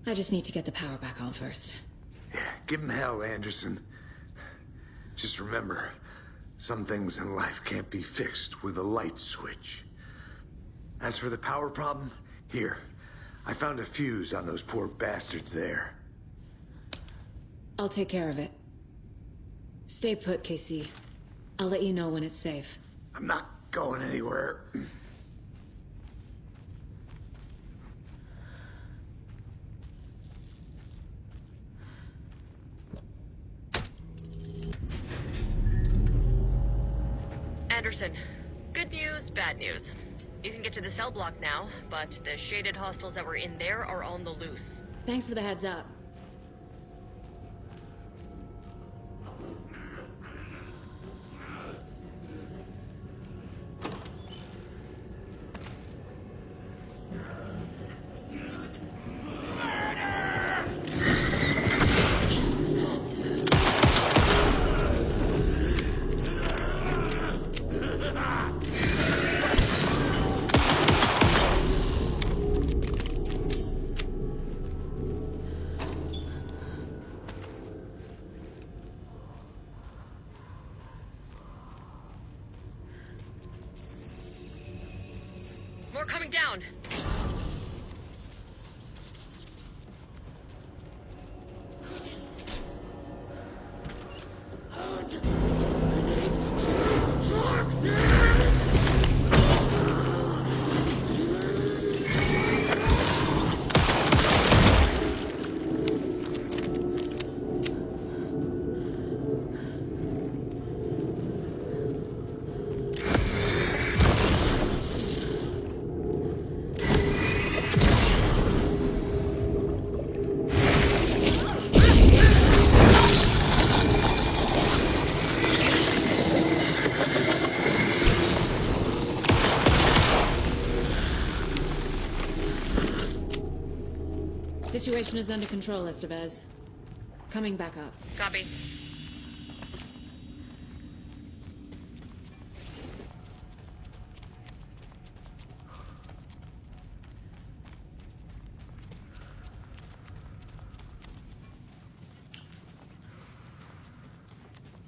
Speaker 6: I just need to get the power back on first.
Speaker 4: Yeah, give him hell, Anderson. Just remember, some things in life can't be fixed with a light switch. As for the power problem, here. I found a fuse on those poor bastards there.
Speaker 6: I'll take care of it. Stay put, Casey. I'll let you know when it's safe.
Speaker 4: I'm not going anywhere.
Speaker 11: Anderson, good news, bad news. You can get to the cell block now, but the shaded hostiles that were in there are on the loose.
Speaker 6: Thanks for the heads up.
Speaker 11: More coming down.
Speaker 6: Situation is under control, Estevez. Coming back up.
Speaker 11: Copy.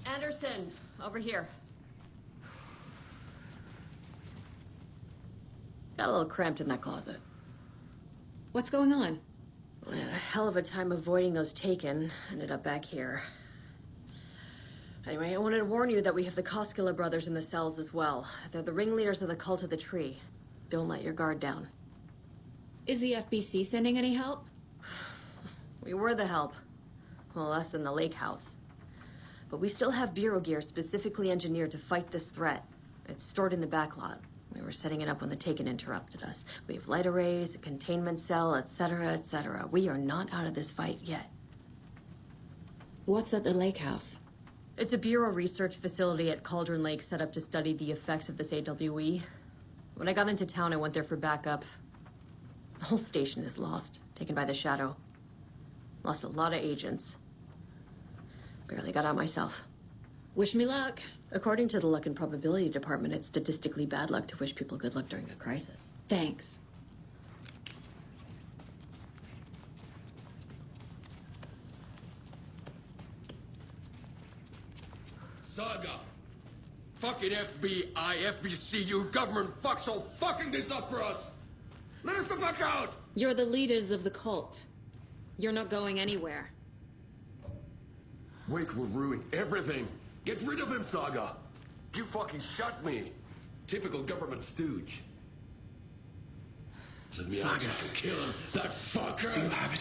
Speaker 11: Anderson, over here. Got a little cramped in that closet.
Speaker 6: What's going on?
Speaker 11: I had a hell of a time avoiding those taken. Ended up back here. Anyway, I wanted to warn you that we have the Koskela brothers in the cells as well. They're the ringleaders of the Cult of the Tree. Don't let your guard down.
Speaker 8: Is the FBC sending any help?
Speaker 11: We were the help. Well, us and the lake house. But we still have Bureau gear specifically engineered to fight this threat. It's stored in the backlot. We were setting it up when the Taken interrupted us. We have light arrays, a containment cell, etc., etc. We are not out of this fight yet.
Speaker 8: What's at the lake house?
Speaker 11: It's a Bureau research facility at Cauldron Lake set up to study the effects of this AWE. When I got into town, I went there for backup. The whole station is lost, taken by the Shadow. Lost a lot of agents. Barely got out myself.
Speaker 8: Wish me luck.
Speaker 11: According to the Luck and Probability Department, it's statistically bad luck to wish people good luck during a crisis.
Speaker 8: Thanks.
Speaker 5: Saga! Fucking FBI, FBC, you government fucks all fucking this up for us! Let us the fuck out!
Speaker 8: You're the leaders of the cult. You're not going anywhere.
Speaker 5: Wake will ruin everything. Get rid of him, Saga! You fucking shot me! Typical government stooge. Let me out, you can kill him, that fucker! You have it.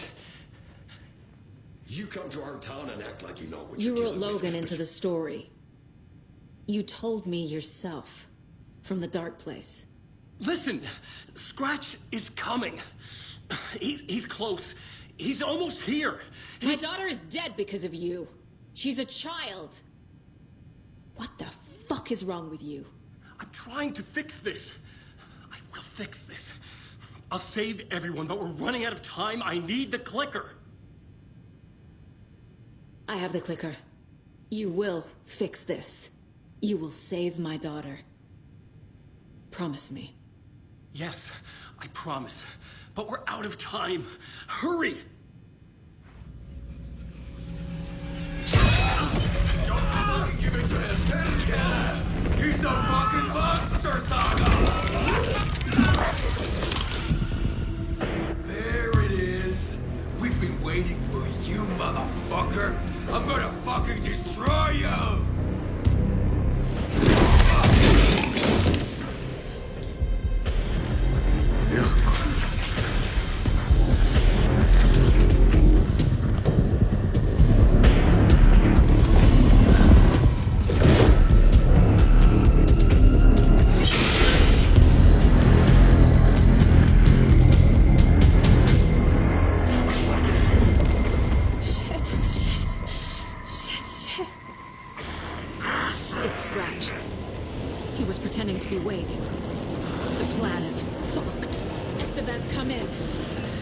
Speaker 5: You come to our town and act like you know what
Speaker 8: You
Speaker 5: you're
Speaker 8: wrote
Speaker 5: dealing with.
Speaker 8: Logan into the story. You told me yourself. From the dark place.
Speaker 14: Listen, Scratch is coming. He's close. He's almost here.
Speaker 8: My daughter is dead because of you. She's a child. What the fuck is wrong with you?
Speaker 14: I'm trying to fix this. I will fix this. I'll save everyone, but we're running out of time. I need the clicker.
Speaker 8: I have the clicker. You will fix this. You will save my daughter. Promise me.
Speaker 14: Yes, I promise. But we're out of time. Hurry!
Speaker 5: Don't fucking give it to him! He's a fucking monster, Saga! There it is! We've been waiting for you, motherfucker! I'm gonna fucking destroy you!
Speaker 8: It's Scratch. He was pretending to be Wake. The plan is fucked. Estevez, come in.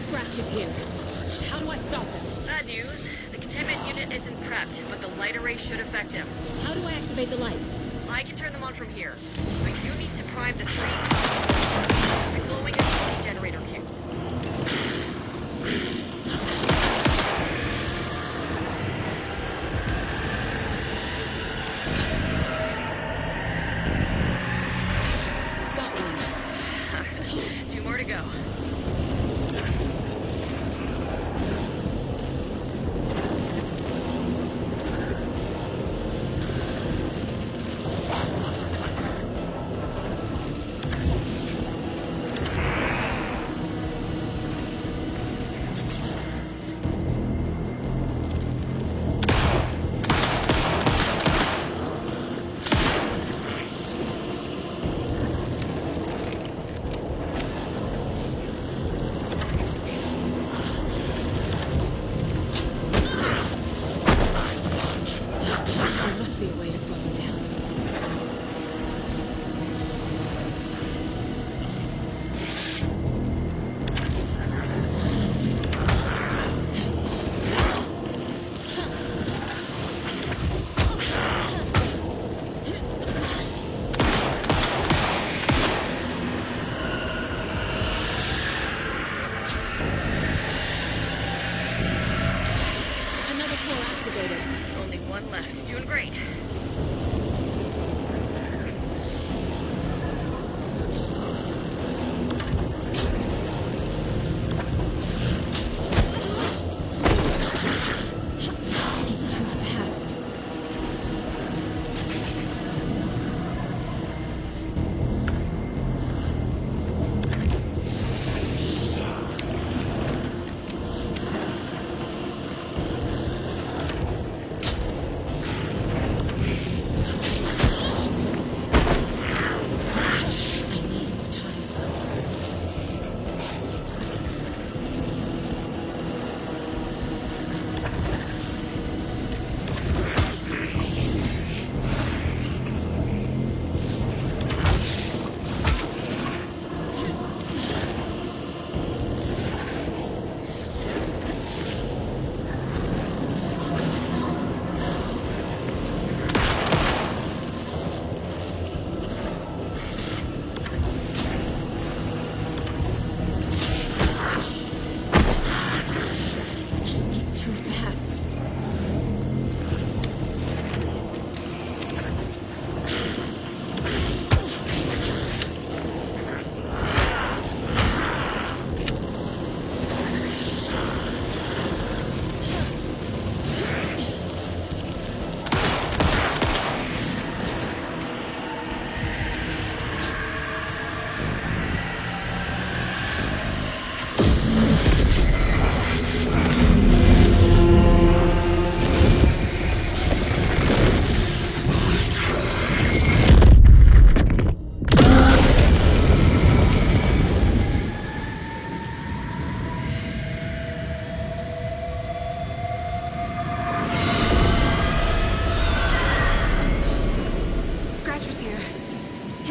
Speaker 8: Scratch is here. How do I stop him?
Speaker 11: Bad news. The containment unit isn't prepped, but the light array should affect him.
Speaker 8: How do I activate the lights?
Speaker 11: I can turn them on from here. But you need to prime the three glowing electricity generator cubes.
Speaker 8: Got one.
Speaker 11: 2 more to go.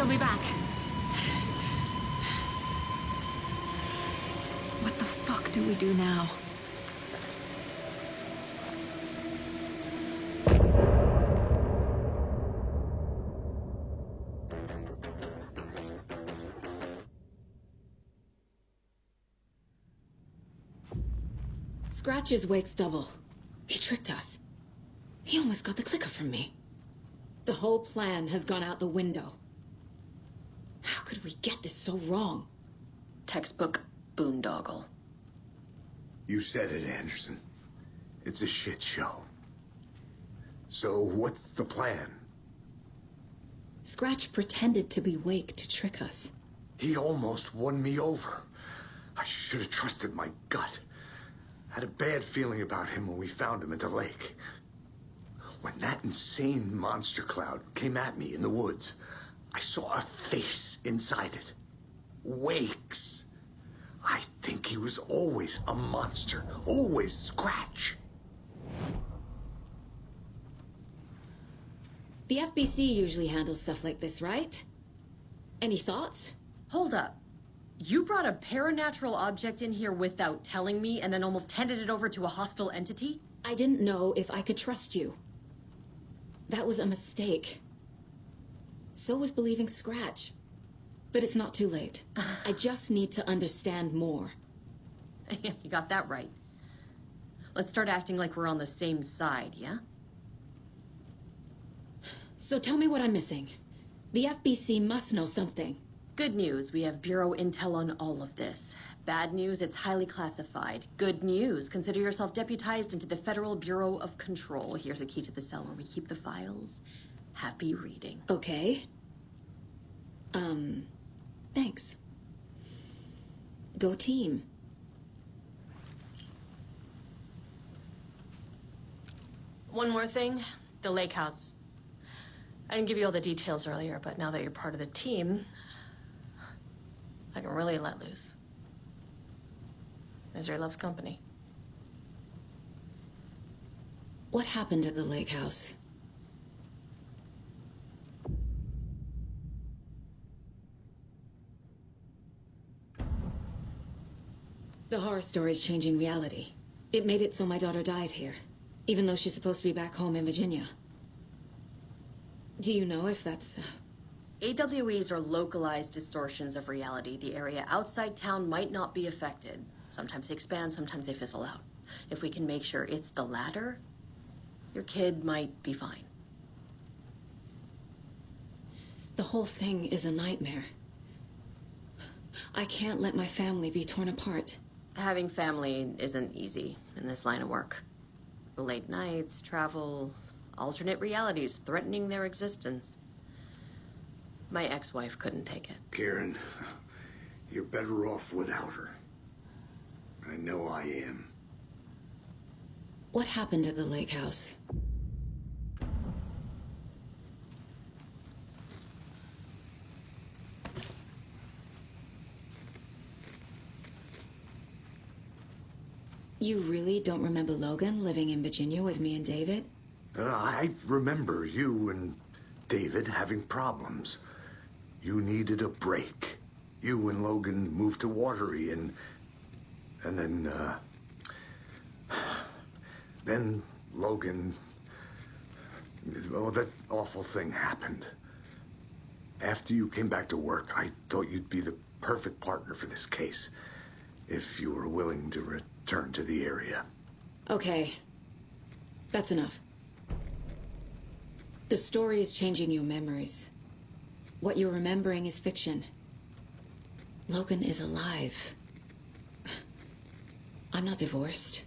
Speaker 2: He'll be back. What the fuck do we do now?
Speaker 6: Scratch's wake's double. He tricked us. He almost got the clicker from me. The whole plan has gone out the window. How could we get this so wrong?
Speaker 11: Textbook boondoggle.
Speaker 4: You said it, Anderson. It's a shit show. So what's the plan?
Speaker 6: Scratch pretended to be Wake to trick us.
Speaker 4: He almost won me over. I should have trusted my gut. Had a bad feeling about him when we found him at the lake. When that insane monster cloud came at me in the woods, I saw a face inside it. Wake's. I think he was always a monster. Always Scratch.
Speaker 6: The FBC usually handles stuff like this, right? Any thoughts?
Speaker 11: Hold up. You brought a paranatural object in here without telling me and then almost handed it over to a hostile entity?
Speaker 6: I didn't know if I could trust you. That was a mistake. So was believing Scratch. But it's not too late. I just need to understand more.
Speaker 11: You got that right. Let's start acting like we're on the same side, yeah?
Speaker 6: So tell me what I'm missing. The FBC must know something.
Speaker 11: Good news, we have Bureau intel on all of this. Bad news, it's highly classified. Good news, consider yourself deputized into the Federal Bureau of Control. Here's a key to the cell where we keep the files. Happy reading.
Speaker 6: Okay. Thanks. Go team.
Speaker 11: One more thing, the lake house. I didn't give you all the details earlier, but now that you're part of the team, I can really let loose. Misery loves company.
Speaker 6: What happened at the lake house? The horror story's changing reality. It made it so my daughter died here, even though she's supposed to be back home in Virginia. Do you know if that's...
Speaker 11: AWEs are localized distortions of reality. The area outside town might not be affected. Sometimes they expand, sometimes they fizzle out. If we can make sure it's the latter, your kid might be fine.
Speaker 6: The whole thing is a nightmare. I can't let my family be torn apart.
Speaker 11: Having family isn't easy in this line of work. The late nights, travel, alternate realities threatening their existence. My ex-wife couldn't take it.
Speaker 4: Karen, you're better off without her. I know I am.
Speaker 6: What happened at the lake house? You really don't remember Logan living in Virginia with me and David?
Speaker 4: I remember you and David having problems. You needed a break. You and Logan moved to Watery and then Logan, well, that awful thing happened. After you came back to work, I thought you'd be the perfect partner for this case, if you were willing to return to the area.
Speaker 6: Okay. That's enough. The story is changing your memories. What you're remembering is fiction. Logan is alive. I'm not divorced.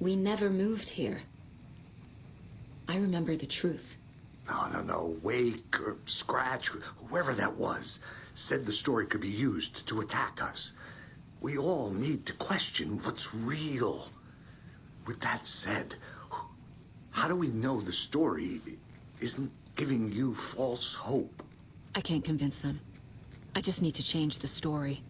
Speaker 6: We never moved here. I remember the truth.
Speaker 4: No. Wake or Scratch, whoever that was, said the story could be used to attack us. We all need to question what's real. With that said, how do we know the story isn't giving you false hope?
Speaker 6: I can't convince them. I just need to change the story.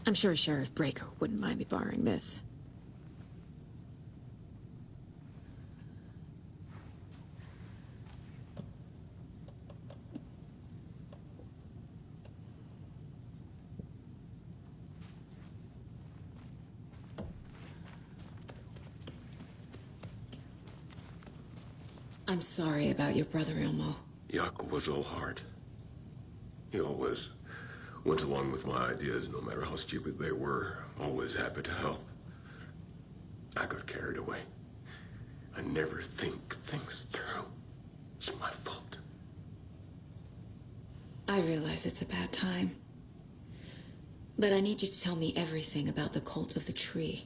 Speaker 6: I'm sure Sheriff Breaker wouldn't mind me borrowing this. I'm sorry about your brother, Ilmo.
Speaker 12: Yaakov was all heart. He always went along with my ideas, no matter how stupid they were. Always happy to help. I got carried away. I never think things through. It's my fault.
Speaker 6: I realize it's a bad time. But I need you to tell me everything about the Cult of the Tree.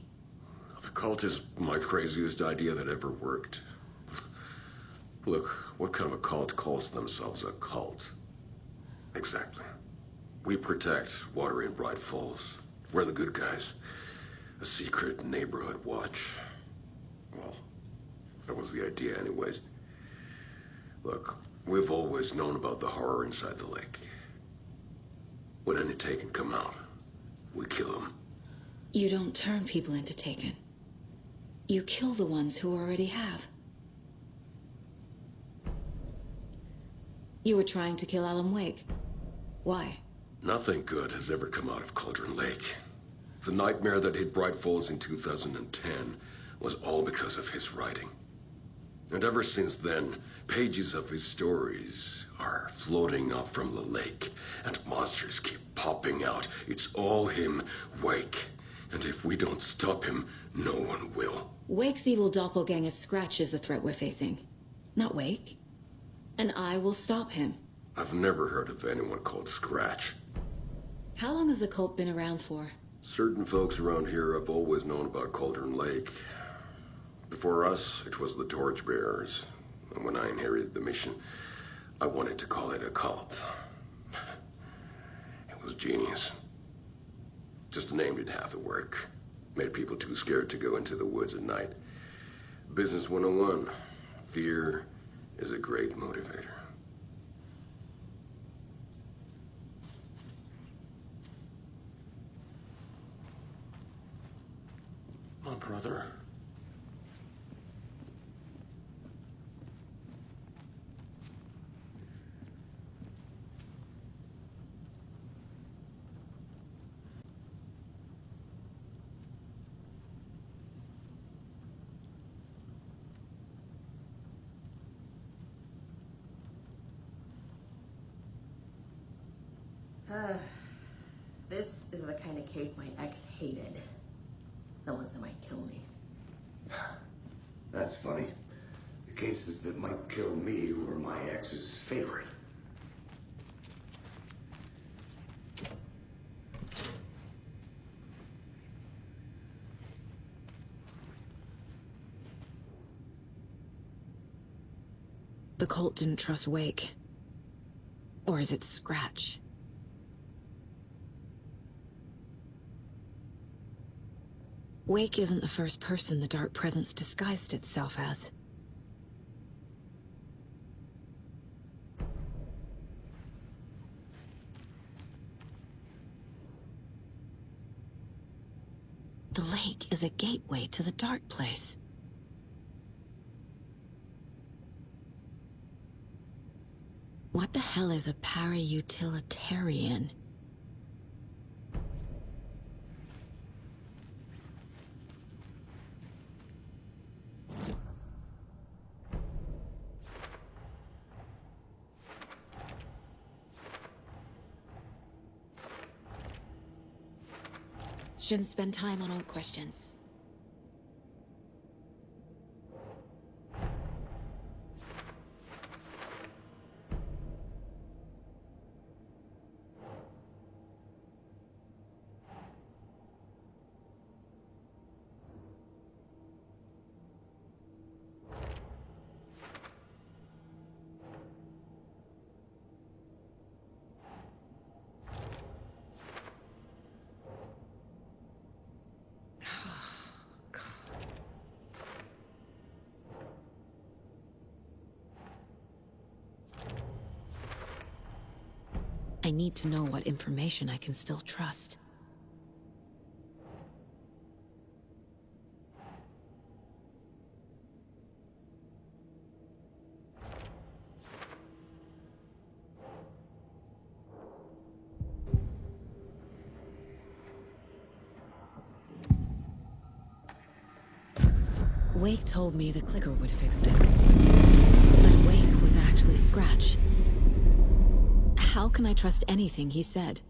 Speaker 12: The cult is my craziest idea that ever worked. Look, what kind of a cult calls themselves a cult? Exactly. We protect Watery and Bright Falls. We're the good guys. A secret neighborhood watch. Well, that was the idea anyways. Look, we've always known about the horror inside the lake. When any Taken come out, we kill them.
Speaker 6: You don't turn people into Taken. You kill the ones who already have. You were trying to kill Alan Wake. Why?
Speaker 12: Nothing good has ever come out of Cauldron Lake. The nightmare that hit Bright Falls in 2010 was all because of his writing. And ever since then, pages of his stories are floating up from the lake, and monsters keep popping out. It's all him, Wake. And if we don't stop him, no one will.
Speaker 6: Wake's evil doppelganger Scratch is the threat we're facing, not Wake. And I will stop him.
Speaker 12: I've never heard of anyone called Scratch.
Speaker 6: How long has the cult been around for?
Speaker 12: Certain folks around here have always known about Cauldron Lake. Before us, it was the Torchbearers. And when I inherited the mission, I wanted to call it a cult. It was genius. Just a name did half the work. Made people too scared to go into the woods at night. Business 101. Fear is a great motivator. My brother.
Speaker 11: This is the kind of case my ex hated. The ones that might kill me.
Speaker 4: That's funny. The cases that might kill me were my ex's favorite.
Speaker 6: The cult didn't trust Wake. Or is it Scratch? Wake isn't the first person the Dark Presence disguised itself as. The lake is a gateway to the Dark Place. What the hell is a para-utilitarian? Shouldn't spend time on old questions. I need to know what information I can still trust.
Speaker 8: Wake told me the clicker would fix this. But Wake was actually Scratch. How can I trust anything he said?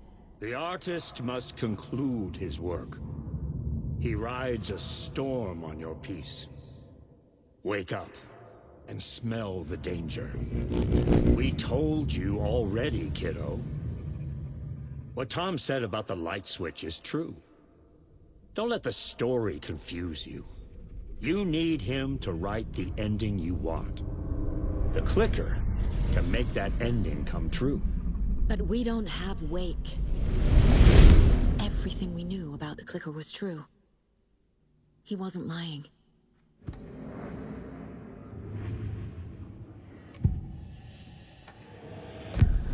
Speaker 22: The artist must conclude his work. He rides a storm on your peace. Wake up and smell the danger. We told you already, kiddo. What Tom said about the light switch is true. Don't let the story confuse you. You need him to write the ending you want. The clicker can make that ending come true.
Speaker 8: But we don't have Wake. Everything we knew about the clicker was true. He wasn't lying.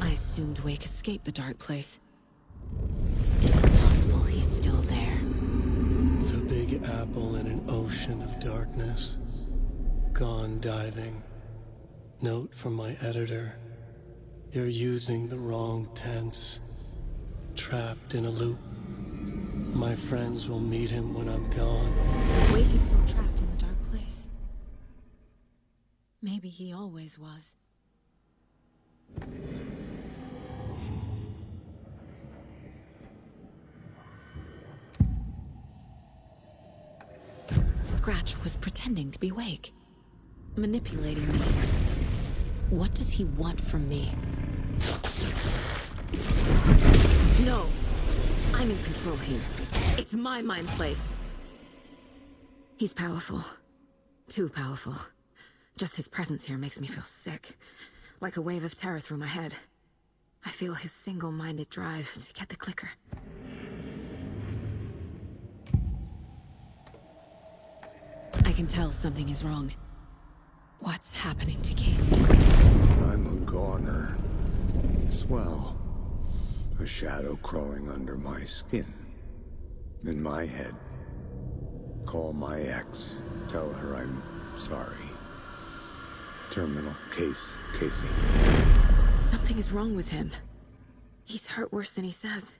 Speaker 8: I assumed Wake escaped the dark place. Is it possible he's still there?
Speaker 1: The Big Apple in an ocean of darkness. Gone diving. Note from my editor. You're using the wrong tense. Trapped in a loop. My friends will meet him when I'm gone.
Speaker 8: Wake is still trapped in the dark place. Maybe he always was. Scratch was pretending to be Wake. Manipulating me. What does he want from me? No! I'm in control here. It's my mind place. He's powerful. Too powerful. Just his presence here makes me feel sick. Like a wave of terror through my head. I feel his single-minded drive to get the clicker. I can tell something is wrong. What's happening to Casey?
Speaker 4: I'm a goner. Swell. A shadow crawling under my skin. In my head. Call my ex. Tell her I'm sorry. Terminal case, Casey.
Speaker 8: Something is wrong with him. He's hurt worse than he says.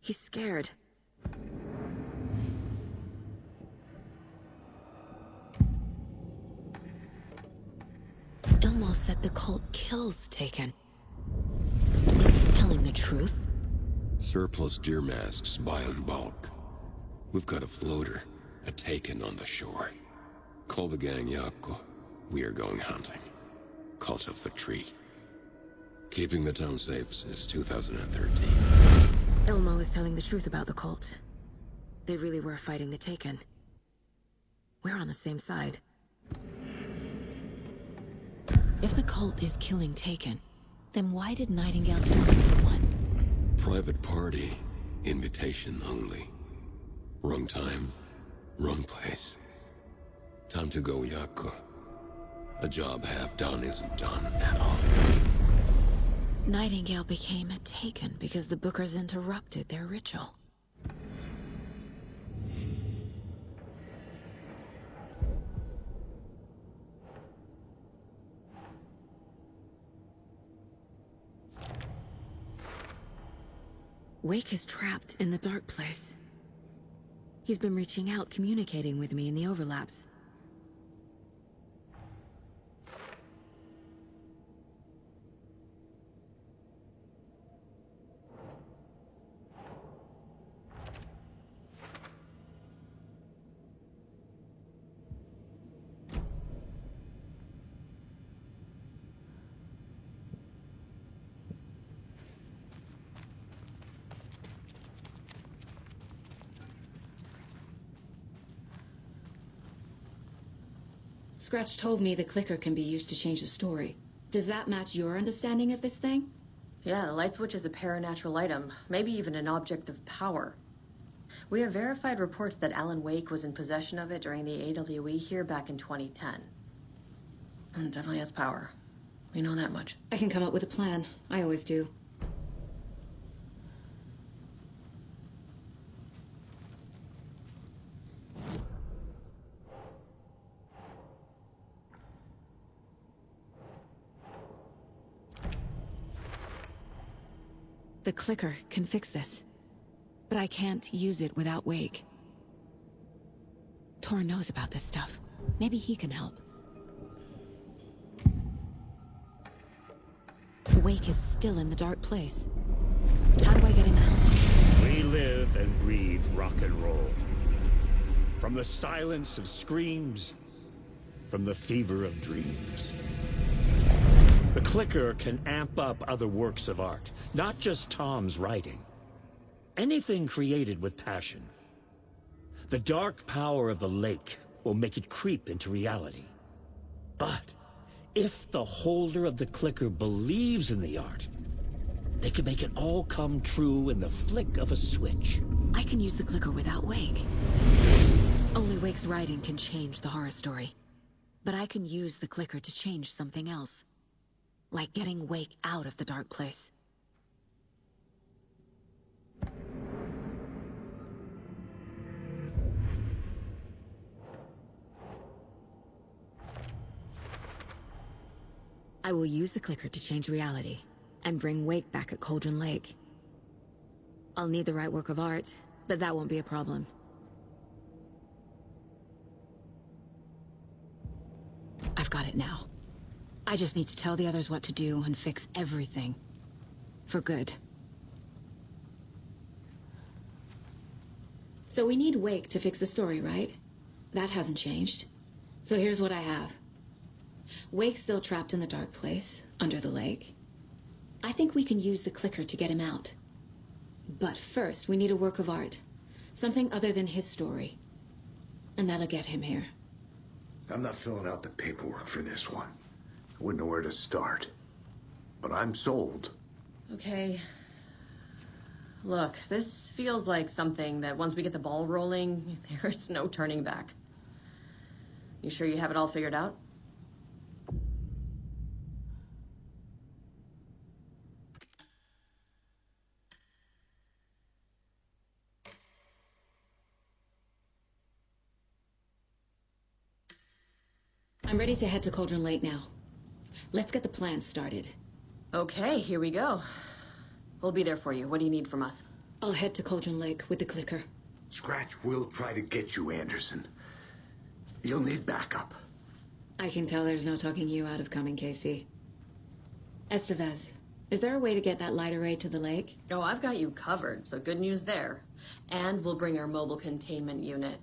Speaker 8: He's scared. Ilmo said the cult kills Taken. Is he telling the truth?
Speaker 12: Surplus deer masks buy in bulk. We've got a floater, a Taken on the shore. Call the gang Yako. We are going hunting. Cult of the Tree. Keeping the town safe since 2013.
Speaker 8: Ilmo is telling the truth about the cult. They really were fighting the Taken. We're on the same side. If the cult is killing Taken, then why did Nightingale turn into one?
Speaker 12: Private party. Invitation only. Wrong time. Wrong place. Time to go, Yako. A job half done isn't done at all.
Speaker 8: Nightingale became a Taken because the Bookers interrupted their ritual. Wake is trapped in the dark place. He's been reaching out, communicating with me in the overlaps. Scratch told me the clicker can be used to change the story. Does that match your understanding of this thing?
Speaker 11: Yeah, the light switch is a paranatural item, maybe even an object of power. We have verified reports that Alan Wake was in possession of it during the AWE here back in 2010. It definitely has power. We know that much.
Speaker 8: I can come up with a plan. I always do. The clicker can fix this, but I can't use it without Wake. Tor knows about this stuff.
Speaker 6: Maybe he can help. Wake is still in the dark place. How do I get him out?
Speaker 22: We live and breathe rock and roll. From the silence of screams, from the fever of dreams. The clicker can amp up other works of art, not just Tom's writing. Anything created with passion. The dark power of the lake will make it creep into reality. But if the holder of the clicker believes in the art, they can make it all come true in the flick of a switch.
Speaker 6: I can use the clicker without Wake. Only Wake's writing can change the horror story. But I can use the clicker to change something else. Like getting Wake out of the dark place. I will use the clicker to change reality, and bring Wake back at Cauldron Lake. I'll need the right work of art, but that won't be a problem. I've got it now. I just need to tell the others what to do and fix everything. For good. So we need Wake to fix the story, right? That hasn't changed. So here's what I have. Wake's still trapped in the dark place, under the lake. I think we can use the clicker to get him out. But first, we need a work of art. Something other than his story. And that'll get him here.
Speaker 4: I'm not filling out the paperwork for this one. I wouldn't know where to start. But I'm sold.
Speaker 11: Okay. Look, this feels like something that once we get the ball rolling, there's no turning back. You sure you have it all figured out?
Speaker 6: I'm ready to head to Cauldron Lake now. Let's get the plan started.
Speaker 11: Okay, here we go. We'll be there for you. What do you need from us?
Speaker 6: I'll head to Cauldron Lake with the clicker.
Speaker 4: Scratch will try to get you, Anderson. You'll need backup.
Speaker 6: I can tell there's no talking you out of coming, Casey. Estevez, is there a way to get that light array to the lake?
Speaker 11: Oh, I've got you covered, so good news there. And we'll bring our mobile containment unit.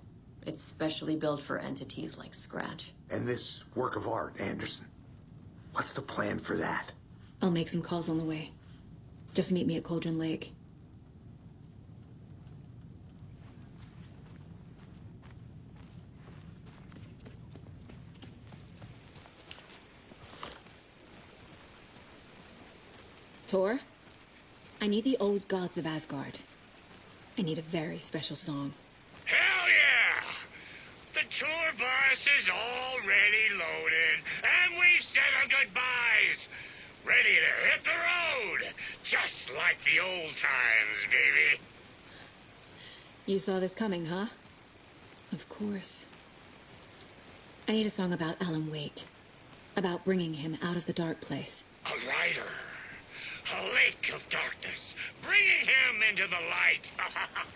Speaker 11: It's specially built for entities like Scratch.
Speaker 4: And this work of art, Anderson. What's the plan for that?
Speaker 6: I'll make some calls on the way. Just meet me at Cauldron Lake. Tor, I need the old gods of Asgard. I need a very special song.
Speaker 15: Hell yeah! The tour bus is already loaded, and we've said our goodbyes. Ready to hit the road, just like the old times, baby.
Speaker 6: You saw this coming, huh? Of course. I need a song about Alan Wake. About bringing him out of the dark place.
Speaker 15: A rider. A lake of darkness. Bringing him into the light.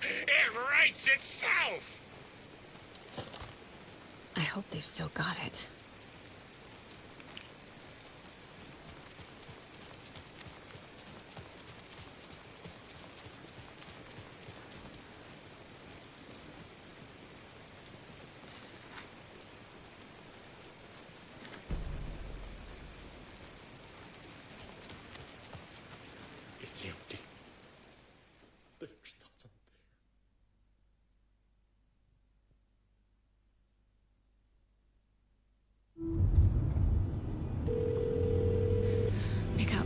Speaker 15: It writes itself.
Speaker 6: I hope they've still got it.
Speaker 5: It's empty. There's nothing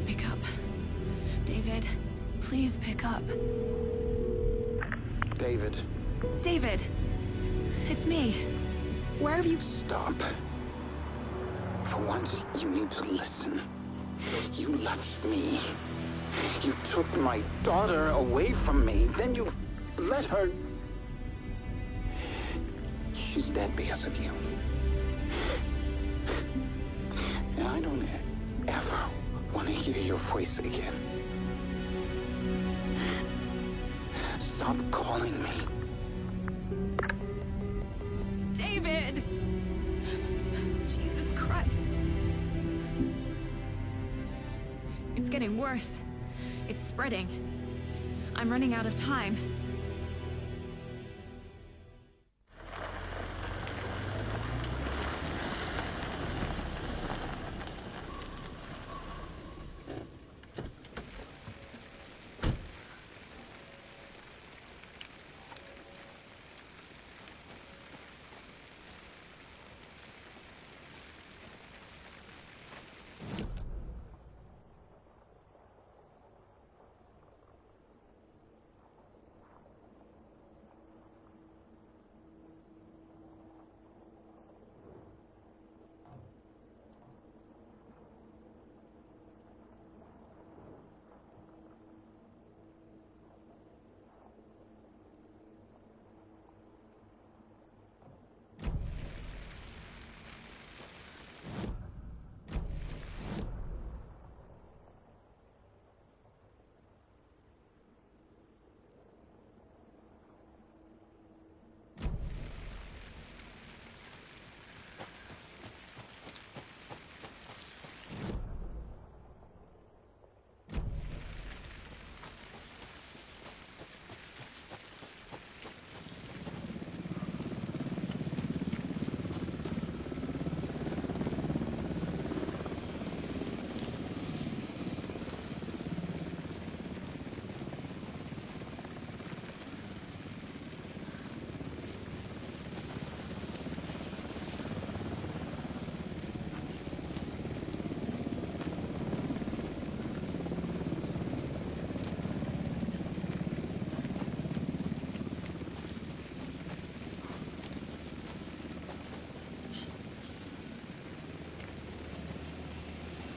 Speaker 2: Pick up. David, please pick up.
Speaker 18: David.
Speaker 2: David! It's me. Where have you...
Speaker 18: Stop. For once, you need to listen. You left me. You took my daughter away from me. Then you let her... She's dead because of you. And I don't ever want to hear your voice again. Stop calling me.
Speaker 2: David! getting worse. It's spreading. I'm running out of time.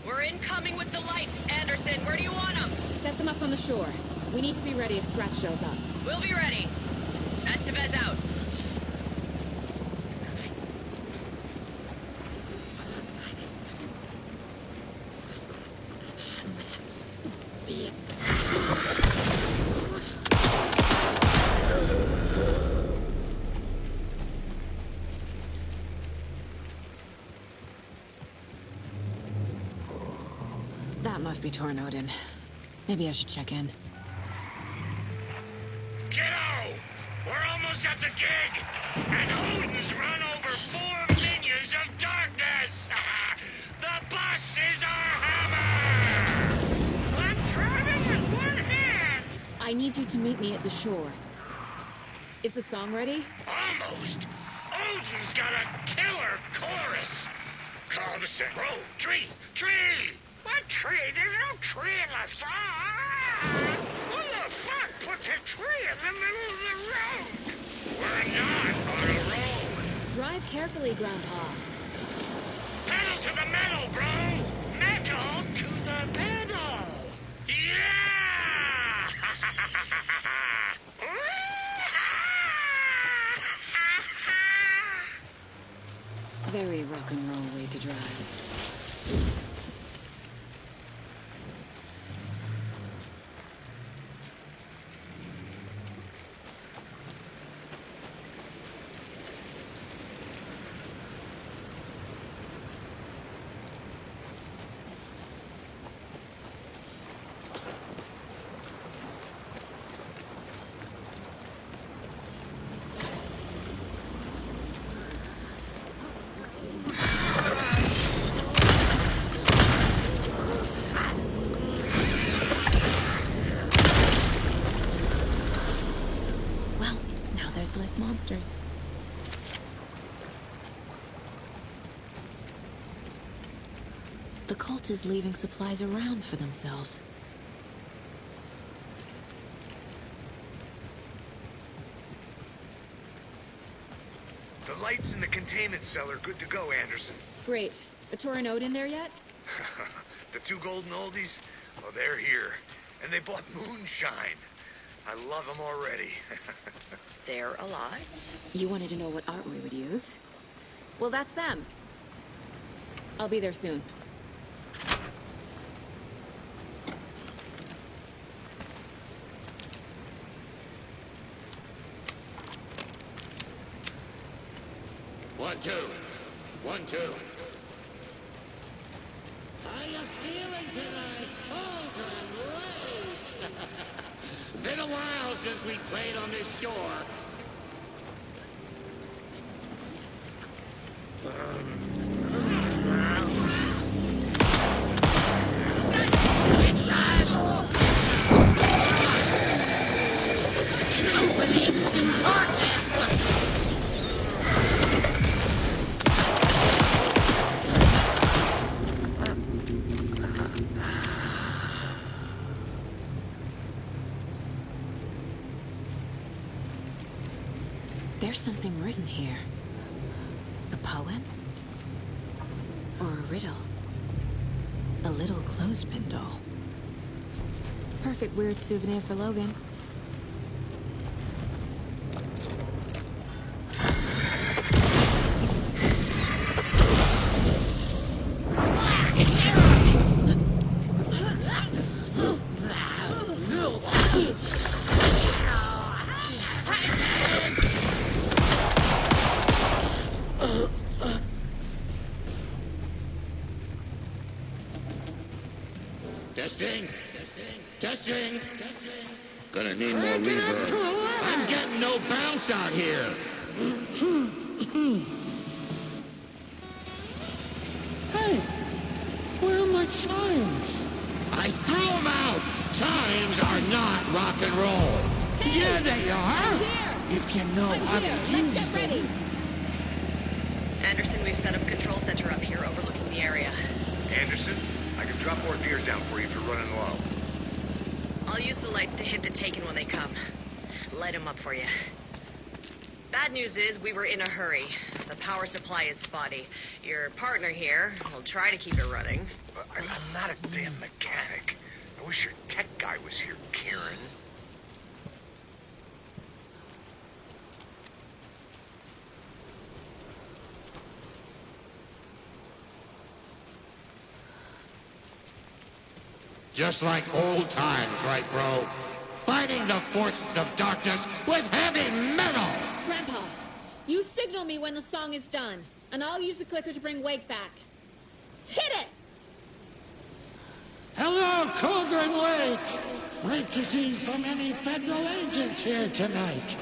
Speaker 19: We're incoming with the lights. Anderson, where do you want them?
Speaker 11: Set them up on the shore. We need to be ready if Scratch shows up.
Speaker 19: We'll be ready. Estevez out.
Speaker 6: That must be Tornodin. Maybe I should check in.
Speaker 15: Kiddo! We're almost at the gig! And Odin's run over 4 minions of darkness! The bus is our hammer! I'm driving with one hand!
Speaker 11: I need you to meet me at the shore. Is the song ready?
Speaker 15: Almost! Odin's got a killer chorus! Call the set. Road, tree, tree! What tree? There's no tree in the song! What the fuck puts a tree in the middle of the road? We're not on a road!
Speaker 11: Drive carefully, Grandpa.
Speaker 15: Pedal to the metal, bro! Metal to the pedal! Yeah!
Speaker 6: Very rock and roll way to drive. Less monsters. The cult is leaving supplies around for themselves.
Speaker 4: The lights in the containment cell are good to go, Anderson.
Speaker 11: Great. A Tornodin in there yet?
Speaker 4: The 2 golden oldies? Oh, they're here. And they bought moonshine. I love them already.
Speaker 19: They're alive?
Speaker 11: You wanted to know what art we would use? Well, that's them. I'll be there soon.
Speaker 15: One, two. 1, 2. How you feeling tonight, Tall since we played on this shore.
Speaker 6: There's something written here. A poem? Or a riddle? A little clothespin doll. Perfect weird souvenir for Logan.
Speaker 15: Testing. Testing. Gonna need more reverb. I'm getting no bounce out here.
Speaker 14: Hey, where are my chimes?
Speaker 15: I threw them out. Chimes are not rock and roll.
Speaker 14: Yeah, they are. If you know how to use them.
Speaker 19: Ready. Anderson, we've set up a control center up here overlooking the area.
Speaker 4: Anderson, I can drop more gears down for you if you're running low.
Speaker 19: I'll use the lights to hit the Taken when they come. Light them up for you. Bad news is we were in a hurry. The power supply is spotty. Your partner here will try to keep it running.
Speaker 4: I'm not a damn mechanic. I wish your tech guy was here, Karen.
Speaker 15: Just like old times, right, bro? Fighting the forces of darkness with heavy metal!
Speaker 8: Grandpa, you signal me when the song is done, and I'll use the clicker to bring Wake back. Hit it!
Speaker 14: Hello, Cauldron Lake. Great to see so many federal agents here tonight.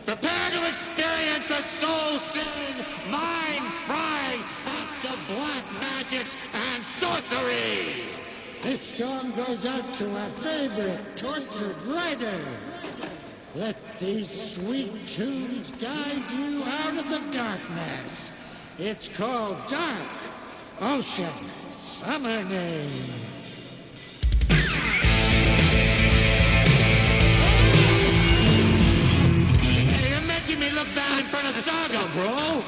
Speaker 15: Prepare to experience a soul-searing, mind-frying act of black magic and sorcery!
Speaker 14: This song goes out to our favorite tortured writer. Let these sweet tunes guide you out of the darkness. It's called Dark Ocean Summoning.
Speaker 15: Hey, you're making me look bad in front of Saga, bro!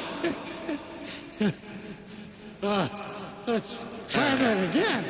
Speaker 14: Let's try that again.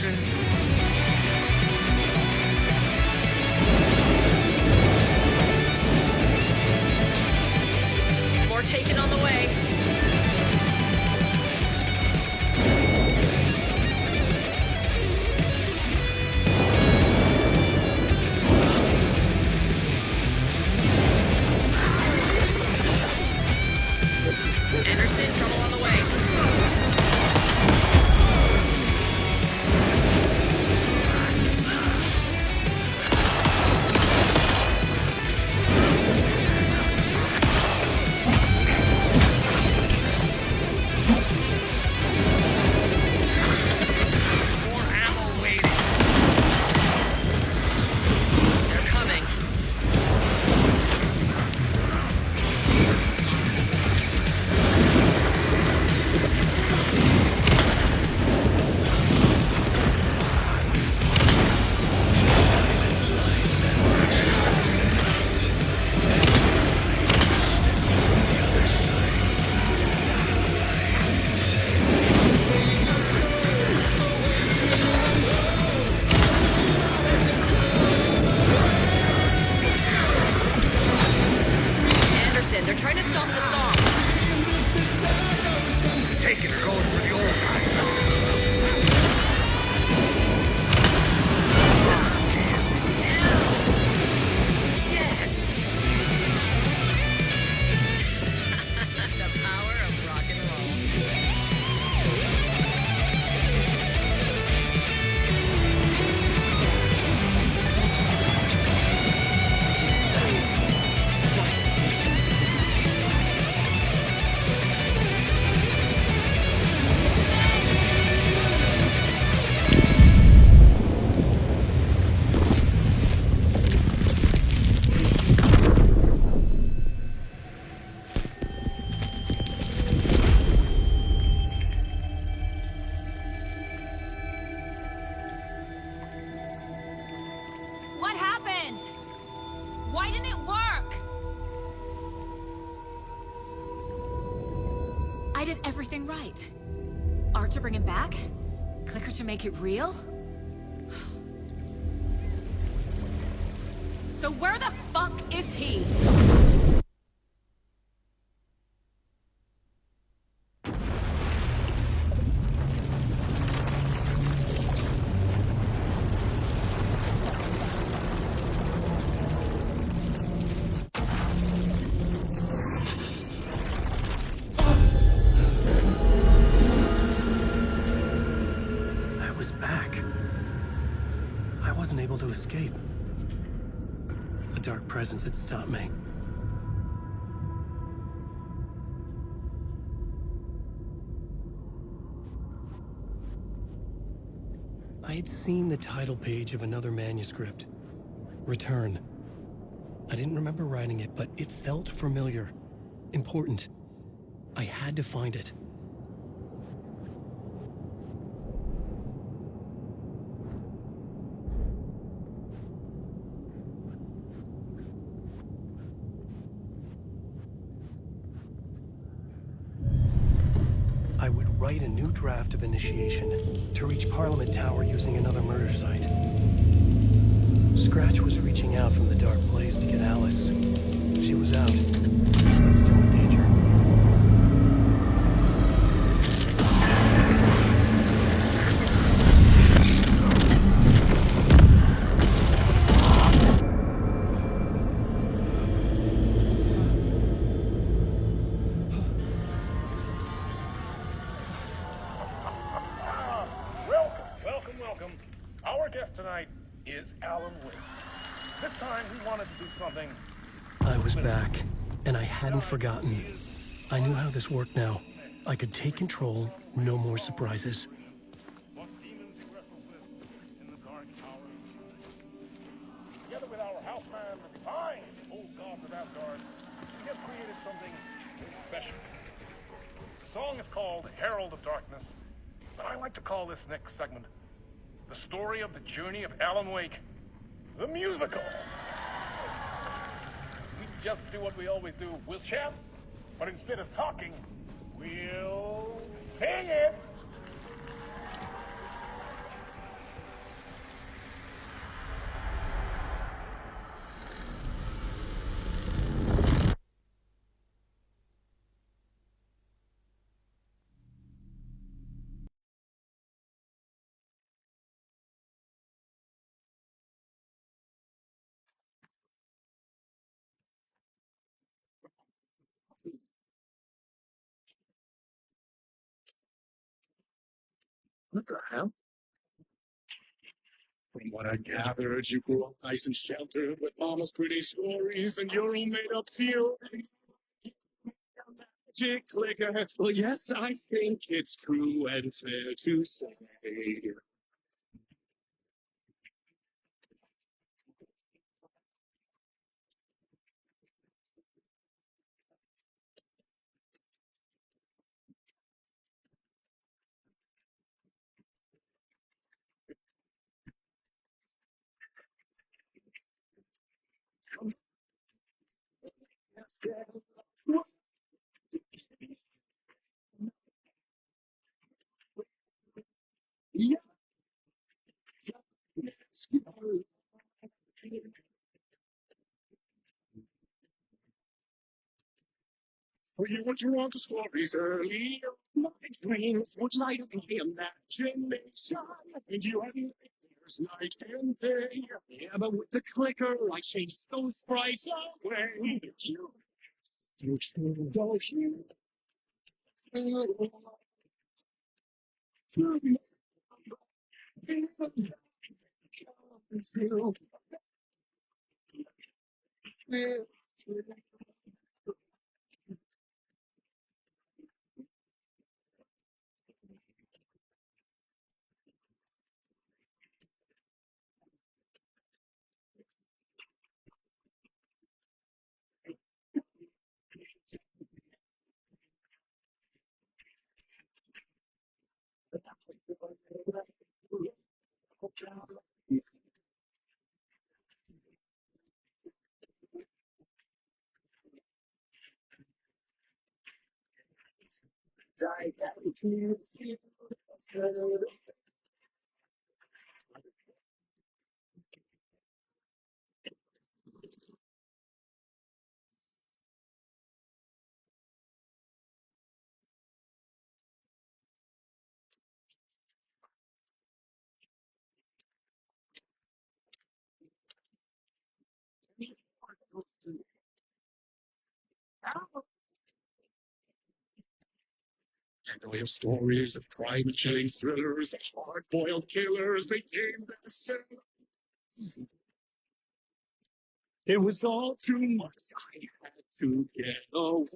Speaker 5: Anderson.
Speaker 19: More taken on the way. Anderson, trouble on the way. They're trying to stop the song.
Speaker 5: Taking her going for the old guy.
Speaker 19: Yes! The power of rock and roll.
Speaker 2: What happened? Why didn't it work? I did everything right. Art to bring him back? Clicker to make it real? So where the fuck is he?
Speaker 1: I was back. I wasn't able to escape. A dark presence had stopped me. I had seen the title page of another manuscript. Return. I didn't remember writing it, but it felt familiar. Important. I had to find it. I would write a new draft of initiation to reach Parliament Tower using another murder site. Scratch was reaching out from the dark place to get Alice. She was out, but still in danger.
Speaker 16: Welcome. Our guest tonight is Alan Wake. This time he wanted to do something.
Speaker 1: I was back, and I hadn't forgotten. I knew how this worked now. I could take control, no more surprises.
Speaker 16: What demons he wrestles with in the dark tower. Together with our houseman, the divine old gods of Asgard, we have created something very special. The song is called Herald of Darkness, but I like to call this next segment the story of the journey of Alan Wake, the musical. We just do what we always do. We'll chat, but instead of talking, we'll sing it.
Speaker 7: What the hell? From what I gathered, you grew up nice and sheltered with mama's pretty stories and your own made-up theory. Magic clicker. Well, yes, I think it's true and fair to say. For you, what you want the stories early. My dreams would light up my imagination. And you had nightmares night and day. Yeah, but with the clicker, I chased those sprites away. You don't hear. And all your stories of crime and chilling thrillers, of hard-boiled killers became bestsellers. It was all too much. I had to get away.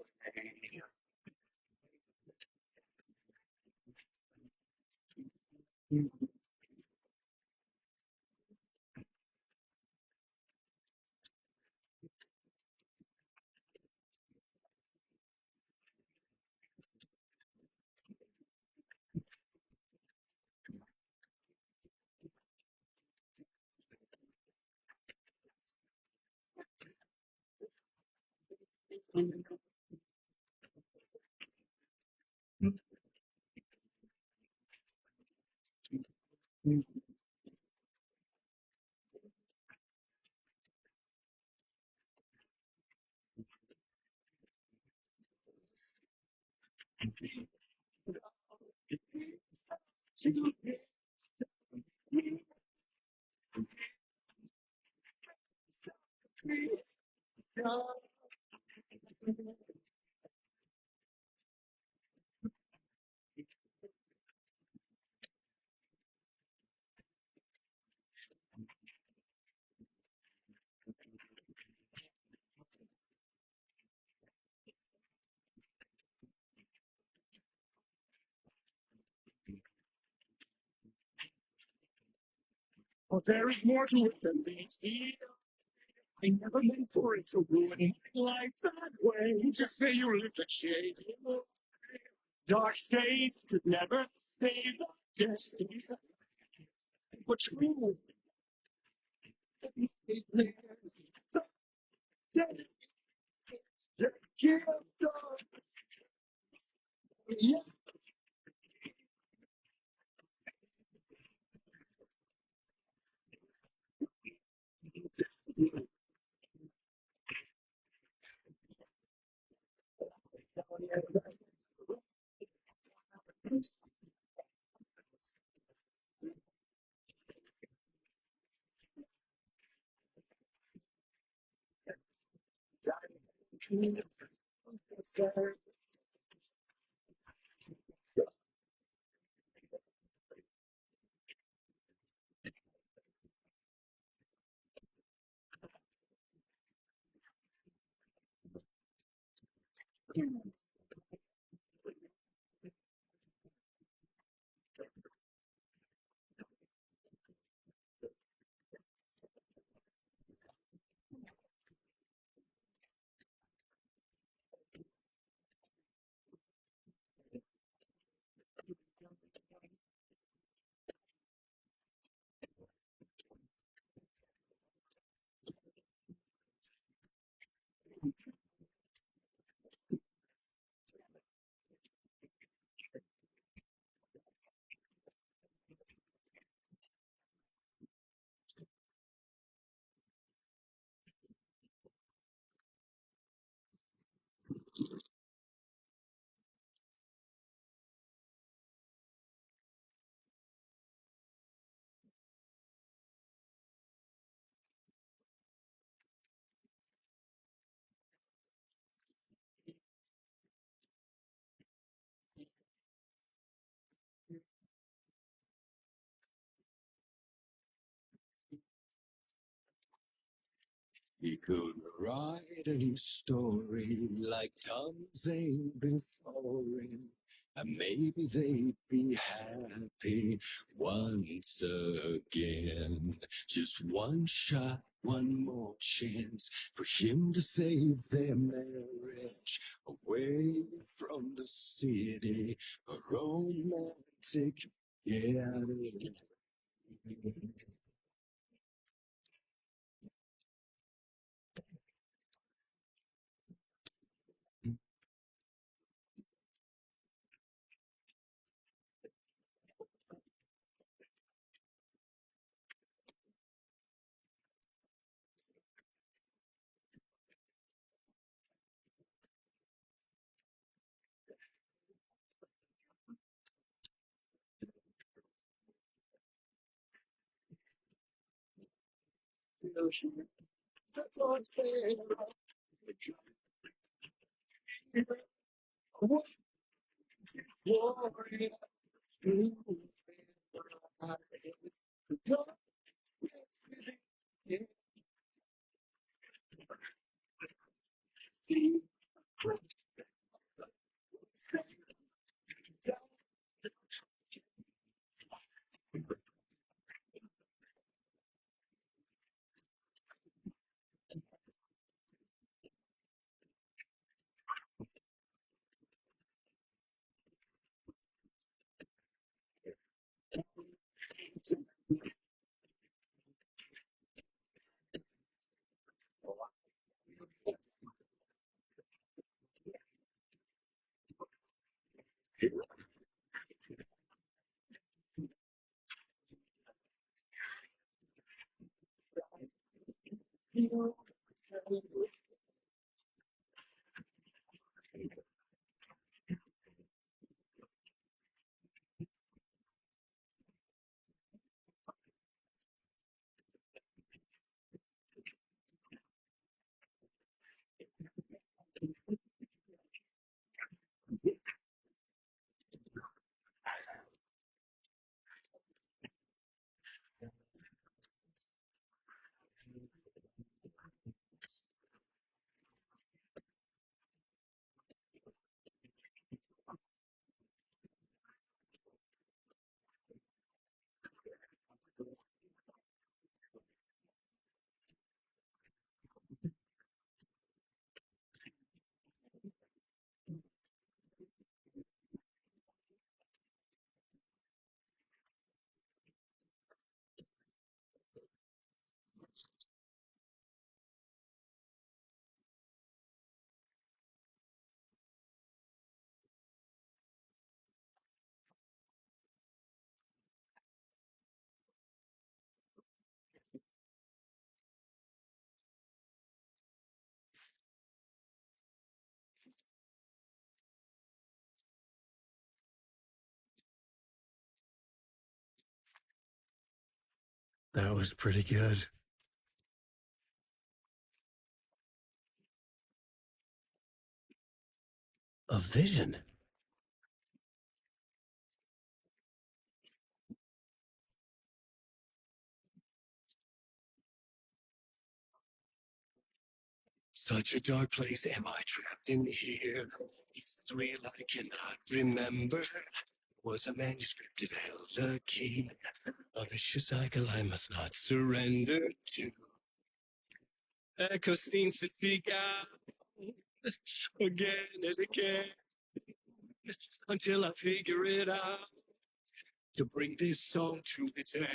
Speaker 7: But there is more to it than these. I never meant for it to ruin my life that way. Just say you lived a shade. Dark shades could never save the destiny. But true. So, yeah, yeah, yeah.
Speaker 9: He could write a new story like Tom's ain't before him. And maybe they'd be happy once again. Just one shot, one more chance for him to save their marriage away from the city. A romantic, yeah.
Speaker 1: That was pretty good. A vision.
Speaker 7: Such a dark place, am I trapped in here? Is it real? I cannot remember. Was a manuscript, it held a key. A vicious cycle I must not surrender to. Echo seems to speak out again and again until I figure it out to bring this song to its end.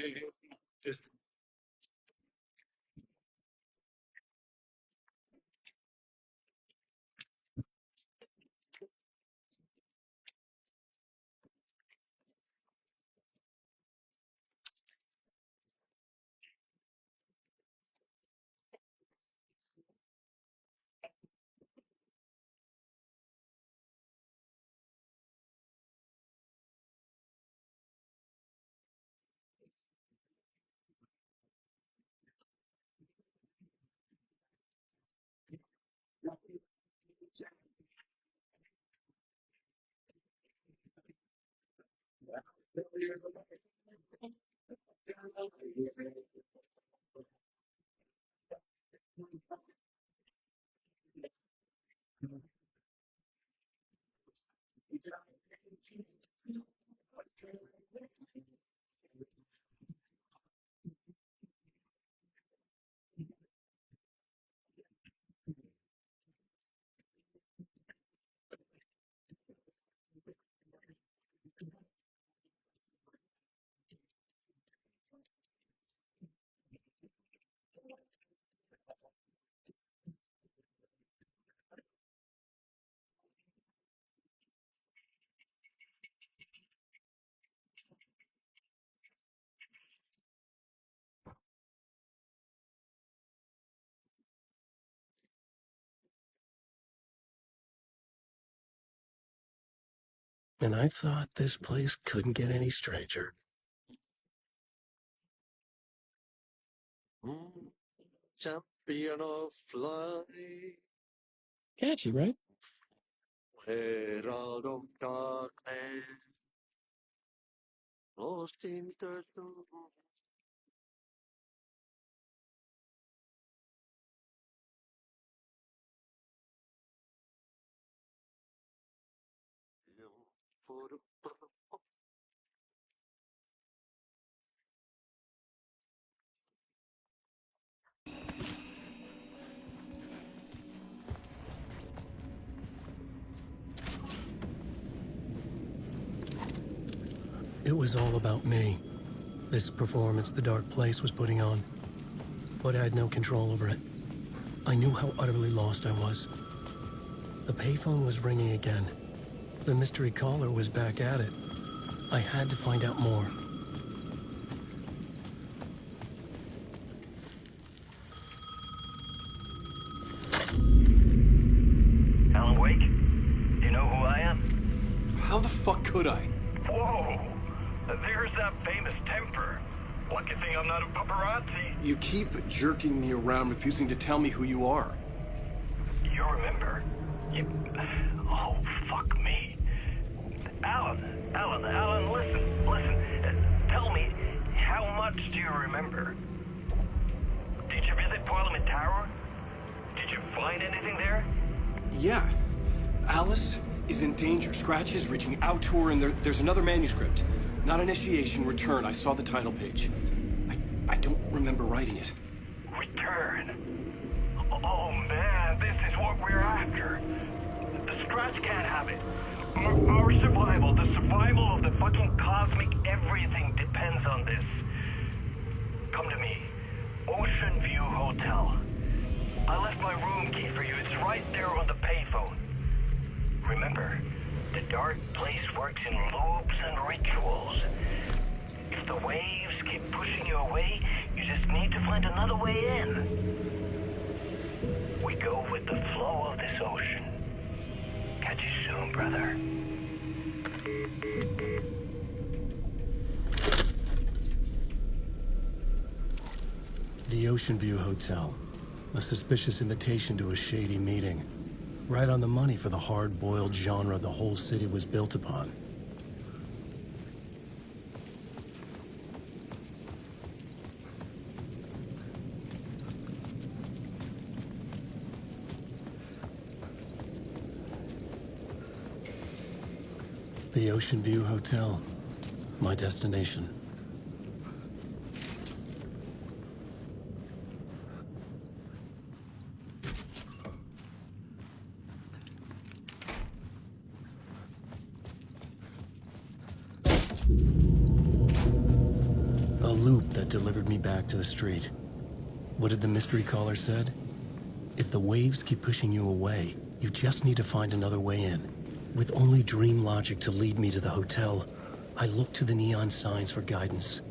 Speaker 7: And I thought this place couldn't get any stranger.
Speaker 13: Champion of light,
Speaker 7: Catchy, right?
Speaker 13: herald of darkness, lost in the storm. For the
Speaker 1: It was all about me. This performance the Dark Place was putting on. But I had no control over it. I knew how utterly lost I was. The payphone was ringing again. The mystery caller was back at it. I had to find out more.
Speaker 17: Alan Wake? Do you know who I am?
Speaker 20: How the fuck could I?
Speaker 17: Whoa! There's that famous temper. Lucky thing I'm not a paparazzi.
Speaker 20: You keep jerking me around, refusing to tell me who you are.
Speaker 17: You remember? Oh, fuck me. Alan, listen. Tell me, how much do you remember? Did you visit Parliament Tower? Did you find anything there?
Speaker 20: Yeah. Alice is in danger. Scratch is reaching out to her, and there's another manuscript. Not initiation, return. I saw the title page. I don't remember writing it.
Speaker 17: Return? Oh man, this is what we're after. The Scratch can't have it. Our survival, the survival of the fucking cosmic everything depends on this. Come to me. Ocean View Hotel. I left my room key for you. It's right there on the payphone. Remember, the Dark Place works in loops and rituals. If the waves keep pushing you away, you just need to find another way in. We go with the flow of this ocean. Catch you soon, brother.
Speaker 1: The Ocean View Hotel. A suspicious invitation to a shady meeting. Right on the money for the hard-boiled genre the whole city was built upon. The Ocean View Hotel. My destination. A loop that delivered me back to the street. What did the mystery caller said? If the waves keep pushing you away, you just need to find another way in. With only dream logic to lead me to the hotel, I looked to the neon signs for guidance.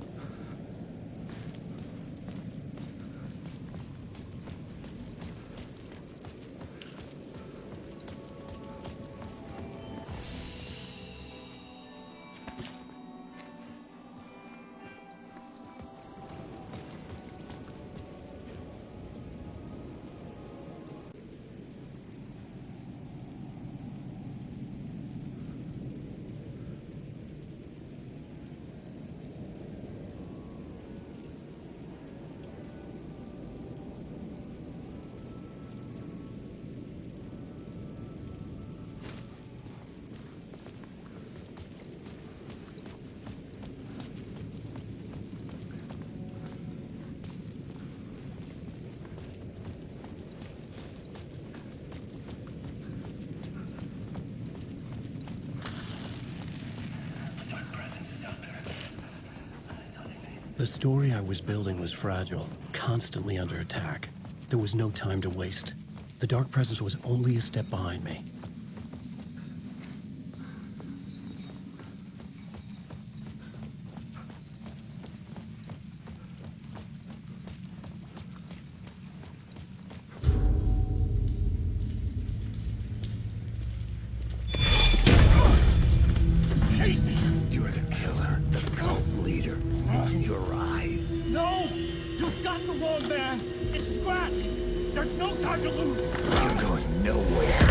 Speaker 1: The story I was building was fragile, constantly under attack. There was no time to waste. The Dark Presence was only a step behind me.
Speaker 9: You're the killer, the cult leader. It's in your eyes.
Speaker 15: No! You've got the wrong man! It's Scratch! There's no time to lose!
Speaker 9: You're going nowhere.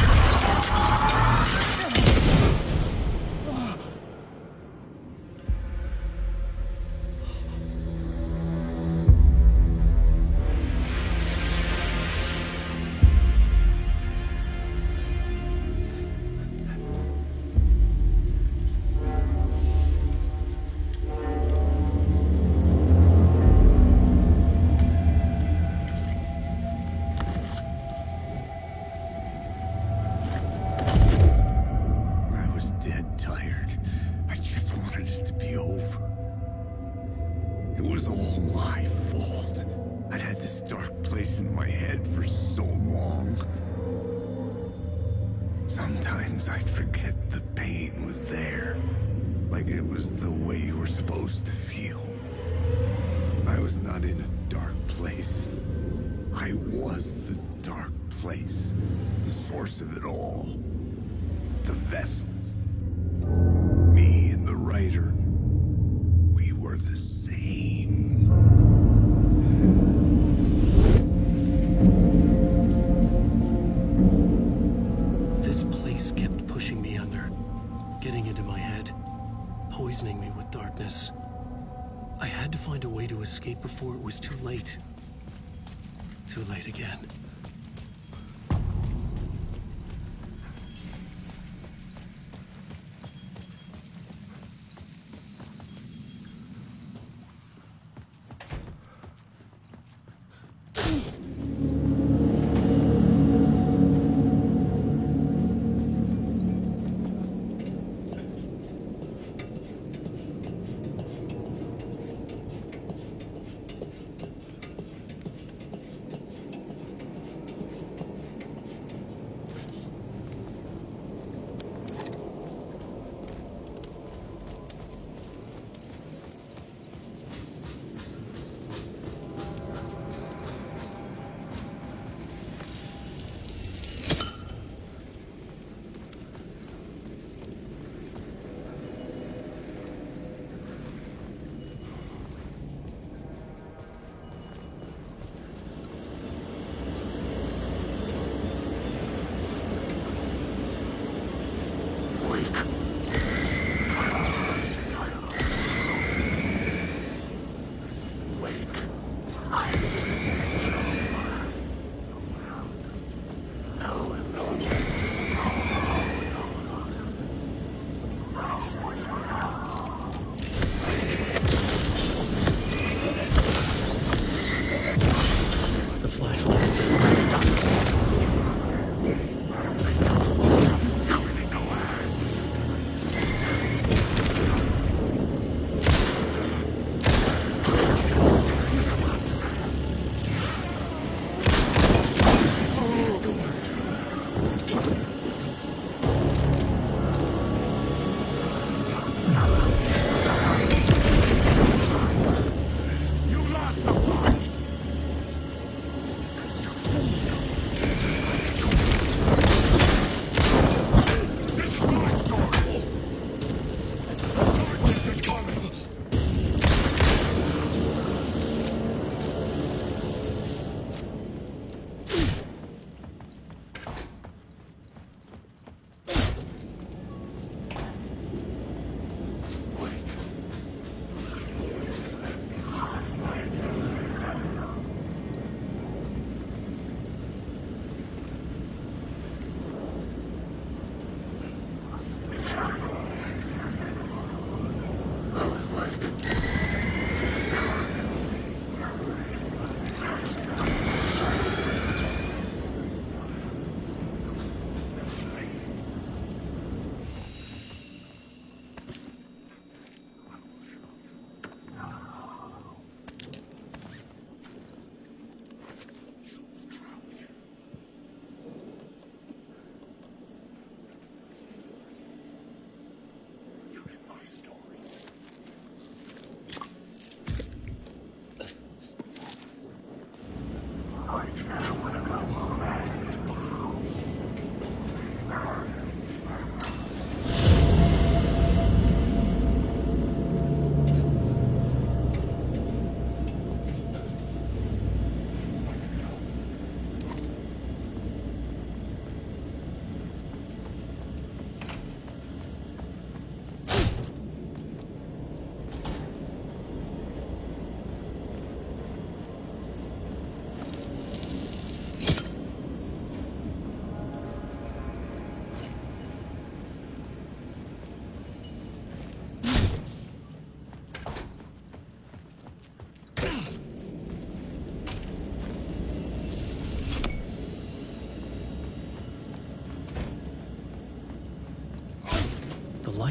Speaker 9: Sometimes I'd forget the pain was there, like it was the way you were supposed to feel. I was not in a dark place. I was the dark place, the source of it all. The vessel. Me and the writer. We were the same.
Speaker 1: This place kept pushing me under, getting into my head, poisoning me with darkness. I had to find a way to escape before it was too late. Too late again.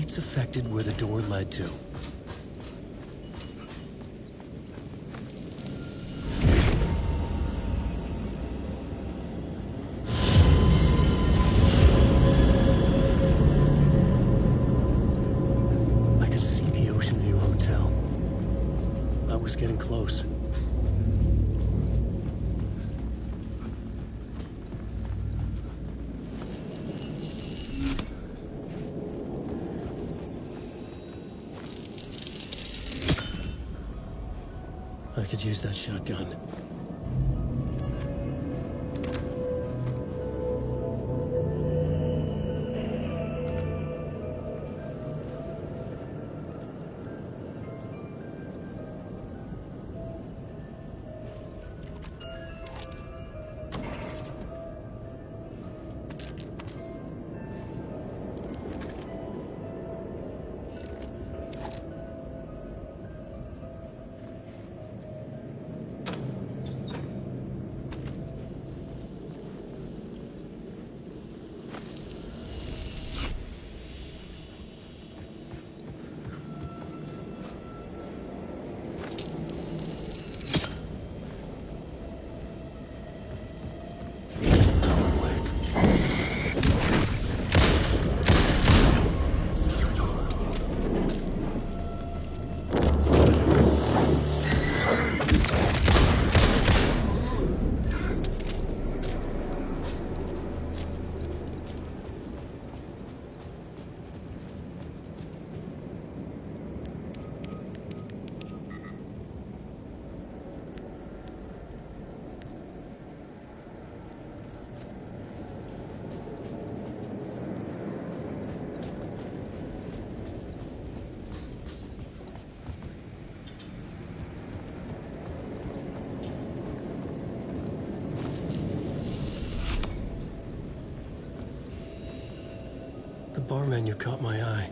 Speaker 1: lights affected where the door led to. I could see the Ocean View Hotel. I was getting close. I could use that shotgun. The bar menu caught my eye.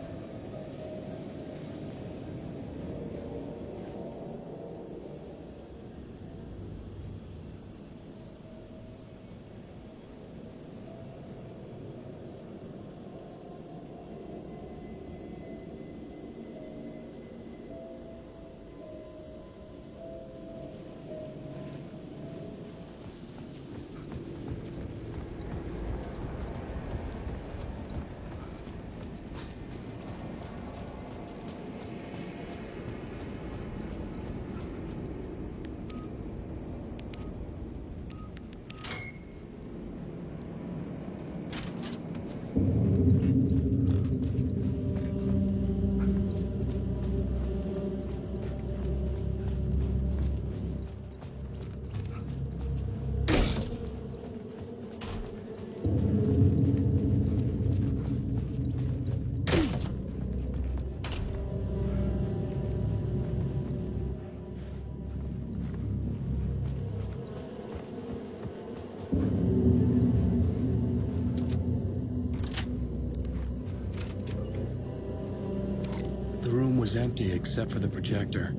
Speaker 1: The room was empty except for the projector.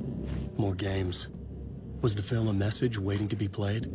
Speaker 1: More games. Was the film a message waiting to be played?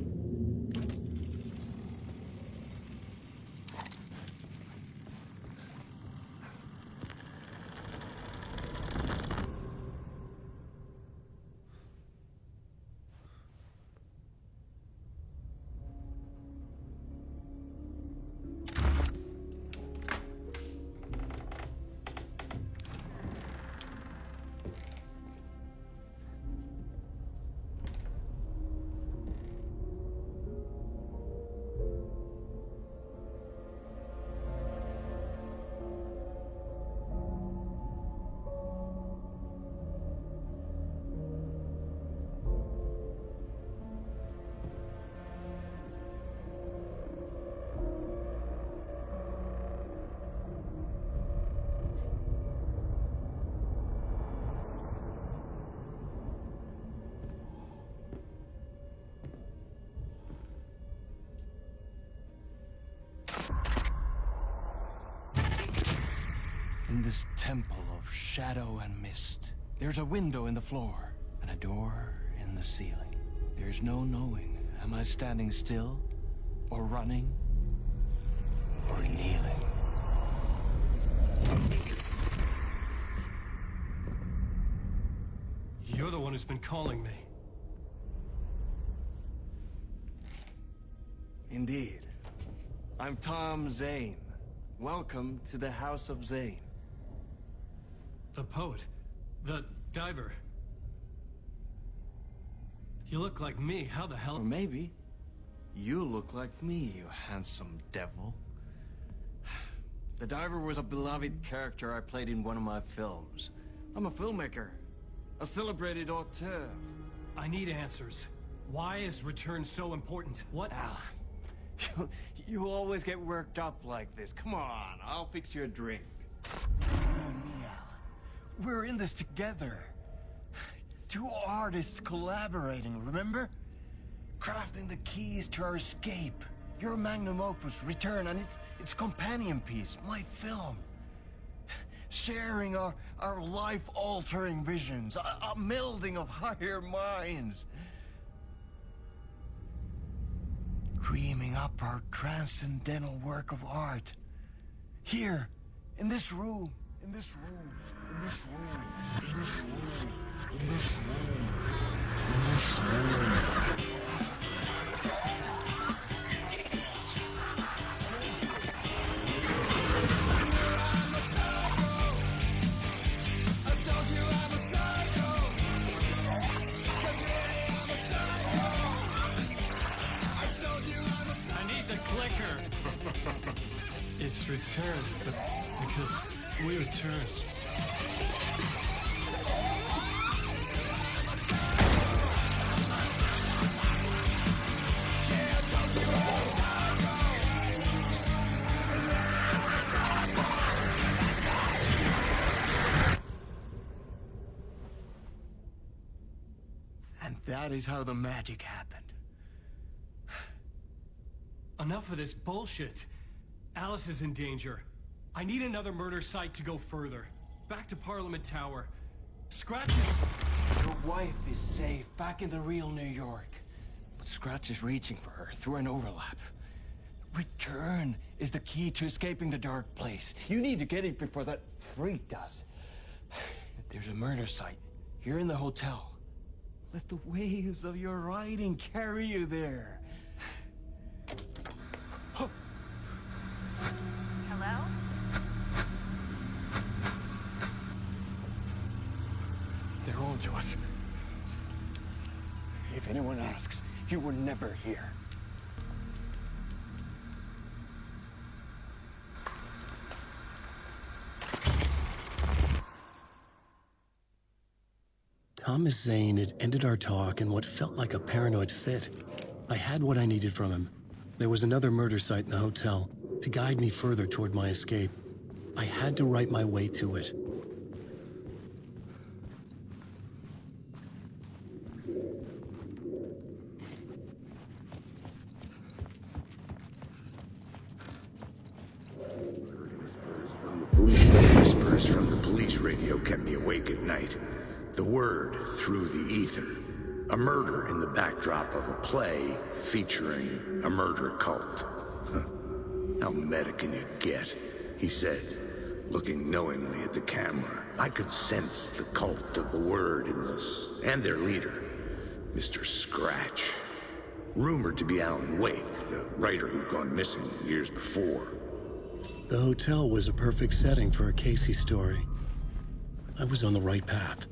Speaker 3: In this temple of shadow and mist, there's a window in the floor and a door in the ceiling. There's no knowing, am I standing still, or running, or kneeling?
Speaker 1: who's been calling me.
Speaker 3: Indeed. I'm Tom Zane. Welcome to the House of Zane.
Speaker 1: The poet. The diver. You look like me. How the hell?
Speaker 3: Or maybe you look like me, you handsome devil. The diver was a beloved character I played in one of my films. I'm a filmmaker. A celebrated auteur.
Speaker 1: I need answers. Why is Return so important? What?
Speaker 3: Alan, you always get worked up like this. Come on, I'll fix you a drink. You and me, Alan. We're in this together. Two artists collaborating, remember? Crafting the keys to our escape. Your magnum opus, Return, and its companion piece, my film. Sharing our life-altering visions, a melding of higher minds. Dreaming up our transcendental work of art. Here, in this room, in this room, in this room, in this room, in this room, in this room.
Speaker 1: It's Return, but because we return.
Speaker 3: And that is how the magic happened.
Speaker 1: Enough of this bullshit. Alice is in danger. I need another murder site to go further. Back to Parliament Tower. Scratch is...
Speaker 3: Your wife is safe, back in the real New York. But Scratch is reaching for her through an overlap. Return is the key to escaping the dark place. You need to get it before that freak does. There's a murder site here in the hotel. Let the waves of your writing carry you there.
Speaker 10: Hello?
Speaker 3: They're all yours. If anyone asks, you were never here.
Speaker 1: Thomas Zane had ended our talk in what felt like a paranoid fit. I had what I needed from him. There was another murder site in the hotel to guide me further toward my escape. I had to write my way to it.
Speaker 4: Whispers from the police radio kept me awake at night. The word through the ether. A murder in the backdrop of a play featuring a murder cult. How meta can you get? He said, looking knowingly at the camera. I could sense the cult of the word in this, and their leader, Mr. Scratch. Rumored to be Alan Wake, the writer who'd gone missing years before.
Speaker 1: The hotel was a perfect setting for a Casey story. I was on the right path.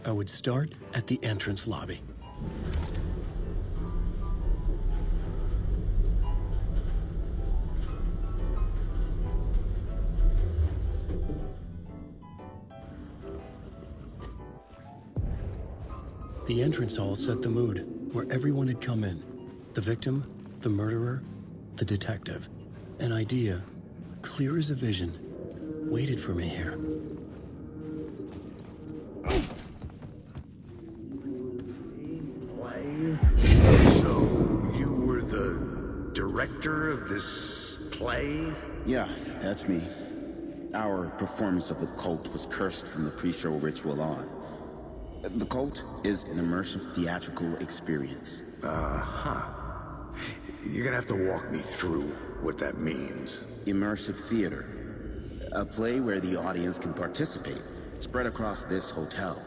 Speaker 1: I would start at the entrance lobby. The entrance hall set the mood, where everyone had come in. The victim, the murderer, the detective. An idea, clear as a vision, waited for me here.
Speaker 4: So, you were the director of this play?
Speaker 21: Yeah, that's me. Our performance of the cult was cursed from the pre-show ritual on. The cult is an immersive theatrical experience.
Speaker 4: Uh-huh. You're gonna have to walk me through what that means.
Speaker 21: Immersive theater. A play where the audience can participate, spread across this hotel.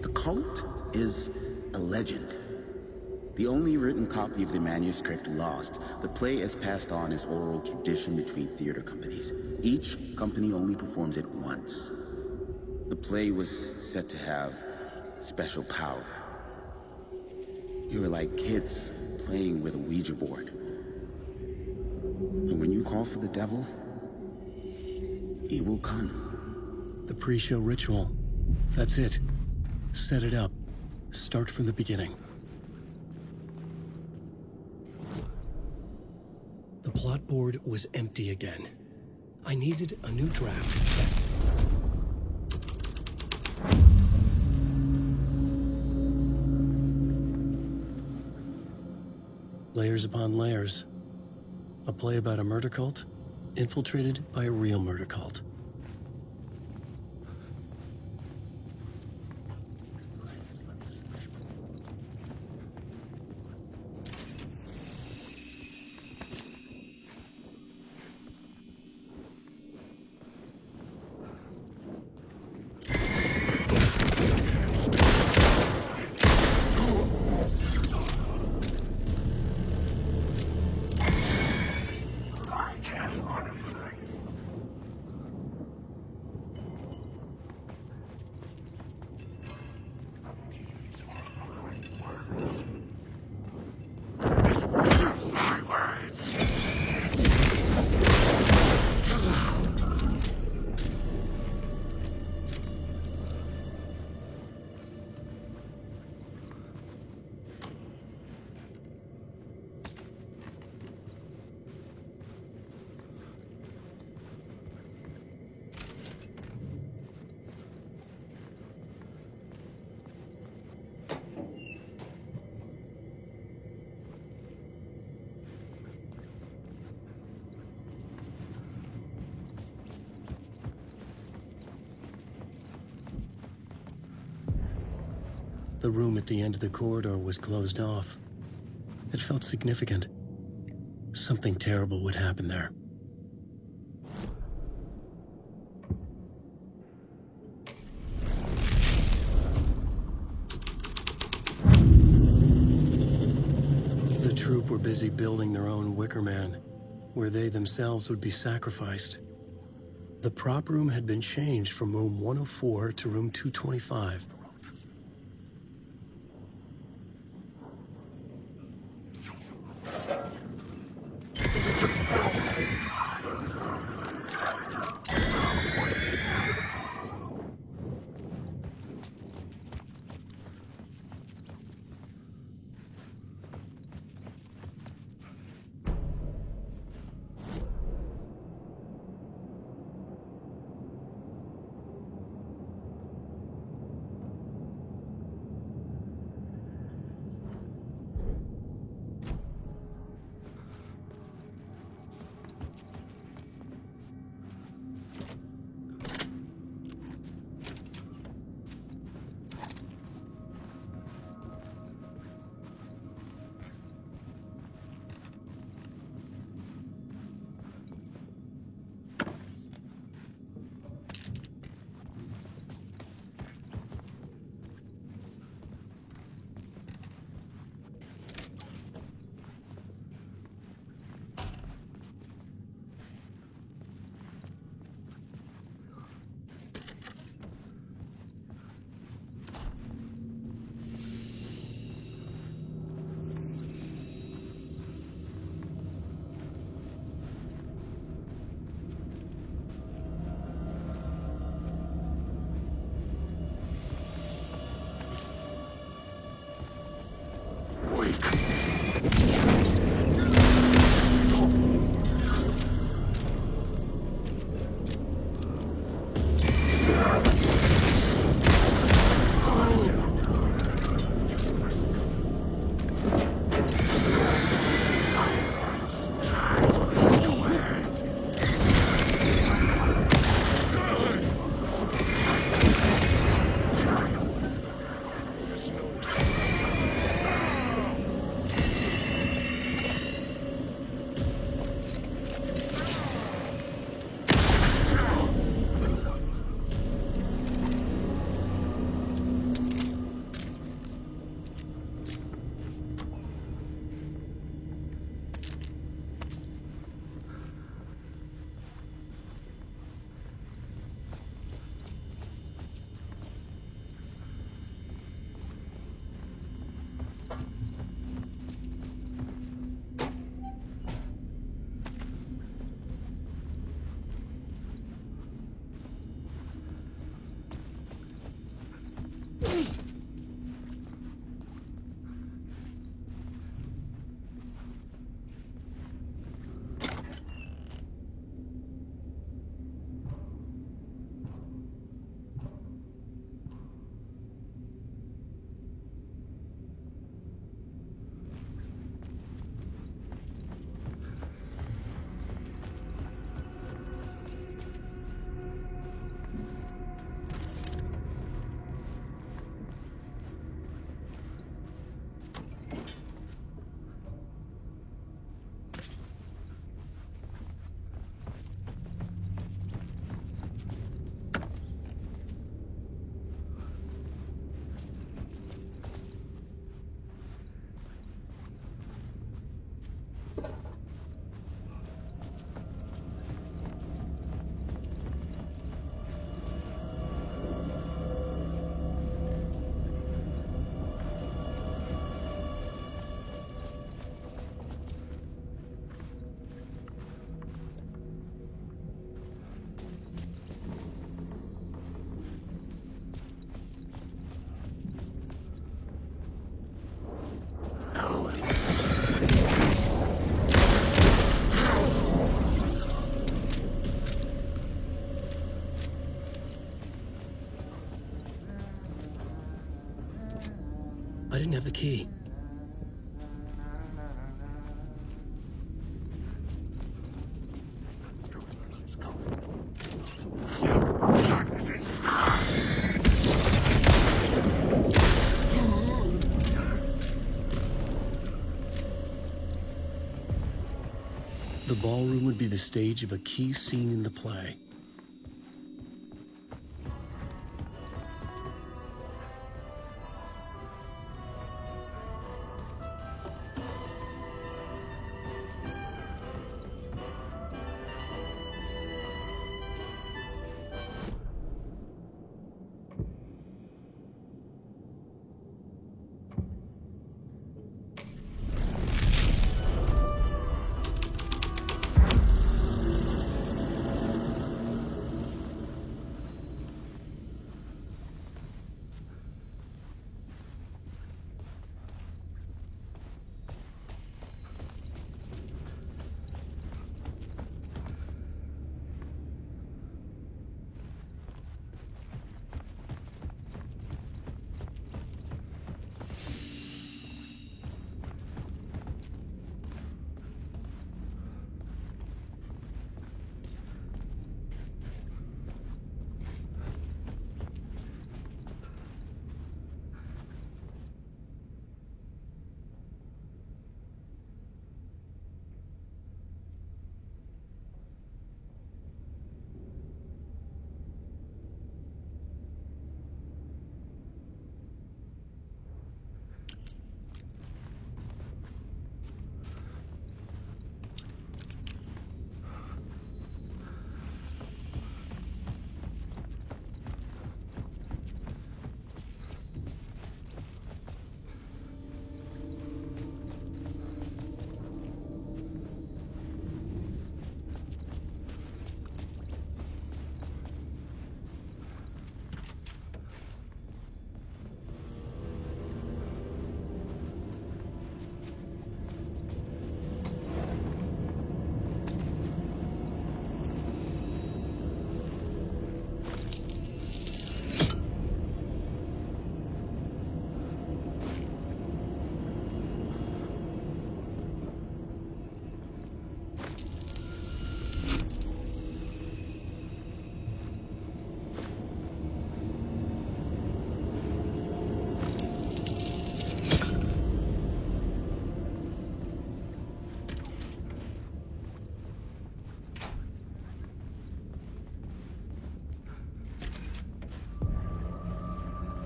Speaker 21: The cult is a legend. The only written copy of the manuscript lost, the play is passed on as oral tradition between theater companies. Each company only performs it once. The play was said to have special power. You were like kids playing with a Ouija board. And when you call for the devil, he will come.
Speaker 1: The pre-show ritual. That's it. Set it up. Start from the beginning. The plot board was empty again. I needed a new draft set. Layers upon layers. A play about a murder cult, infiltrated by a real murder cult. The room at the end of the corridor was closed off. It felt significant. Something terrible would happen there. The troupe were busy building their own Wicker Man, where they themselves would be sacrificed. The prop room had been changed from room 104 to room 225. I didn't have the key. The ballroom would be the stage of a key scene in the play.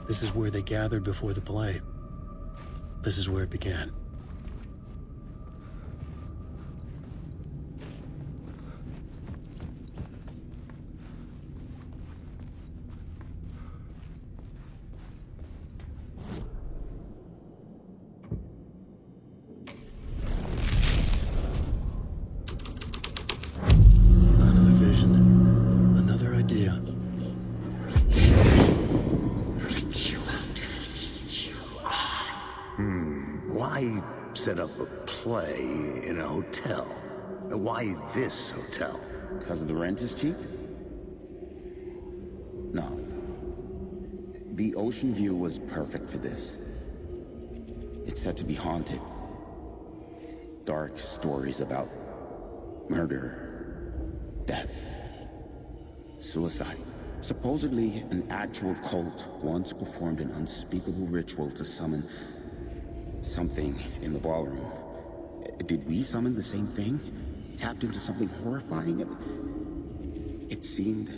Speaker 1: This is where they gathered before the play. This is where it began. Another vision. Another idea.
Speaker 4: Why set up a play in a hotel? Why this hotel?
Speaker 21: Because the rent is cheap? No. The ocean view was perfect for this. It's said to be haunted. Dark stories about murder, death, suicide. Supposedly, an actual cult once performed an unspeakable ritual to summon something in the ballroom. Did we summon the same thing? Tapped into something horrifying? It seemed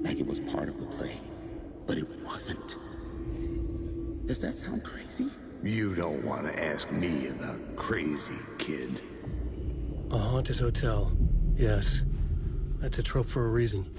Speaker 21: like it was part of the play, but it wasn't. Does that sound crazy?
Speaker 4: You don't want to ask me about crazy, kid.
Speaker 1: A haunted hotel. Yes. That's a trope for a reason.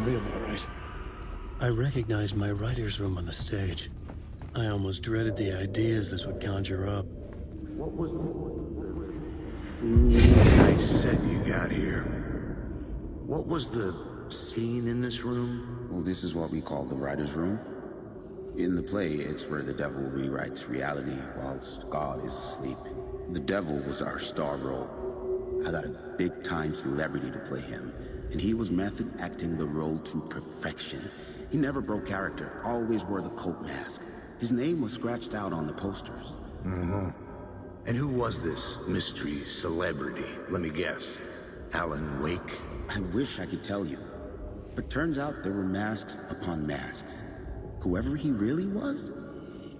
Speaker 1: real, all right. I recognized my writer's room on the stage. I almost dreaded the ideas this would conjure up.
Speaker 4: What was nice set you got here. What was the scene in this room?
Speaker 21: Well, this is what we call the writer's room. In the play, it's where the devil rewrites reality whilst God is asleep. The devil was our star role. I got a big-time celebrity to play him, and he was method acting the role to perfection. He never broke character, always wore the cult mask. His name was scratched out on the posters.
Speaker 4: Mm-hmm. And who was this mystery celebrity? Let me guess. Alan Wake?
Speaker 21: I wish I could tell you. But turns out there were masks upon masks. Whoever he really was,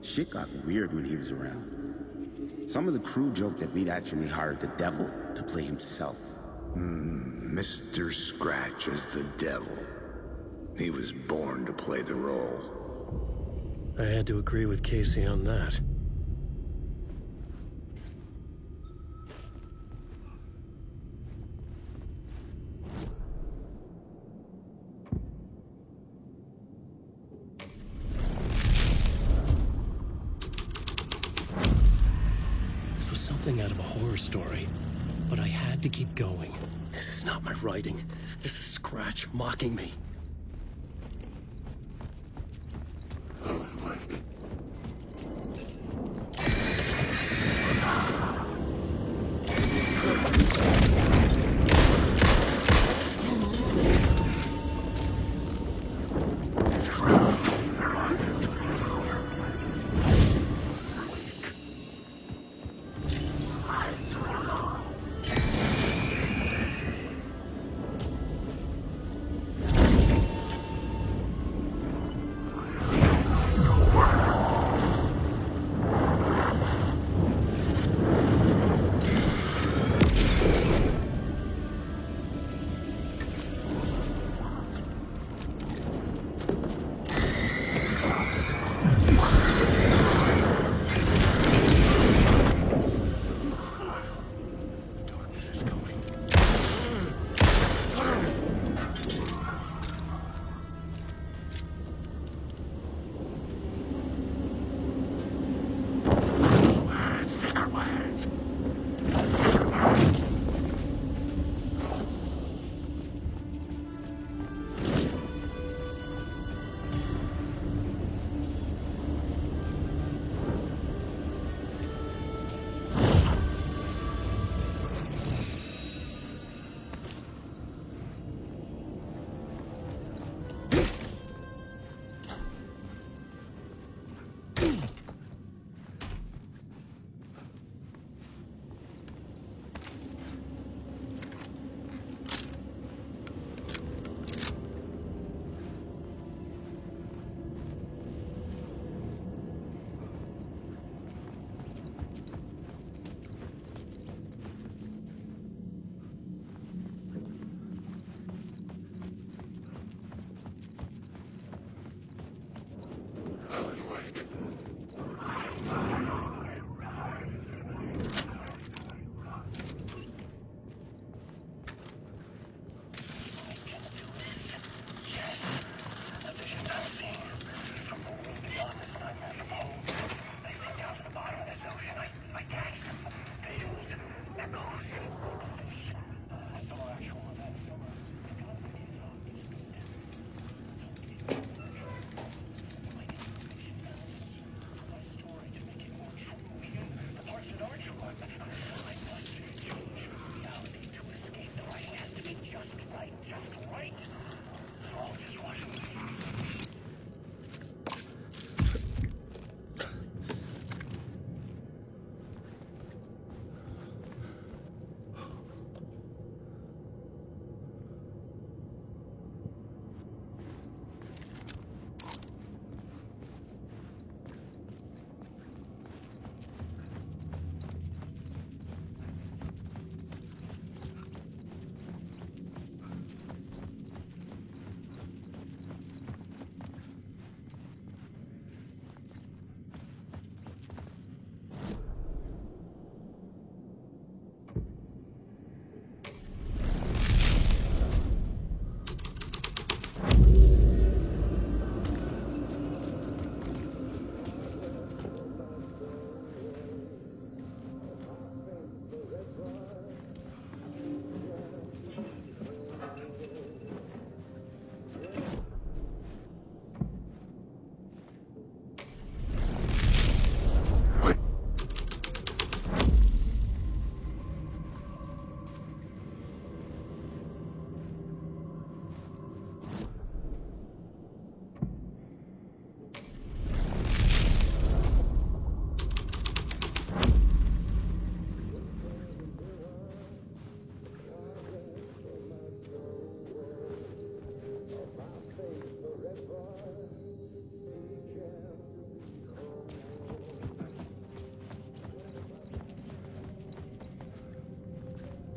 Speaker 21: shit got weird when he was around. Some of the crew joked that we'd actually hired the devil to play himself.
Speaker 4: Mr. Scratch as the devil. He was born to play the role.
Speaker 1: I had to agree with Casey on that. This was something out of a horror story, but I had to keep going. This is not my writing. This is Scratch mocking me.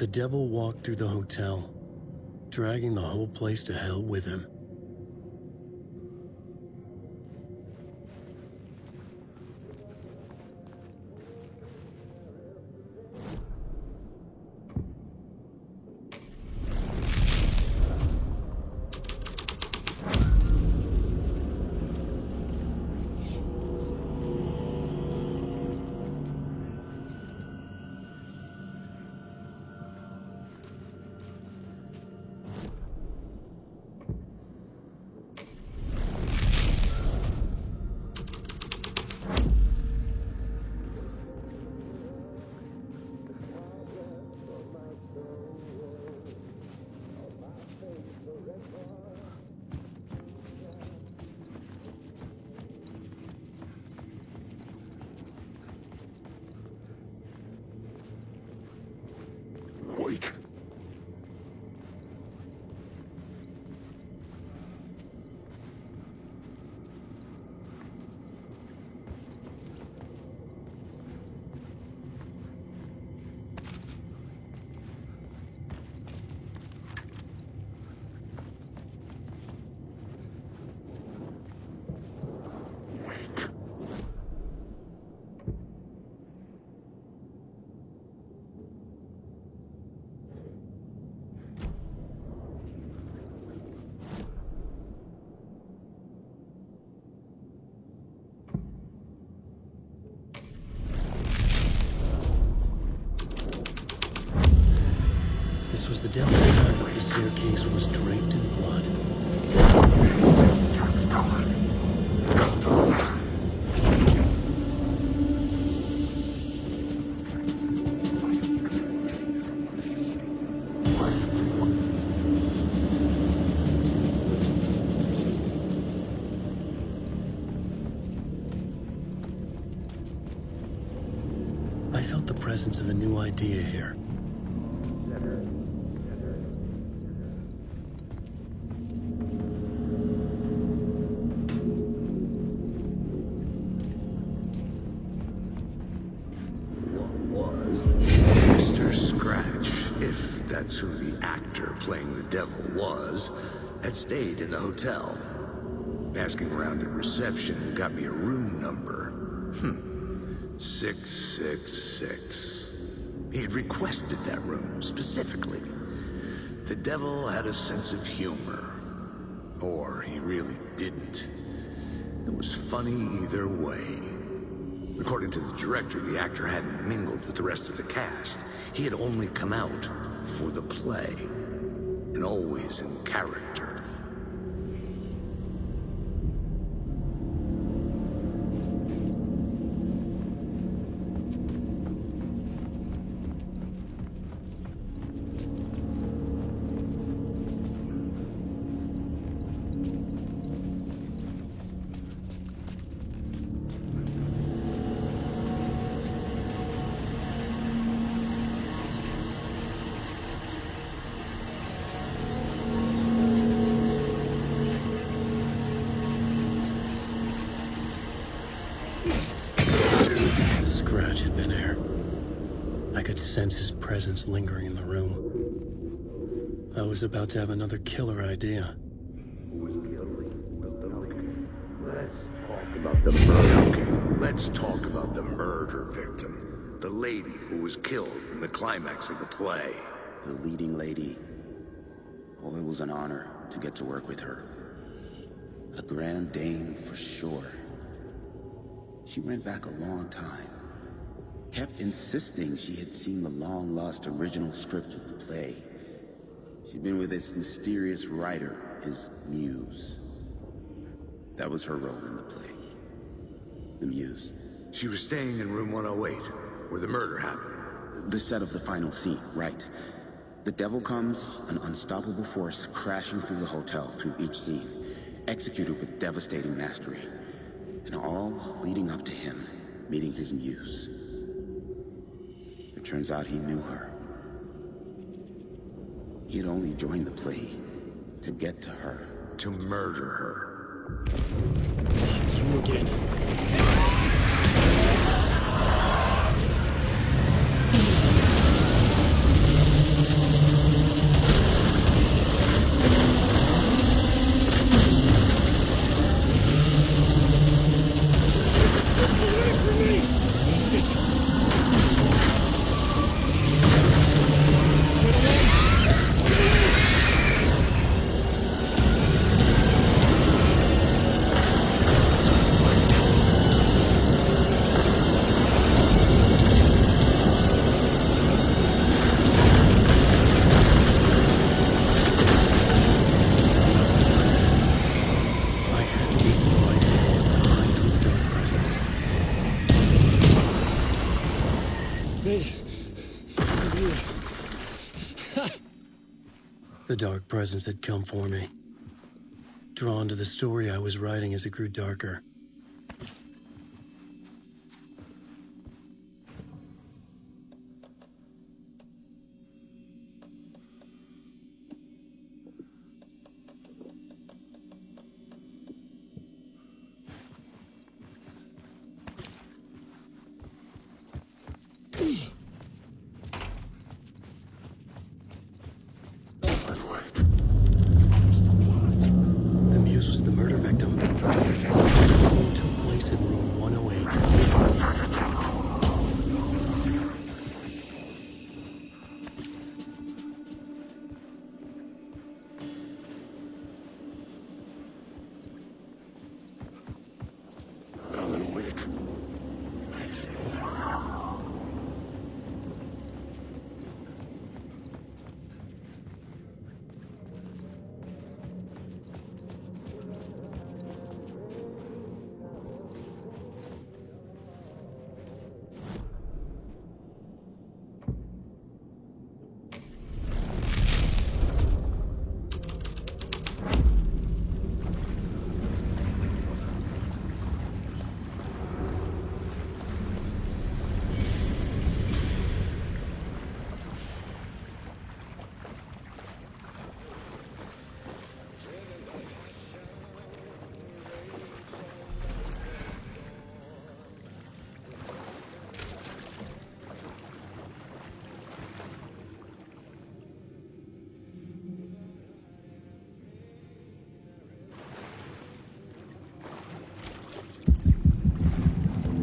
Speaker 1: The devil walked through the hotel, dragging the whole place to hell with him.
Speaker 4: Wake.
Speaker 1: This was the devil's trap. The staircase was draped in blood. I felt the presence of a new idea here.
Speaker 4: Mr. Scratch, if that's who the actor playing the devil was, had stayed in the hotel. Asking around at reception got me a room number. 666. He had requested that room, specifically. The devil had a sense of humor. Or he really didn't. It was funny either way. According to the director, the actor hadn't mingled with the rest of the cast. He had only come out for the play, and always in character.
Speaker 1: Scratch had been here. I could sense his presence lingering in the room. I was about to have another killer idea.
Speaker 4: Let's talk about the murder victim. The lady who was killed in the climax of the play.
Speaker 21: The leading lady. Oh, it was an honor to get to work with her. A grand dame for sure. She went back a long time. Kept insisting she had seen the long-lost original script of the play. She'd been with this mysterious writer, his muse. That was her role in the play. The muse.
Speaker 4: She was staying in room 108, where the murder happened.
Speaker 21: The set of the final scene, right. The devil comes, an unstoppable force crashing through the hotel through each scene, executed with devastating mastery. And all leading up to him meeting his muse. It turns out he knew her. He had only joined the play to get to her.
Speaker 4: To murder her.
Speaker 1: You again. The dark presence had come for me. Drawn to the story I was writing as it grew darker. The muse was the murder victim. The scene took place in room 108.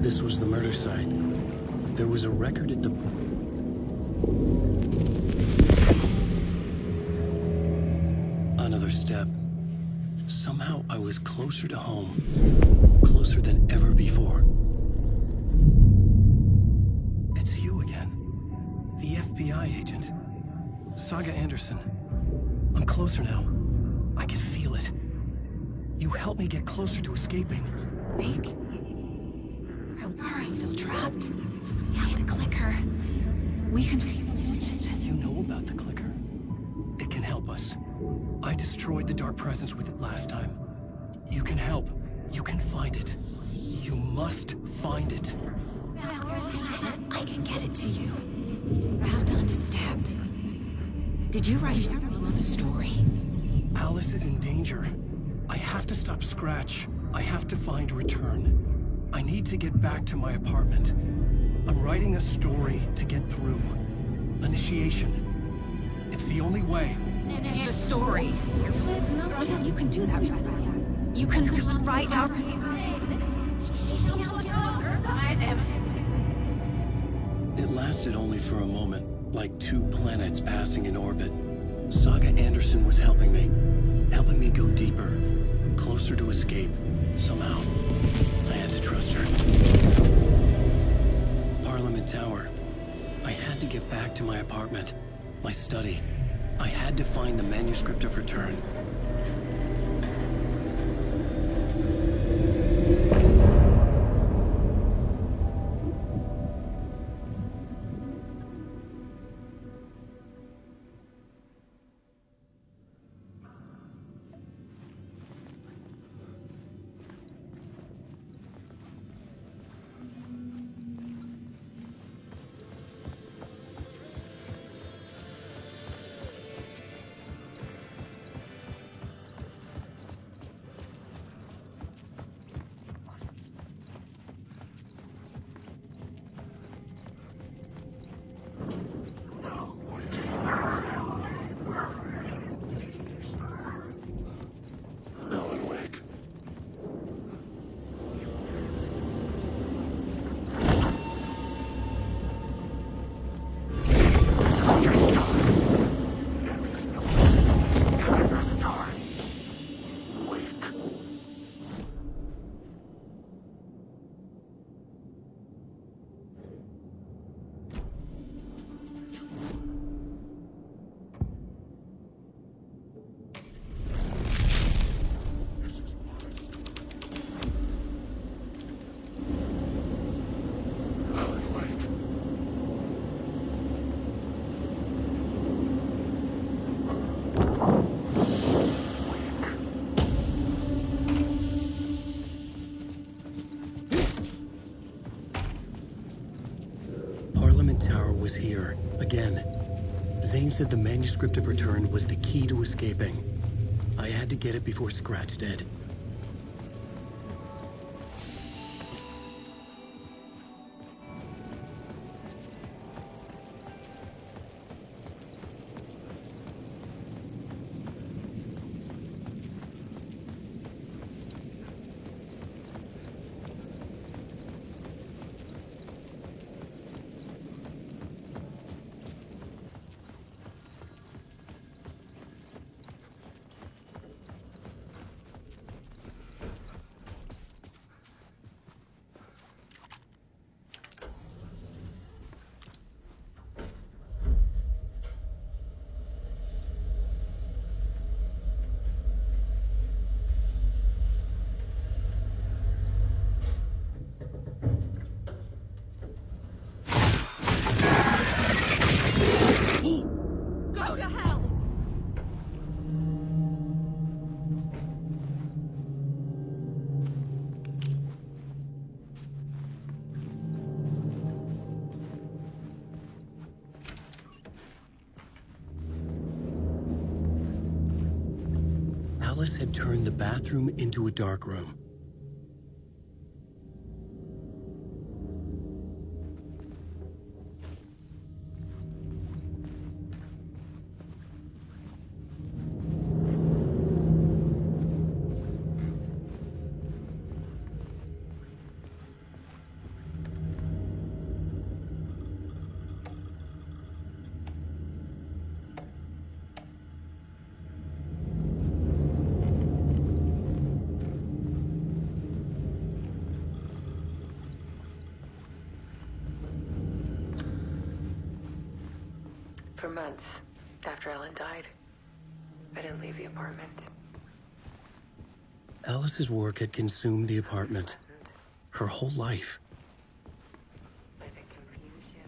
Speaker 1: This was the murder site. There was a record at the... Another step. Somehow I was closer to home. Closer than ever before. It's you again. The FBI agent. Saga Anderson. I'm closer now. I can feel it. You helped me get closer to escaping.
Speaker 8: Wake? Are we still trapped? Yeah, the clicker. We can...
Speaker 1: You know about the clicker. It can help us. I destroyed the dark presence with it last time. You can help. You can find it. You must find it.
Speaker 8: I can get it to you. I have to understand. Did you write down the story?
Speaker 1: Alice is in danger. I have to stop Scratch. I have to find Return. I need to get back to my apartment. I'm writing a story to get through. Initiation. It's the only way.
Speaker 2: The story. You can do that. You can write out.
Speaker 1: It lasted only for a moment, like two planets passing in orbit. Saga Anderson was helping me go deeper, closer to escape. Somehow, I had to trust her. Parliament Tower. I had to get back to my apartment, my study. I had to find the manuscript of Return. was here, again. Zane said the manuscript of Return was the key to escaping. I had to get it before Scratch did.
Speaker 11: Go to hell!
Speaker 1: Alice had turned the bathroom into a dark room.
Speaker 19: For months after Ellen died, I didn't leave the apartment.
Speaker 1: Alice's work had consumed the apartment. Her whole life.
Speaker 19: Let it confuse you.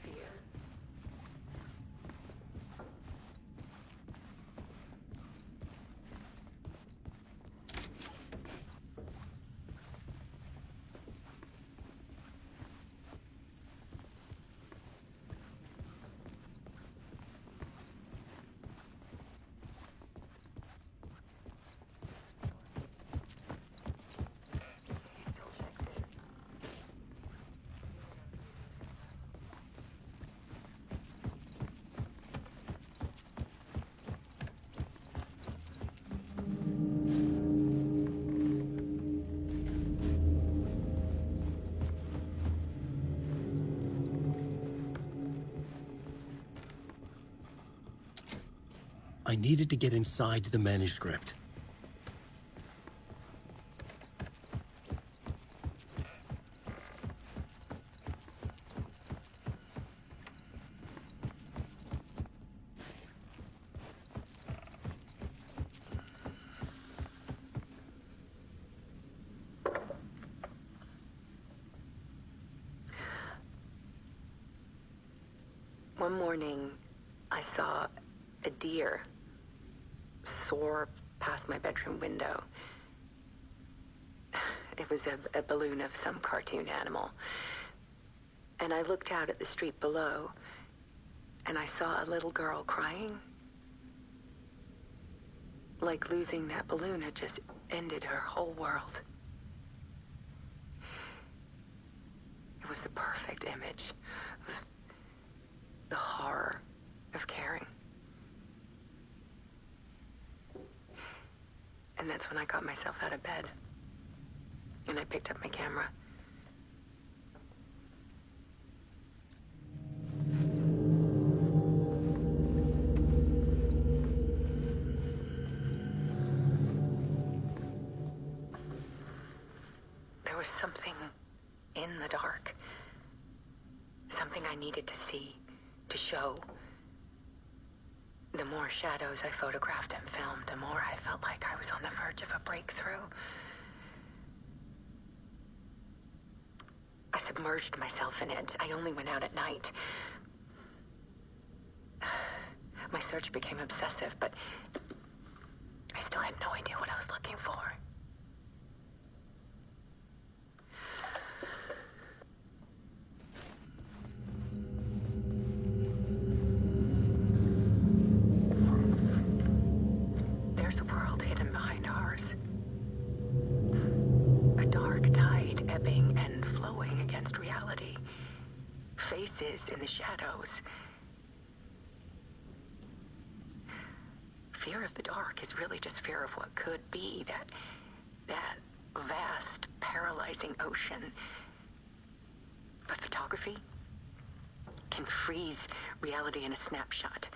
Speaker 19: Fear.
Speaker 1: I needed to get inside the manuscript.
Speaker 19: One morning, I saw a deer soar past my bedroom window. It was a balloon of some cartoon animal. And I looked out at the street below, and I saw a little girl crying. Like losing that balloon had just ended her whole world. It was the perfect image of the horror of caring. And that's when I got myself out of bed. And I picked up my camera. There was something in the dark. Something I needed to see, to show. The more shadows I photographed and filmed, the more I felt like I was on the verge of a breakthrough. I submerged myself in it. I only went out at night. My search became obsessive, but I still still had no idea what I was looking for. There's a world hidden behind ours. A dark tide ebbing and flowing against reality. Faces in the shadows. Fear of the dark is really just fear of what could be, that vast, paralyzing ocean. But photography can freeze reality in a snapshot,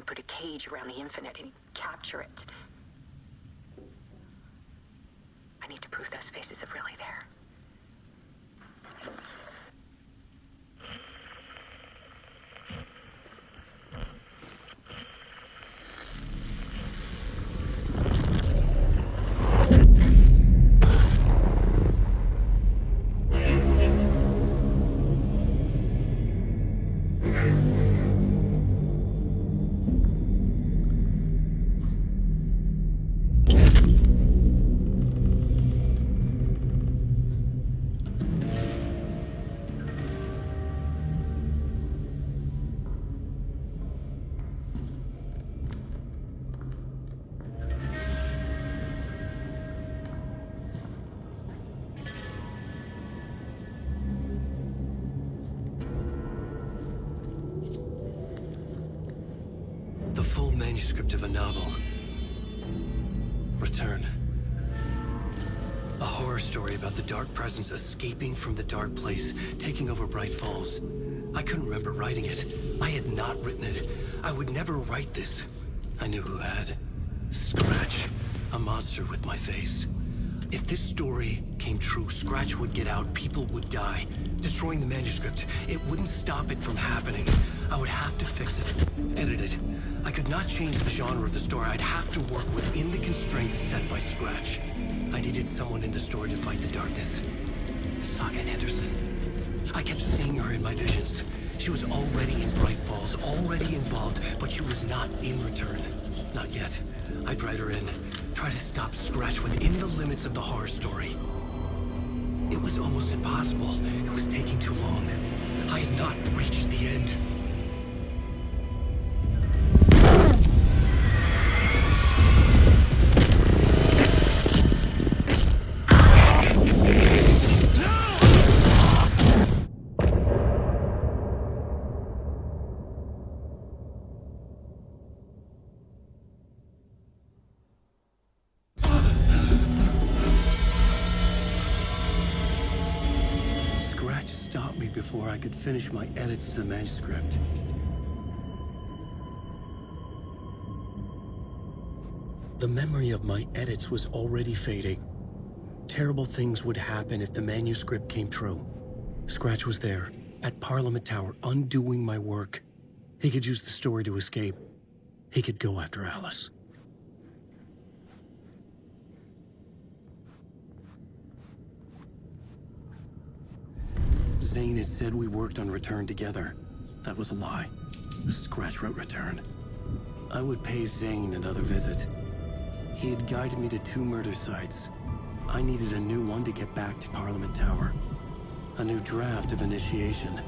Speaker 19: put a cage around the infinite and capture it. I need to prove those faces are really there.
Speaker 1: The full manuscript of a novel. Return. A horror story about the dark presence escaping from the dark place, taking over Bright Falls. I couldn't remember writing it. I had not written it. I would never write this. I knew who had. Scratch. A monster with my face. If this story came true, Scratch would get out, people would die. Destroying the manuscript, it wouldn't stop it from happening. I would have to fix it, edit it. I could not change the genre of the story. I'd have to work within the constraints set by Scratch. I needed someone in the story to fight the darkness. Saga Anderson. I kept seeing her in my visions. She was already in Bright Falls, already involved, but she was not in Return. Not yet. I'd write her in. Try to stop Scratch within the limits of the horror story. It was almost impossible. It was taking too long. I had not reached the end. Before I could finish my edits to the manuscript. The memory of my edits was already fading. Terrible things would happen if the manuscript came true. Scratch was there, at Parliament Tower, undoing my work. He could use the story to escape. He could go after Alice. Zane had said we worked on Return together. That was a lie. Scratch wrote Return. I would pay Zane another visit. He had guided me to 2 murder sites. I needed a new one to get back to Parliament Tower. A new draft of Initiation.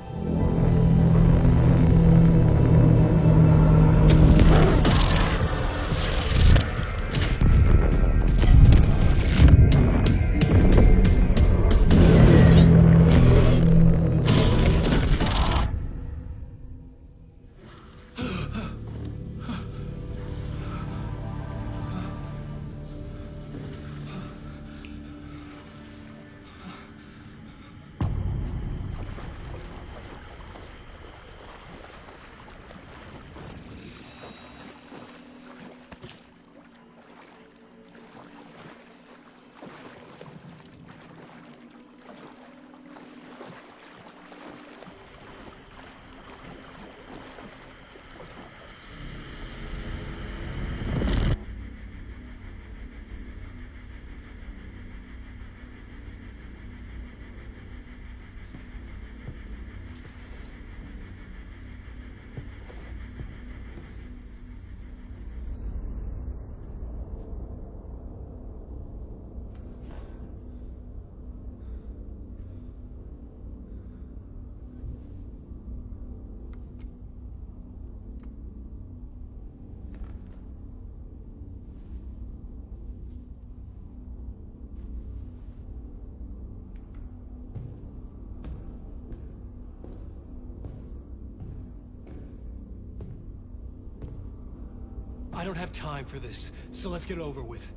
Speaker 1: I don't have time for this, so let's get it over with.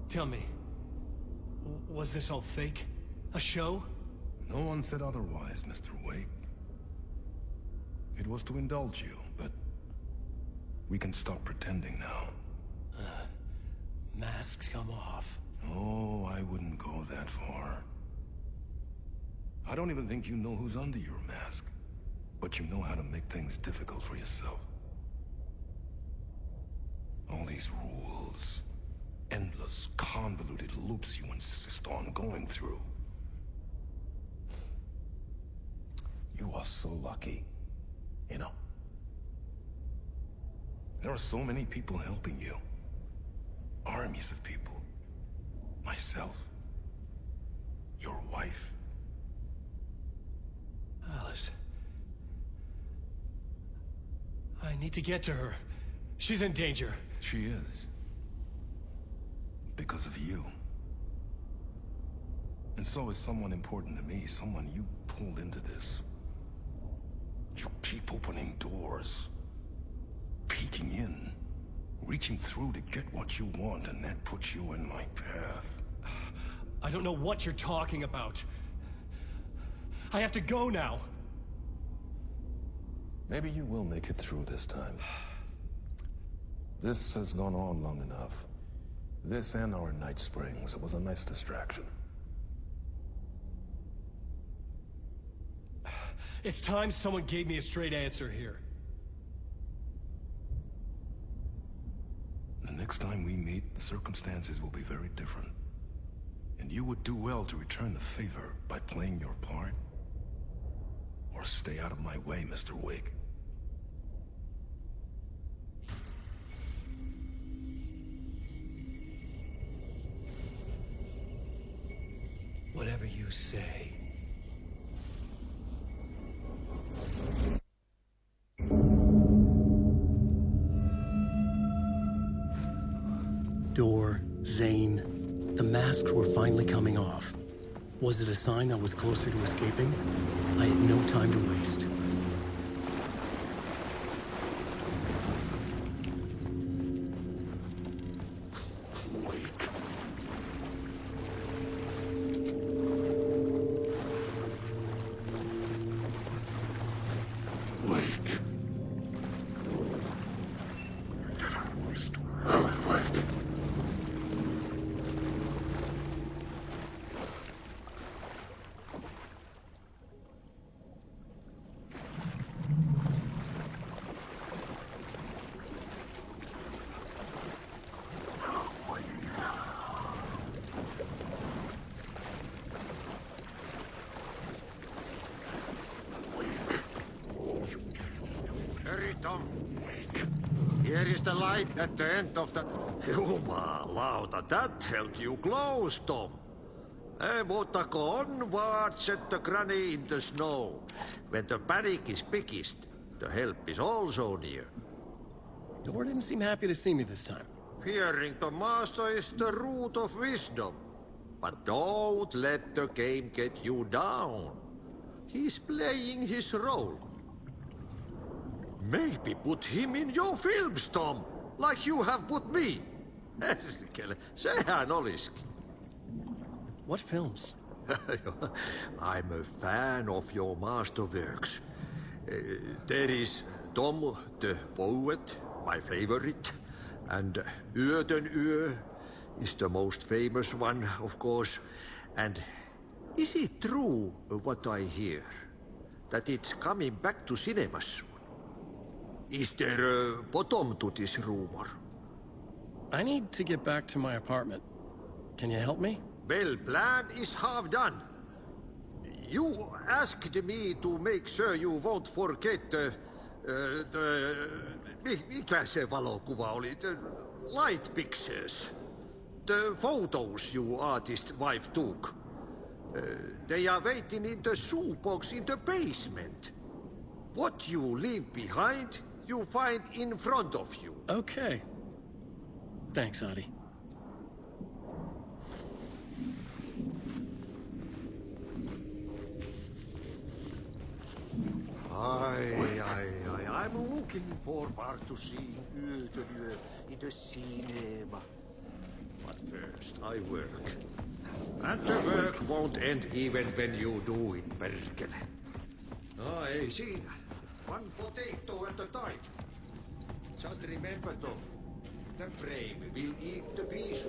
Speaker 1: Tell me, was this all fake? A show?
Speaker 10: No one said otherwise, Mr. Wake. It was to indulge you, but we can stop pretending now.
Speaker 1: Masks come off.
Speaker 10: Oh, I wouldn't go that far. I don't even think you know who's under your mask, but you know how to make things difficult for yourself. All these rules, endless, convoluted loops you insist on going through. You are so lucky, you know? There are so many people helping you. Armies of people. Myself. Your wife.
Speaker 1: Alice. I need to get to her. She's in danger.
Speaker 10: She is. Because of you. And so is someone important to me, someone you pulled into this. You keep opening doors. Peeking in. Reaching through to get what you want, and that puts you in my path.
Speaker 1: I don't know what you're talking about. I have to go now.
Speaker 10: Maybe you will make it through this time. This has gone on long enough. This and our Night Springs was a nice distraction.
Speaker 1: It's time someone gave me a straight answer here.
Speaker 10: The next time we meet, the circumstances will be very different. And you would do well to return the favor by playing your part. Or stay out of my way, Mr. Wake.
Speaker 1: Whatever you say. Door, Zane, the masks were finally coming off. Was it a sign I was closer to escaping? I had no time to waste.
Speaker 13: Here is the light at the end of the... Jumalauta, that held you close, Tom. Mutta go onward, set the granny in the snow. When the panic is biggest, the help is also near.
Speaker 1: Door didn't seem happy to see me this time.
Speaker 13: Fearing the master is the root of wisdom. But don't let the game get you down. He's playing his role. Maybe put him in your films, Tom, like you have put me. Sehän olisikin.
Speaker 1: What films?
Speaker 13: I'm a fan of your masterworks. There is Tom the Poet, my favorite, and Uuden Yö is the most famous one, of course. And is it true what I hear, that it's coming back to cinemas soon? Is there a bottom to this rumor?
Speaker 1: I need to get back to my apartment. Can you help me?
Speaker 13: Well, plan is half done. You asked me to make sure you won't forget mikä se valokuva oli? The light pictures. The photos your artist wife took. They are waiting in the shoebox in the basement. What you leave behind, you find in front of you.
Speaker 1: Okay. Thanks, Adi.
Speaker 13: I'm looking forward to seeing Yö in the cinema. But first, I work. And the work won't end even when you do it, perkele. Ei siinä. One potato at a time. Just remember though, the brave will eat the bees.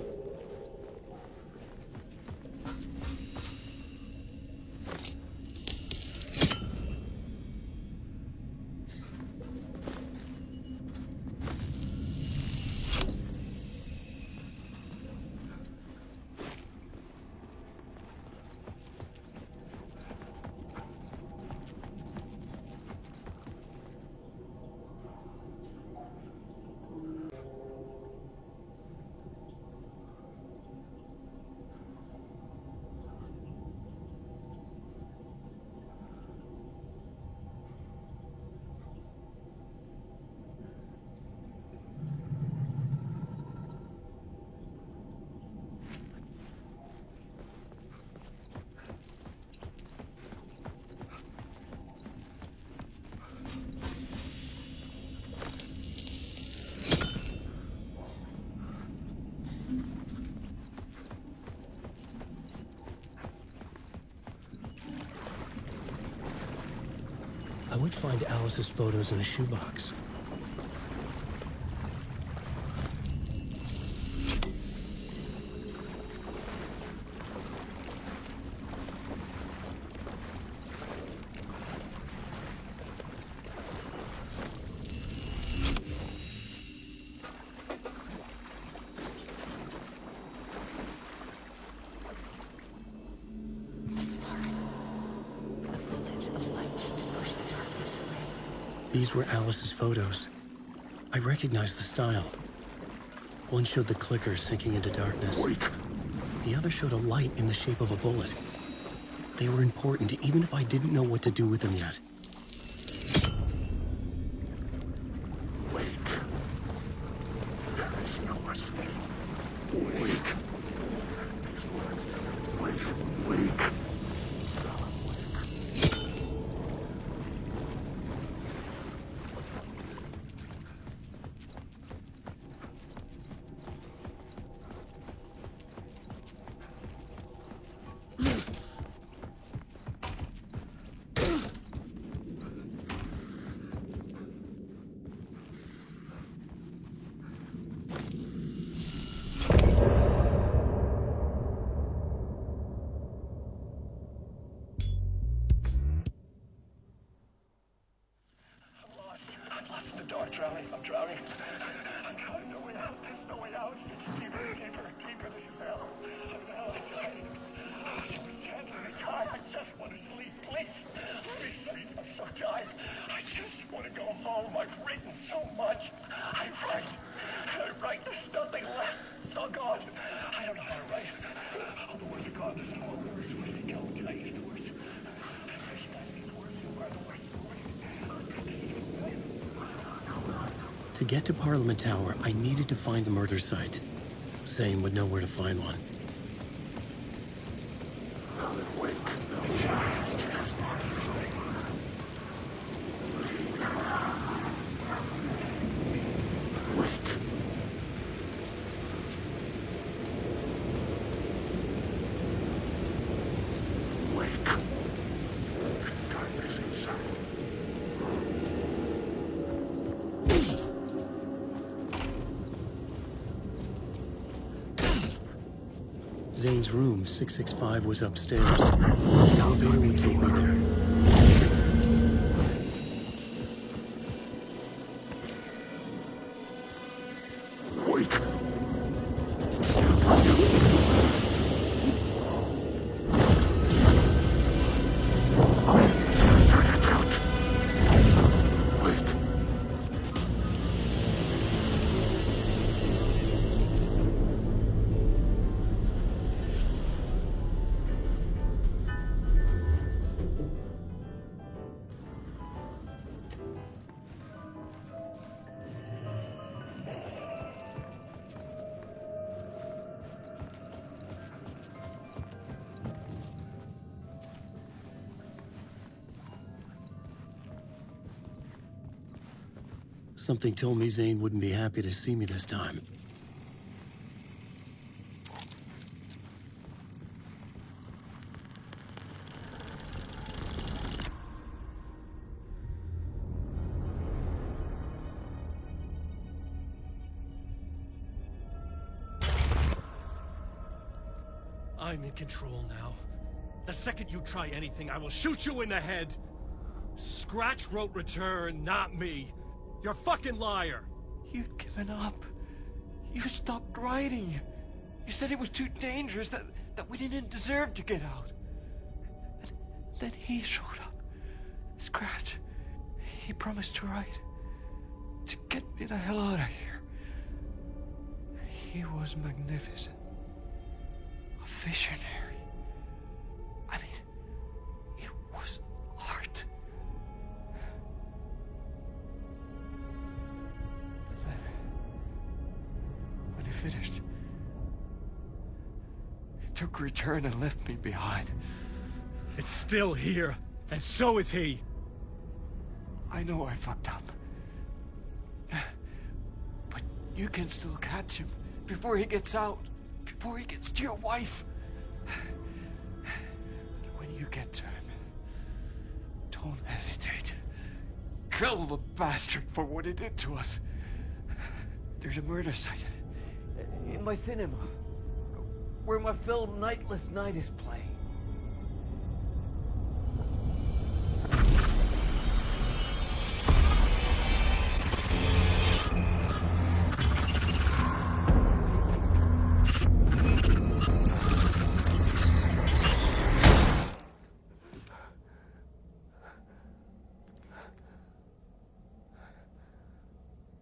Speaker 1: I would find Alice's photos in a shoebox. These were Alice's photos. I recognized the style. One showed the clicker sinking into darkness. The other showed a light in the shape of a bullet. They were important, even if I didn't know what to do with them yet.
Speaker 16: I'm drowning. I'm drowning. No way out. There's no way out. Deeper, deeper, deeper. This is hell. I'm dying. She was gently tired. I just want to sleep. Please. Let me sleep. I'm so tired. I just want to go home. I've written so much. I write. There's nothing left. It's all gone. I don't know how to write. All the words are gone. There's no more words. Where did they go? Did I eat the words? I recognize these words. Where are the words?
Speaker 1: To get to Parliament Tower, I needed to find a murder site. Zane would know where to find one. Zane's room, 665, was upstairs. The elevator would take me there. Something told me Zane wouldn't be happy to see me this time.
Speaker 7: I'm in control now. The second you try anything, I will shoot you in the head. Scratch wrote return, not me. You're a fucking liar.
Speaker 3: You'd given up. You stopped writing. You said it was too dangerous, that we didn't deserve to get out. And then he showed up. Scratch. He promised to write. To get me the hell out of here. He was magnificent. A visionary. I mean, it was art. Then, when he finished, he took return and left me behind.
Speaker 7: It's still here, and so is he.
Speaker 3: I know I fucked up. But you can still catch him before he gets out, before he gets to your wife. And when you get to him, don't hesitate. Kill the bastard for what he did to us. There's a murder site in my cinema where my film Nightless Night is playing.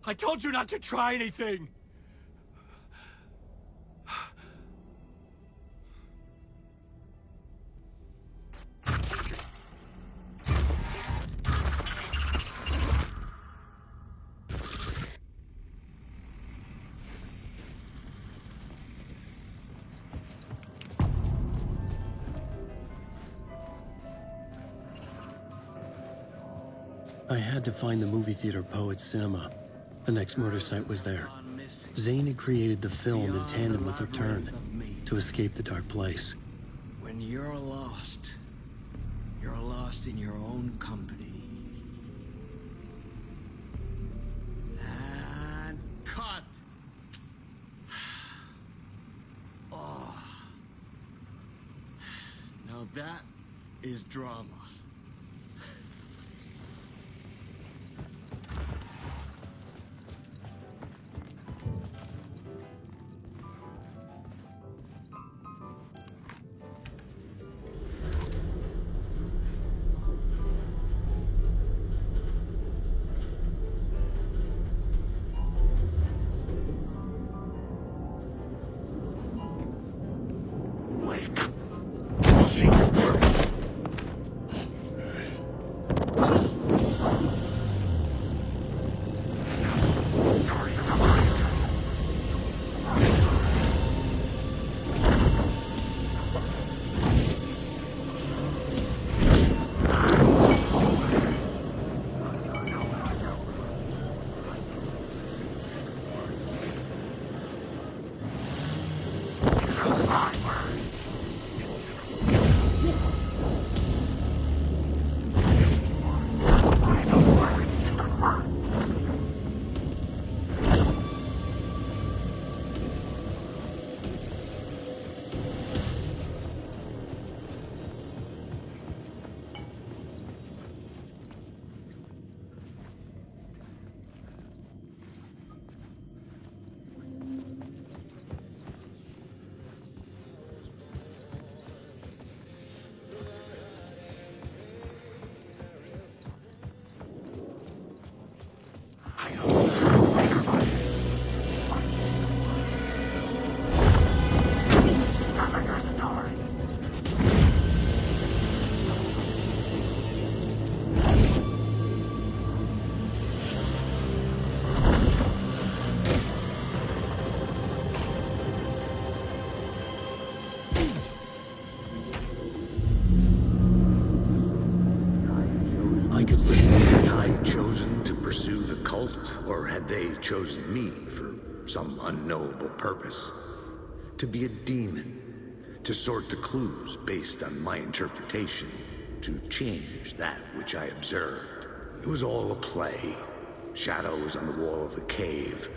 Speaker 7: I told you not to try anything!
Speaker 1: I had to find the movie theater Poet's Cinema. The next murder site was there. Zane had created the film in tandem with Return to escape the dark place.
Speaker 12: When you're lost in your own company. And cut! Oh. Now that is drama.
Speaker 4: Chosen to pursue the cult. cult, or had they chosen me for some unknowable purpose? To be a demon, to sort the clues based on my interpretation, to change that which I observed. It was all a play. Shadows on the wall of the cave,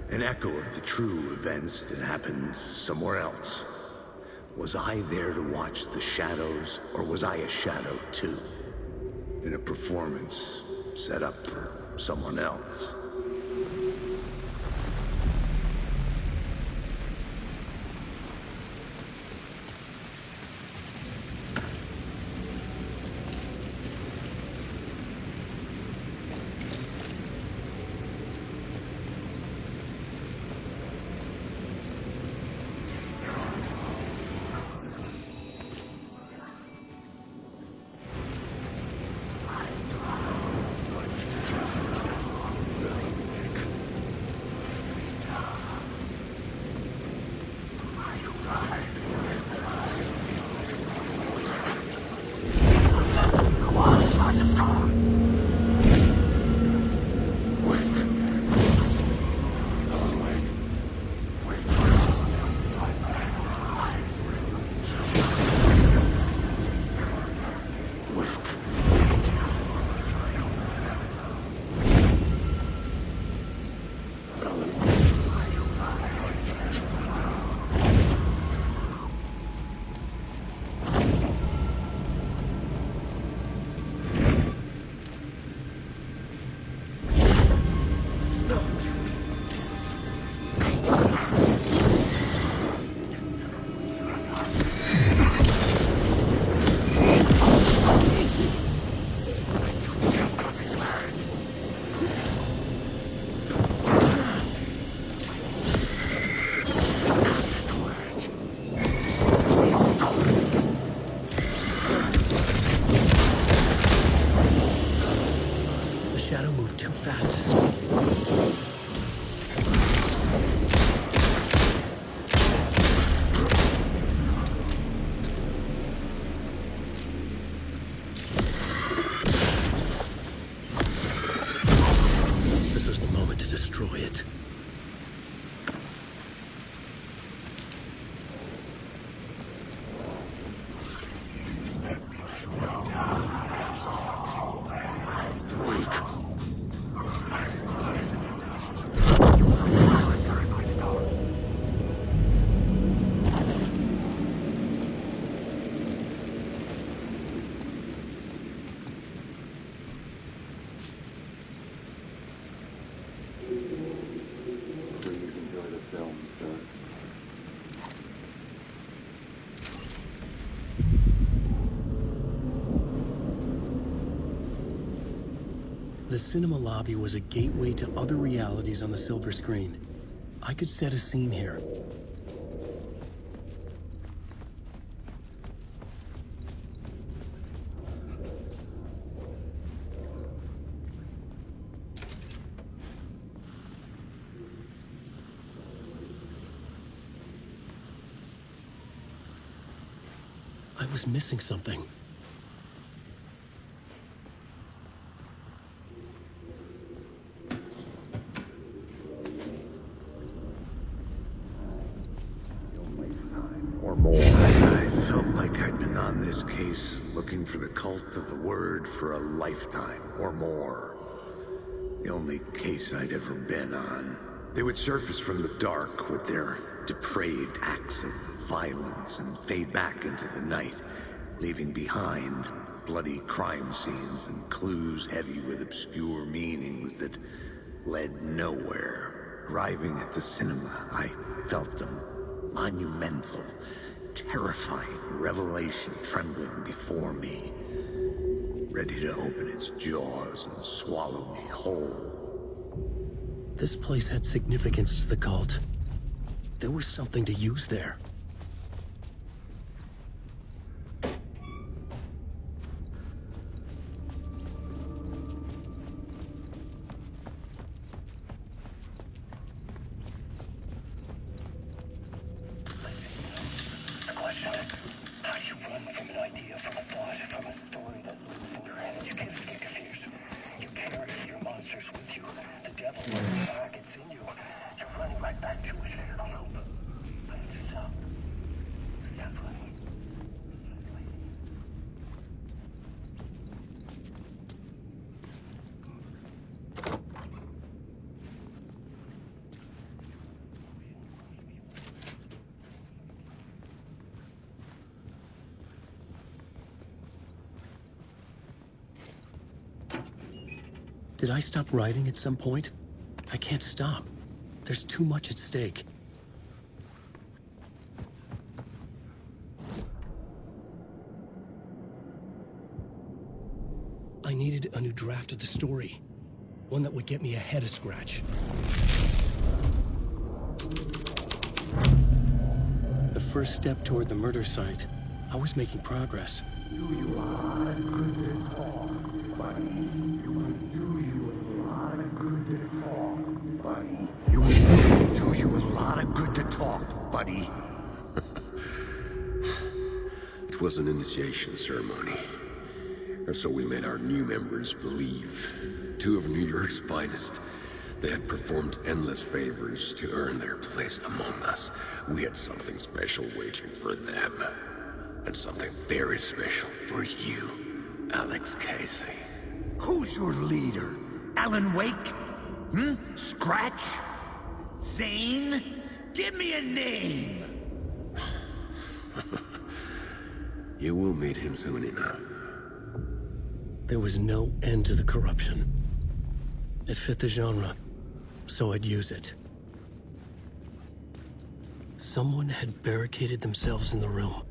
Speaker 4: an echo of the true events that happened somewhere else. Was I there to watch the shadows, or was I a shadow too? In a performance set up for someone else.
Speaker 1: The cinema lobby was a gateway to other realities on the silver screen. I could set a scene here. I was missing something.
Speaker 4: Or more. I felt like I'd been on this case looking for the cult of the word for a lifetime or more. The only case I'd ever been on. They would surface from the dark with their depraved acts of violence and fade back into the night, leaving behind bloody crime scenes and clues heavy with obscure meanings that led nowhere. Arriving at the cinema, I felt them. Monumental, terrifying revelation trembling before me, ready to open its jaws and swallow me whole.
Speaker 1: This place had significance to the cult. There was something to use there.
Speaker 7: I can see you. You're running right back to a shared group. Stop. Stop running.
Speaker 1: Did I stop writing at some point? I can't stop. There's too much at stake. I needed a new draft of the story. One that would get me ahead of Scratch. The first step toward the murder site. I was making progress.
Speaker 9: Do you a lot of good to talk, buddy. You would do you a lot of good to talk, buddy. You would do you a lot of good to talk, buddy.
Speaker 18: It was an initiation ceremony. Or so we made our new members believe. 2 of New York's finest. They had performed endless favors to earn their place among us. We had something special waiting for them. And something very special for you, Alex Casey.
Speaker 9: Who's your leader? Alan Wake? Scratch? Zane? Give me a name!
Speaker 18: You will meet him soon enough.
Speaker 1: There was no end to the corruption. It fit the genre, so I'd use it. Someone had barricaded themselves in the room.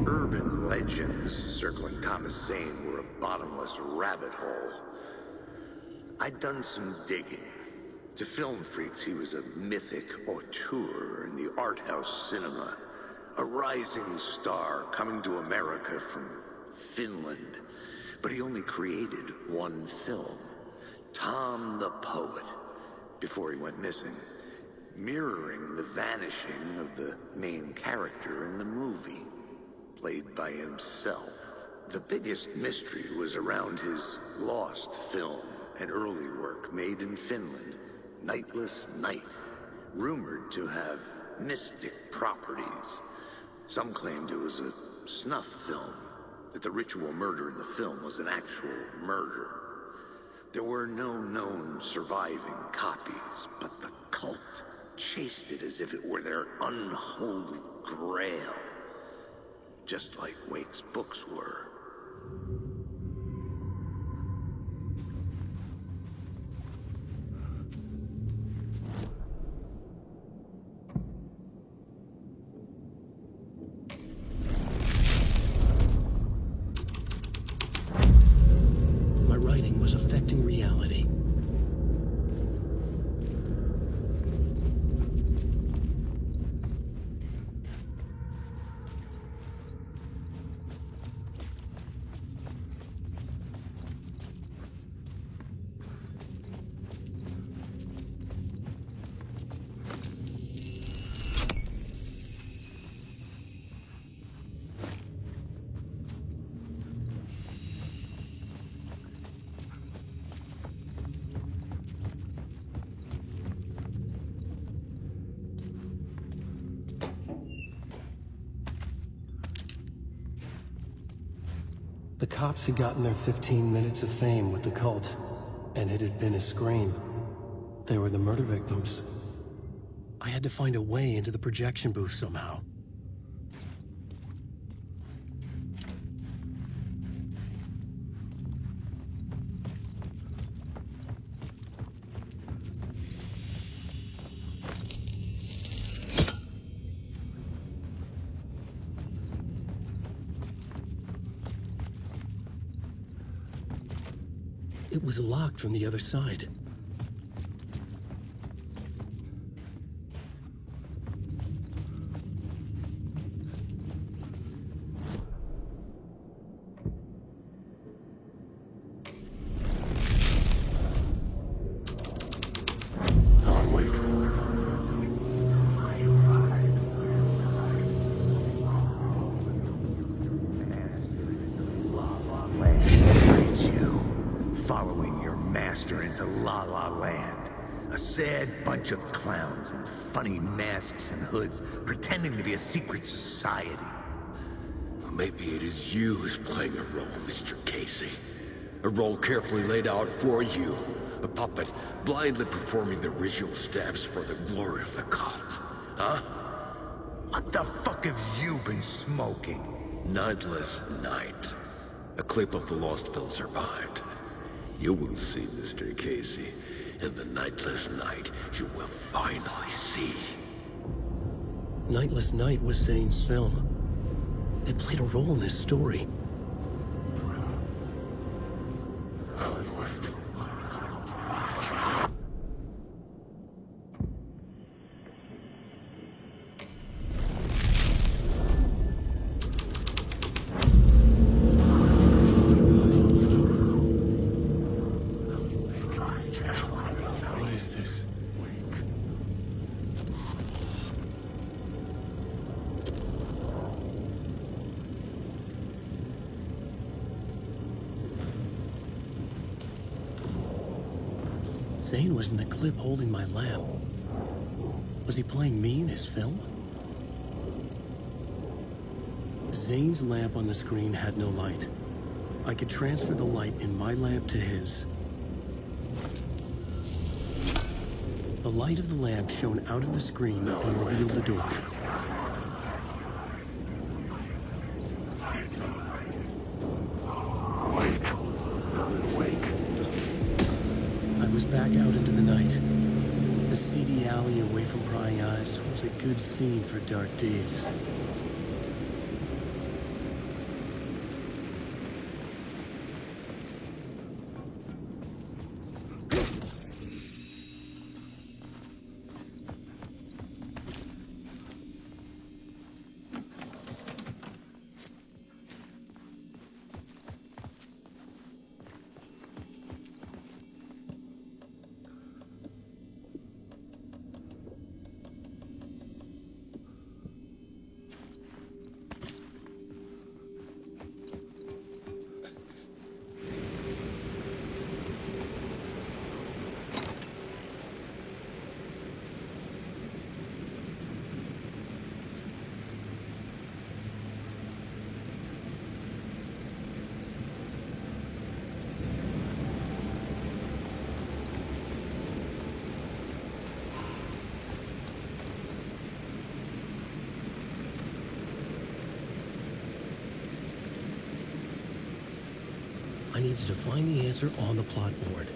Speaker 4: Urban legends circling Thomas Zane were a bottomless rabbit hole. I'd done some digging. To film freaks, he was a mythic auteur in the art house cinema. A rising star coming to America from Finland. But he only created one film, Tom the Poet, before he went missing, mirroring the vanishing of the main character in the movie, played by himself. The biggest mystery was around his lost film, an early work made in Finland, Nightless Night, rumored to have mystic properties. Some claimed it was a snuff film, that the ritual murder in the film was an actual murder. There were no known surviving copies, but the cult chased it as if it were their unholy grail, just like Wake's books were.
Speaker 1: The cops had gotten their 15 minutes of fame with the cult, and it had been a scream. They were the murder victims. I had to find a way into the projection booth somehow. It was locked from the other side.
Speaker 4: Bunch of clowns in funny masks and hoods, pretending to be a secret society.
Speaker 18: Maybe it is you who's playing a role, Mr. Casey. A role carefully laid out for you. A puppet blindly performing the ritual steps for the glory of the cult. Huh?
Speaker 4: What the fuck have you been smoking?
Speaker 18: Nightless Night. A clip of the lost film survived. You will see, Mr. Casey. In the Nightless Night, you will finally see.
Speaker 1: Nightless Night was Zane's film. It played a role in this story. Zane was in the clip holding my lamp. Was he playing me in his film? Zane's lamp on the screen had no light. I could transfer the light in my lamp to his. The light of the lamp shone out of the screen and revealed a door. I was back out into the night. The seedy alley away from prying eyes was a good scene for dark deeds. I needed to find the answer on the plot board.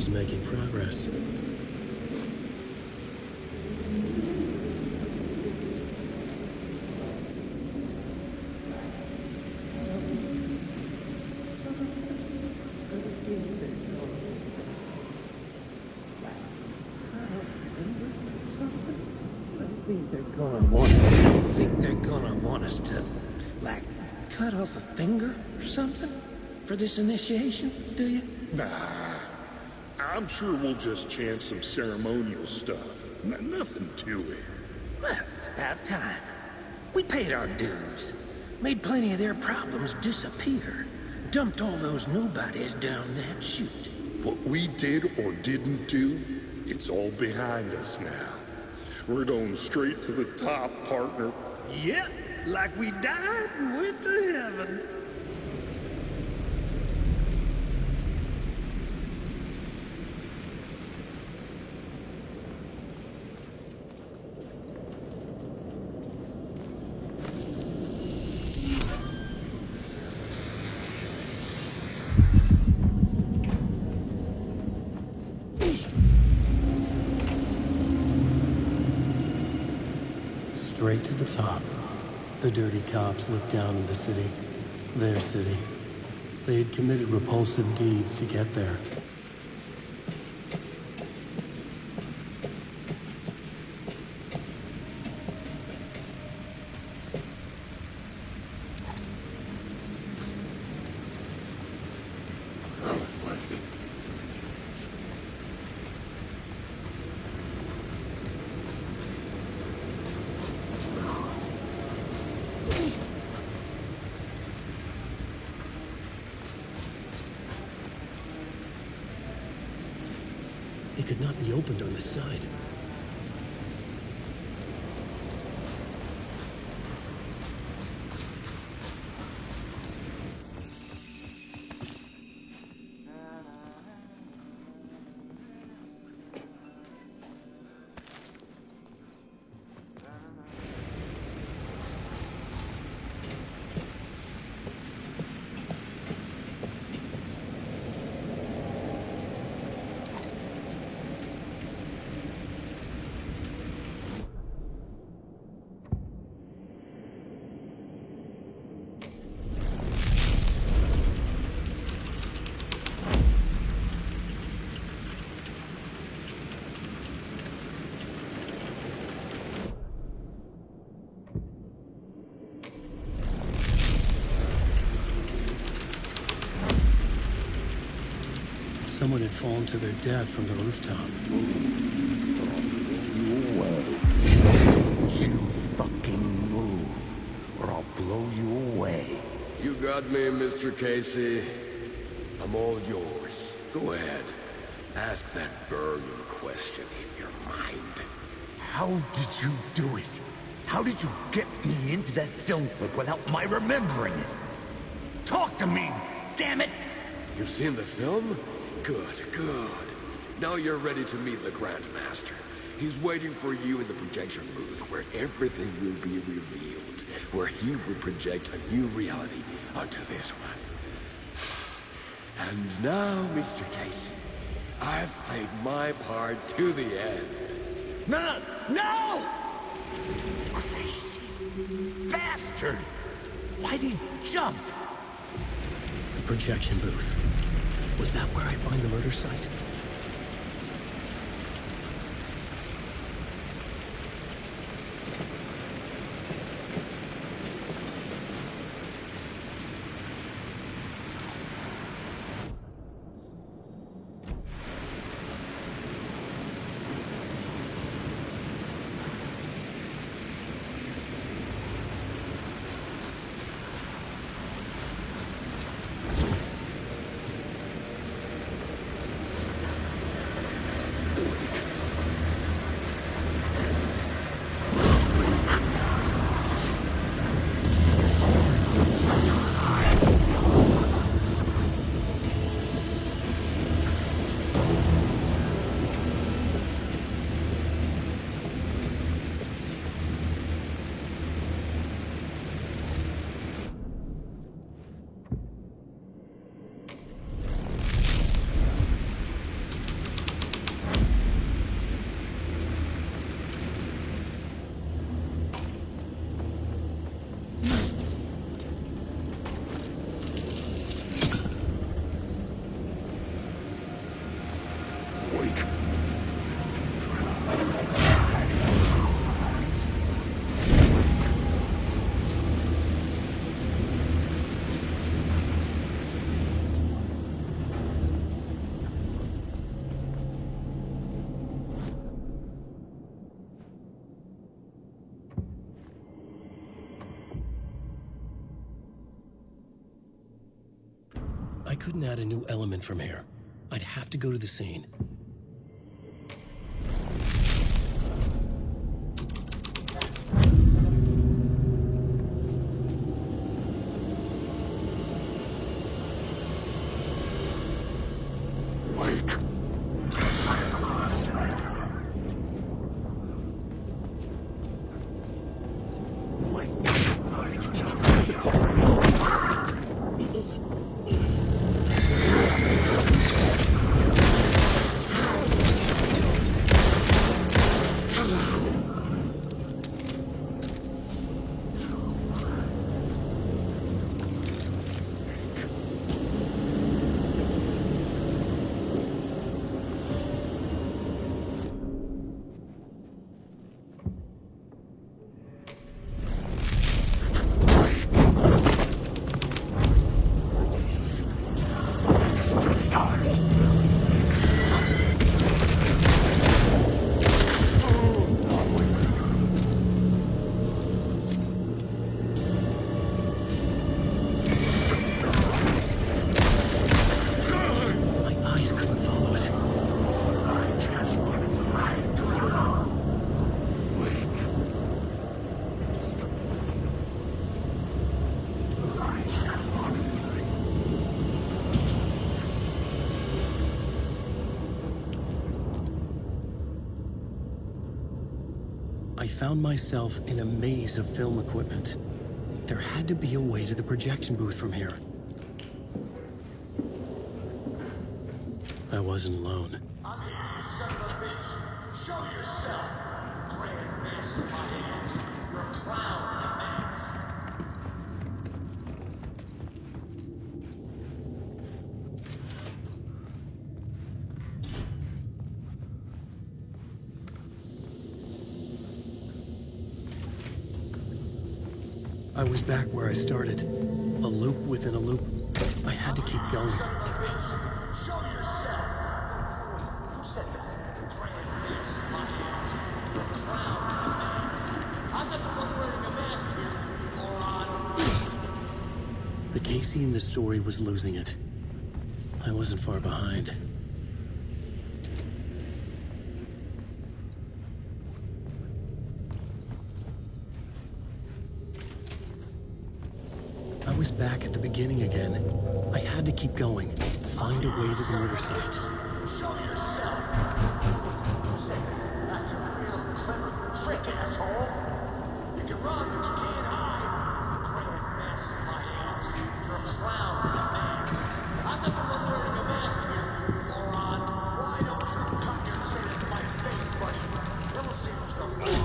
Speaker 1: is making progress.
Speaker 14: Think they're gonna want us to, like, cut off a finger or something for this initiation, do you?
Speaker 7: Nah. I'm sure we'll just chant some ceremonial stuff. Nothing to it.
Speaker 14: Well, it's about time. We paid our dues. Made plenty of their problems disappear. Dumped all those nobodies down that chute.
Speaker 7: What we did or didn't do, it's all behind us now. We're going straight to the top, partner.
Speaker 14: Yep, like we died and went to heaven.
Speaker 1: Straight to the top. The dirty cops looked down on the city. Their city. They had committed repulsive deeds to get there. It could not be opened on this side. Someone had fallen to their death from the rooftop.
Speaker 9: Don't you fucking move, or I'll blow you away.
Speaker 18: You got me, Mr. Casey. I'm all yours. Go ahead. Ask that burning question in your mind.
Speaker 9: How did you do it? How did you get me into that film clip without my remembering it? Talk to me, damn it!
Speaker 18: You've seen the film? Good, good. Now you're ready to meet the Grandmaster. He's waiting for you in the projection booth where everything will be revealed, where he will project a new reality onto this one. And now, Mr. Casey, I've played my part to the end.
Speaker 9: No! No! Crazy bastard! Why did he jump?
Speaker 1: The projection booth. Was that where I'd find the murder site? couldn't add a new element from here. I'd have to go to the scene. I found myself in a maze of film equipment. There had to be a way to the projection booth from here. I wasn't alone.
Speaker 15: I'm here, you son of a bitch. Show yourself. Grand master of my hands. You're a clown in a mask.
Speaker 1: I was back where I started. A loop within a loop. I had to keep going.
Speaker 15: Show yourself. Who said that? Grand master of my hands. You're a clown in a mask. I'm not the one wearing a mask here, you moron.
Speaker 1: The Casey in the story was losing it. I wasn't far behind. I was back at the beginning again. I had to keep going, find a way to the murder site.
Speaker 15: Show yourself. Who said that? That's a real clever trick, asshole. You can run, but you can't hide. Grand master of my hands. You're a clown in a mask. I'm not the one wearing a mask here, you moron. Why don't you come here and say that to my face, buddy? Then we'll see what's going on.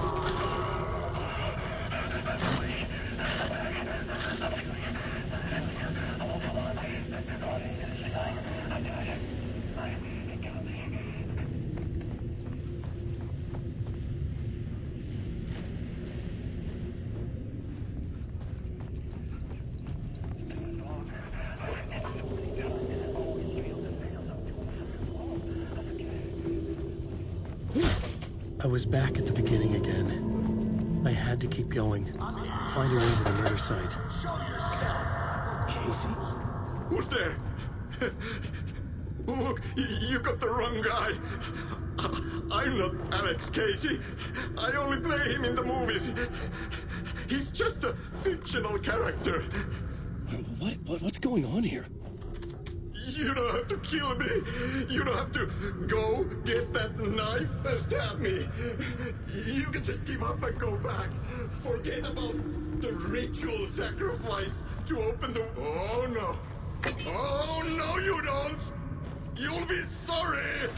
Speaker 1: I was back at the beginning again. I had to keep going, find a way to the murder site.
Speaker 10: Casey?
Speaker 5: Who's there? Look, you got the wrong guy. I'm not Alex Casey. I only play him in the movies. He's just a fictional character.
Speaker 1: What's going on here?
Speaker 5: You don't have to kill me. You don't have to go get that knife and stab me. You can just give up and go back. Forget about the ritual sacrifice to open the... Oh, no. Oh, no, you don't. You'll be sorry.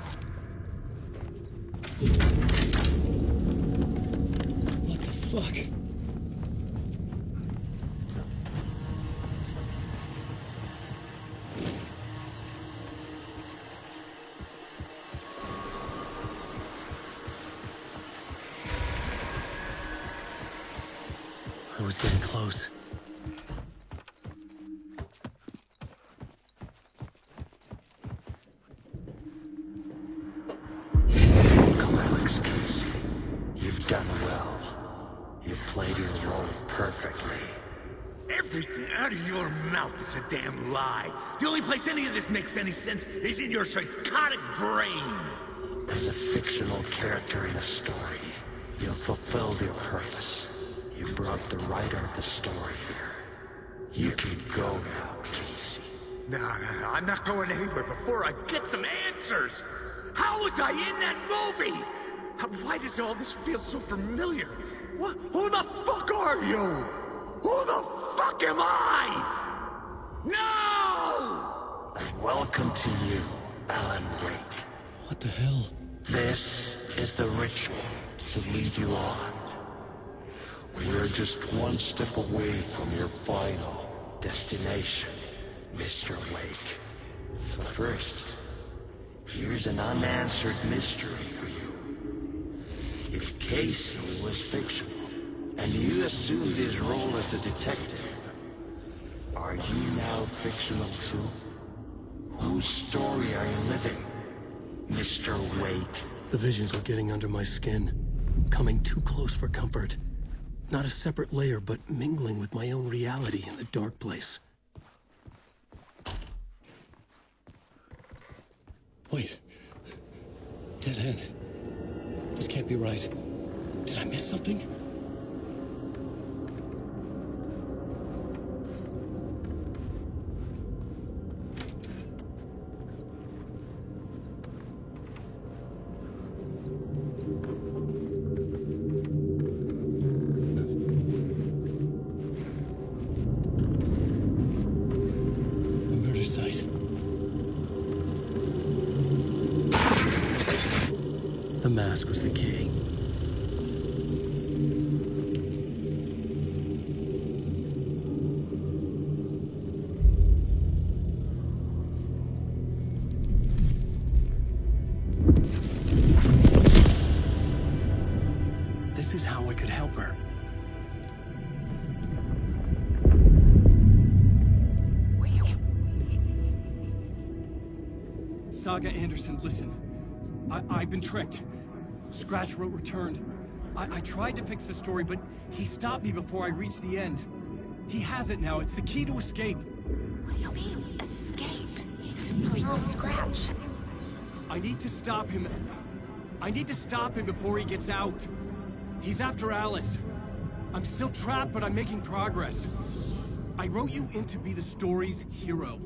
Speaker 1: What the fuck? I was getting close.
Speaker 9: Come, Alex Casey. You've done well. You've played your role perfectly.
Speaker 5: If
Speaker 15: Everything out of your mouth is a damn lie. The only place any of this makes any sense is in your psychotic brain.
Speaker 9: As a fictional character in a story, you fulfilled your purpose. You brought the writer of the story here. You can go now, Casey.
Speaker 15: No, I'm not going anywhere before I get some answers. How was I in that movie? Why does all this feel so familiar? What? Who the fuck are you? Who the fuck am I? No!
Speaker 9: And welcome to you, Alan Wake.
Speaker 1: What the hell?
Speaker 9: This is the ritual to lead you on. We're just one step away from your final destination, Mr. Wake. But first, here's an unanswered mystery for you. If Casey was fictional, and you assumed his role as a detective, are you now fictional too? Whose story are you living, Mr. Wake?
Speaker 1: The visions were getting under my skin, coming too close for comfort. Not a separate layer, but mingling with my own reality in the dark place. Wait. Dead end. This can't be right. Did I miss something? The mask was the key. This is how I could help her.
Speaker 20: Saga Anderson, listen. I've been tricked. Scratch wrote returned. I tried to fix the story, but he stopped me before I reached the end. He has it now. It's the key to escape.
Speaker 6: What do you mean, escape? You're Scratch.
Speaker 20: I need to stop him. I need to stop him before he gets out. He's after Alice. I'm still trapped, but I'm making progress. I wrote you in to be the story's hero.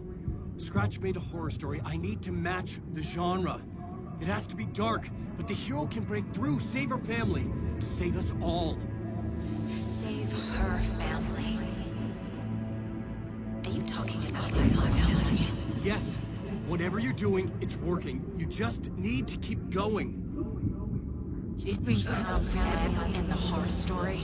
Speaker 20: Scratch made a horror story. I need to match the genre. It has to be dark, but the hero can break through, save her family, save us all.
Speaker 6: Save her family? Are you talking about my family?
Speaker 20: Yes. Whatever you're doing, it's working. You just need to keep going.
Speaker 6: She's in the horror story.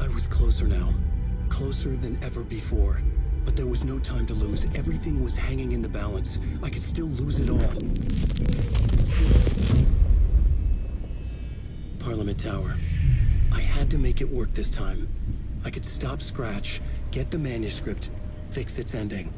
Speaker 1: I was closer now. Closer than ever before. But there was no time to lose. Everything was hanging in the balance. I could still lose it all. Parliament Tower. I had to make it work this time. I could stop Scratch, get the manuscript, fix its ending.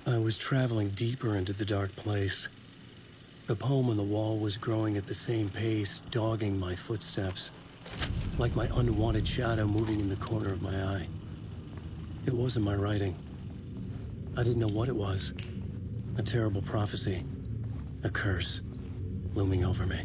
Speaker 1: I was traveling deeper into the dark place. The poem on the wall was growing at the same pace, dogging my footsteps, like my unwanted shadow moving in the corner of my eye. It wasn't my writing. I didn't know what it was. A terrible prophecy, a curse, looming over me.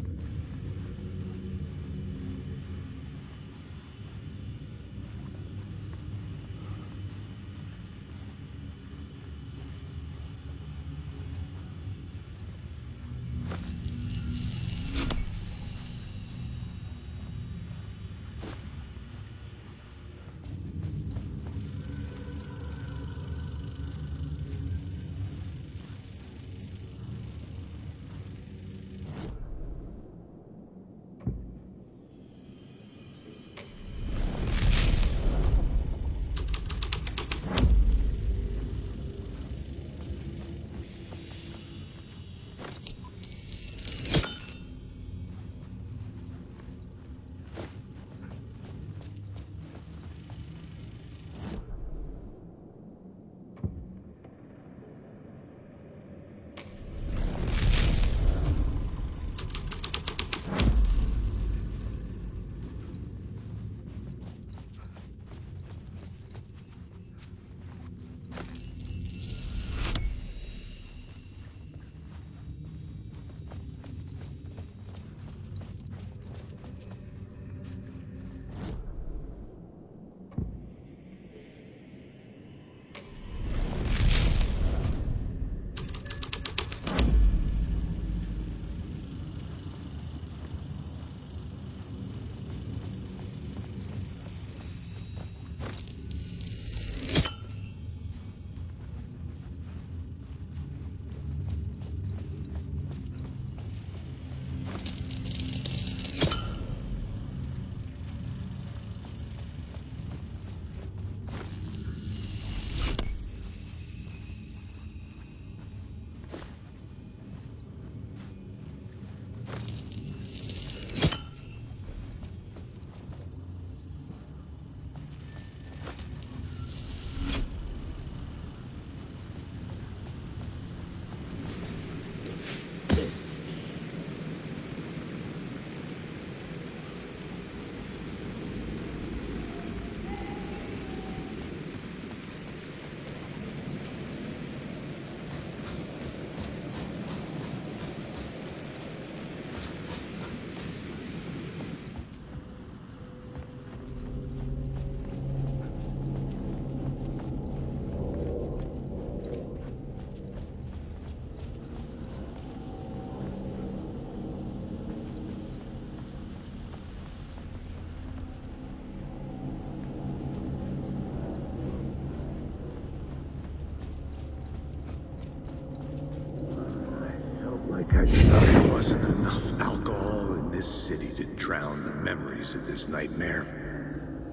Speaker 4: There wasn't enough alcohol in this city to drown the memories of this nightmare,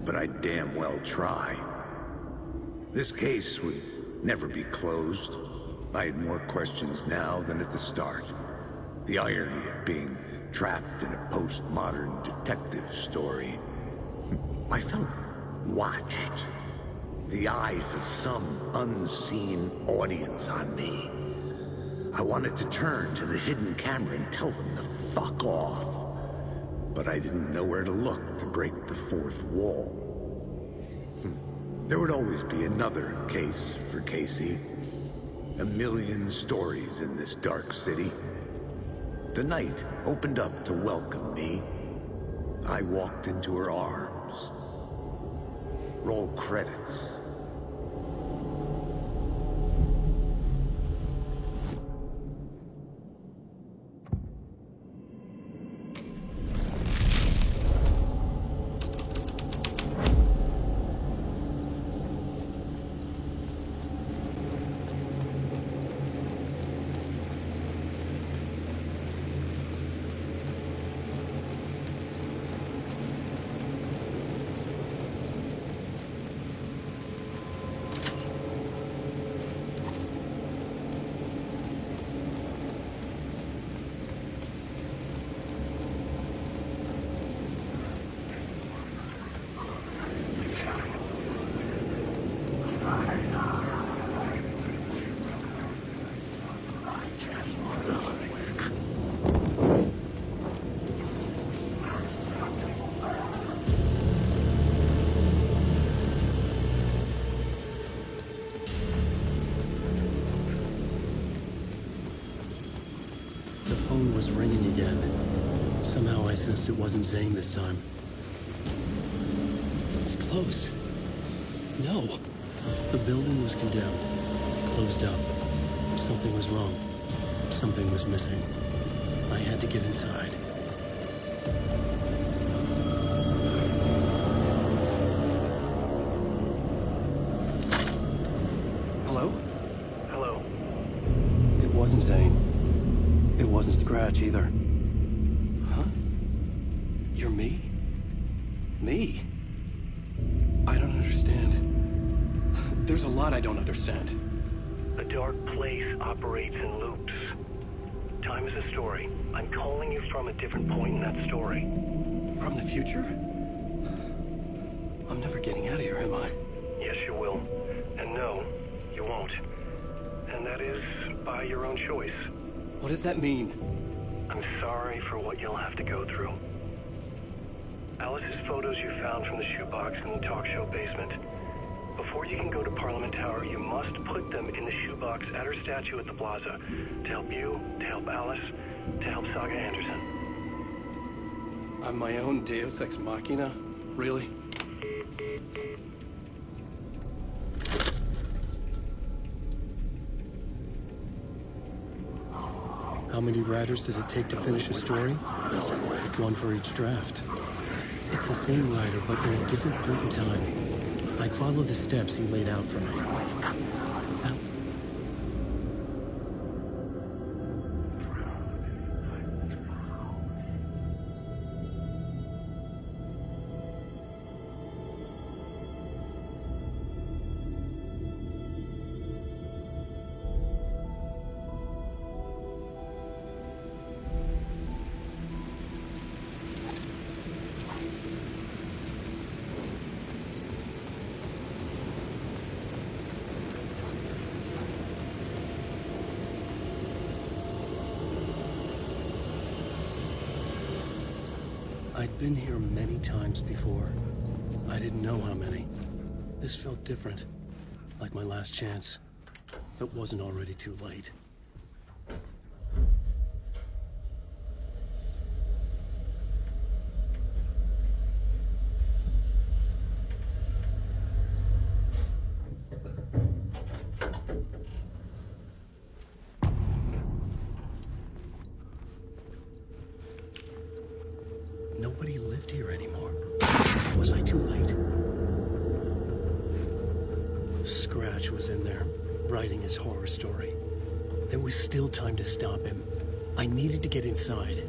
Speaker 4: but I'd damn well try. This case would never be closed. I had more questions now than at the start. The irony of being trapped in a postmodern detective story. I felt watched. The eyes of some unseen audience on me. I wanted to turn to the hidden camera and tell them to fuck off. But I didn't know where to look to break the fourth wall. There would always be another case for Casey. A million stories in this dark city. The night opened up to welcome me. I walked into her arms. Roll credits.
Speaker 1: Was ringing again. Somehow I sensed it wasn't Zane this time. It's closed. No. The building was condemned. Closed up. Something was wrong. Something was missing. I had to get inside. Hello?
Speaker 20: Hello.
Speaker 1: It wasn't Zane. It wasn't Scratch either. Huh? You're me? Me? I don't understand. There's a lot I don't understand.
Speaker 20: The dark place operates in loops. Time is a story. I'm calling you from a different point in that story.
Speaker 1: From the future? I'm never getting out of here, am I?
Speaker 20: Yes, you will. And no, you won't. And that is by your own choice.
Speaker 1: What does that mean?
Speaker 20: I'm sorry for what you'll have to go through. Alice's photos you found from the shoebox in the talk show basement. Before you can go to Parliament Tower, you must put them in the shoebox at her statue at the plaza. To help you, to help Alice, to help Saga Anderson.
Speaker 1: I'm my own Deus Ex Machina? Really? How many writers does it take to finish a story? One for each draft. It's the same writer, but in a different point in time. I follow the steps he laid out for me. I'd been here many times before. I didn't know how many. This felt different, like my last chance, if it wasn't already too late. Nobody lived here anymore. Was I too late? Scratch was in there, writing his horror story. There was still time to stop him. I needed to get inside.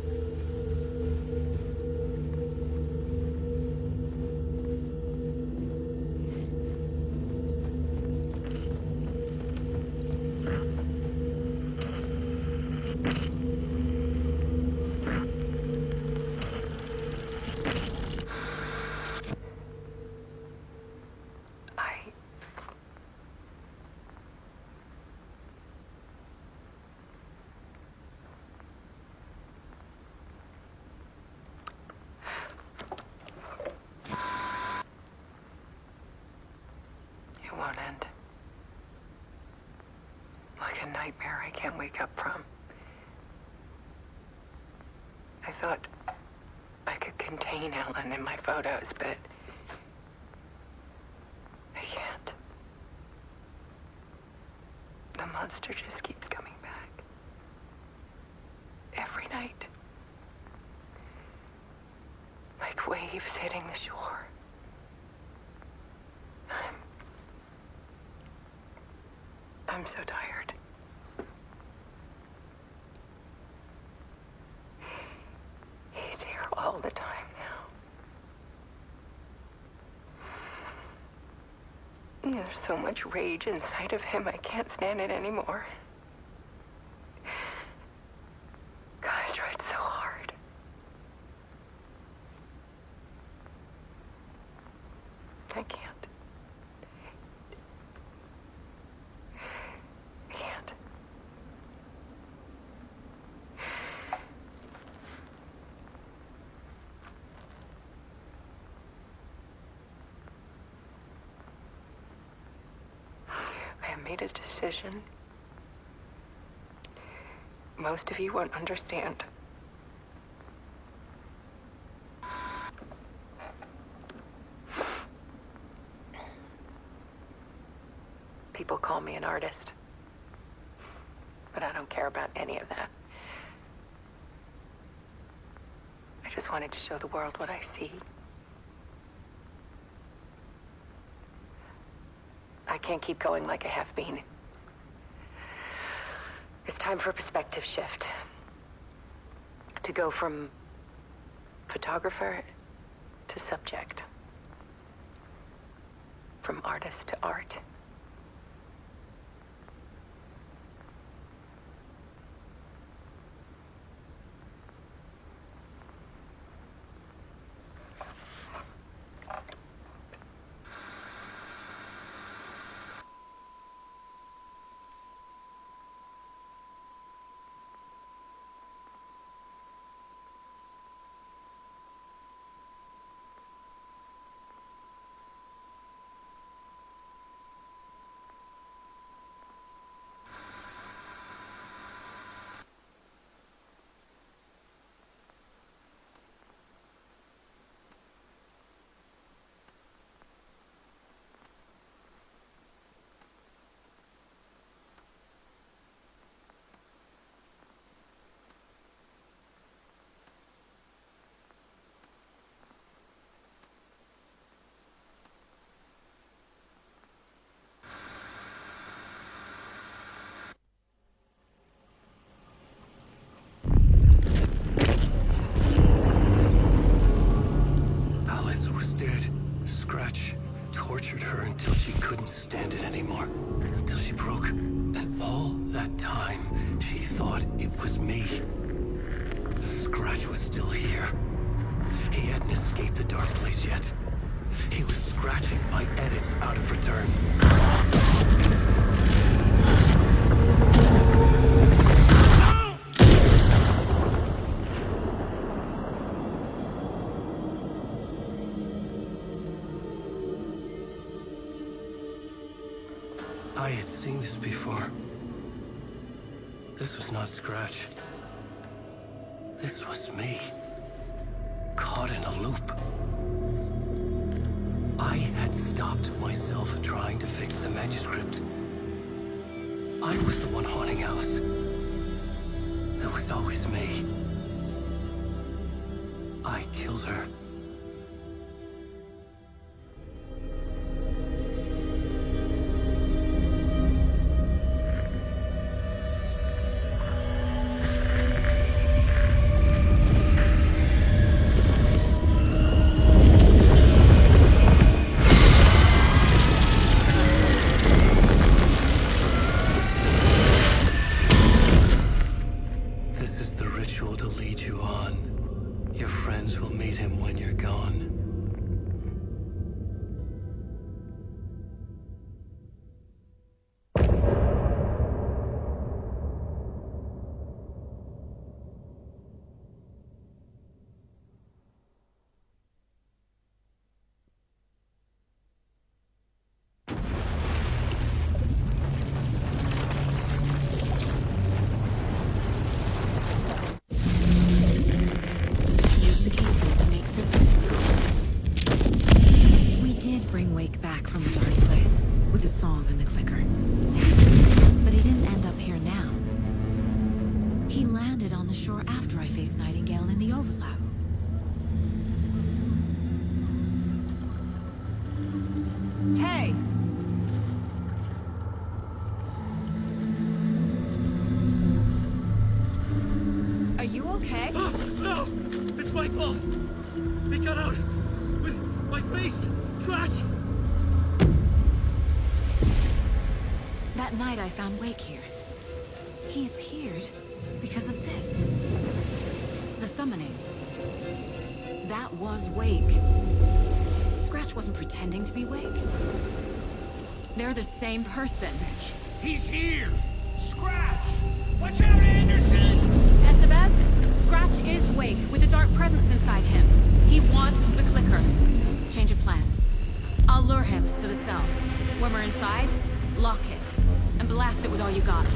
Speaker 17: It won't end. Like a nightmare I can't wake up from. I thought I could contain Ellen in my photos, but I can't. The monster just keeps coming back. Every night. Like waves hitting the shore. I'm so tired. He's here all the time now. There's so much rage inside of him, I can't stand it anymore. God, I tried so hard. I can't. I made a decision. Most of you won't understand. People call me an artist, but I don't care about any of that. I just wanted to show the world what I see. I can't keep going like I have been. It's time for a perspective shift. To go from photographer to subject. From artist to art.
Speaker 1: Scratch tortured her until she couldn't stand it anymore. Until she broke. And all that time, she thought it was me. Scratch was still here. He hadn't escaped the dark place yet. He was scratching my edits out of return. I had seen this before. This was not Scratch. This was me. Caught in a loop. I had stopped myself trying to fix the manuscript. I was the one haunting Alice. It was always me. I killed her.
Speaker 2: back from a dark place with a song and the clicker. But he didn't end up here now. He landed on the shore after I faced Nightingale in the overlap. Hey! Are you okay?
Speaker 7: No! It's my fault! He got out with my face scratch!
Speaker 2: That night I found Wake here. He appeared because of this. The summoning. That was Wake. Scratch wasn't pretending to be Wake. They're the same person.
Speaker 7: He's here! Scratch! Watch out, Anderson!
Speaker 2: Estevez, Scratch is Wake with a dark presence inside him. He wants the clicker. Change of plan. I'll lure him to the cell. When we're inside, lock it. And blast it with all you got.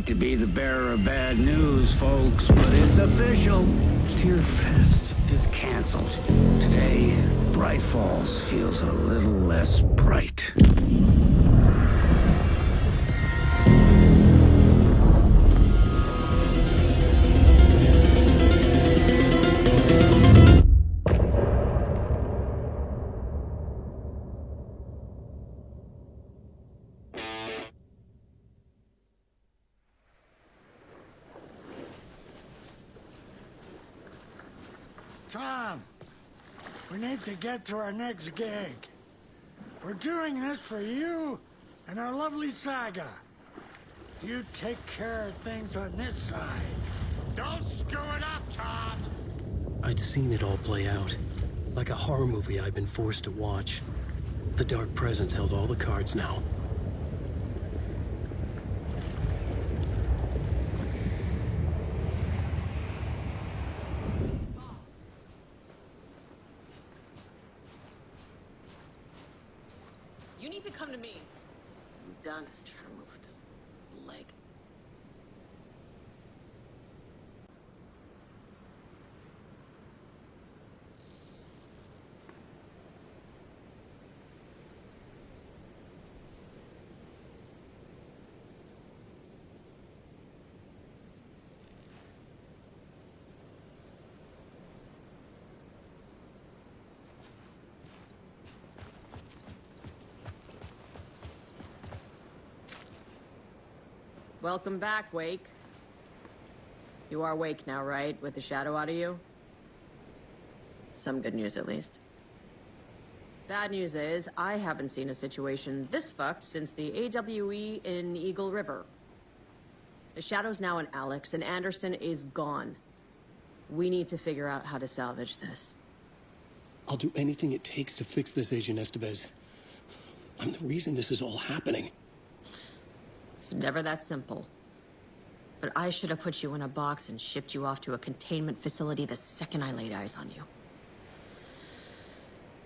Speaker 21: hate to be the bearer of bad news, folks, but it's official. Tearfest is canceled. Today, Bright Falls feels a little less bright.
Speaker 22: Tom, we need to get to our next gig. We're doing this for you and our lovely Saga. You take care of things on this side.
Speaker 15: Don't screw it up, Tom!
Speaker 1: I'd seen it all play out. Like a horror movie I'd been forced to watch. The Dark Presence held all the cards now.
Speaker 11: You need to come to me. I'm done trying to move with this leg. Welcome back, Wake. You are Wake now, right? With the shadow out of you? Some good news, at least. Bad news is, I haven't seen a situation this fucked since the AWE in Eagle River. The shadow's now in Alex, and Anderson is gone. We need to figure out how to salvage this.
Speaker 1: I'll do anything it takes to fix this, Agent Estevez. I'm the reason this is all happening.
Speaker 11: It's never that simple. But I should have put you in a box and shipped you off to a containment facility the second I laid eyes on you.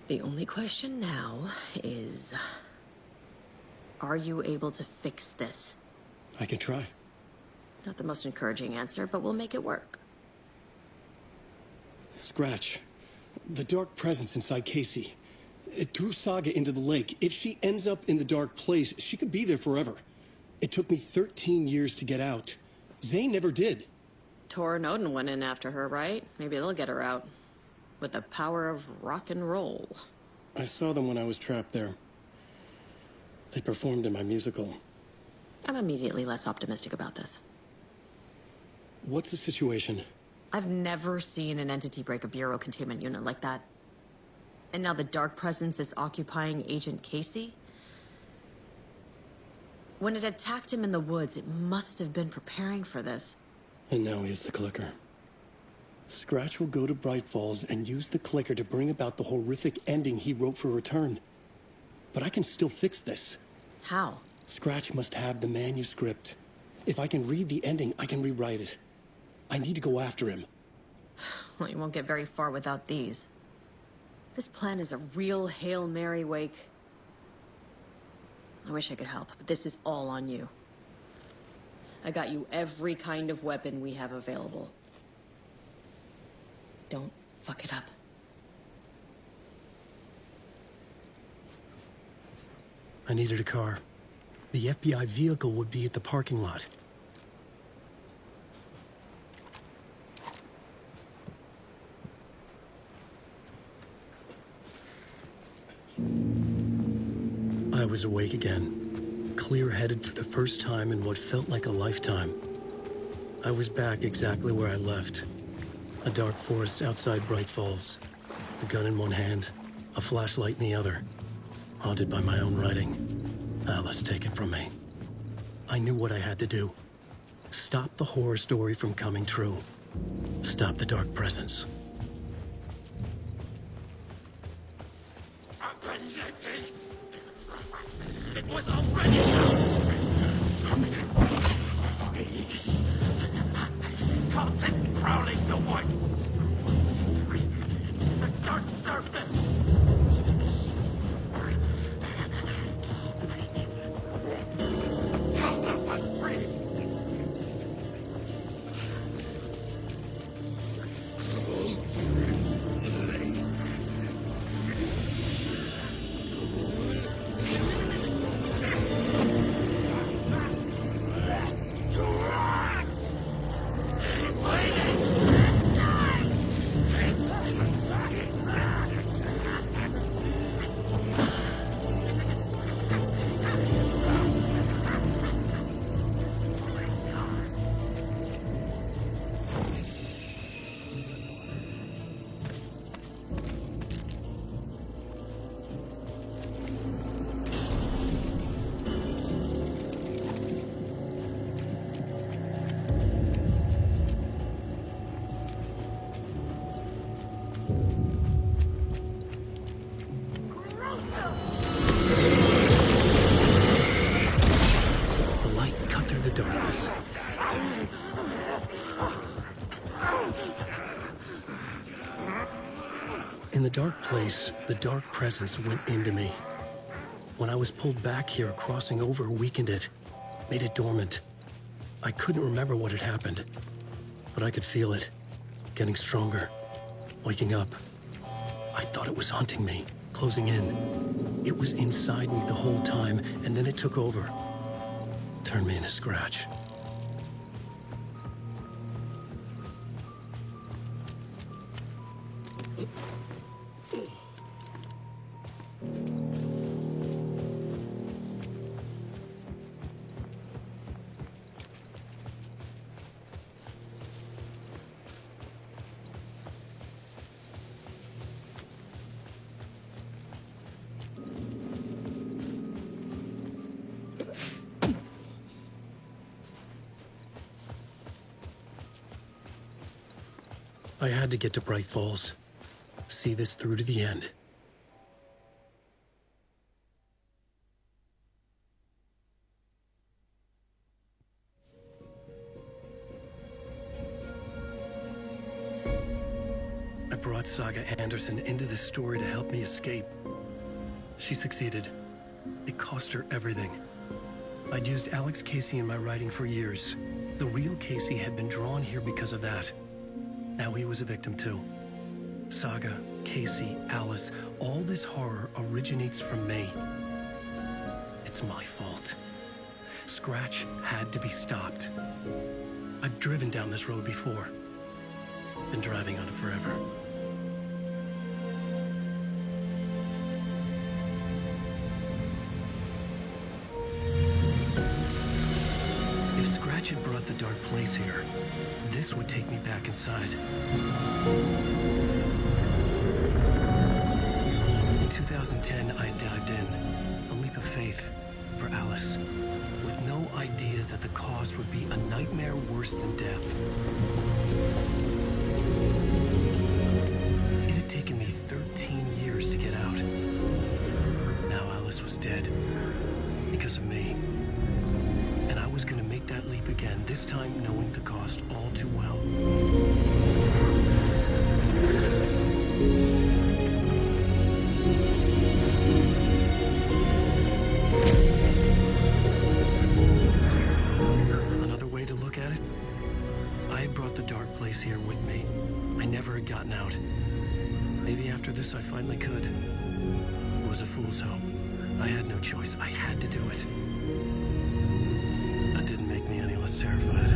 Speaker 11: The only question now is... are you able to fix this?
Speaker 1: I can try.
Speaker 11: Not the most encouraging answer, but we'll make it work.
Speaker 1: Scratch. The Dark Presence inside Casey. It threw Saga into the lake. If she ends up in the dark place, she could be there forever. It took me 13 years to get out. Zane never did.
Speaker 11: Tor and Odin went in after her, right? Maybe they'll get her out. With the power of rock and roll.
Speaker 1: I saw them when I was trapped there. They performed in my musical.
Speaker 11: I'm immediately less optimistic about this.
Speaker 1: What's the situation?
Speaker 11: I've never seen an entity break a Bureau containment unit like that. And now the Dark Presence is occupying Agent Casey? When it attacked him in the woods, it must have been preparing for this.
Speaker 1: And now he has the clicker. Scratch will go to Bright Falls and use the clicker to bring about the horrific ending he wrote for Return. But I can still fix this.
Speaker 11: How?
Speaker 1: Scratch must have the manuscript. If I can read the ending, I can rewrite it. I need to go after him.
Speaker 11: Well, you won't get very far without these. This plan is a real Hail Mary, Wake. I wish I could help, but this is all on you. I got you every kind of weapon we have available. Don't fuck it up.
Speaker 1: I needed a car. The FBI vehicle would be at the parking lot. I was awake again, clear-headed for the first time in what felt like a lifetime. I was back exactly where I left. A dark forest outside Bright Falls. A gun in one hand, a flashlight in the other. Haunted by my own writing. Alice taken from me. I knew what I had to do. Stop the horror story from coming true. Stop the Dark Presence.
Speaker 15: It was already out! Comes in prowling the woods! The dark surface! Cult of the dream!
Speaker 1: The light cut through the darkness. In the dark place, the dark presence went into me. When I was pulled back here, crossing over weakened it, made it dormant. I couldn't remember what had happened, but I could feel it, getting stronger, waking up. I thought it was hunting me, closing in. It was inside me the whole time, and then it took over. Turned me into Scratch. I had to get to Bright Falls. See this through to the end. I brought Saga Anderson into this story to help me escape. She succeeded. It cost her everything. I'd used Alex Casey in my writing for years. The real Casey had been drawn here because of that. Now he was a victim too. Saga, Casey, Alice, all this horror originates from me. It's my fault. Scratch had to be stopped. I've driven down this road before. Been driving on it forever. If Scratch had brought the dark place here, this would take me back inside. In 2010, I dived in, a leap of faith, for Alice, with no idea that the cost would be a nightmare worse than death. It had taken me 13 years to get out. Now Alice was dead, because of me. And I was gonna make that leap again, this time knowing the cost all too well. Another way to look at it, I had brought the dark place here with me. I never had gotten out. Maybe after this I finally could. It was a fool's hope. I had no choice. I had to do it. That didn't make me any less terrified.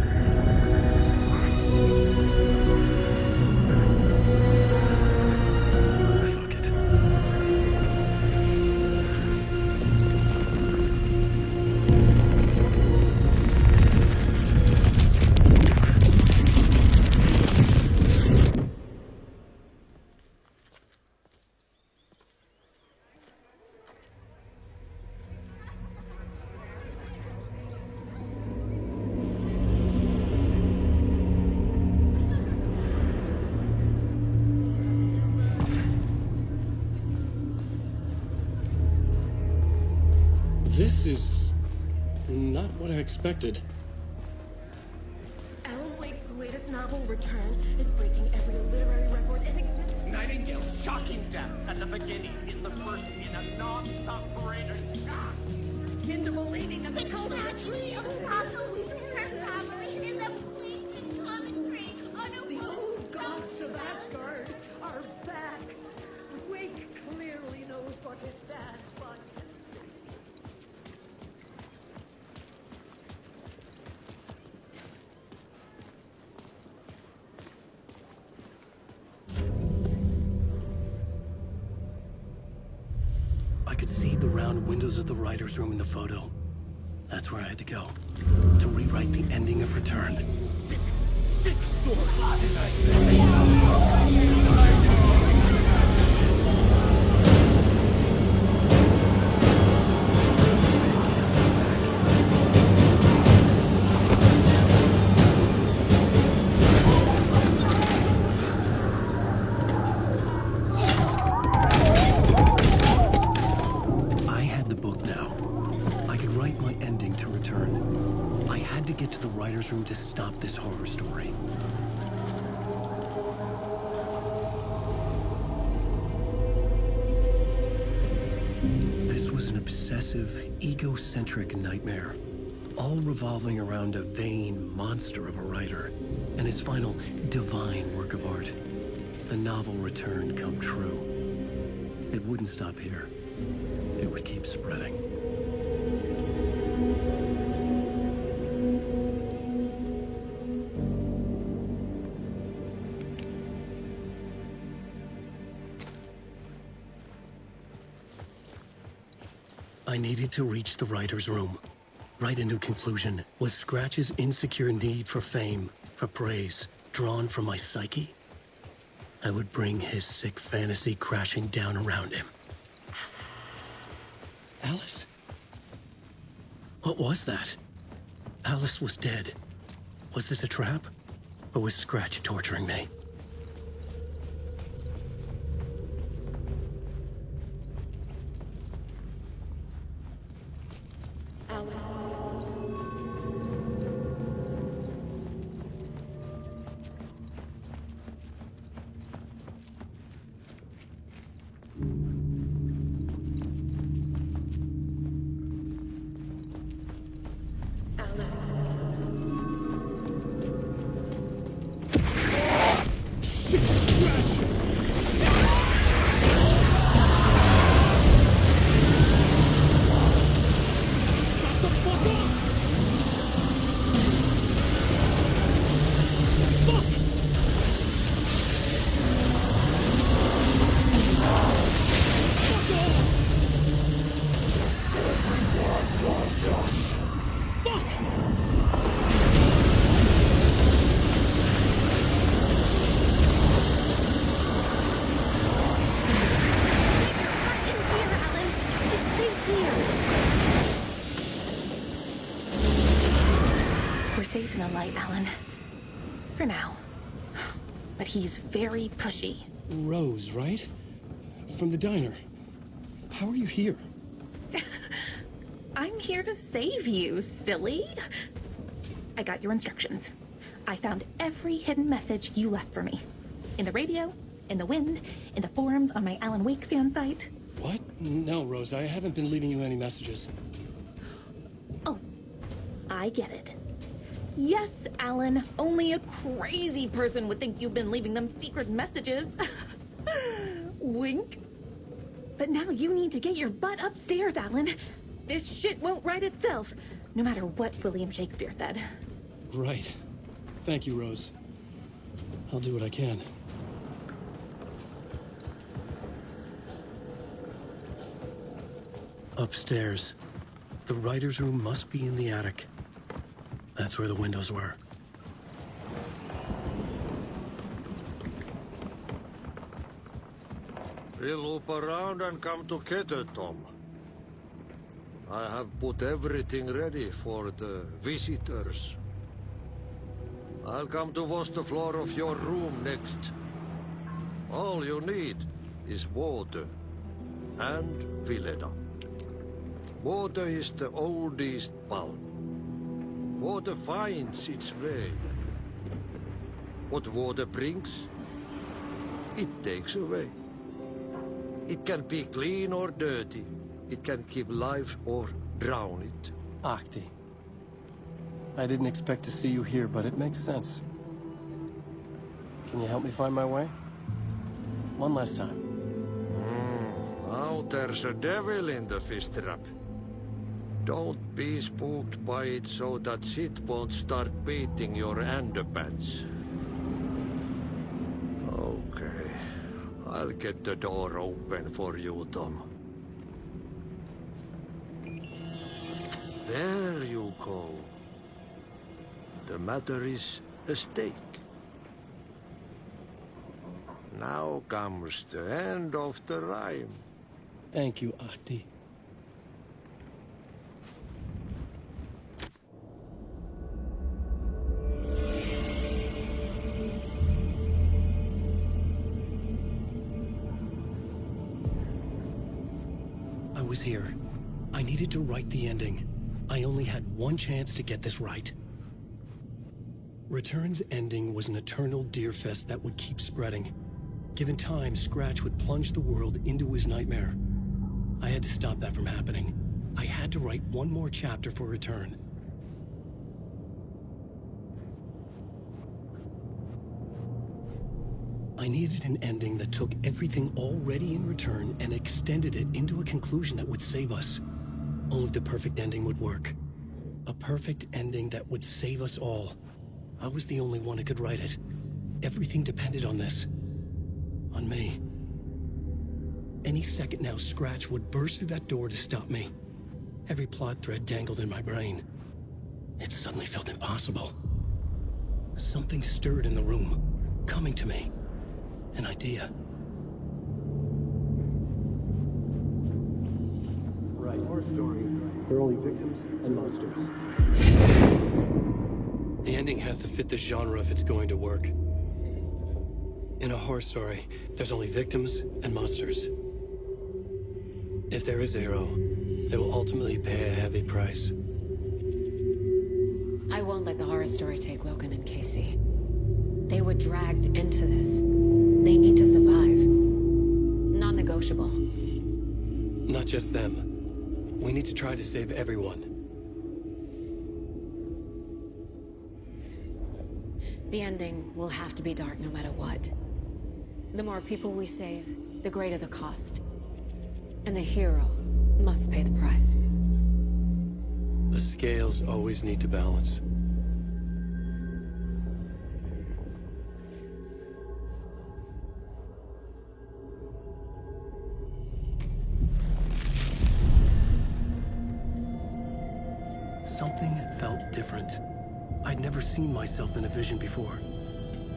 Speaker 1: Fuck it.
Speaker 7: This is not what I expected.
Speaker 8: Alan Wake's latest novel, Return, is breaking every literary record in existence.
Speaker 19: Nightingale's shocking death at the beginning is the first in a non-stop parade of shock.
Speaker 8: Into believing that the cult
Speaker 23: Tree of Saga, her family is a fleeting commentary on a
Speaker 24: The old gods of Asgard are back. Wake clearly knows what his dad wants.
Speaker 1: I could see the round windows of the writer's room in the photo. That's where I had to go, to rewrite the ending of Return.
Speaker 19: Sick story.
Speaker 1: to the writer's room to stop this horror story. This was an obsessive, egocentric nightmare, all revolving around a vain monster of a writer and his final divine work of art. The novel return come true. It wouldn't stop here. It would keep spreading. I needed to reach the writer's room. Write a new conclusion. Was Scratch's insecure need for fame, for praise, drawn from my psyche? I would bring his sick fantasy crashing down around him. Alice? What was that? Alice was dead. Was this a trap? Or was Scratch torturing me?
Speaker 3: Safe in the light, Alan. For now. But he's very pushy.
Speaker 1: Rose, right? From the diner. How are you here?
Speaker 3: I'm here to save you, silly. I got your instructions. I found every hidden message you left for me. In the radio, in the wind, in the forums on my Alan Wake fan site.
Speaker 1: What? No, Rose, I haven't been leaving you any messages.
Speaker 3: Oh, I get it. Yes, Alan, only a crazy person would think you've been leaving them secret messages. Wink. But now you need to get your butt upstairs, Alan. This shit won't write itself, no matter what William Shakespeare said.
Speaker 1: Right. Thank you, Rose. I'll do what I can. Upstairs. The writer's room must be in the attic. That's where the windows were.
Speaker 12: We'll loop around and come together, Tom. I have put everything ready for the visitors. I'll come to wash the floor of your room next. All you need is water and Vileda. Water is the oldest pulp. Water finds its way. What water brings, it takes away. It can be clean or dirty. It can give life or drown it.
Speaker 1: Ahti. I didn't expect to see you here, but it makes sense. Can you help me find my way? One last time.
Speaker 12: Now there's a devil in the fish trap. Don't be spooked by it so that shit won't start beating your underpants. Okay. I'll get the door open for you, Tom. There you go. The matter is a stake. Now comes the end of the rhyme.
Speaker 1: Thank you, Ahti. I was here. I needed to write the ending. I only had one chance to get this right. Return's ending was an eternal deerfest that would keep spreading. Given time, Scratch would plunge the world into his nightmare. I had to stop that from happening. I had to write one more chapter for Return. I needed an ending that took everything already in Return and extended it into a conclusion that would save us. Only the perfect ending would work. A perfect ending that would save us all. I was the only one who could write it. Everything depended on this. On me. Any second now, Scratch would burst through that door to stop me. Every plot thread dangled in my brain. It suddenly felt impossible. Something stirred in the room, coming to me. An idea. Right, horror story. They're only victims and monsters. The ending has to fit the genre if it's going to work. In a horror story, there's only victims and monsters. If there is Arrow, they will ultimately pay a heavy price.
Speaker 11: I won't let the horror story take Logan and Casey. They were dragged into this. They need to survive. Non-negotiable.
Speaker 1: Not just them. We need to try to save everyone.
Speaker 11: The ending will have to be dark no matter what. The more people we save, the greater the cost. And the hero must pay the price.
Speaker 1: The scales always need to balance. Something felt different. I'd never seen myself in a vision before,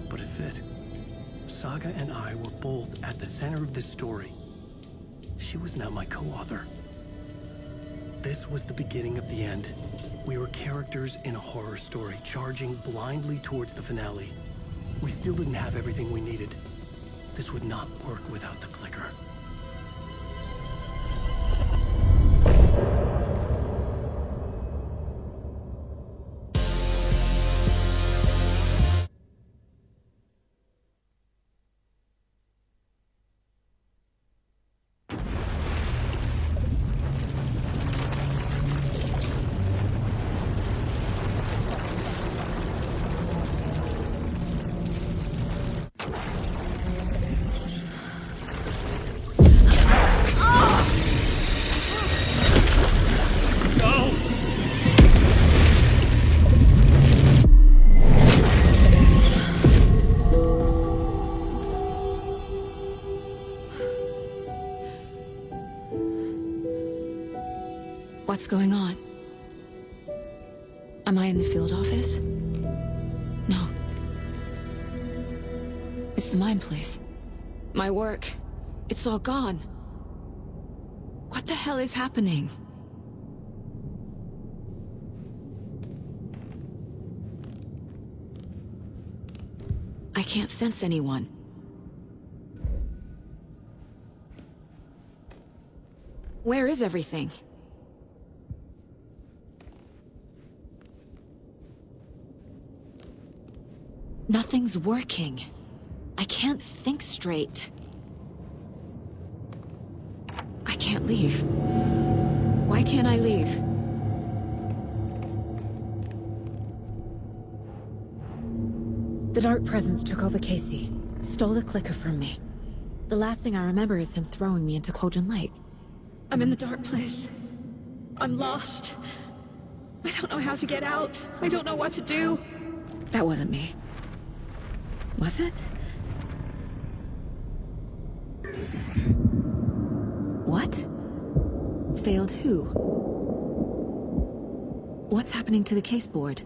Speaker 1: but it fit. Saga and I were both at the center of this story. She was now my co-author. This was the beginning of the end. We were characters in a horror story, charging blindly towards the finale. We still didn't have everything we needed. This would not work without the clicker.
Speaker 2: What's going on? Am I in the field office? No. It's the mine place. My work. It's all gone. What the hell is happening? I can't sense anyone. Where is everything? Nothing's working. I can't think straight. I can't leave. Why can't I leave? The Dark Presence took over Casey, stole the clicker from me. The last thing I remember is him throwing me into Cauldron Lake. I'm in the dark place. I'm lost. I don't know how to get out. I don't know what to do. That wasn't me. Was it? What? Failed who? What's happening to the case board?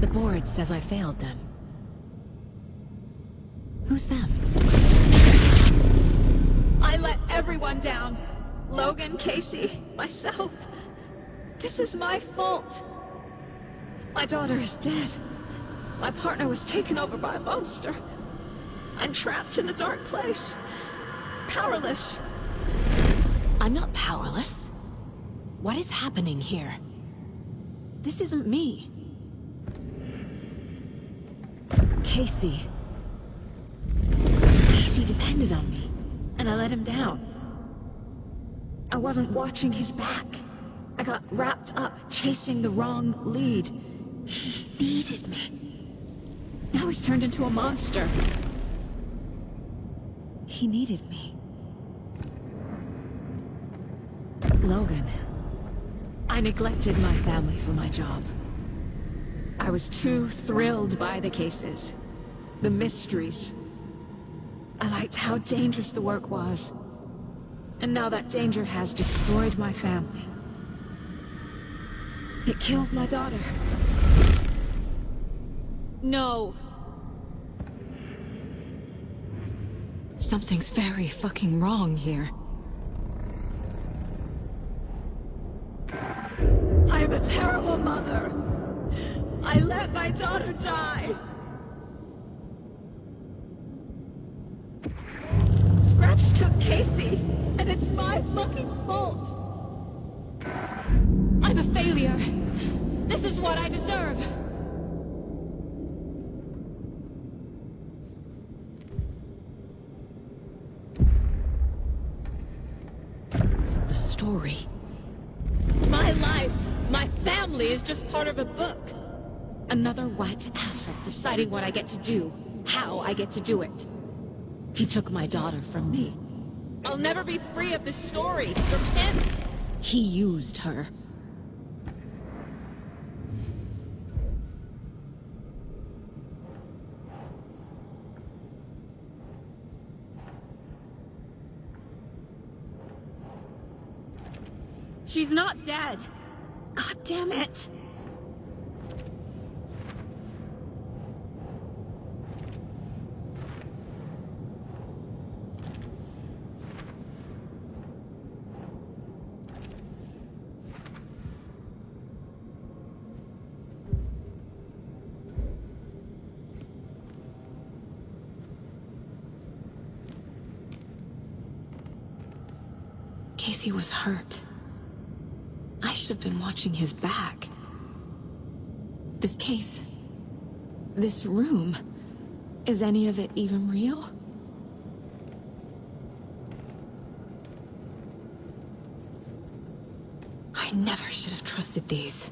Speaker 2: The board says I failed them. Who's them? I let everyone down. Logan, Casey, myself. This is my fault. My daughter is dead. My partner was taken over by a monster.
Speaker 3: I'm trapped in a dark place. Powerless.
Speaker 2: I'm not powerless. What is happening here? This isn't me. Casey. Casey depended on me, and I let him down. I wasn't watching his back. I got wrapped up chasing the wrong lead. He needed me. Now he's turned into a monster. He needed me. Logan. I neglected my family for my job. I was too thrilled by the cases. The mysteries. I liked how dangerous the work was. And now that danger has destroyed my family. It killed my daughter. No. Something's very fucking wrong here.
Speaker 3: I am a terrible mother. I let my daughter die. Scratch took Casey, and it's my fucking fault.
Speaker 2: I'm a failure. This is what I deserve. The story.
Speaker 3: My life, my family is just part of a book.
Speaker 2: Another white asset deciding what I get to do, how I get to do it. He took my daughter from me.
Speaker 3: I'll never be free of this story from him.
Speaker 2: He used her.
Speaker 3: She's not dead.
Speaker 2: God damn it. Casey was hurt. I should have been watching his back. This case, this room, is any of it even real? I never should have trusted these.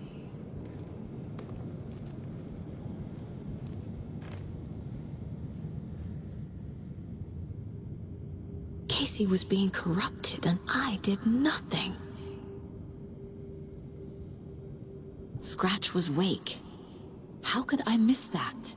Speaker 2: Casey was being corrupted and I did nothing. Scratch was Wake. How could I miss that?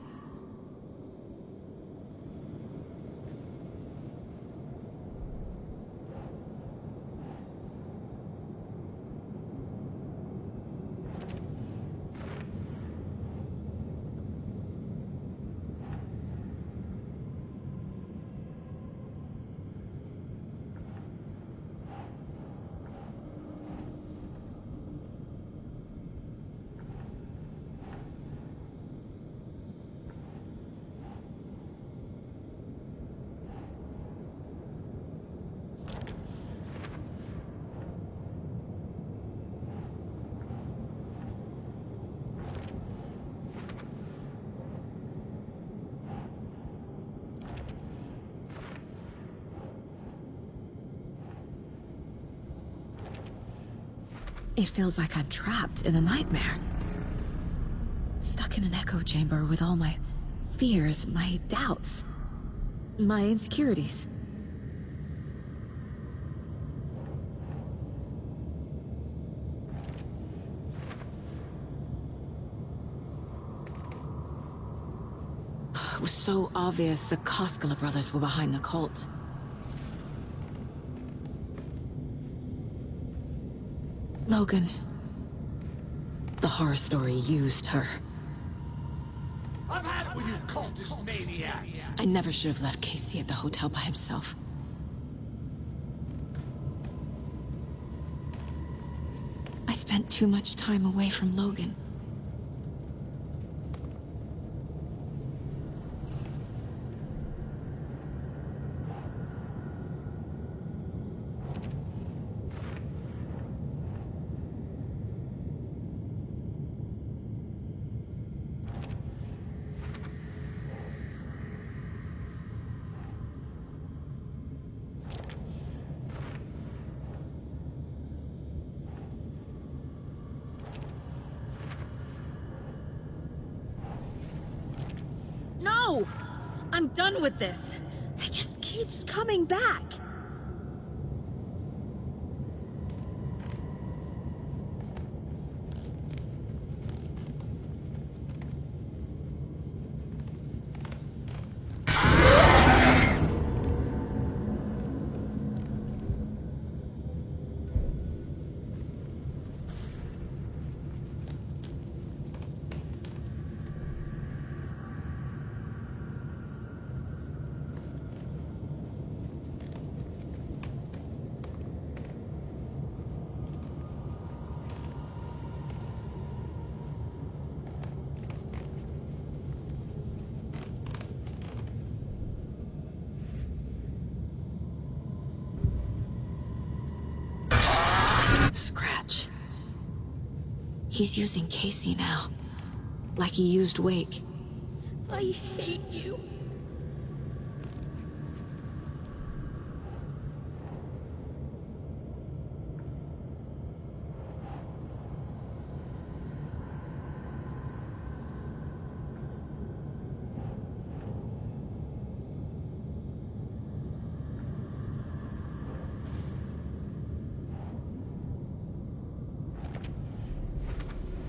Speaker 2: It feels like I'm trapped in a nightmare. Stuck in an echo chamber with all my fears, my doubts, my insecurities. It was so obvious the Koskela brothers were behind the cult. Logan. The horror story used her.
Speaker 19: I've had it with you cultist maniacs!
Speaker 2: I never should have left Casey at the hotel by himself. I spent too much time away from Logan.
Speaker 3: No! I'm done with this. It just keeps coming back.
Speaker 2: Scratch. He's using Casey now. Like he used Wake.
Speaker 3: I hate you.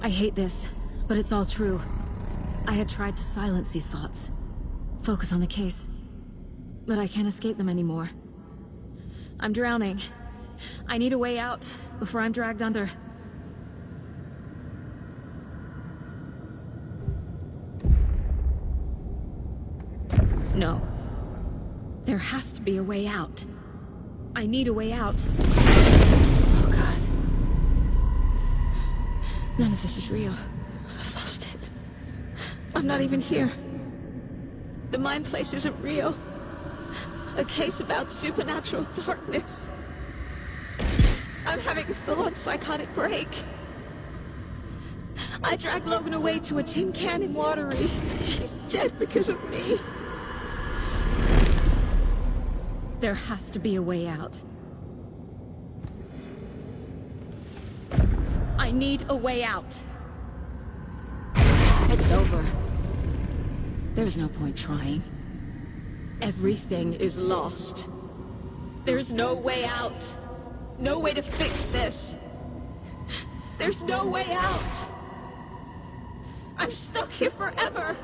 Speaker 2: I hate this, but it's all true. I had tried to silence these thoughts. Focus on the case. But I can't escape them anymore. I'm drowning. I need a way out before I'm dragged under. No. There has to be a way out. I need a way out. Oh, God. None of this is real. I've lost it. I'm not even here. The mind place isn't real. A case about supernatural darkness. I'm having a full-on psychotic break. I dragged Logan away to a tin can in Watery. She's dead because of me. There has to be a way out. I need a way out. It's over. There's no point trying. Everything is lost. There's no way out. No way to fix this. There's no way out. I'm stuck here forever.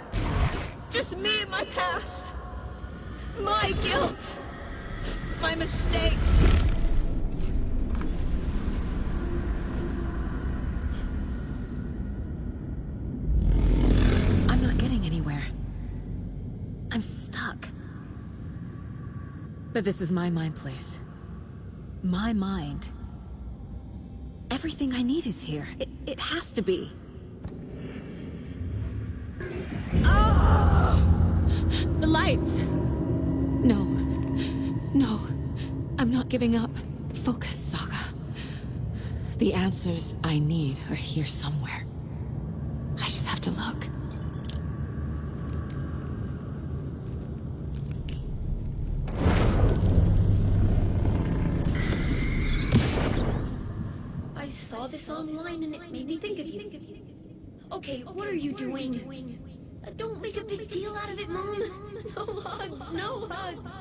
Speaker 2: Just me and my past. My guilt. My mistakes. I'm not getting anywhere. I'm stuck. But this is my mind place. My mind. Everything I need is here. It has to be. Oh! The lights! No. No. I'm not giving up. Focus, Saga. The answers I need are here somewhere. I just have to look.
Speaker 8: I saw this online and it made me think of you. Okay, what are you doing? Don't make a big deal out of it, Mom. No hugs, no hugs.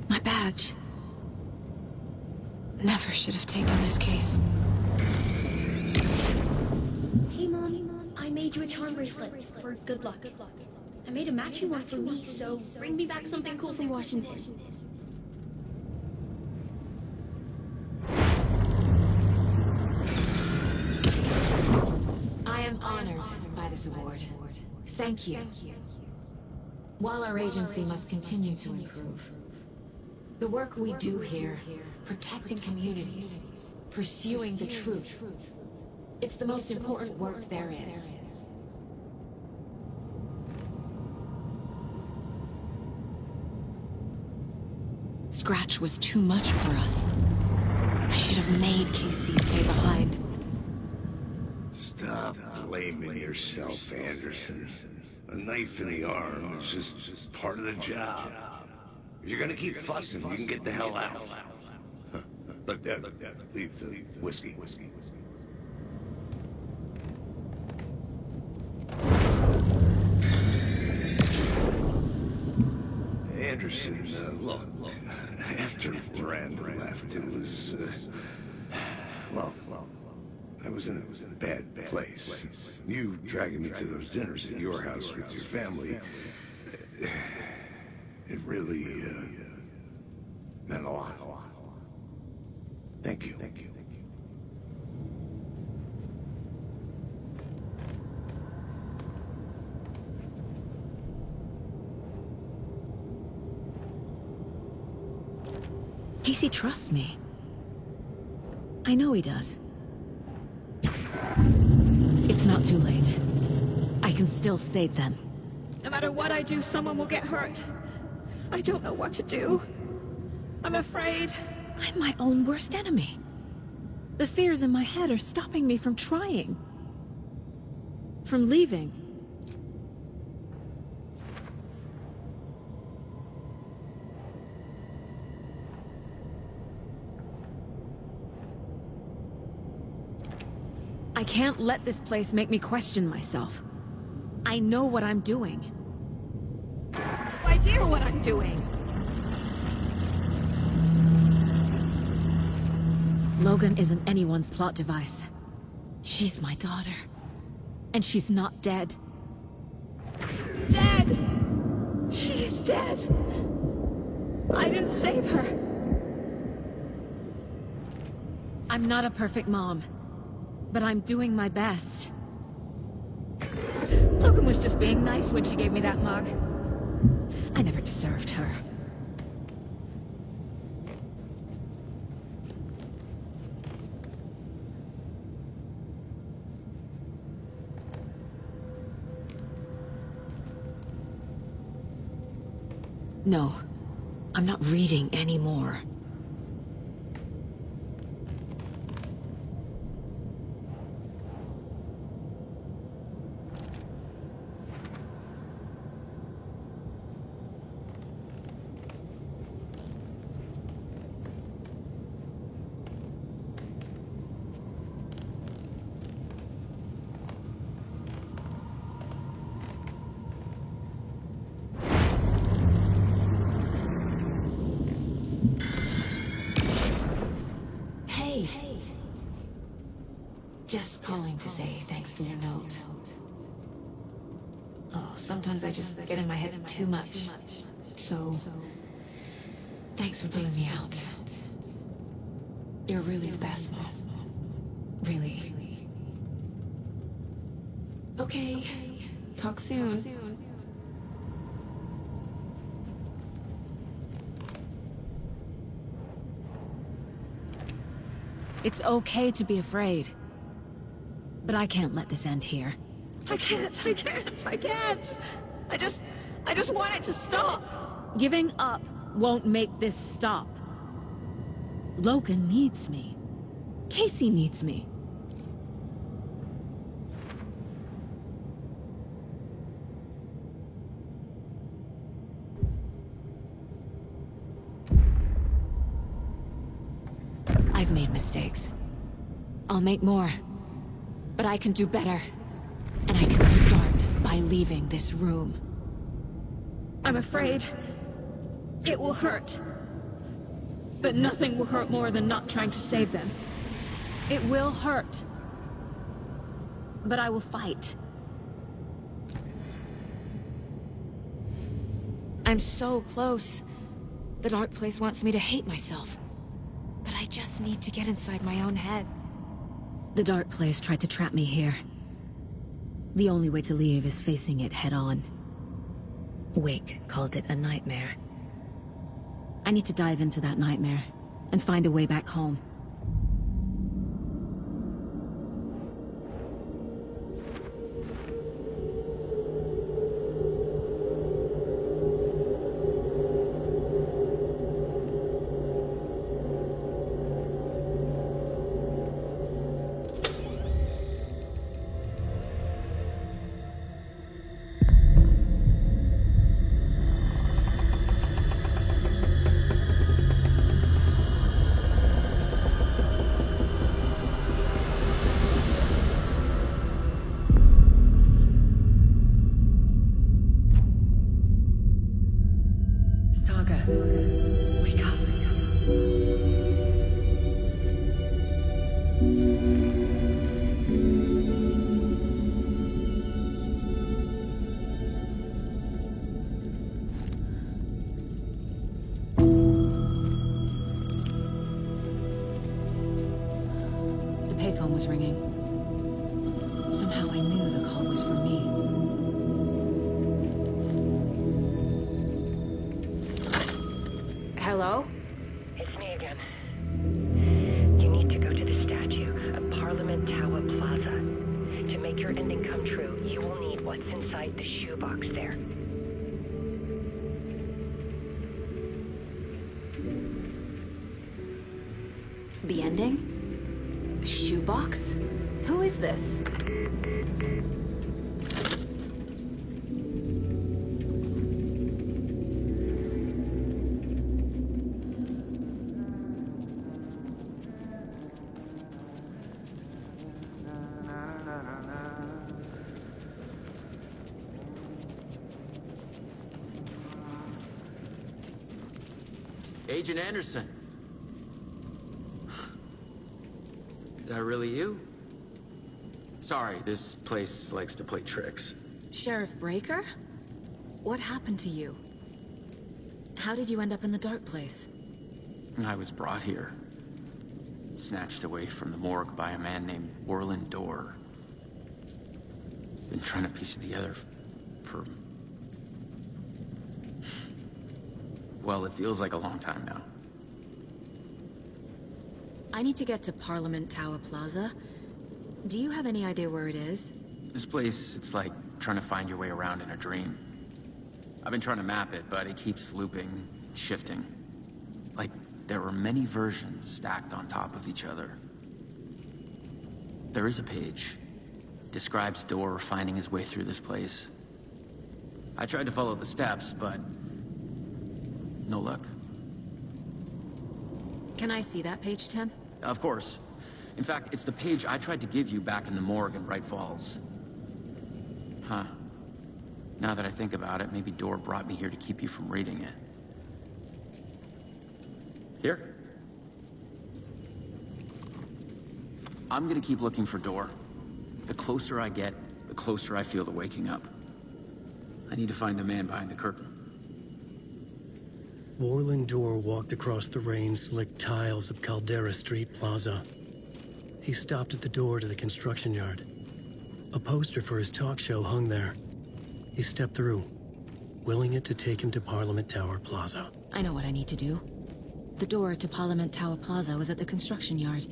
Speaker 2: My badge. Never should have taken this case.
Speaker 8: Hey, Mom, I made you a charm bracelet for good luck. I made a matching one for me, so bring me back something cool from Washington.
Speaker 2: I am honored by this award. Thank you. While our agency must continue to improve, the work we do here, protecting communities, pursuing the truth, it's the most important work there is. Scratch was too much for us. I should have made Casey stay behind.
Speaker 4: Stop blaming yourself, Anderson. A knife in the arm is just part of the job. If you're gonna keep fussing, you can get the hell out. Look, leave the whiskey. Anderson, look, after Miranda left, it was, well, I was in a bad place. You dragging me to those dinners at your house with your family, it really, meant a lot. Thank you.
Speaker 2: Casey trusts me. I know he does. It's not too late. I can still save them.
Speaker 3: No matter what I do, someone will get hurt. I don't know what to do. I'm afraid.
Speaker 2: I'm my own worst enemy. The fears in my head are stopping me from trying. From leaving. I can't let this place make me question myself. I know what I'm doing.
Speaker 3: No idea what I'm doing.
Speaker 2: Logan isn't anyone's plot device. She's my daughter. And she's not dead.
Speaker 3: Dead! She's dead! I didn't save her.
Speaker 2: I'm not a perfect mom. But I'm doing my best.
Speaker 3: Logan was just being nice when she gave me that mug. I never deserved her.
Speaker 2: No, I'm not reading anymore. Just calling to say thanks for your note. Oh, sometimes I just get in my head too much. So, thanks for pulling me out. You're really the best, Mom. Really. Okay. Talk soon. It's okay to be afraid. But I can't let this end here.
Speaker 3: I can't. I just want it to stop.
Speaker 2: Giving up won't make this stop. Logan needs me. Casey needs me. I've made mistakes. I'll make more. But I can do better. And I can start by leaving this room.
Speaker 3: I'm afraid it will hurt. But nothing will hurt more than not trying to save them.
Speaker 2: It will hurt. But I will fight. I'm so close. The dark place wants me to hate myself. But I just need to get inside my own head. The dark place tried to trap me here. The only way to leave is facing it head-on. Wake called it a nightmare. I need to dive into that nightmare and find a way back home. phone was ringing. Somehow I knew the call was for me. Hello?
Speaker 17: It's me again. You need to go to the statue at Parliament Tower Plaza. To make your ending come true, you will need what's inside the shoebox there.
Speaker 2: The ending? A shoebox? Who is this?
Speaker 13: Agent Anderson. Is that really you? Sorry, this place likes to play tricks.
Speaker 2: Sheriff Breaker? What happened to you? How did you end up in the dark place?
Speaker 13: I was brought here. Snatched away from the morgue by a man named Orland Dorr. Been trying to piece it together for... well, it feels like a long time now.
Speaker 2: I need to get to Parliament Tower Plaza. Do you have any idea where it is?
Speaker 13: This place, it's like trying to find your way around in a dream. I've been trying to map it, but it keeps looping, shifting. Like there were many versions stacked on top of each other. There is a page. Describes Dorr finding his way through this place. I tried to follow the steps, but... no luck.
Speaker 2: Can I see that page, Tim?
Speaker 13: Of course. In fact, it's the page I tried to give you back in the morgue in Bright Falls. Huh. Now that I think about it, maybe Dorr brought me here to keep you from reading it. Here. I'm gonna keep looking for Dorr. The closer I get, the closer I feel to waking up. I need to find the man behind the curtain.
Speaker 1: Orland Dorr walked across the rain-slicked tiles of Caldera Street Plaza. He stopped at the door to the construction yard. A poster for his talk show hung there. He stepped through, willing it to take him to Parliament Tower Plaza.
Speaker 2: I know what I need to do. The door to Parliament Tower Plaza was at the construction yard.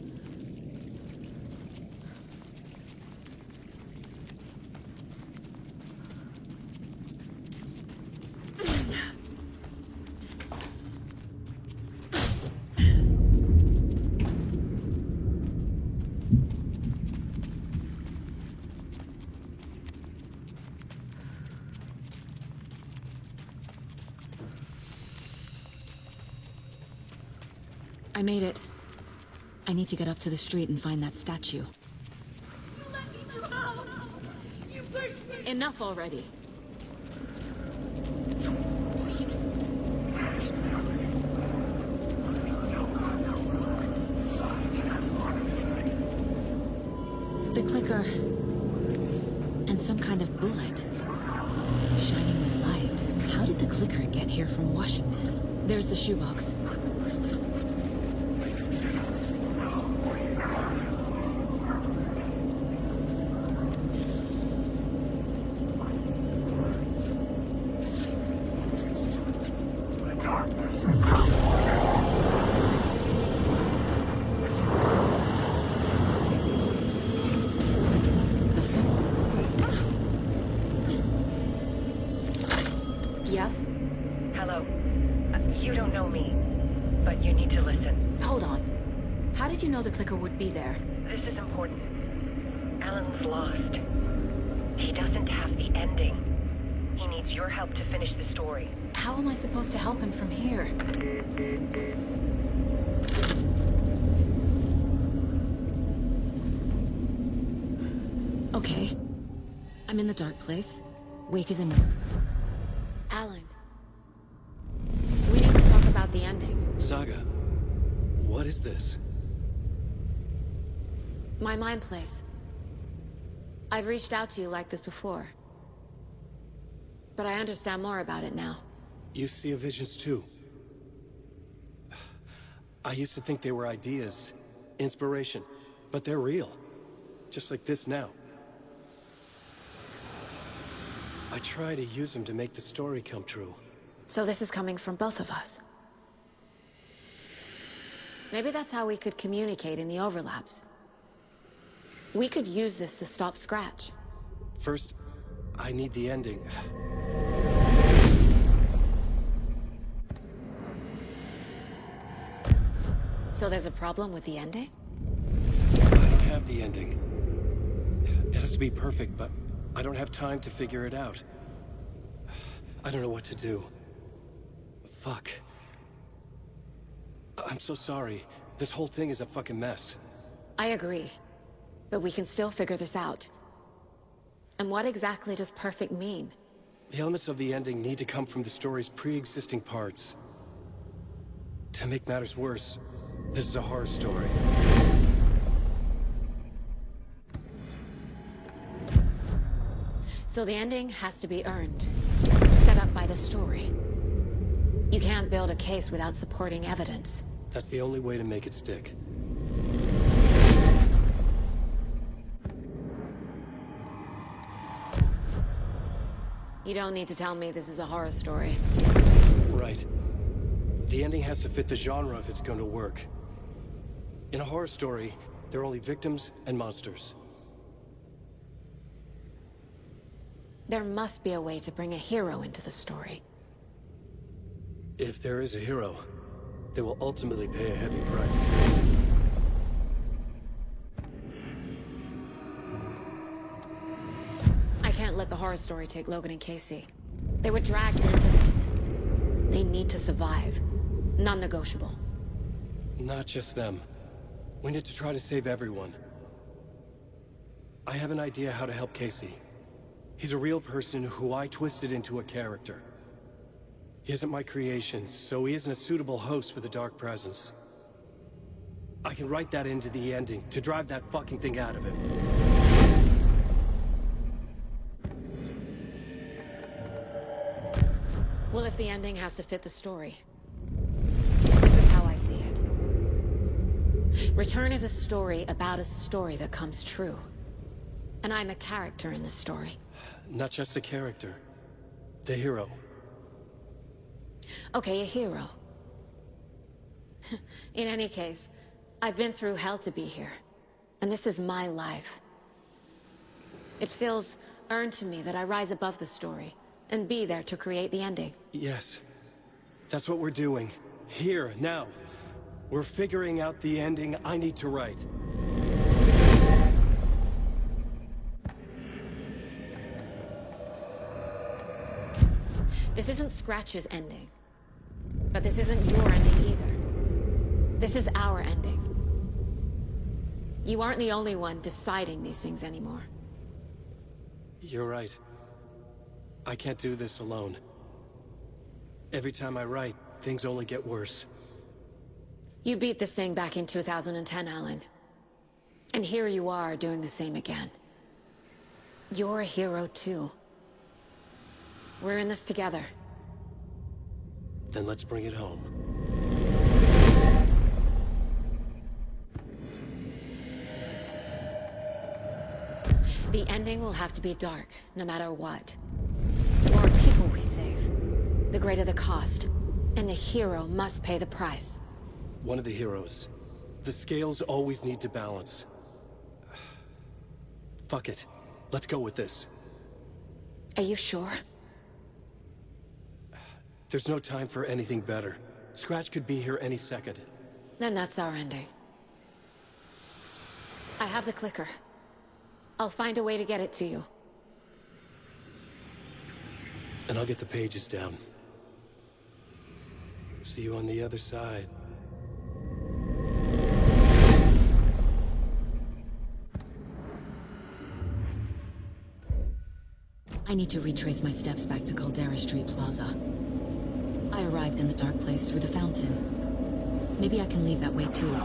Speaker 2: I made it. I need to get up to the street and find that statue.
Speaker 24: Let me drown! You pushed me!
Speaker 2: Enough already. The clicker. And some kind of bullet. Shining with light. How did the clicker get here from Washington? There's the shoebox. Yes?
Speaker 17: Hello. You don't know me, but you need to listen.
Speaker 2: Hold on. How did you know the clicker would be there?
Speaker 17: This is important. Alan's lost. He doesn't have the ending. He needs your help to finish the story.
Speaker 2: How am I supposed to help him from here? Okay. I'm in the dark place. Wake is in me. Alan. We need to talk about the ending.
Speaker 1: Saga, what is this?
Speaker 2: My mind place. I've reached out to you like this before. But I understand more about it now.
Speaker 1: You see visions too. I used to think they were ideas, inspiration, but they're real. just like this now. I try to use them to make the story come true.
Speaker 2: So this is coming from both of us. Maybe that's how we could communicate in the overlaps. We could use this to stop Scratch.
Speaker 1: First, I need the ending.
Speaker 2: So there's a problem with the ending?
Speaker 1: I don't have the ending. It has to be perfect, but I don't have time to figure it out. I don't know what to do. Fuck. I'm so sorry. This whole thing is a fucking mess.
Speaker 2: I agree. But we can still figure this out. And what exactly does perfect mean?
Speaker 1: The elements of the ending need to come from the story's pre-existing parts. To make matters worse, this is a horror story.
Speaker 2: So the ending has to be earned. Set up by the story. You can't build a case without supporting evidence.
Speaker 1: That's the only way to make it stick.
Speaker 2: You don't need to tell me this is a horror story.
Speaker 1: Right. The ending has to fit the genre if it's going to work. In a horror story, there are only victims and monsters.
Speaker 2: There must be a way to bring a hero into the story.
Speaker 1: If there is a hero, they will ultimately pay a heavy price.
Speaker 2: I can't let the horror story take Logan and Casey. They were dragged into this. They need to survive. Non-negotiable.
Speaker 1: Not just them. We need to try to save everyone. I have an idea how to help Casey. He's a real person who I twisted into a character. He isn't my creation, so he isn't a suitable host with a dark presence. I can write that into the ending to drive that fucking thing out of him.
Speaker 2: Well, if the ending has to fit the story, this is how I see it. Return is a story about a story that comes true. And I'm a character in this story.
Speaker 1: Not just a character. The hero.
Speaker 2: Okay, a hero. In any case, I've been through hell to be here. And this is my life. It feels earned to me that I rise above the story and be there to create the ending.
Speaker 1: Yes. That's what we're doing. Here, now. We're figuring out the ending I need to write.
Speaker 2: This isn't Scratch's ending. But this isn't your ending either. This is our ending. You aren't the only one deciding these things anymore.
Speaker 1: You're right. I can't do this alone. Every time I write, things only get worse.
Speaker 2: You beat this thing back in 2010, Alan. And here you are doing the same again. You're a hero too. We're in this together.
Speaker 1: Then let's bring it home.
Speaker 2: The ending will have to be dark, no matter what. The more people we save, the greater the cost. And the hero must pay the price.
Speaker 1: One of the heroes. The scales always need to balance. Fuck it. Let's go with this.
Speaker 2: Are you sure?
Speaker 1: There's no time for anything better. Scratch could be here any second.
Speaker 2: Then that's our ending. I have the clicker. I'll find a way to get it to you.
Speaker 1: And I'll get the pages down. See you on the other side.
Speaker 2: I need to retrace my steps back to Caldera Street Plaza. I arrived in the dark place through the fountain. Maybe I can leave that way too.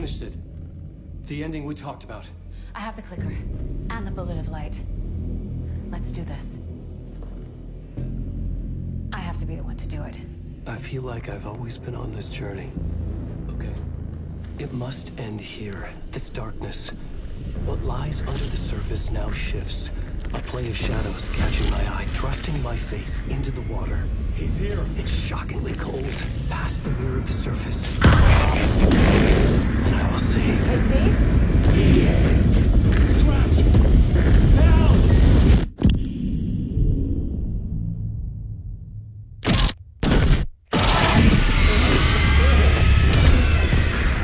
Speaker 1: finished it. The ending we talked about.
Speaker 2: I have the clicker. And the bullet of light. Let's do this. I have to be the one to do it.
Speaker 1: I feel like I've always been on this journey. Okay. It must end here. This darkness. What lies under the surface now shifts. A play of shadows catching my eye, thrusting my face into the water.
Speaker 20: He's here.
Speaker 1: It's shockingly cold, past the mirror of the surface. And I will see.
Speaker 2: KC?
Speaker 20: Scratch! Help!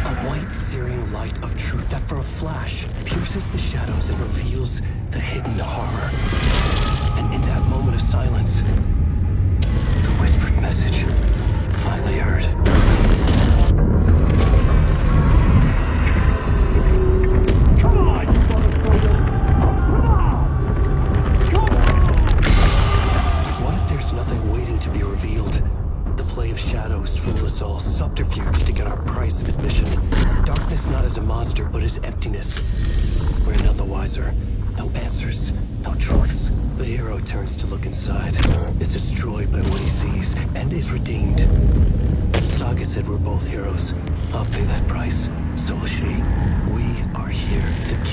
Speaker 1: A white, searing light of truth that for a flash pierces the shadows and reveals the hidden horror. And in that moment of silence, the whispered message finally heard. What if there's nothing waiting to be revealed? The play of shadows fool us all, subterfuge to get our price of admission. Darkness not as a monster, but as emptiness. We're none the wiser. No answers, no truths. The hero turns to look inside, is destroyed by what he sees, and is redeemed. Saga said we're both heroes. I'll pay that price. So will she. We are here together.